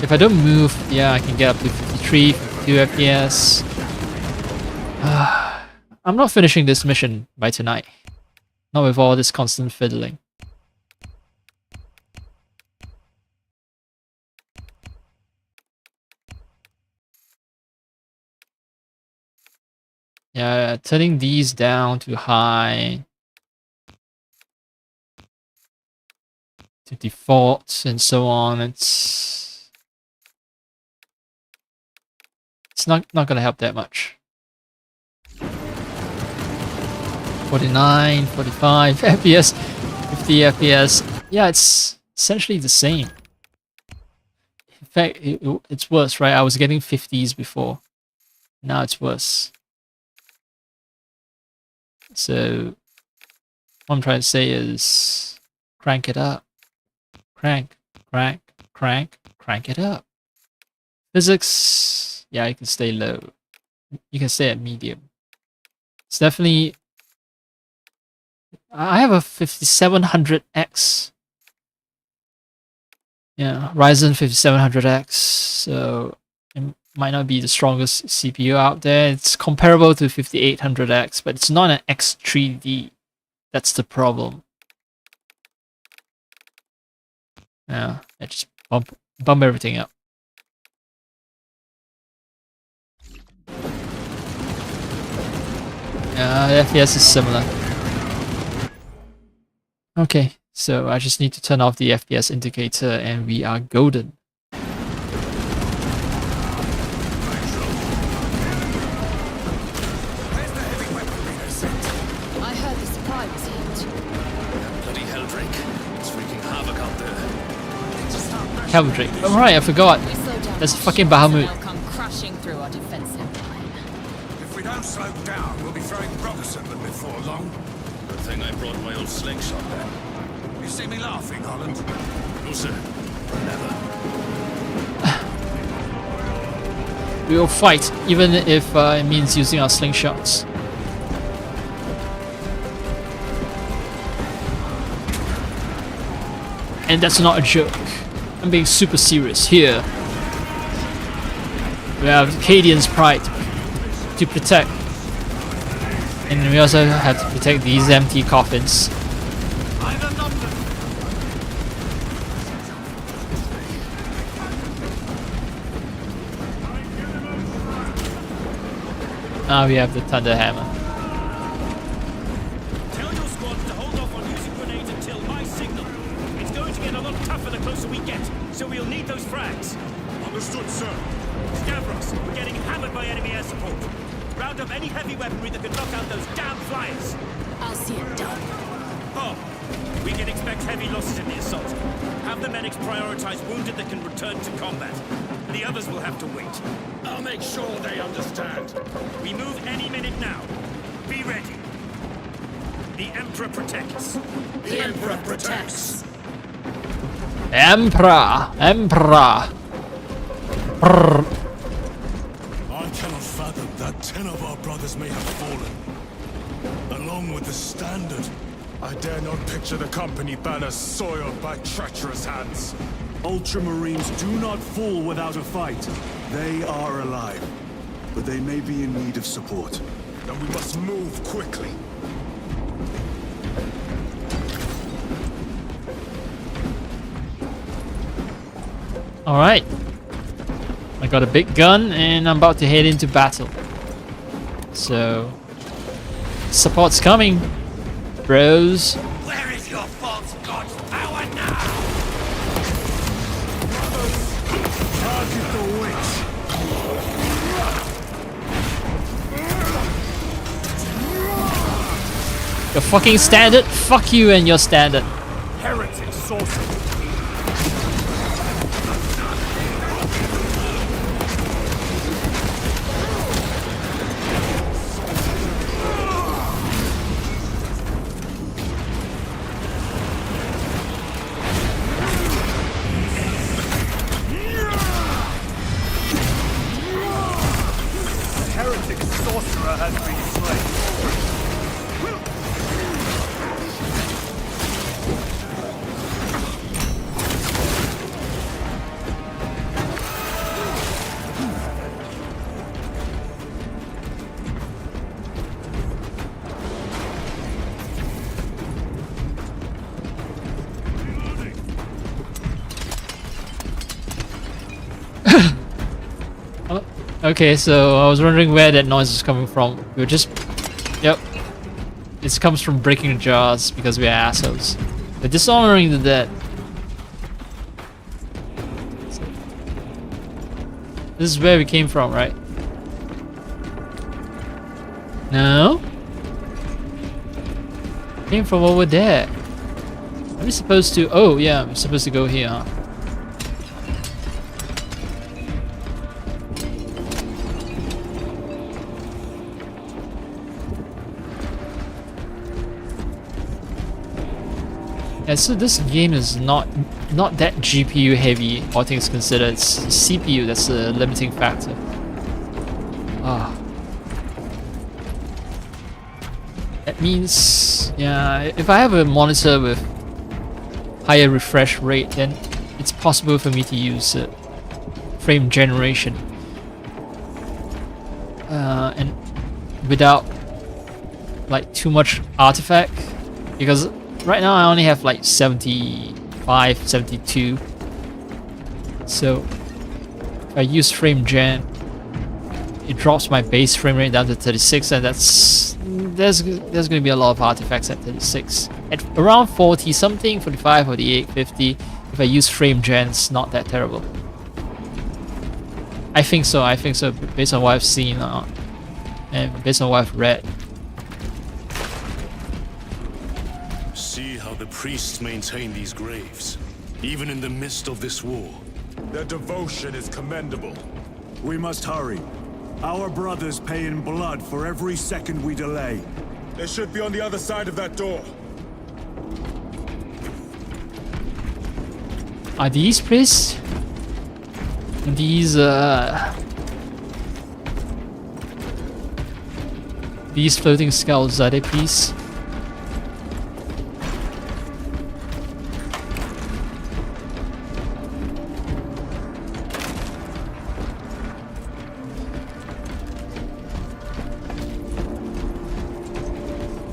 If I don't move, yeah, I can get up to 53, 52 FPS. I'm not finishing this mission by tonight. Not with all this constant fiddling. Yeah, turning these down to high, to default, and so on. It's not gonna help that much. 49, 45 FPS, 50 FPS. Yeah, it's essentially the same. In fact, it's worse, right? I was getting 50s before. Now it's worse. So what I'm trying to say is crank it up. Crank it up. Physics, yeah, you can stay low. You can stay at medium. It's definitely, I have a 5700X. Yeah, Ryzen 5700X. So it might not be the strongest CPU out there. It's comparable to 5800X, but it's not an X3D. That's the problem. Yeah, I just bump everything up. The FPS is similar. Okay, so I just need to turn off the FPS indicator and we are golden. I heard the supply was hit. Bloody Helldrake. It's wreaking havoc out there. Cavalry. Oh right, I forgot. There's fucking Bahamut. They'll come crashing through our defensive line. If we don't slow down, we'll be throwing rocks at them before long. Good thing I brought my old slingshot then. You see me laughing, Holland? No, sir. Never. We will fight, even if it means using our slingshots. And that's not a joke. I'm being super serious here. We have Cadian's pride to protect. And we also have to protect these empty coffins. Now we have the Thunder Hammer. Tell your squad to hold off on using grenades until my signal. It's going to get a lot tougher the closer we get, so we'll need those frags. Understood, sir. Stavros, we're getting hammered by enemy air support. Round up any heavy weaponry that can knock out those damn flyers. I'll see it done. Oh, we can expect heavy losses in the assault. Have the medics prioritize wounded that can return to combat. The others will have to wait. I'll make sure they understand. We move any minute now. Be ready. The Emperor protects. The Emperor protects. Emperor! Emperor! Brrr. I cannot fathom that 10 of our brothers may have fallen. Along with the Standard. I dare not picture the company banners soiled by treacherous hands. Ultramarines do not fall without a fight. They are alive, but they may be in need of support. Then we must move quickly. Alright. I got a big gun and I'm about to head into battle. So, support's coming, bros. Where is your false god's power now? Target the witch. Your fucking standard? Fuck you and your standard. Heretic sorcerer. Heretic sorcerer has been slain. Okay, so I was wondering where that noise is coming from. We were just... Yep. It comes from breaking jars because we are assholes. We're dishonoring the dead. This is where we came from, right? No? Came from over there. Are we supposed to... Oh, yeah, I'm supposed to go here, huh? Yeah, so this game is not that GPU heavy, all things considered. It's CPU that's the limiting factor. Ah. That means, yeah, if I have a monitor with higher refresh rate, then it's possible for me to use frame generation. And without like too much artifact, because right now I only have like 75, 72. So if I use frame gen, it drops my base frame rate down to 36, and there's going to be a lot of artifacts at 36. At around 40 something, 45, 48, 50, if I use frame gen, it's not that terrible. I think so based on what I've seen and based on what I've read. See how the priests maintain these graves, even in the midst of this war. Their devotion is commendable. We must hurry. Our brothers pay in blood for every second we delay. They should be on the other side of that door. Are these priests? These floating skulls, are they priests?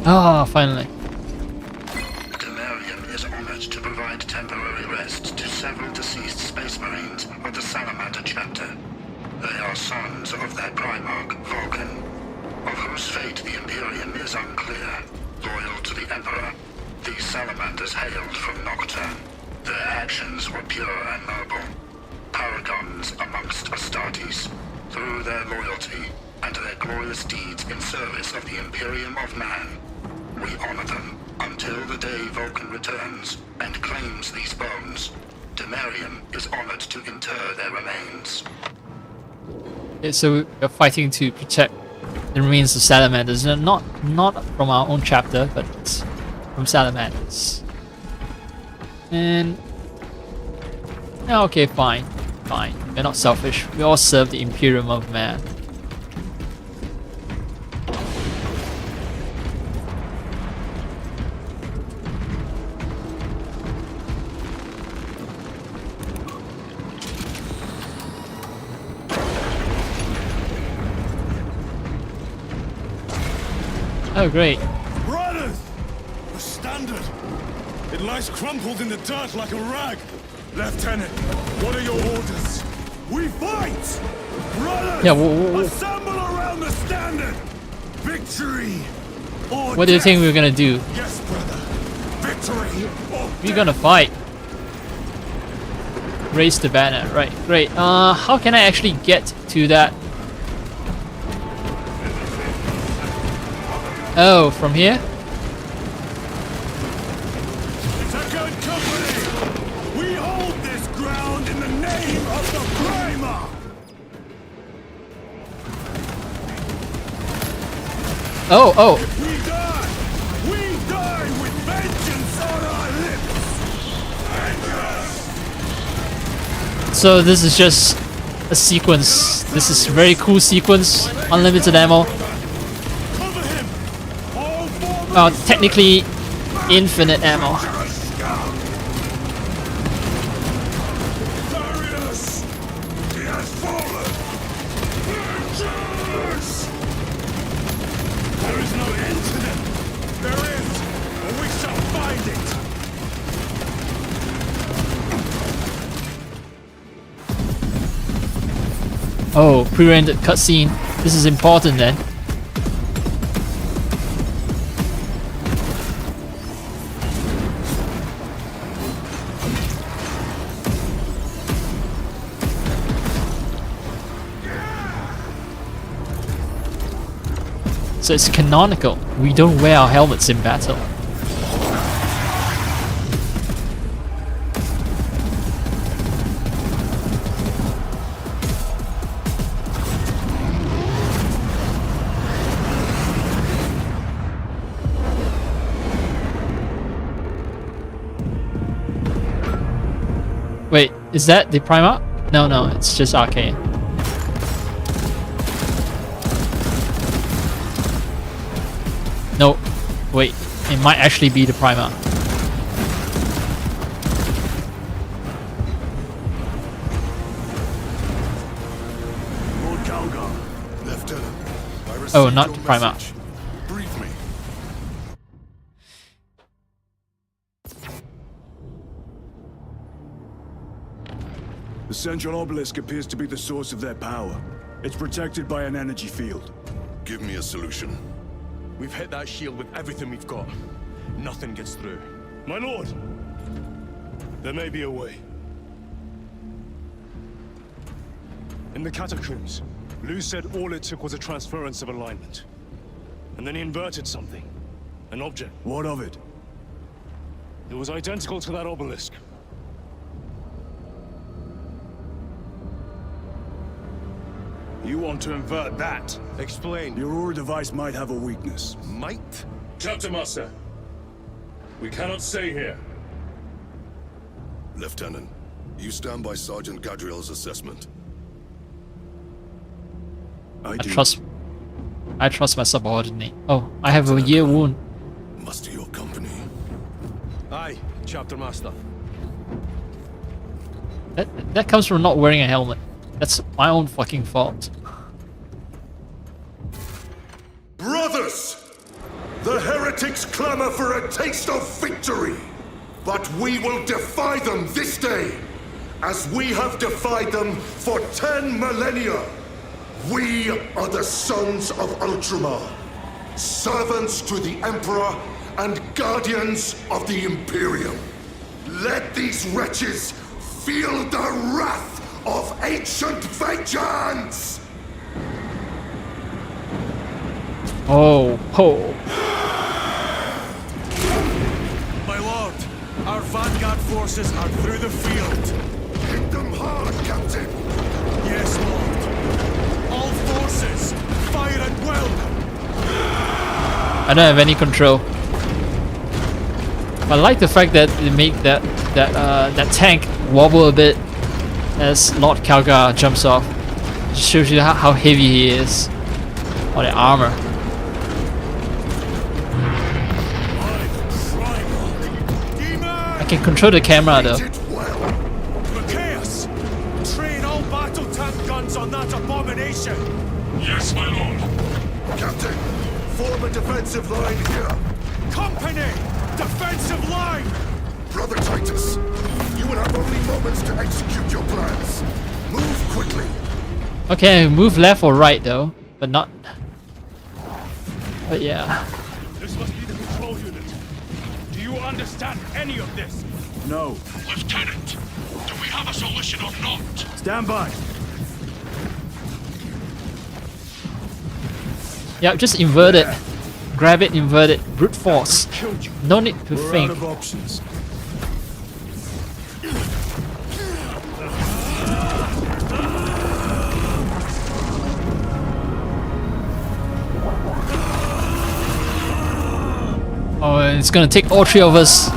Ah, finally. Demarium is honored to provide temporary rest to several deceased space marines of the Salamander chapter. They are sons of their primarch, Vulcan, of whose fate the Imperium is unclear. Loyal to the Emperor, these salamanders hailed from Nocturne. Their actions were pure and noble, paragons amongst Astartes. Through their loyalty and their glorious deeds in service of the Imperium of Man, we honor them until the day Vulcan returns and claims these bones. Demarium is honored to inter their remains. Yeah, so we're fighting to protect the remains of salamanders. Not from our own chapter, but from salamanders. And okay, fine. We're not selfish. We all serve the Imperium of Man. Oh, great. Brothers! The standard! It lies crumpled in the dirt like a rag. Lieutenant, what are your orders? We fight! Brothers! Yeah, Assemble around the standard! Victory! Or what do you death! think we're gonna do? Yes, brother. Victory or We're gonna fight. Raise the banner. Right, great. How can I actually get to that? Oh, from here? Second company! We hold this ground in the name of the Primer! Oh. We die with vengeance on our lips! So this is just a sequence. This is a very cool sequence. Unlimited ammo. Technically infinite ammo. There is no end to them! There is, and we shall find it! Oh, pre-rendered cutscene. This is important then. So it's canonical. We don't wear our helmets in battle. Wait, is that the Primarch? No, it's just Arcane. No, wait, it might actually be the Primarch. Lord Calgar. Lieutenant, I received Oh, not your the Primarch. message. Brief me. The central obelisk appears to be the source of their power. It's protected by an energy field. Give me a solution. We've hit that shield with everything we've got. Nothing gets through. My lord! There may be a way. In the catacombs, Lu said all it took was a transference of alignment. And then he inverted something. An object. What of it? It was identical to that obelisk. You want to invert that? Explain. Your Aura device might have a weakness. Might? Chapter Master. We cannot stay here. Lieutenant, you stand by Sergeant Gadriel's assessment. I trust my subordinate. Oh, I have a year wound. Muster your company. Aye, Chapter Master. That comes from not wearing a helmet. That's my own fucking fault. Brothers! The heretics clamor for a taste of victory! But we will defy them this day, as we have defied them for 10 millennia! We are the sons of Ultramar, servants to the Emperor and guardians of the Imperium. Let these wretches feel the wrath of ancient vengeance! Oh. My lord, our vanguard forces are through the field. Hit them hard, Captain! Yes, lord. All forces, fire at will! I don't have any control. I like the fact that they make that tank wobble a bit as Lord Calgar jumps off. It shows you how heavy he is. Or the armor. I can control the camera though. Chaos! Train all battle tank guns on that abomination! Yes, my lord. Captain, form a defensive line here. Company! Defensive line! Brother Titus, you will have only moments to execute your plans. Move quickly. Okay, move left or right though, but not. But yeah. This must be the control unit. Do you understand any of this? No. Lieutenant, do we have a solution or not? Stand by. Yeah, just invert it. Grab it, invert it. Brute force. No need to We're think. out of options. Oh, it's gonna take all three of us.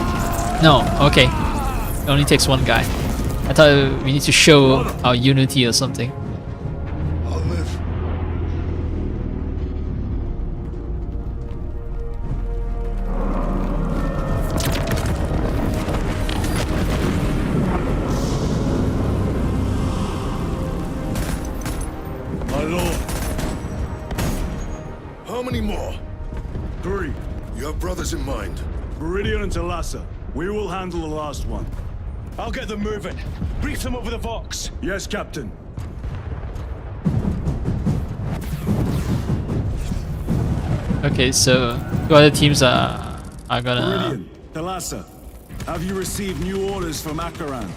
No, okay. It only takes one guy. I thought we need to show our unity or something. I'll live. My lord. How many more? 3. You have brothers in mind. Viridian and Talassa. We will handle the last one. I'll get them moving. Brief them over the Vox. Yes, Captain. Okay, so two other teams are gonna. Viridian, Talassa, have you received new orders from Akaran?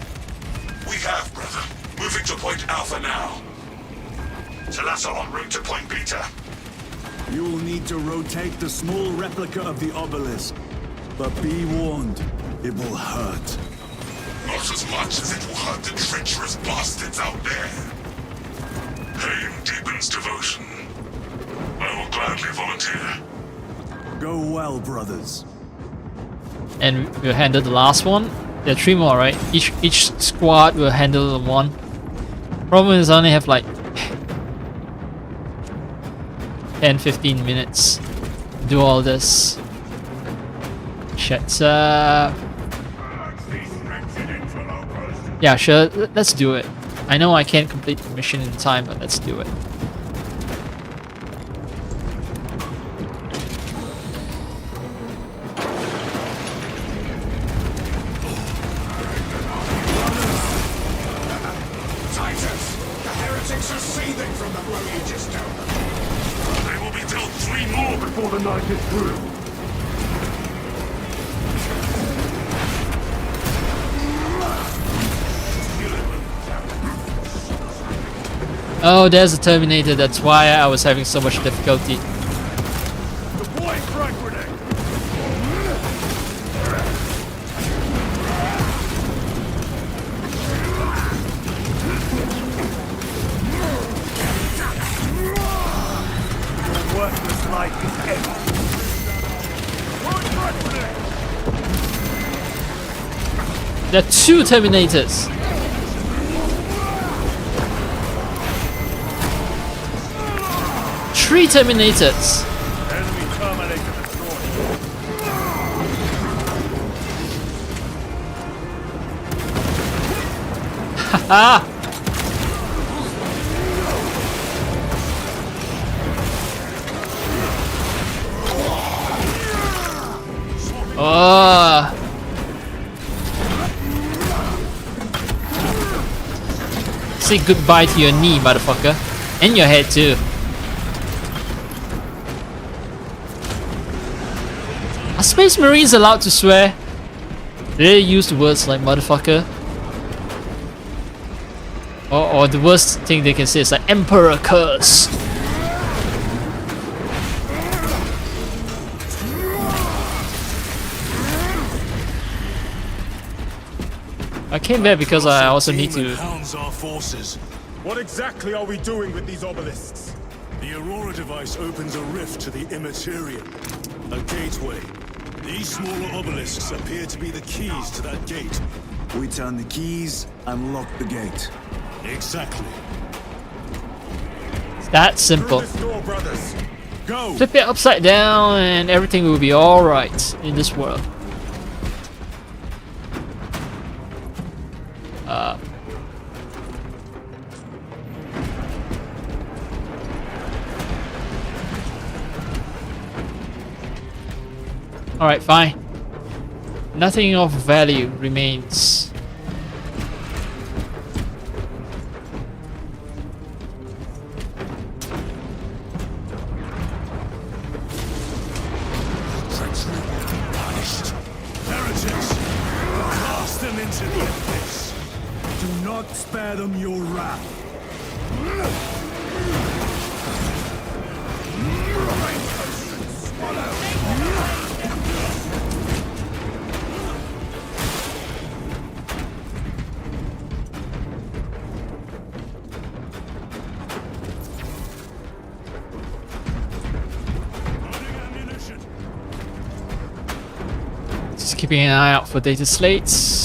We have, brother. Moving to point Alpha now. Talassa en route to point Beta. You will need to rotate the small replica of the obelisk. But be warned, it will hurt. Not as much as it will hurt the treacherous bastards out there. Pain deepens devotion. I will gladly volunteer. Go well, brothers. And we'll handle the last one. There are 3 more, right? Each squad will handle one. Problem is I only have like 10-15 minutes to do all this. Shut up. Yeah, sure, let's do it. I know I can't complete the mission in time, but let's do it. Titus, the heretics are seething from the blow you just dealt. They will be dealt 3 more before the night is through. Oh, there's a Terminator, that's why I was having so much difficulty. Deploy frag grenade. Worthless life is empty. Deploy frag grenade. There are 2 Terminators. Three Terminators. Enemy Terminator destroyed. Haha. Oh. Say goodbye to your knee, motherfucker. And your head too. Are Space Marines allowed to swear? Do they use words like motherfucker? Or the worst thing they can say is like Emperor Curse. I came back because I also need to. Hounds our forces. What exactly are we doing with these obelisks? The Aurora device opens a rift to the Immaterium. A gateway. These smaller obelisks appear to be the keys to that gate. We turn the keys and lock the gate. Exactly. It's that simple. Through this door, brothers. Go! Flip it upside down and everything will be alright in this world. Alright, fine. Nothing of value remains. Punished. Heretics. Cast them into the abyss. Do not spare them your wrath. Just keeping an eye out for data slates.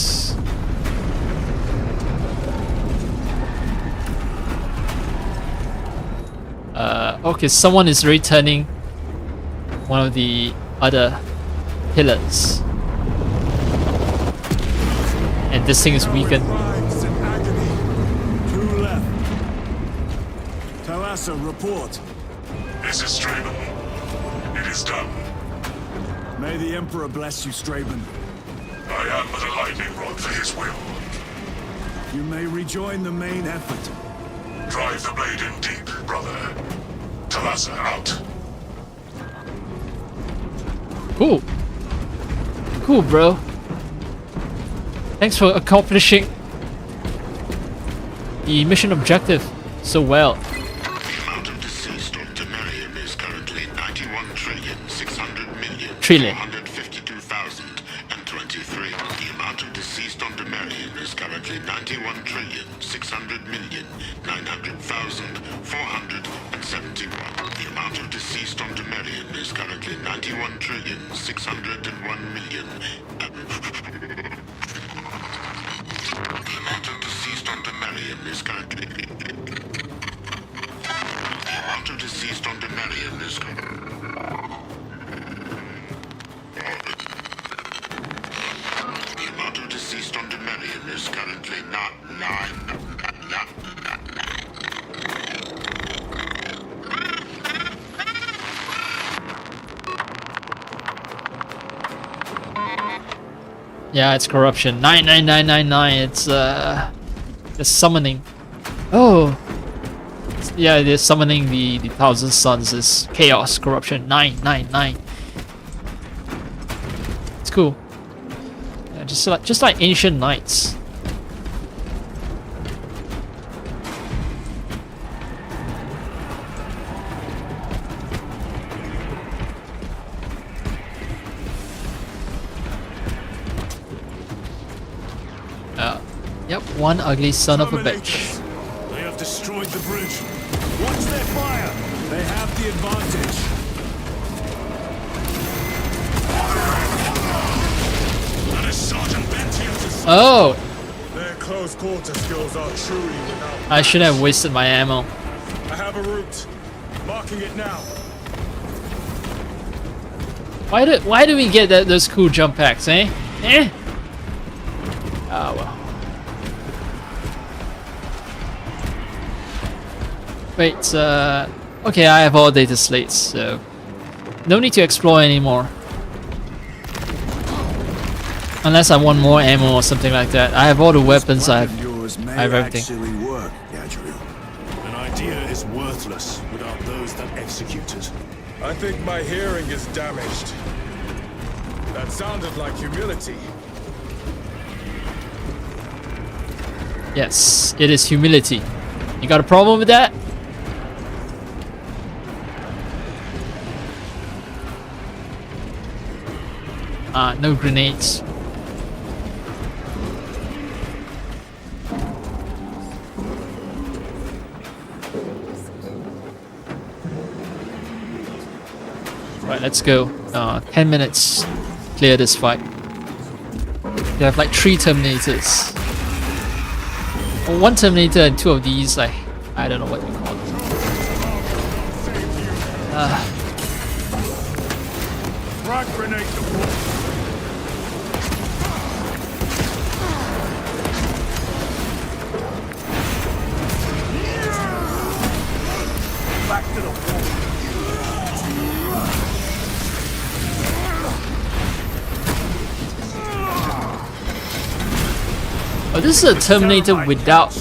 Okay, someone is returning one of the other pillars. And this thing is weakened. Two left. Talassa, report. This is Straben. It is done. May the Emperor bless you, Straben. I am but a lightning rod for his will. You may rejoin the main effort. Drive the blade in deep, brother. Talassa out. Cool. Cool, bro. Thanks for accomplishing the mission objective so well. The amount of deceased on Temerium is currently 91,600,452,023. The amount of deceased on Temerium is currently 91,600,900,471. The amount of deceased on Temerium is currently 91,601,000,000. The amount of deceased on Temerium is currently... The amount of deceased on Temerium is... The amount of deceased on Temerium is currently not... Yeah, it's corruption. 99999. It's the summoning. Oh, yeah, they're summoning the Thousand Suns. Is chaos, corruption. 999. It's cool. Yeah, just like ancient knights. Yep, one ugly son of a bitch. They have destroyed the bridge. Watch their fire. They have the advantage. That is Sergeant Bentius. Oh! Their close quarter skills are truly without. I should have wasted my ammo. I have a route. Marking it now. Why do we get those cool jump packs, eh? Eh? Oh well. Wait, okay, I have all data slates, so no need to explore anymore. Unless I want more ammo or something like that. I have all the weapons, I have everything. Work, An idea is worthless without those that execute it. I think my hearing is damaged. That sounded like humility. Yes, it is humility. You got a problem with that? No grenades. Right, let's go. 10 minutes. Clear this fight. They have like 3 Terminators. Or 1 Terminator and 2 of these, like, I don't know what you call them. Frag grenade deployed. Back to the wall. Oh, this is a Terminator without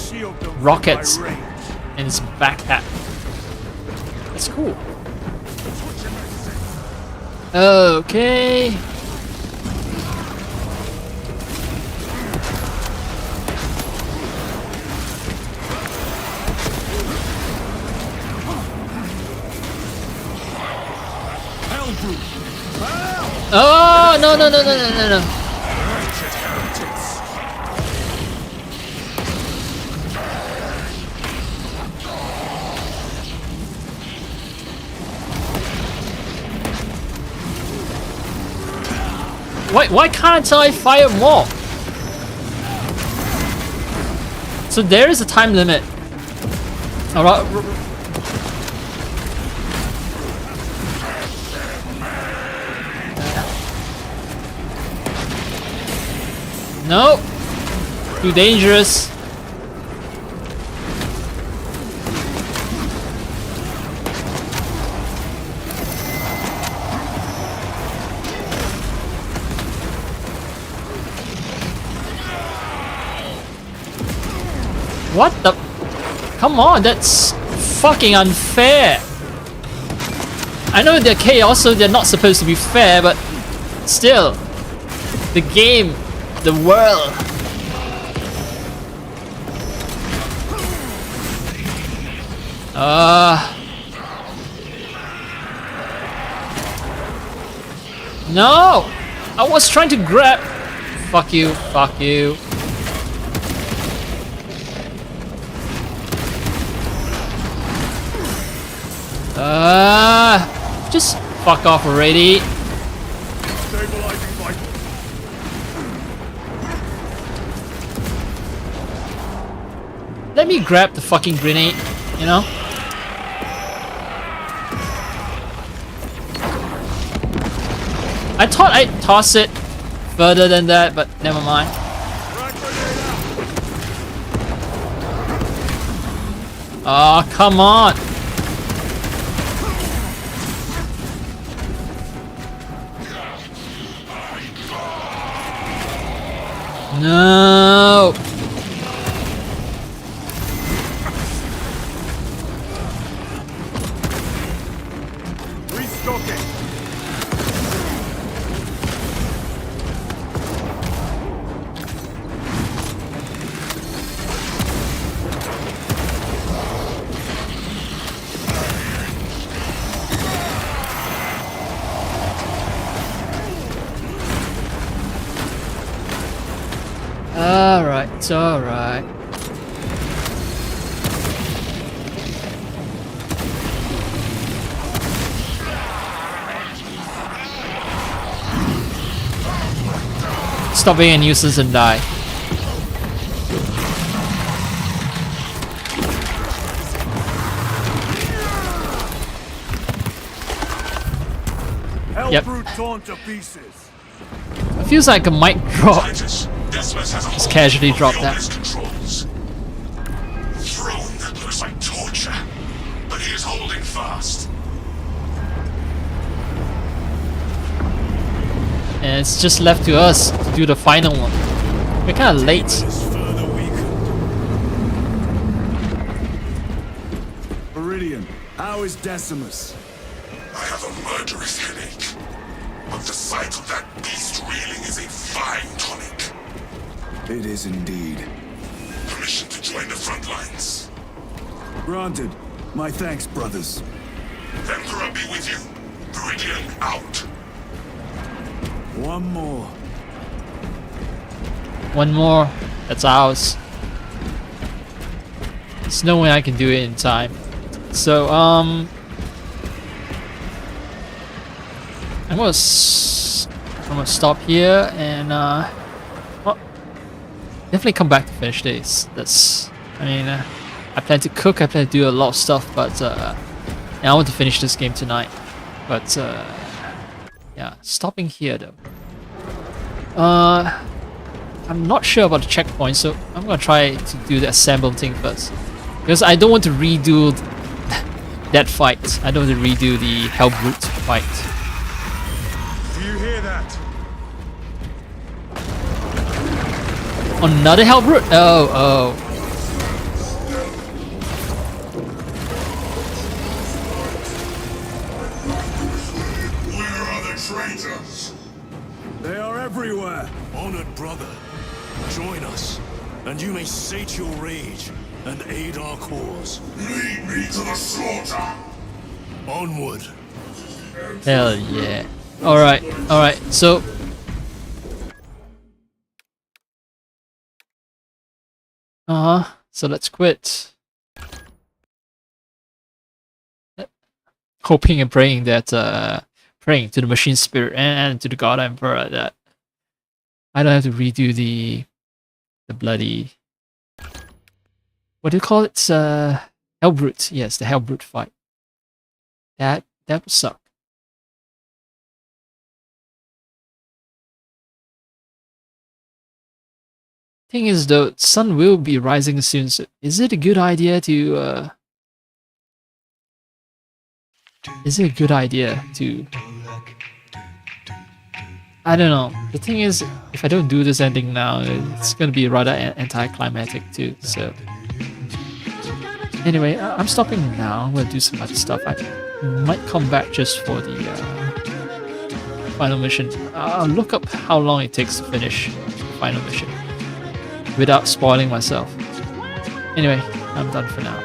rockets and its backpack. That's cool. Okay. Oh, no, no, no, no, no, no, no. Why can't I fire more? So there is a time limit. Alright. No. Too dangerous. What the? Come on, that's fucking unfair. I know they're chaos, so they're not supposed to be fair, but still. The game, the world. No! I was trying to grab. Fuck you, fuck you. Just fuck off already. Stabilizing vital. Let me grab the fucking grenade, you know? I thought I'd toss it further than that, but never mind. Oh, come on. No. Restocking. Alright, it's alright. Stop being a nuisance and die. Yep. Brute torn to pieces. It feels like a mic drop. Just casually drop that. Throne that looks like torture, but he is holding fast. And it's just left to us to do the final one. We're kind of late. Viridian, how is Decimus? I have a murderous headache, but the sight of that beast reeling is a fine tonic. It is indeed. Permission to join the front lines. Granted. My thanks, brothers. Emperor be with you. Viridian out. One more. One more. That's ours. There's no way I can do it in time. So, I'm gonna stop here and well, definitely come back to finish this. I mean, I plan to cook. I plan to do a lot of stuff, but and I want to finish this game tonight. But yeah, stopping here though. I'm not sure about the checkpoint, so I'm gonna try to do the assemble thing first, because I don't want to redo that fight. I don't want to redo the Hellbrute fight. Do you hear that? Another Hellbrute? Oh. Where are the traitors? They are everywhere. Honored brother, join us, and you may sate your rage and aid our cause. Lead me to the slaughter. Onward. Hell yeah. Alright, so so let's quit. Hoping and praying that praying to the machine spirit and to the God Emperor that I don't have to redo the bloody, what do you call it? Hellbrute. Yes, the Hellbrute fight. That would suck. Thing is though, sun will be rising soon, so is it a good idea to I don't know. The thing is, if I don't do this ending now, it's gonna be rather anticlimactic too, so anyway, I'm stopping now. I'm gonna do some other stuff. I might come back just for the final mission. I'll look up how long it takes to finish the final mission without spoiling myself. Anyway, I'm done for now.